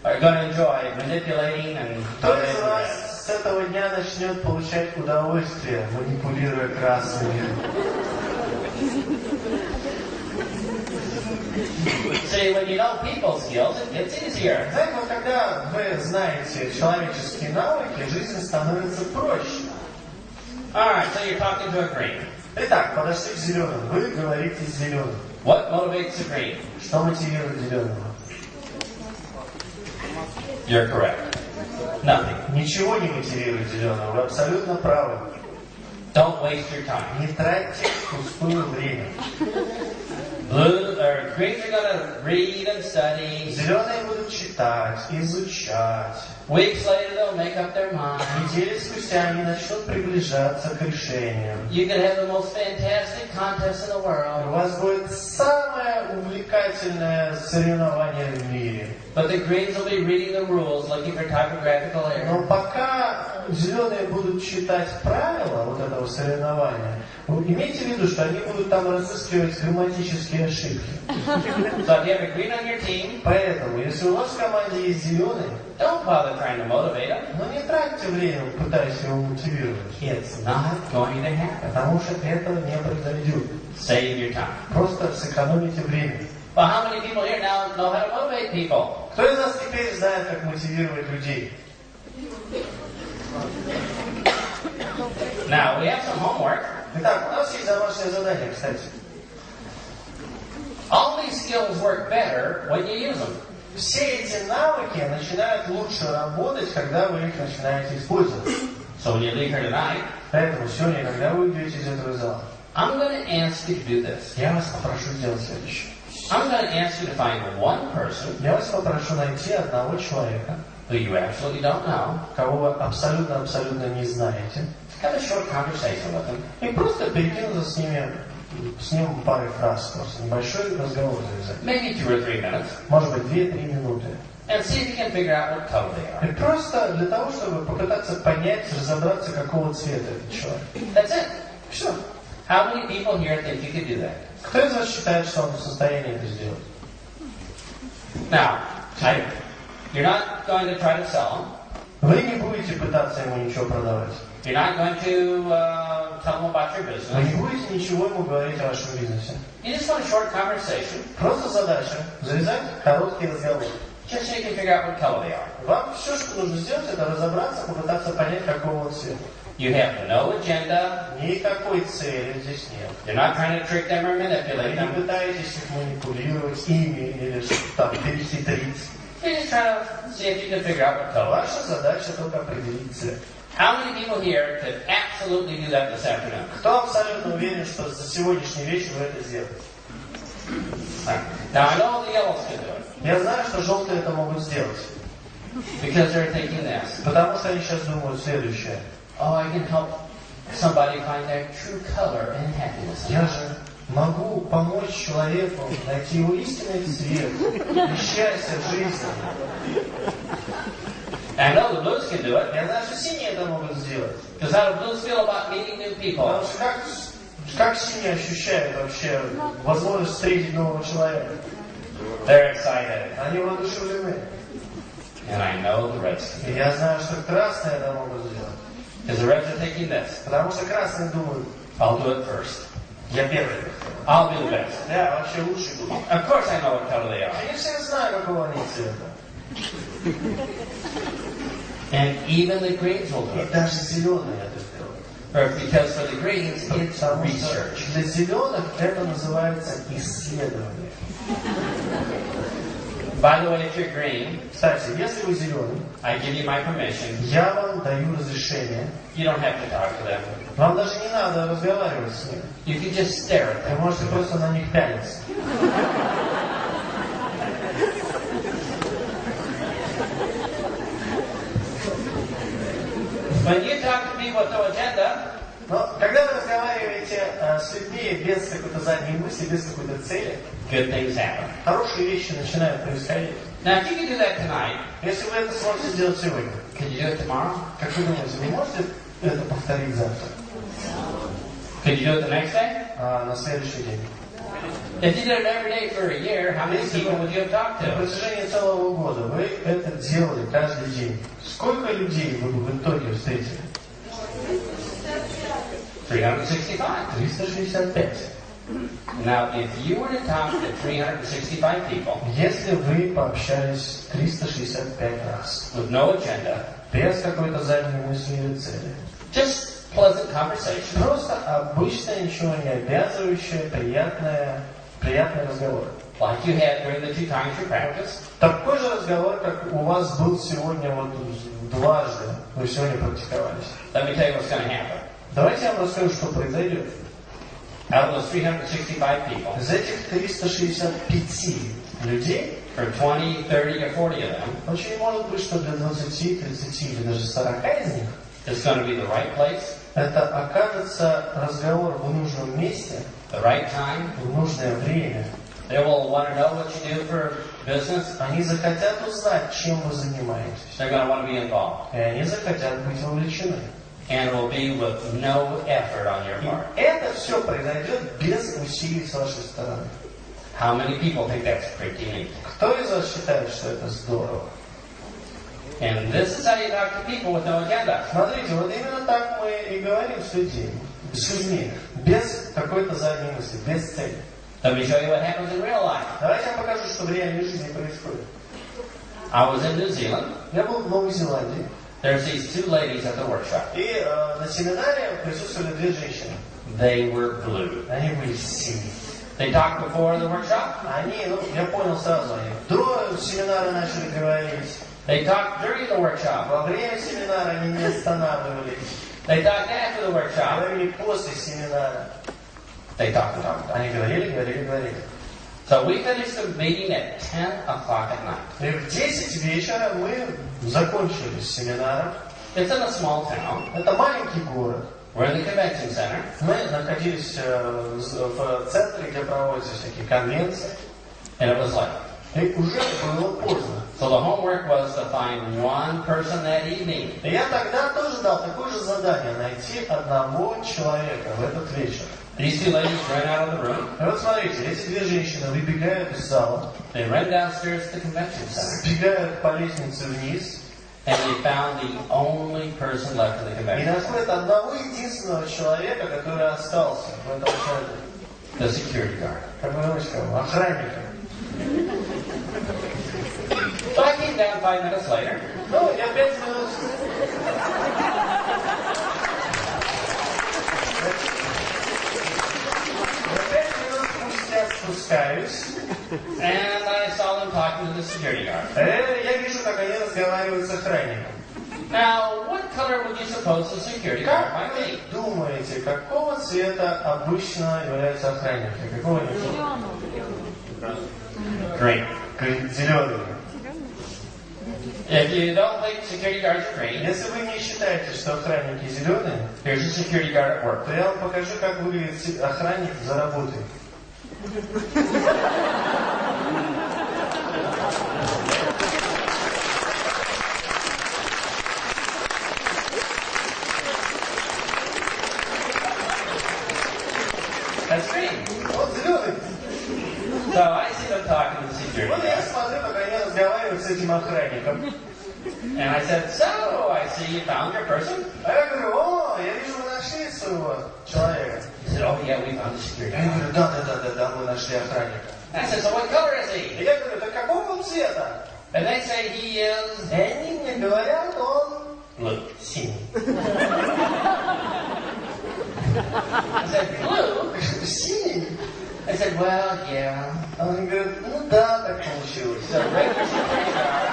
Are going to enjoy manipulating and Кто из manipulating the reds? вас с этого дня начнет получать удовольствие, манипулируя красными? See, when you know people skills, it gets easier. Знаете, вот когда вы знаете человеческие навыки, жизнь становится проще. Alright, so you're talking to a green. Итак, подошли к зеленым. Вы говорите с зеленым. What motivates the green? Что мотивирует зеленого? You're correct. Nothing. Ничего не мотивирует зеленого. Вы абсолютно правы. Don't waste your time. Не тратьте впустую время. Greens are going to read and study. Зеленые будут читать, изучать. Weeks later, they'll make up their mind. Недели спустя они начнут приближаться к решению. You can have the most fantastic contest in the У world. вас будет самое увлекательное соревнование в мире. But the greens will be reading the rules, looking for typographical error. Но пока зеленые будут читать правила вот этого соревнования, имейте в виду, что они будут там разыскивать грамматические ошибки. So if you have a green on your team, Поэтому, если у вас в команде есть зеленый, don't bother trying to motivate them. но не тратьте время, пытаясь его мотивировать. It's not going to happen. Потому что этого не произойдет. Save your time. Просто сэкономите время. Well, how many people here now know how to motivate people? Кто из нас теперь знает, как мотивировать людей? Now, we have some homework. Итак, у нас есть домашнее задание, кстати. All these skills work better when you use them. Все эти навыки начинают лучше работать, когда вы их начинаете использовать. So when you leave here tonight, Поэтому сегодня, когда вы уйдете из этого зала, I'm going to ask you to do this. я вас попрошу сделать следующее. I'm going to ask you to find one person Я вас попрошу найти одного человека, who you absolutely don't know, кого вы абсолютно не знаете, have a short conversation with them, и просто перекинуться с ним парой фраз, просто небольшой разговор завязать. maybe 2 or 3 minutes, Может быть, 2-3 минуты. and see if you can figure out what color they are. И просто для того, чтобы попытаться понять, разобраться, какого цвета этот человек. That's it. Все. How many people here think you could do that? Кто из вас считает, что он в состоянии это сделать? Now, you're not going to try to sell them. Вы не будете пытаться ему ничего продавать. You're not going to tell them about your Вы business. не будете ничего ему говорить о вашем бизнесе. You just want a short conversation. Просто задача завязать короткий разговор. just so you can figure out what color they are. Вам все, что нужно сделать, это разобраться, попытаться понять, какого он цвета. You have no agenda. Никакой цели здесь нет. You're not trying to trick them or Вы manipulate не them. пытаетесь их манипулировать ими или там перехитрить. You're just trying to see if you can figure out what color. Ваша задача только определить цвет. How many people here could absolutely do that this afternoon? Кто абсолютно уверен, что за сегодняшний вечер вы это сделаете? Now I know the yellows can do it Я знаю, что желтые это могут сделать. because they're thinking this. Потому что они сейчас думают следующее. Oh, I can help somebody find their true color and happiness. Я же могу помочь человеку найти его истинный цвет и счастье в жизни. I know the blues can do it Я знаю, что синие это могут сделать. because how do blues feel about meeting new people? Потому что как синие ощущают вообще возможность встретить нового человека? They're excited. Они воодушевлены. And I know the reds can. И я знаю, что красные это могут сделать. Because the reds are thinking this. Потому что красные думают, I'll do it first. я первый. I'll be the best. Я вообще лучший буду. Of course I know what color they are. Конечно, я знаю, какого они цвета. And even the greens will do И it. даже зеленые это сделают. Because for the greens, it's Потому что research. для зеленых это называется исследование. By the way, if you're green, Кстати, если вы зеленый, I give you my permission. я вам даю разрешение. You don't have to talk to them. Вам даже не надо разговаривать с ними. You can just stare at Вы them. можете просто на них пялиться. When you talk to people with no agenda, Но когда вы разговариваете с людьми без какой-то задней мысли, без какой-то цели, good things happen. хорошие вещи начинают происходить. Now, if you can do that tonight, Если вы это сможете сделать сегодня, could you do it tomorrow? как вы думаете, вы можете это повторить завтра? Could you do it the next day? На следующий день? If you did it every day for a year, how many people would you have talked На to? протяжении целого года вы это делали каждый день. Сколько людей вы бы в итоге встретили? 365. 365. Now, if you were to talk to 365 people Если вы пообщались с 365 раз, with no agenda, без какой-то задней мысли или цели, just pleasant conversation, просто обычное, ничего не обязывающее, приятный разговор. like you had during the 2 times you practiced, Такой же разговор, как у вас был сегодня вот дважды, вы сегодня практиковались. let me tell you what's going to happen. Давайте я вам расскажу, что произойдет. Out of those 365 people, Из этих 365 людей, for 20, 30, or 40 of them, очень может быть, что для 20, 30 или даже 40 из них it's going to be the right place, это окажется разговор в нужном месте, the right time. в нужное время. They will want to know what you do for business. Они захотят узнать, чем вы занимаетесь. They're going to want to be involved. И они захотят быть вовлечены. And it will be with no effort on your И part. это все произойдет без усилий с вашей стороны. How many people think that's pretty neat? Кто из вас считает, что это здорово? And this is how you talk to people with no agenda. Смотрите, вот именно так мы и говорим с людьми, без какой-то задней мысли, без цели. Let me show you what happens in real life. Давайте я покажу, что в реальной жизни происходит. I was in New Zealand. Я был в Новой Зеландии, There's these 2 ladies at the workshop. и на семинаре присутствовали 2 женщины. They were blue. Они были синие. They talked before the workshop. Они, я понял сразу, они до семинара начали говорить. They talked during the workshop. Во время семинара они не останавливались. They talked after the workshop. Говорили после семинара. They talked and talked and talked. Они говорили. So we finished the meeting at 10 o'clock at night. И в 10 вечера мы закончили с семинаром. It's in a small town. Это маленький город. We're in the convention center. Мы находились в центре, где проводятся всякие конвенции. And it was late. И уже было поздно. So the homework was to find one person that evening. И я тогда тоже дал такое же задание, найти одного человека в этот вечер. These 2 ladies ran out of the room. И вот смотрите, эти 2 женщины выбегают из зала, They ran downstairs to the convention center. сбегают по лестнице вниз And they found the only person left in the и convention. находят одного единственного человека, который остался в этом центре. The security guard. Как вы думаете, кого? Охранника. So I came down 5 minutes later. Ну, я 5 минут... спускаюсь, And I saw them talking to the security guard. я вижу, как они разговаривают с охранником. Now, what color would you suppose the security guard might Как be? вы думаете, какого цвета обычно являются охранники? Какого они? Green. Зеленый. If you don't think security guards are green, Если вы не считаете, что охранники зеленые, here's a security guard at work. то я вам покажу, как выглядит охранник за работой. That's green. Вот зеленый. So I see them talking to the security Вот я guard. смотрю, как они разговаривают с этим охранником. And I said, so, I see you found your person. А я говорю, о, я вижу, вы нашли своего человека. He said, oh yeah, we found the security Я guard. говорю, да, мы нашли охранника. I said, so what color is И he? я говорю, да какого он цвета? And they say he is И они мне говорят, он blue. синий. I said, blue? Синий? I said, well, yeah. А он говорит, ну да, так получилось. So regular security guard.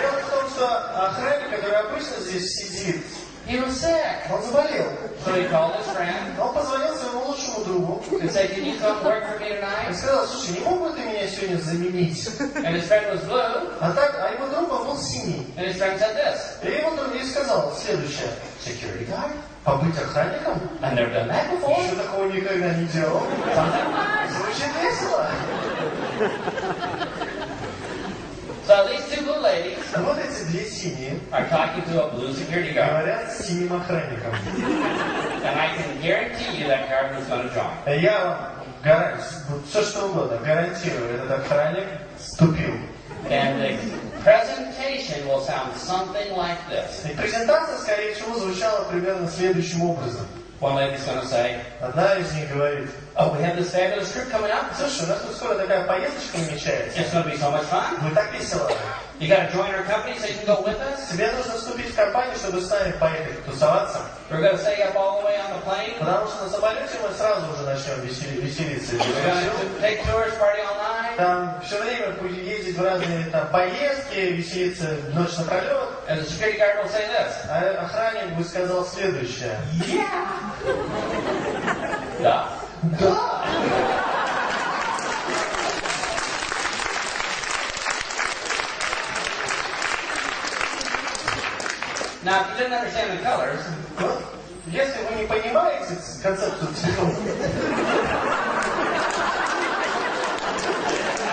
Дело в том, что охранник, который обычно здесь сидит, He was sick. он заболел. So he called his friend Он позвонил своему лучшему другу and said, can you come work for me и tonight? сказал, слушай, не мог бы ты меня сегодня заменить? And his friend was blue. А его друг, он был синий. And his friend said this. И его друг ей сказал следующее. Security guard? Побыть охранником? I've never done that before. Еще такого никогда не делал. Звучит весело. So these two blue ladies Вот эти две синие are talking to a blue security guard. говорят с синим охранником. And I can guarantee you that guard was going to join. Я вам все что угодно гарантирую, этот охранник вступил. And the presentation will sound something like this. И презентация, скорее всего, звучала примерно следующим образом. One lady's going to say, Одна из них говорит, oh, we have this fabulous trip coming up. слушай, у нас тут скоро такая поездочка намечается. It's going to be so much fun. Будет так весело. You got to join our company so you can go with us. Тебе нужно вступить в компанию, чтобы с нами поехать тусоваться. We're going to stay up all the way on the plane. Потому что на самолете мы сразу уже начнем веселиться. We're going to take tours, party all night. Там все время будем ездить в разные там поездки, веселиться ночь напролет. And the security guard will say this. А охранник бы сказал следующее. Да. Да. Now, if you didn't understand the colors, Вот, если вы не понимаете концепцию цветов,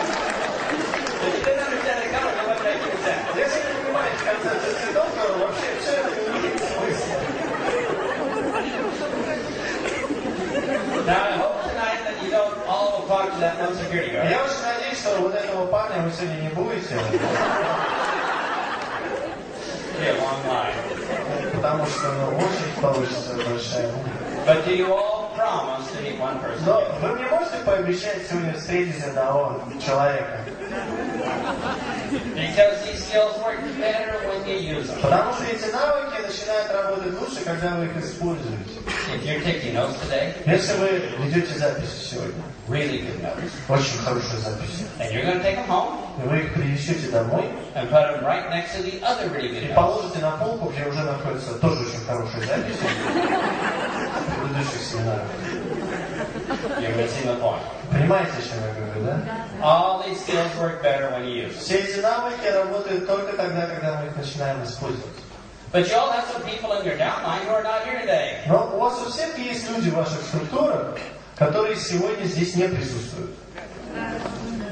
if you didn't understand the colors, it wouldn't make any sense. если вы не понимаете концепцию цветов, то вообще все это не имеет смысла. Now, I hope tonight that you don't all talk to that one security guard. Я очень надеюсь, что вот этого парня вы сегодня не будете, Be a long line. потому что очередь получится большая. But do you all promise to meet one person? Но вы мне можете пообещать сегодня встретить одного человека? Because these skills work better when you use them. Потому что эти навыки начинают работать лучше, когда вы их используете. If you're taking notes today, Если вы ведете записи сегодня, really good notes, очень хорошие записи, and you're going to take them home и вы их принесете домой and put them right next to the other really good и notes, положите на полку, где уже находятся тоже очень хорошие записи предыдущих семинаров. you're missing the point. Понимаете, о чем я говорю, да? All these skills work better when you use them. Все эти навыки работают только тогда, когда мы их начинаем использовать. But you all have some people in your downline who are not here today. Но у вас у всех есть люди в ваших структурах, которые сегодня здесь не присутствуют.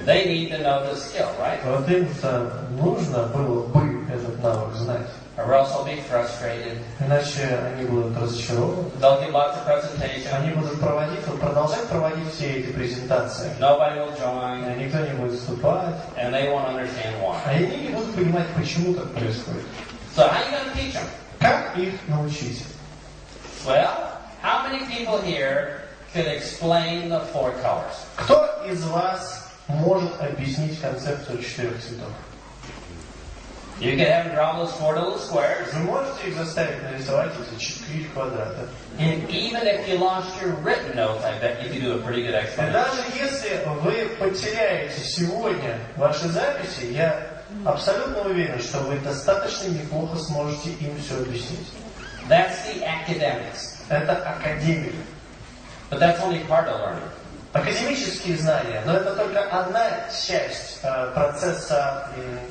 They need to know the skill, right? Вот им-то нужно было бы этот навык знать. Or else they'll be frustrated. Иначе они будут разочарованы. They'll give lots of presentations. Они будут продолжать проводить все эти презентации. Nobody will join, И никто не будет вступать. and they won't understand why. А они не будут понимать, почему так происходит. So how are you going to teach them? Как их научить? Well, how many people here could explain the 4 colors? Кто из вас может объяснить концепцию 4 цветов? You can have them draw those 4 little squares. Вы можете их заставить нарисовать эти 4 квадрата. And even if you lost your written notes, I bet you could do a pretty good И explanation. даже если вы потеряете сегодня ваши записи, я абсолютно уверен, что вы достаточно неплохо сможете им все объяснить. That's the academics. Это академик. But that's only part of learning. Академические знания, но это только одна часть процесса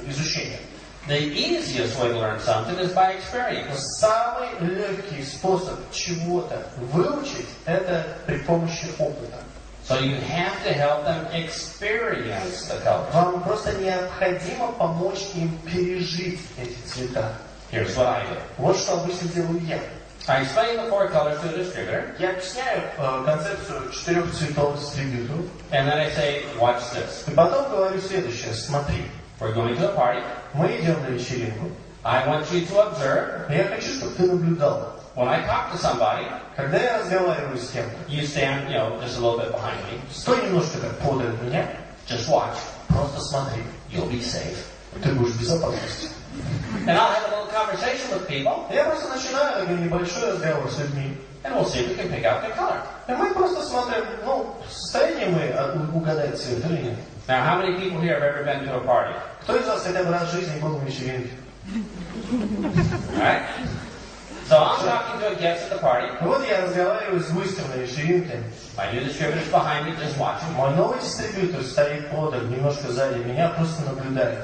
изучения. The easiest way to learn something is by experience. Самый легкий способ чего-то выучить – это при помощи опыта. So you have to help them experience the colors. Вам просто необходимо помочь им пережить эти цвета. Here's what I do. Вот что обычно делаю я. I explain the 4 colors to a distributor, Я объясняю концепцию 4 цветов дистрибьютору, and then I say, watch this. и потом говорю следующее. Смотри, We're going to a party. мы идем на вечеринку. I want you to observe. И я хочу, чтобы ты наблюдал. When I talk to somebody, Когда я разговариваю с кем-то, you stand, just a little bit behind me. стой немножко так подаль от меня, Just watch. просто смотри. You'll be safe. Ты будешь в безопасности. And I'll have a little conversation with people, Я просто начинаю такой небольшой разговор с людьми. and we'll see if we can pick out the color. И мы просто смотрим, в состоянии мы угадать цвет или нет. Now, how many people here have ever been to a party? Кто из вас хотя бы раз в жизни был на вечеринке? Alright? So I'm talking to a guest at the party. Вот я разговариваю с гостем на вечеринке. My new distributor's behind me, just watching. Мой новый дистрибьютор стоит подаль, немножко сзади меня, просто наблюдает.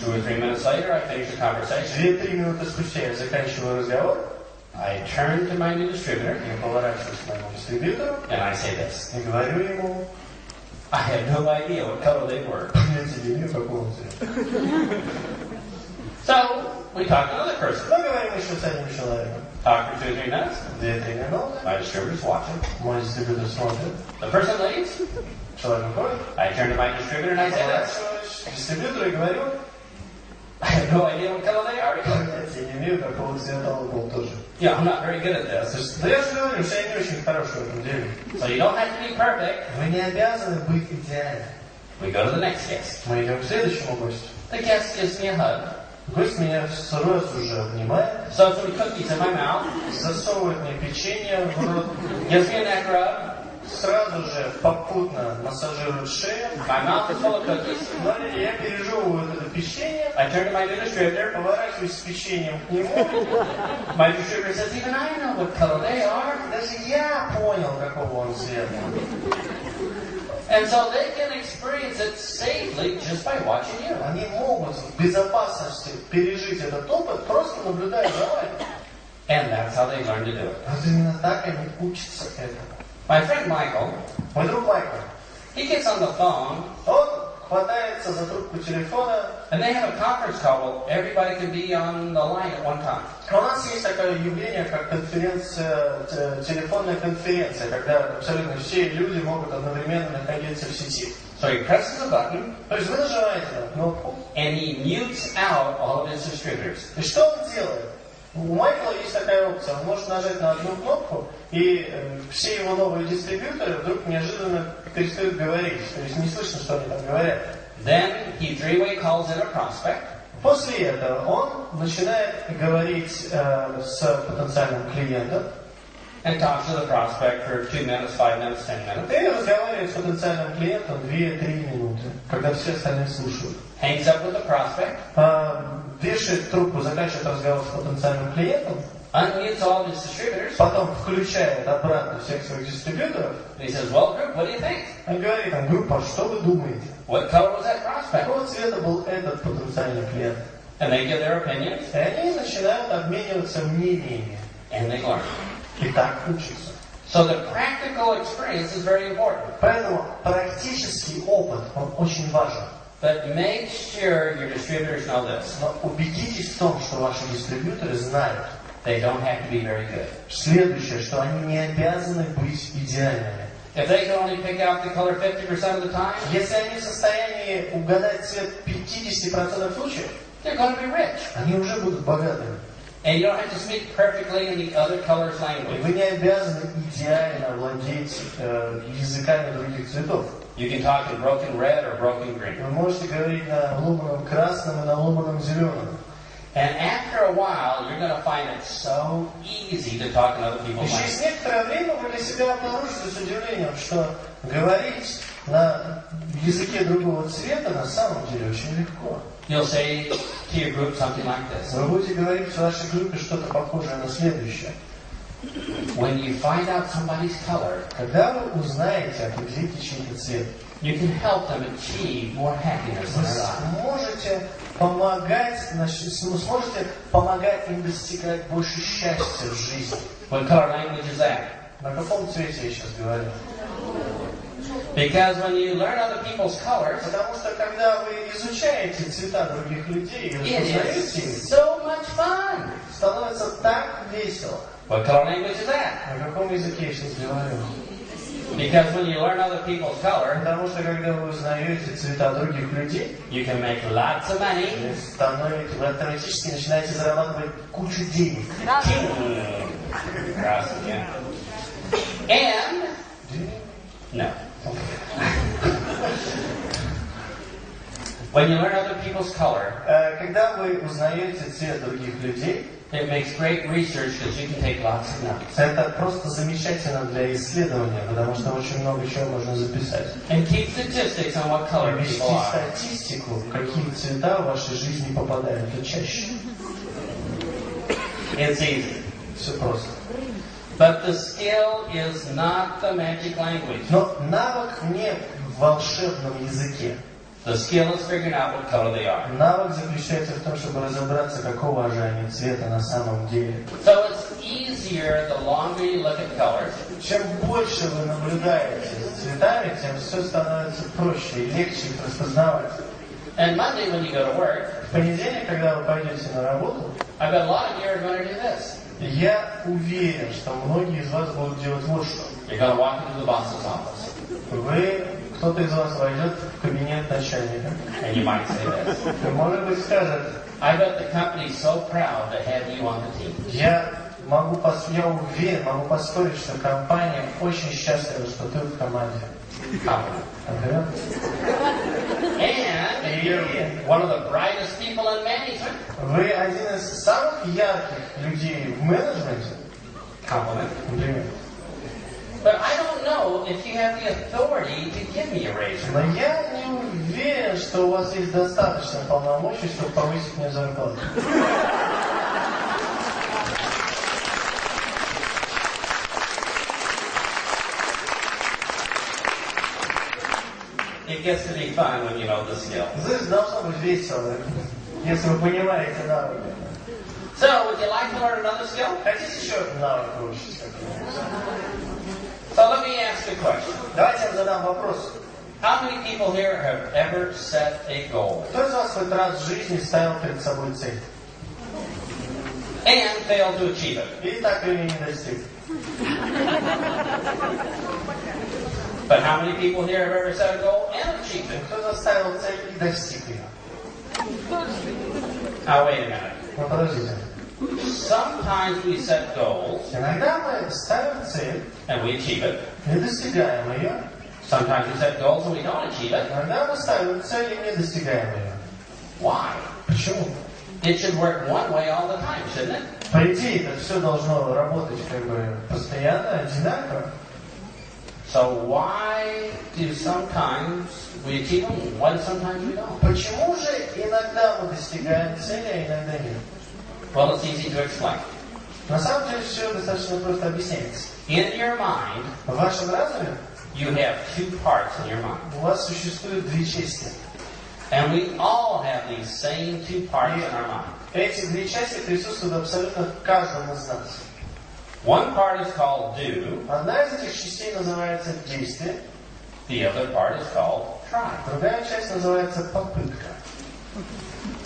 2 or 3 minutes later, I finish the conversation. 2-3 минуты спустя я заканчиваю разговор, I turn to my new distributor, я поворачиваюсь к моему дистрибьютору and I say this. и говорю ему, I had no idea what color they were. понятия не имею, какого цвета. So, we talk to another person. Мы говорим еще с одним человеком. Talk for 2 or 3 minutes. 2-3 минуты, My distributor's watching. мой дистрибьютор смотрит, The person leaves. человек уходит, I turn to my distributor and I say this. поворачиваюсь к дистрибьютору и говорю, I have no idea what color they are. понятия не имею, какого цвета он был тоже. Yeah, I'm not very good at this. Да я же говорю, что я не очень хороший в этом деле. So you don't have to be perfect. Вы не обязаны быть идеальны. We go to the next guest. Мы идем к следующему гостю. The guest gives me a hug. Гость меня сразу же обнимает, Shoves some cookies in my mouth. засовывает мне печенье в рот, Gives me a neck rub. сразу же попутно массажирует шею. My mouth is full of cookies. Но я пережевываю это печенье, I turn to my new distributor. поворачиваюсь с печеньем к нему. My distributor says, even I know what color they are. Даже я понял, какого он цвета. And so they can experience it safely just by watching you. Они могут в безопасности пережить этот опыт, просто наблюдая за вами. And that's how they learn to do it. Вот именно так они учатся этому. My friend Michael, Мой друг Майкл, he gets on the phone, он хватается за трубку телефона. and they have a conference call where everybody can be on the line at one time. У нас есть такое явление, как телефонная конференция, когда абсолютно все люди могут одновременно находиться в сети. So he presses a button, То есть вы нажимаете на кнопку, and he mutes out all of his distributors. и что он делает? У Майкла есть такая опция, он может нажать на одну кнопку, и все его новые дистрибьюторы вдруг неожиданно перестают говорить, то есть не слышно, что они там говорят. Then he three-way calls in a prospect, После этого он начинает говорить с потенциальным клиентом, and talks to the prospect for 2 minutes, 5 minutes, 10 minutes. и разговаривает с потенциальным клиентом 2-3 минуты, когда все остальные слушают. Hangs up with the prospect, Вешает трубку, заканчивает разговор с потенциальным клиентом, unmutes all of his distributors, потом включает обратно всех своих дистрибьюторов and he says, well, group, what do you think? и говорит, группа, что вы думаете? What color was that prospect? Какого цвета был этот потенциальный клиент? And they give their opinions, И они начинают обмениваться мнениями. and they learn. И так учатся. So the practical experience is very important. Поэтому практический опыт, он очень важен. But make sure your distributors know this. Но убедитесь в том, что ваши дистрибьюторы знают. They don't have to be very good. Следующее, что они не обязаны быть идеальными. If they can only pick out the color 50% of the time, Если они в состоянии угадать цвет 50% случаев, they're going to be rich. они уже будут богатыми. And you don't have to speak perfectly in the other color's И language. вы не обязаны идеально владеть языками других цветов. You can talk in broken red or broken green. Вы можете говорить на ломаном красном и на ломаном зеленом. And after a while, you're going to find it so easy to talk in other people's И через language. некоторое время вы для себя обнаружите с удивлением, что говорить на языке другого цвета на самом деле очень легко. You'll say to your group something like this. Вы будете говорить в вашей группе что-то похожее на следующее. When you find out somebody's color, Когда вы узнаете, определите чей-то цвет, you can help them achieve more happiness in вы their life. сможете помогать им достигать больше счастья в жизни. What color language is that? На каком цвете я сейчас говорю? Because when you learn other people's colors, Потому что когда вы изучаете цвета других людей и it узнаете is их, so much fun. становится так весело. What color language is that? На каком языке я сейчас говорю? Because when you learn other people's color, Потому что когда вы узнаете цвета других людей, you can make lots of money. вы автоматически начинаете зарабатывать кучу денег. Здравствуйте. And no. When you learn other people's color, Когда вы узнаете цвет других людей, it makes great research because you can take lots of notes. это просто замечательно для исследования, потому что очень много чего можно записать. And keep statistics on what color Вести people are. статистику, какие цвета в вашей жизни попадают чаще. It's easy. Все просто. But the skill is not the magic language. Но навык не в волшебном языке. The skill is figuring out what color they are. Навык заключается в том, чтобы разобраться, какого же они цвета на самом деле. So it's easier the longer you look at colors. Чем больше вы наблюдаете за цветами, тем все становится проще и легче их распознавать. And Monday when you go to work, В понедельник, когда вы пойдете на работу, I bet a lot of you are going to do this. я уверен, что многие из вас будут делать вот что. You're going to walk into the boss's office. Кто-то из вас войдет в кабинет начальника. And you might say this. И, может быть, скажет, I bet the company's so proud to have you on the team. я уверен, могу поспорить, что компания очень счастлива, что ты в команде. And you're one of the brightest people in management. Вы один из самых ярких людей в менеджменте. Compliment. Например. But I don't know if you have the authority to give me a raise. Но я не уверен, что у вас есть достаточно полномочий, чтобы повысить мне зарплату. It gets to be fun when you know the skill. Здесь должно быть весело, если вы понимаете навыки. So, would you like to learn another skill? Хотите еще навык выучить? So let me ask a question. Давайте я задам вопрос. How many people here have ever set a goal Кто из вас хоть раз в жизни ставил перед собой цель? and failed to achieve it? И так или не достиг? But how many people here have ever set a goal and achieved it? Кто заставил цель и достиг ее? Now wait a minute. Ну подождите. Sometimes we set goals Иногда мы ставим цель and we achieve it. и достигаем ее. Sometimes we set goals and we don't achieve it. Иногда мы ставим цель и не достигаем ее. Why? Почему? It should work one way all the time, shouldn't it? По идее, это все должно работать как бы постоянно, одинаково. So why do sometimes we achieve them, why sometimes we don't? Почему же иногда мы достигаем цели, а иногда нет? Well, it's easy to explain. На самом деле все достаточно просто объясняется. In your mind, В вашем разуме you have two parts in your mind. у вас существует две части. And we all have these same two parts in our mind. Эти две части присутствуют абсолютно в каждом из нас. One part is called do, Одна из этих частей называется действие, the other part is called try. другая часть называется попытка.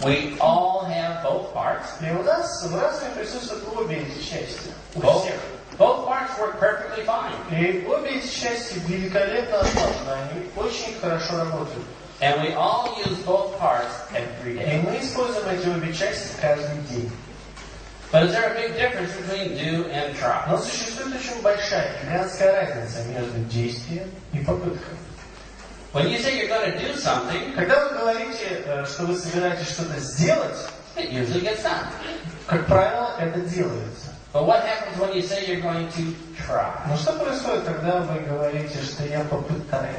We all have both parts. И у нас в разуме присутствуют обе эти части. У Both, всех. both parts work perfectly fine. И обе эти части великолепно отлажены, они очень хорошо работают. And we all use both parts every И day. мы используем эти обе части каждый день. But is there a big difference between do and try? Но существует очень большая гигантская разница между действием и попыткой. When you say you're going to do something, Когда вы говорите, что вы собираетесь что-то сделать, It usually gets done. Как правило, это делается. But what happens when you say you're going to try? Но что происходит, когда вы говорите, что я попытаюсь?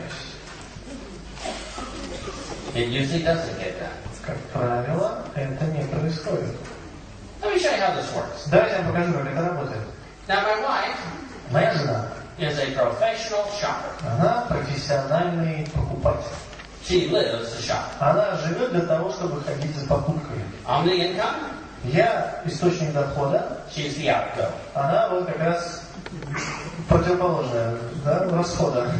It usually doesn't get done. Как правило, это не происходит. Let me show you how this works. Давайте я вам покажу, как это работает. Now, my wife Моя жена, is a professional shopper. она профессиональный покупатель. She lives to shop. Она живет для того, чтобы ходить за покупками. I'm the income. Я источник дохода, She's the outgo. она вот как раз противоположная, да, расхода.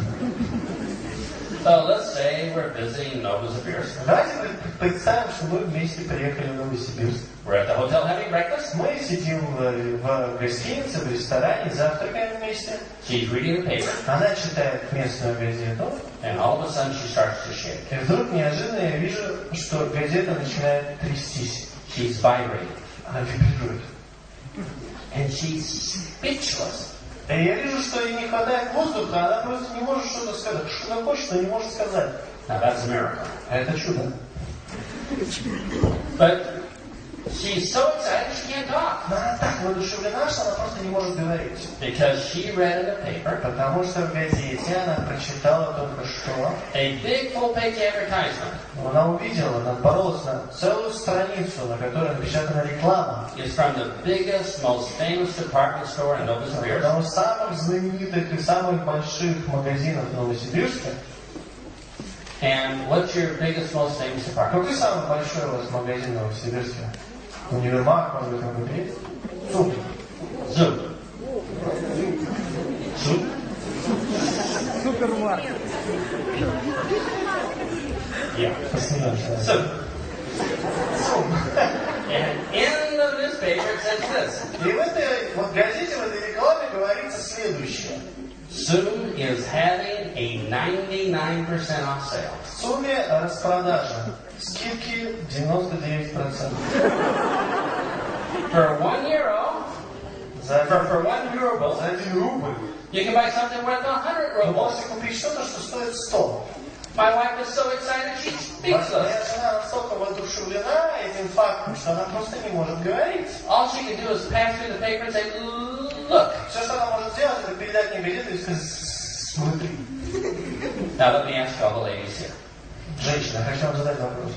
So let's say we're visiting Novosibirsk. Давайте представим, что мы вместе приехали в Новосибирск. We're at the hotel having breakfast. Мы сидим в гостинице, в ресторане, завтракаем вместе. She's reading the paper, Она читает местную газету. and all of a sudden she starts to shake. И вдруг неожиданно я вижу, что газета начинает трястись. She's vibrating, Она вибрирует. and she's speechless. И я вижу, что ей не хватает воздуха, она просто не может что-то сказать. Что-то хочет, но не может сказать. Now that's a miracle. А это чудо. But she's so excited she can't talk Но она так воодушевлена, что она просто не может говорить. because she read in the paper Потому что в газете она прочитала только что. a big full-page advertisement. Она увидела, напоролась на целую страницу, на которой напечатана реклама. It's from the biggest, most famous department store in Novosibirsk. Одного из самых знаменитых и самых больших магазинов в Новосибирске. And what's your biggest, most famous department? Какой самый большой у вас магазин в Новосибирске? Универмаг, может быть, могу перейти? Зуб. Zoom. Зуб. Супермаркет. Yeah. Посмеемся. Zoom. Зуб. And in the newspaper it says this. И в этой вот газете, в этой рекламе говорится следующее. Zoom is having a 99% off sale. В сумме распродажа. Скидки 99%. For €1, За for €1, за 1 рубль you can buy something worth 100 вы rubles. можете купить что-то, что стоит 100. My wife is so excited she's speechless. Моя жена настолько воодушевлена этим фактом, что она просто не может говорить. All she can do is pass through the paper and say, look. Все, что она может сделать, это передать мне газету и сказать, смотри. Now let me ask all the ladies here. Женщина, хочу вам задать вопрос.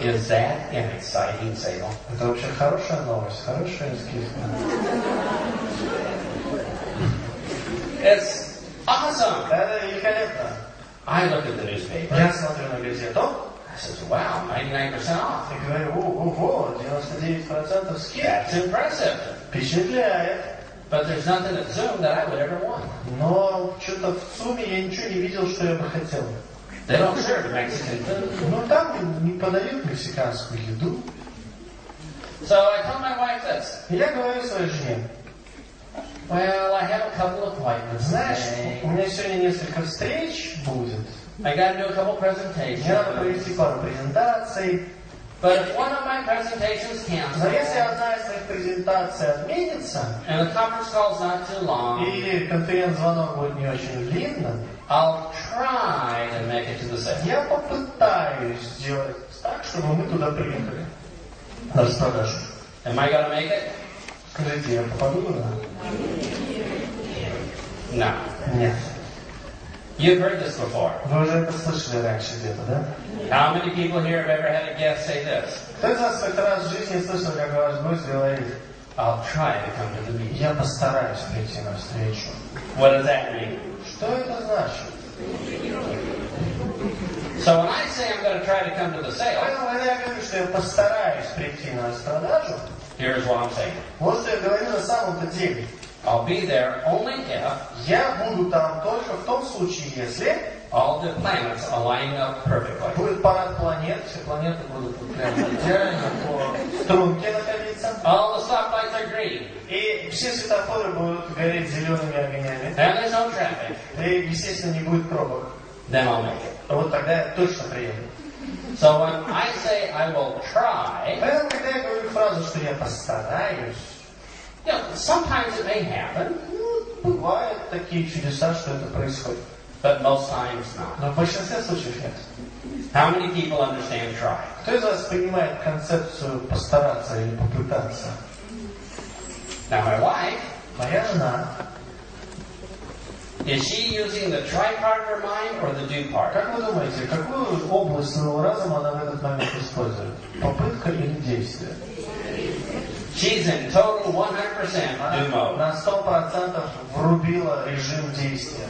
Is that an exciting sale? Это вообще хорошая новость, хорошая скидка. It's awesome. Это великолепно. I look at the newspaper. Я смотрю на газету I says, wow, 99% off. и говорю, ого, 99% скидка. That's impressive. Впечатляет. But there's nothing at Zoom that I would ever want. Но что-то в сумме я ничего не видел, что я бы хотел. They don't serve Mexican food. Но там не подают мексиканскую еду. So I told my wife this. И я говорю своей жене, Well, I have a couple appointments знаешь, today. у меня сегодня несколько встреч будет. I got to do a couple Мне надо presentations. провести пару презентаций. But if one of my presentations Но если cancels, одна из моих презентаций отменится, and the conference call's not too long, и конференц-звонок будет не очень длинным, I'll try to make it to the sale. я попытаюсь сделать так, чтобы мы туда приехали. На распродажу. Am I going to make it? Скажите, я попаду туда? No. Нет. You've heard this before. Вы уже это слышали раньше где-то, да? How many people here have ever had a guest say this? Кто из вас хоть раз в жизни слышал, как ваш гость говорит, I'll try to come to the meeting. я постараюсь прийти на встречу? What does that mean? Что это значит? So when I say I'm going to try to come to the sale, Поэтому, когда я говорю, что я постараюсь прийти на распродажу, here's what I'm saying. вот что я говорю на самом-то деле. I'll be there only if Я буду там только в том случае, если all the planets align up perfectly. будет парад планет, все планеты будут вот прям идеально по струнке находиться, All the stoplights are green. и все светофоры будут гореть зелеными огнями, And there's no traffic. и, естественно, не будет пробок. Then I'll make it. Вот тогда я точно приеду. So when I say I will try, Поэтому, когда я говорю фразу, что я постараюсь, sometimes it may happen. бывают такие чудеса, что это происходит. but most times not. Но в большинстве случаев нет. How many people understand try? Кто из вас понимает концепцию постараться или попытаться? Now my wife, Моя жена, is she using the try part of her mind or the do part? как вы думаете, какую область своего разума она в этот момент использует? Попытка или действие? She's in total 100% do mode. На 100% врубила режим действия.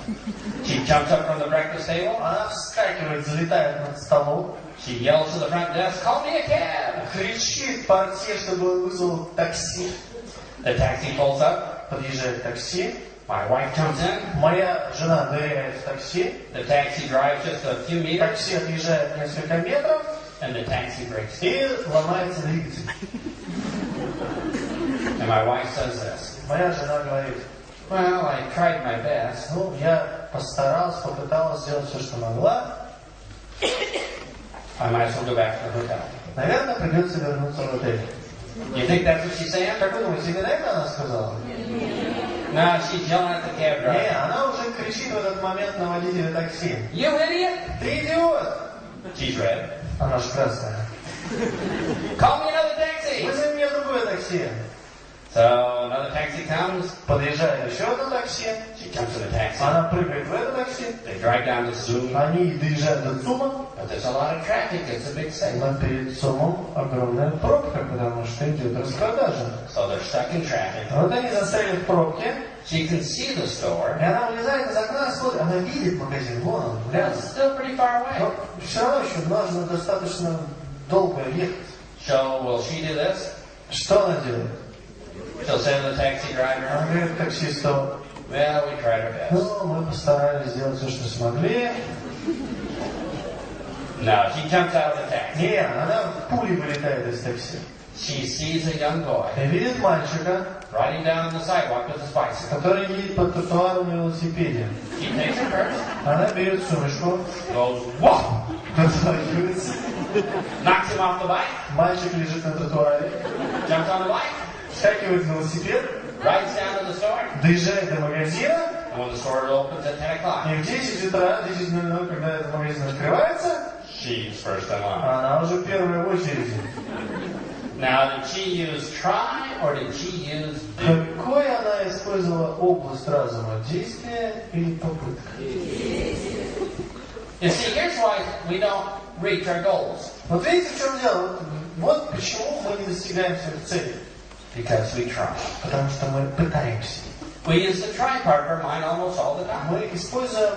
She jumps up from the breakfast table. Она вскакивает, залетает над столом, She yells to the front desk, call me a cab. кричит портье, чтобы он вызвал такси. The taxi pulls up. Подъезжает такси. My wife jumps in. Моя жена ныряет в такси. The taxi drives just a few meters. Такси отъезжает несколько метров. And the taxi breaks. И ломается двигатель. And my wife says this. Моя жена говорит, Well, I tried my best. ну, я постаралась, попыталась сделать все, что могла. I might as well go back to the hotel. Наверное, придется вернуться в отель. You think that's what she's saying? Как вы думаете, именно это она сказала? No, she's yelling at the cab Не, driver. она уже кричит в этот момент на водителя такси. You idiot! Ты идиот! She's red. Она же красная. Call me another taxi! Вызови мне другое такси. So another taxi comes. Подъезжает еще одно такси. She jumps in the taxi. Она прыгает в это такси. They drive down to Zoom. Они доезжают до ЦУМа. But there's a lot of traffic. It's a big city. Но перед ЦУМом огромная пробка, потому что идет распродажа. So they're stuck in traffic. Вот они застряли в пробке. She can see the store. И она вылезает из окна, смотрит, она видит магазин, вон он, But рядом. it's still pretty far away. Но все равно еще нужно достаточно долго ехать. So will she do this? Что она делает? She'll say to the taxi driver, Она говорит таксисту, well, we tried our best. ну, мы постарались сделать все, что смогли. No, she jumps out of the taxi. Не, она пулей вылетает из такси. She sees a young boy И видит мальчика, riding down the sidewalk with his bicycle. который едет по тротуару на велосипеде. She takes her purse, Она берет сумочку, goes, whoa! разворачивается. Knocks him off the bike, Мальчик лежит на тротуаре, jumps on the bike, вскакивает в велосипед, rides down to the store, доезжает до магазина, and when the store opens at 10 o'clock, и в 10 утра, 10:00, когда этот магазин открывается, she's first in line. она уже первая в очереди. Now, did she use try or did she use do? Какой она использовала область разума? Действие или попытка? You see, here's why we don't reach our goals. Вот видите, в чем дело? Вот почему мы не достигаем своих целей. Because we try. Потому что мы пытаемся. We use the try part of our mind almost all the time. Мы используем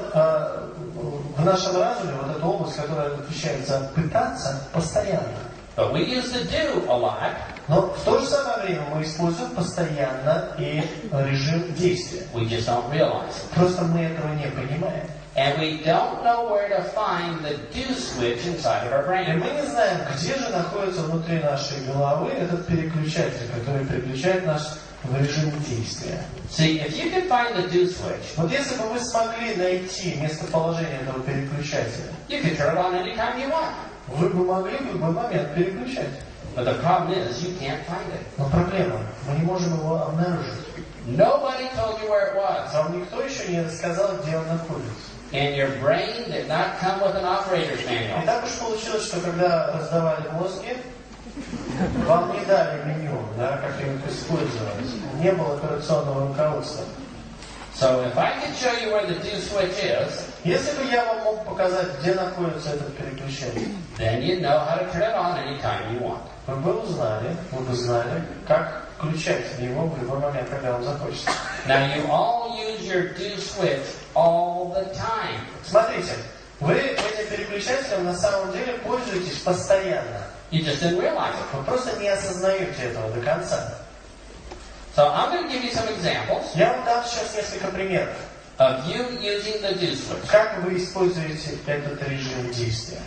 в нашем разуме вот эту область, которая отвечает за пытаться постоянно. But we use the do a lot. Но в то же самое время мы используем постоянно и режим действия. We just don't realize it. Просто мы этого не понимаем. And we don't know where to find the do switch inside of our И brain. мы не знаем, где же находится внутри нашей головы этот переключатель, который переключает нас в режим действия. See, if you can find the do switch, Вот если бы вы смогли найти местоположение этого переключателя, you can turn it on anytime you want. вы бы могли в любой момент переключать. But the problem is you can't find it. Но проблема, мы не можем его обнаружить. Nobody told you where it was. Вам никто еще не рассказал, где он находится. And your brain did not come with an operator's И manual. так уж получилось, что когда раздавали мозги, вам не дали меню, да, как их использовать. Не было операционного руководства. So if I could show you where the do switch is, Если бы я вам мог показать, где находится этот переключатель, then you know how to turn it on anytime you want. вы бы знали, как включать его в любой момент, когда вам захочется. Now you all use your do switch all the time. Смотрите, вы этим переключателем на самом деле пользуетесь постоянно. You just didn't realize it. Вы просто не осознаете этого до конца. So I'm going to give you some examples Я вам дам сейчас несколько примеров, of you using the do switch. как вы используете этот режим действия.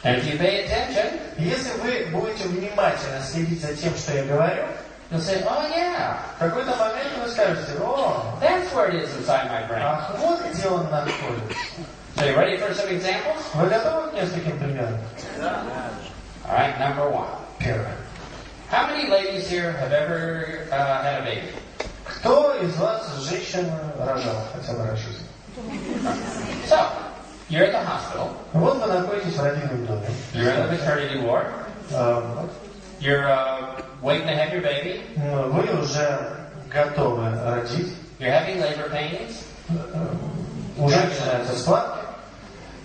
And if you pay attention, И если вы будете внимательно следить за тем, что я говорю, you'll say, oh yeah, в какой-то момент вы скажете: о, that's where it is inside my brain. ах, вот где он находится. So you ready for some examples? Вы готовы к нескольким примерам? All right, number one. Первое. How many ladies here have ever had a baby? Кто из вас женщин рожал хотя бы раз в жизни? So, you're at the hospital. Вот вы находитесь в родильном доме. You're in the maternity ward. You're waiting to have your baby. Вы уже готовы родить. You're having labor pains. Уже начинаются схватки.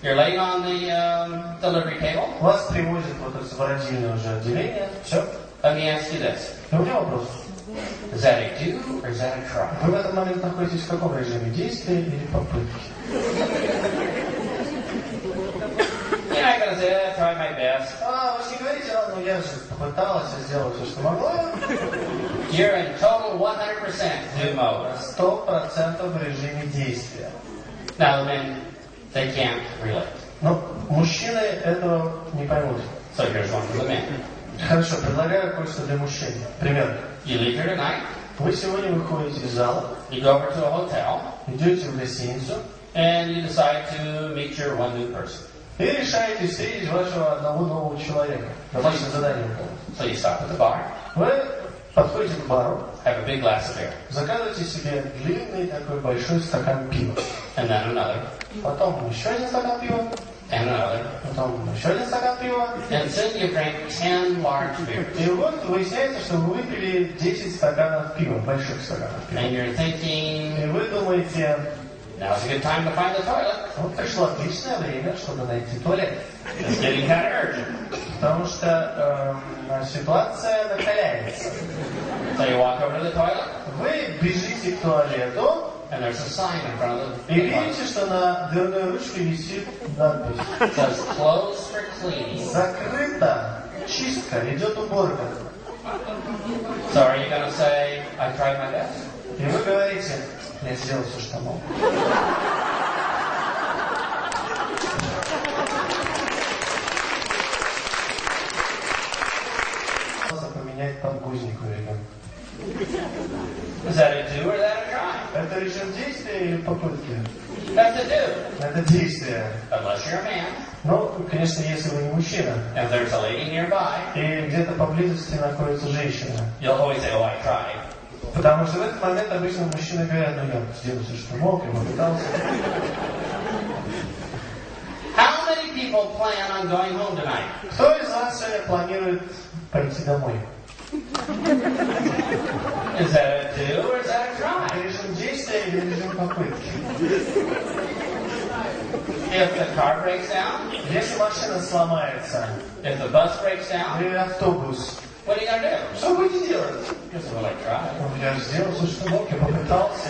You're laying on the delivery table. Вас привозят вот в родильное уже отделение. Все. Let me ask you this. И у меня вопрос. Is that a do or is that a try? Вы в этот момент находитесь в каком режиме? Действия или попытки? You're not going to say, I tried my best. Вы же не говорите, ну я же попыталась, я сделала все, что могла. You're in total 100% do mode. 100% в режиме действия. Now, men, they can't relate. Но мужчины этого не поймут. So here's one for the men. Хорошо, предлагаю кое-что для мужчин. Пример. You leave here tonight. Вы сегодня выходите из зала, You go over to a hotel, идете в гостиницу and you decide to meet your one new person. и решаете встретить вашего одного нового человека. Домашнее задание выполнить. So you stop at the bar, Вы подходите к бару, have a big glass of beer, заказываете себе длинный такой большой стакан пива. and then another, Потом еще один стакан пива, and another, потом еще один стакан пива. and soon you drink 10 large beers. И вот выясняется, что вы выпили 10 стаканов пива, больших стаканов пива. And you're thinking, И вы думаете, now's a good time to find the toilet. вот пришло отличное время, чтобы найти туалет. It's getting kind of urgent. Потому что ситуация накаляется. So you walk over to the toilet, Вы бежите к туалету and there's a sign in front of и the видите, что на дверной ручке висит надпись. It says closed for cleaning. Закрыто, чистка, идет уборка. So are you going to say, I tried my best? И вы говорите, я сделал все, что мог. Поменять подгузник у ребенка. Is that a do or is that a try? Это режим действия или попытки? That's a do. Это действие. Unless you're a man, Ну, конечно, если вы не мужчина, and there's a lady nearby, и где-то поблизости находится женщина. you'll always say, oh, I tried. Потому что в этот момент обычно мужчины говорят, ну я сделал все, что мог, я попытался. How many people plan on going home tonight? Кто из вас сегодня планирует пойти домой? Is that a do or is that a try? Режим действия или режим попытки? If the car breaks down, Если машина сломается, if the bus breaks down, или автобус, what are you going to do? что будете делать? You say, well, I tried. Ну, я сделал все, что мог, я попытался.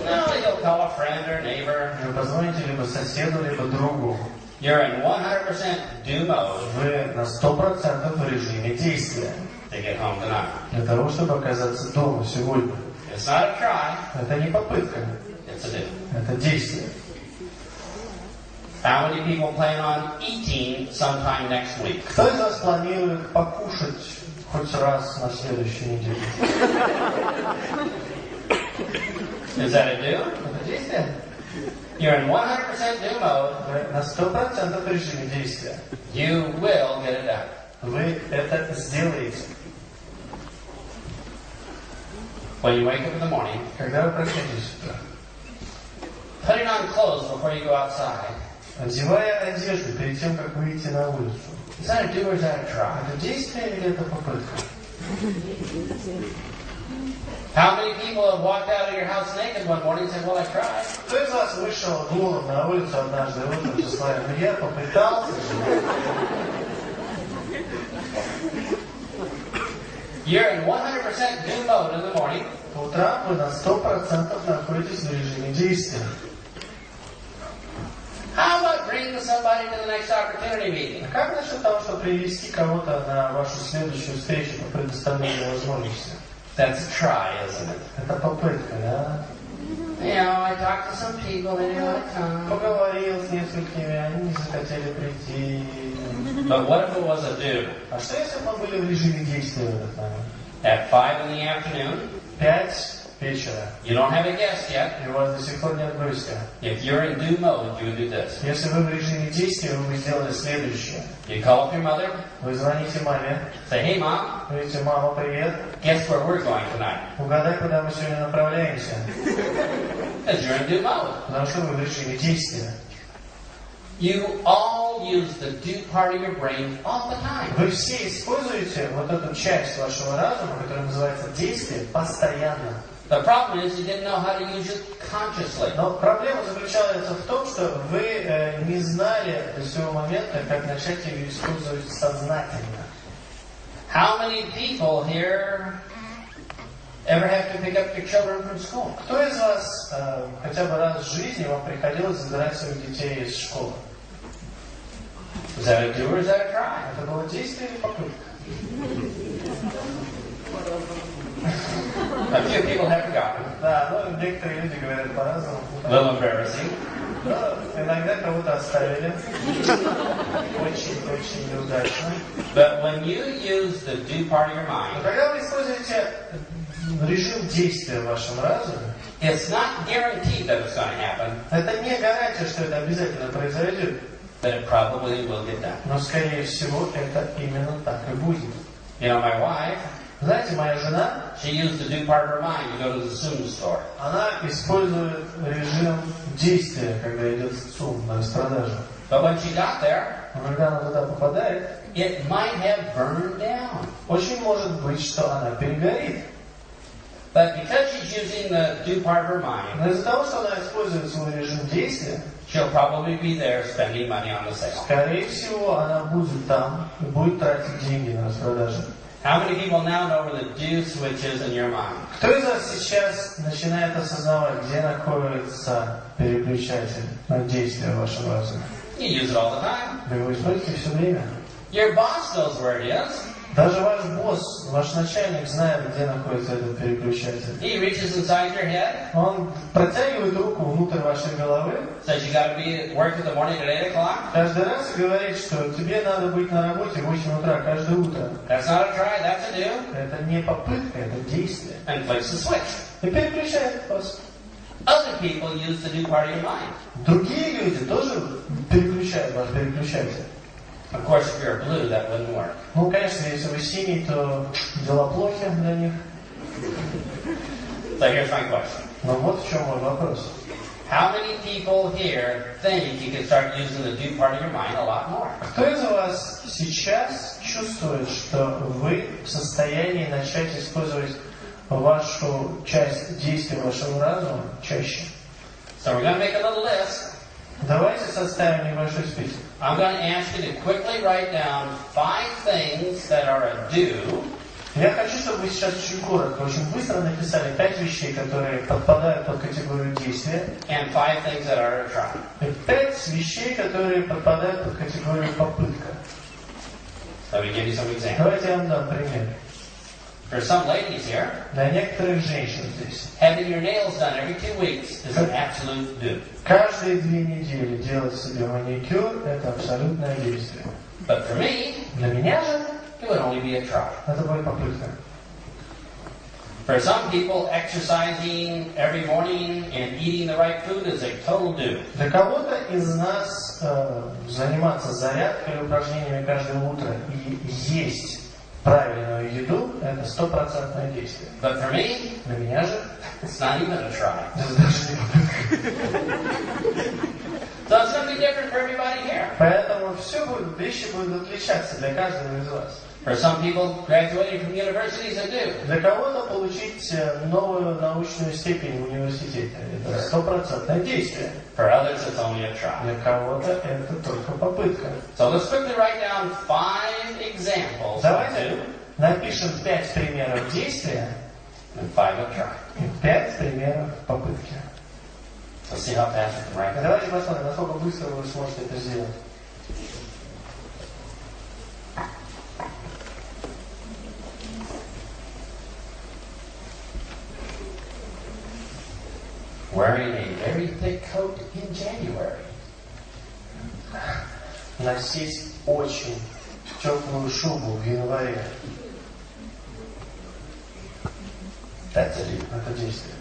No, you'll call a friend or neighbor. Вы позвоните либо соседу, либо другу. You're in 100% do mode Вы на 100% в режиме действия. to get home tonight. Для того, чтобы оказаться дома сегодня. It's not a try, Это не попытка, it's a do. это действие. How many people plan on eating sometime next week? Кто из вас планирует покушать хоть раз на следующей неделе? Is that a do? Это действие. You're in 100% do mode. Вы на 100% в режиме действия. You will get it done. Вы это сделаете. When you wake up in the morning, Когда вы проснетесь с утра, putting on clothes before you go outside. одевая одежду перед тем, как выйти на улицу. Is that a do or is that a try? Это действие или это попытка? How many people have walked out of your house naked one morning and said, well, I tried? Кто из вас вышел голым на улицу однажды утром со словами, ну я попытался же. You're in 100% do mode in the morning. По утрам вы на 100% находитесь в режиме действия. How about bringing somebody to the next opportunity meeting? А как насчет того, чтобы привести кого-то на вашу следующую встречу по предоставлению возможности? That's a try, isn't it? Это попытка, да? You know, I talked to some people, they didn't want to come. Поговорил с несколькими, они не захотели прийти. But what if it was a do? А что если бы мы были в режиме действия в этот момент? At 5 in the afternoon, 5 вечера, you don't have a guest yet. и у вас до сих пор нет гостя. If you're in do mode, you would do this. Если вы в режиме действия, вы бы сделали следующее. You call up your mother, Вы звоните маме, say, hey mom, говорите, мама, привет, guess where we're going tonight? угадай, куда мы сегодня направляемся. Because you're in do mode. Потому что вы в режиме действия. You all use the do part of your brain all the time. Вы все используете вот эту часть вашего разума, которая называется действие, постоянно. The problem is you didn't know how to use it consciously. Но проблема заключается в том, что вы не знали до сего момента, как начать ее использовать сознательно. How many people here ever have to pick up your children from school? Кто из вас хотя бы раз в жизни вам приходилось забирать своих детей из школы? Is that a do or is that a try? Это было действие или попытка? A few people have forgotten. Да, но некоторые люди говорят по-разному. A little embarrassing. Но иногда кого-то оставили. Очень неудачно. But when you use the do part of your Но mind, когда вы используете режим действия в вашем разуме, it's not guaranteed that it's going to happen, это не гарантия, что это обязательно произойдет. but it probably will get done. Но, скорее всего, это именно так и будет. You know, my wife, Знаете, моя жена, she used the do part of her mind to go to the Zoom store. она использует режим действия, когда идет ЦУМ на распродажу. But when she got there, Но когда она туда попадает, it might have burned down. очень может быть, что она перегорит. But because she's using the do part of her mind, Но из-за того, что она использует свой режим действия, she'll probably be there spending money on the sale. скорее всего, она будет там и будет тратить деньги на распродажу. How many people now know where the do switch is in your mind? Кто из вас сейчас начинает осознавать, где находится переключатель на действие в вашем разуме? You use it all the time. Вы его используете все время. Your boss knows where it is. Даже ваш босс, ваш начальник знает, где находится этот переключатель. He reaches inside your head, Он протягивает руку внутрь вашей головы, says you got to be at work in the morning at 8 o'clock. каждый раз говорит, что тебе надо быть на работе в 8 утра каждое утро. That's not a try, that's a do. Это не попытка, это действие. And flicks the switch. И переключает вас. Other people use the do part of your mind. Другие люди тоже переключают ваш переключатель. Of course, if you're blue, that wouldn't work. Ну, конечно, если вы синий, то дела плохи для них. So here's my question. Но вот в чем мой вопрос. How many people here think you can start using the do part of your mind a lot more? Кто из вас сейчас чувствует, что вы в состоянии начать использовать вашу часть действия вашего разума чаще? So we're going to make a little list. Давайте составим небольшой список. I'm going to ask you to quickly write down 5 things that are a do. Я хочу, чтобы вы сейчас очень коротко, очень быстро написали 5 вещей, которые подпадают под категорию действия, And 5 things that are a try. и 5 вещей, которые подпадают под категорию попытка. Let me give you some examples. Давайте я вам дам пример. For some ladies here, Для некоторых женщин здесь. having your nails done every 2 weeks is an absolute do. Каждые 2 недели делать себе маникюр – это абсолютное действие. But for me, Для меня же it would only be a try. это будет попытка. For some people, exercising every morning and eating the right food is a total do. Для кого-то из нас заниматься зарядкой или упражнениями каждое утро и есть правильную еду – это 100% действие. But for me, Для меня же it's not even a try. это даже не попытка. So it's going to be different for everybody here. Поэтому вещи будут отличаться для каждого из вас. For some people, graduating from university is a do. Для кого-то получить новую научную степень в университете – это 100% действие. For others, it's only a try. Для кого-то это только попытка. So let's quickly write down 5 examples of Давайте do напишем 5 примеров действия and 5 of try. и 5 примеров попытки. Let's see how fast you can write that. Давайте посмотрим, насколько быстро вы сможете это сделать. Wearing a very thick coat in January. Носить очень теплую шубу в январе. That's a do. Это действие.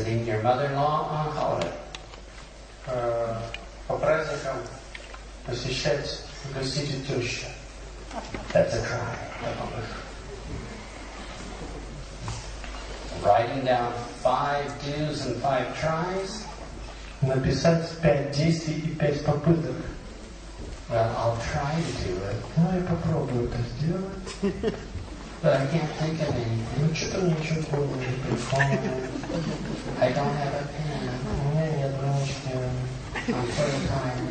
visiting your mother-in-law on holiday. По праздникам посещать, гостить у тещи. That's a try. Writing down 5 do's and 5 tries. Написать 5 действий и 5 попыток. Well, I'll try to do it. Ну, я попробую это сделать. But I can't think of anything. Ну, что-то мне ничего в голову не приходит. I don't have a pen. У меня нет ручки. I'm so tired.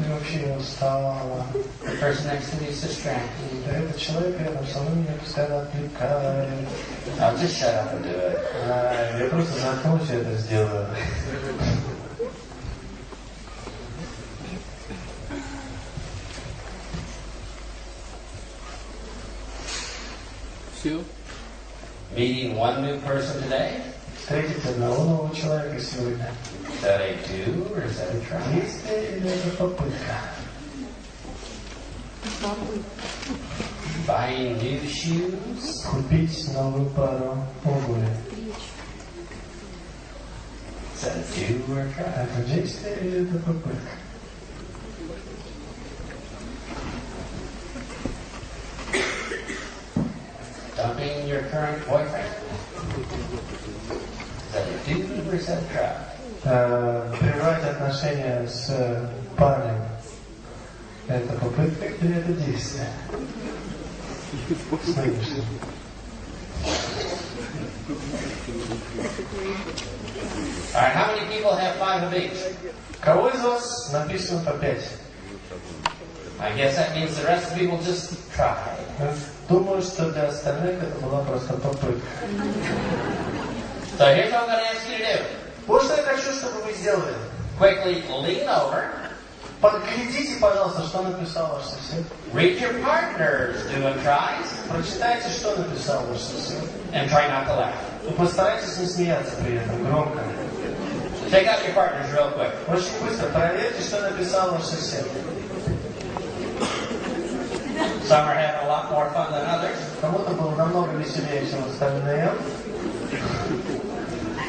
Я вообще устала. The person next to me is distracting. Этот человек рядом со мной меня постоянно отвлекает. I'll just shut up and do it. Я просто заткнусь и это сделаю. Все. Meeting one new person today. Встретить одного нового человека сегодня. Is that a do or is that a try? Действие или это попытка? Buying new shoes. Купить новую пару обуви. Is that a do or a try? Это действие или это попытка? Dumping your current boyfriend. Is that a do or is that a try? Прервать отношения с парнем. Это попытка или это действие? С нынешним. Alright, how many people have 5 of each? Кого из вас написано по 5? I guess that means the rest of the people just try. Думаю, что для остальных это была просто попытка. So here's what I'm going to ask you to do. Вот что я хочу, чтобы вы сделали. Quickly lean over. Подглядите, пожалуйста, что написал ваш сосед. Read your partner's do and tries. Прочитайте, что написал ваш сосед. And try not to laugh. И постарайтесь не смеяться при этом громко. Take out your partners real quick. Очень быстро проверьте, что написал ваш сосед. Some are having a lot more fun than others. Кому-то было намного веселее, чем остальные.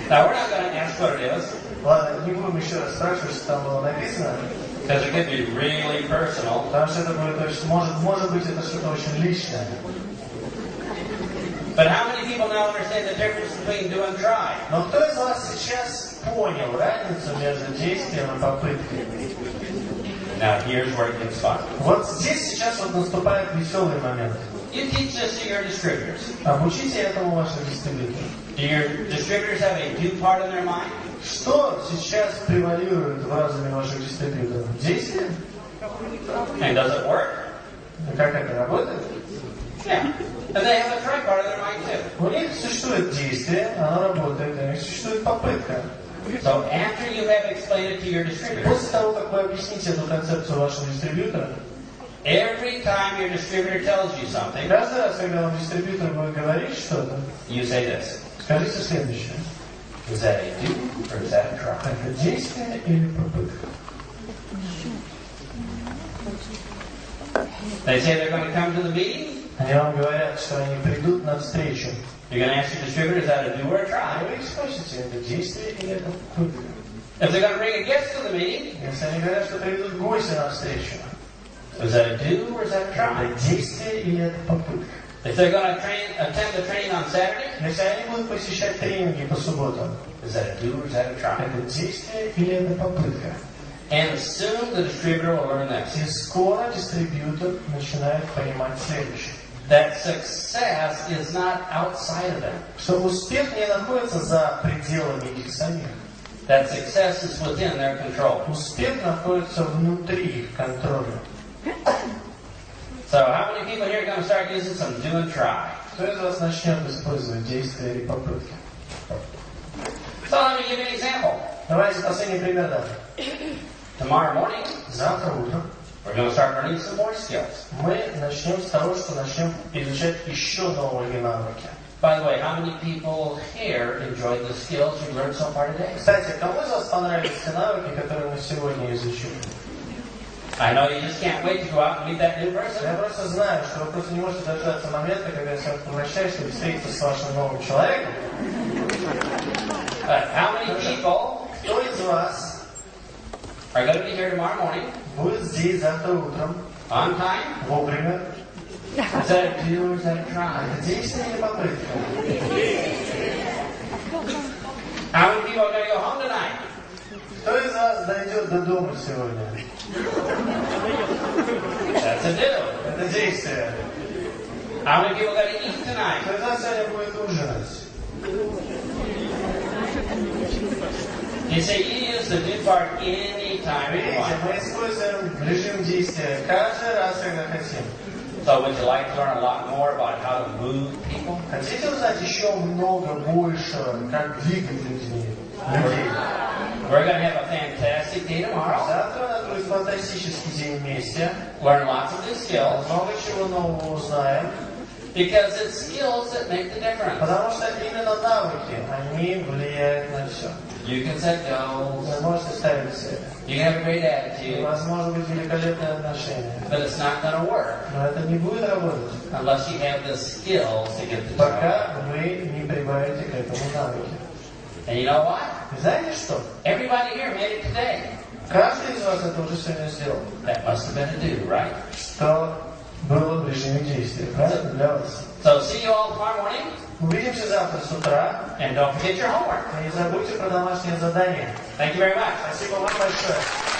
Now we're not going to ask what it is. Ладно, не будем еще раз спрашивать, что там было написано. Because it could be really personal. Потому что это будет очень, может быть, это что-то очень личное. But how many people now understand the difference between do and try? Но кто из вас сейчас понял разницу между действием и попыткой? Now here's where it gets fun. Вот здесь сейчас вот наступает веселый момент. You teach this to your distributors. Обучите этому ваших дистрибьюторов. Do your distributors have a do part in their mind? Что сейчас превалирует в разуме ваших дистрибьюторов? Действие? And does it work? Как это работает? Yeah. And they have a try part in their mind too. У них существует действие, оно работает, у них существует попытка. So after you have explained it to your distributors, После того, как вы объясните эту концепцию вашему дистрибьютору, every time your distributor tells you something, каждый раз, когда вам дистрибьютор будет говорить что-то, you say this. скажите следующее. Is that a do or is that a try? Это действие или попытка? They say they're going to come to the meeting. Они вам говорят, что они придут на встречу. You're going to ask your distributor, is that a do or a А try? вы их спросите, это действие или это попытка? If they're going to bring a guest to the meeting, Если они говорят, что приведут гостя на встречу, is that a do or is that a try? это действие или это попытка? If they're going to attend the training on Saturday, Если они будут посещать тренинги по субботам, is that a do or is that a try? это действие или это попытка? And soon the distributor will learn this. И скоро дистрибьютор начинает понимать следующее. That success is not outside of them. Что успех не находится за пределами их самих. That success is within their control. Успех находится внутри их контроля. So how many people here are going to start using some do and try? Кто из вас начнет использовать действия или попытки? So let me give you an example. Давайте последний пример дам. Tomorrow morning, Завтра утром we're going to start learning some more skills. мы начнем с того, что начнем изучать еще новые навыки. By the way, how many people here enjoyed the skills you learned so far today? Кстати, кому из вас понравились те навыки, которые мы сегодня изучили? I know you just can't wait to go out and meet that new person. Я просто знаю, что вы просто не можете дождаться момента, когда я с вами попрощаюсь, чтобы встретиться с вашим новым человеком. But how many people Кто из вас are going to be here tomorrow morning будет здесь завтра утром, on time? вовремя? Is that a do or is that a try? Это действие или попытка? How many people are going to go home tonight? Кто из вас дойдет до дома сегодня? That's a do. Это действие. How many people are going to eat tonight? Кто из вас сегодня будет ужинать? You see, you use the do part anytime you Видите, want. мы используем режим действия каждый раз, когда хотим. So would you like to learn a lot more about how to move people? Хотите узнать еще много больше, как двигать людей? We're going to have a fantastic day tomorrow. Завтра у нас будет фантастический день вместе. Learn lots of new skills. Много чего нового узнаем. Because it's skills that make the difference. Потому что именно навыки, они влияют на все. You can set goals. Вы можете ставить цели. You can have a great У attitude. вас может быть великолепное отношение. But it's not going to work Но это не будет работать, unless you have the skills to get the job. пока вы не прибавите к этому навыки. And you know what? Вы знаете что? Everybody here made it today. Каждый из вас это уже сегодня сделал. That must have been a do, right? Что было в режиме действия, правильно? Для вас. So see you all tomorrow morning. Увидимся завтра с утра. And don't forget your homework. И не забудьте про домашнее задание. Thank you very much. Спасибо вам большое.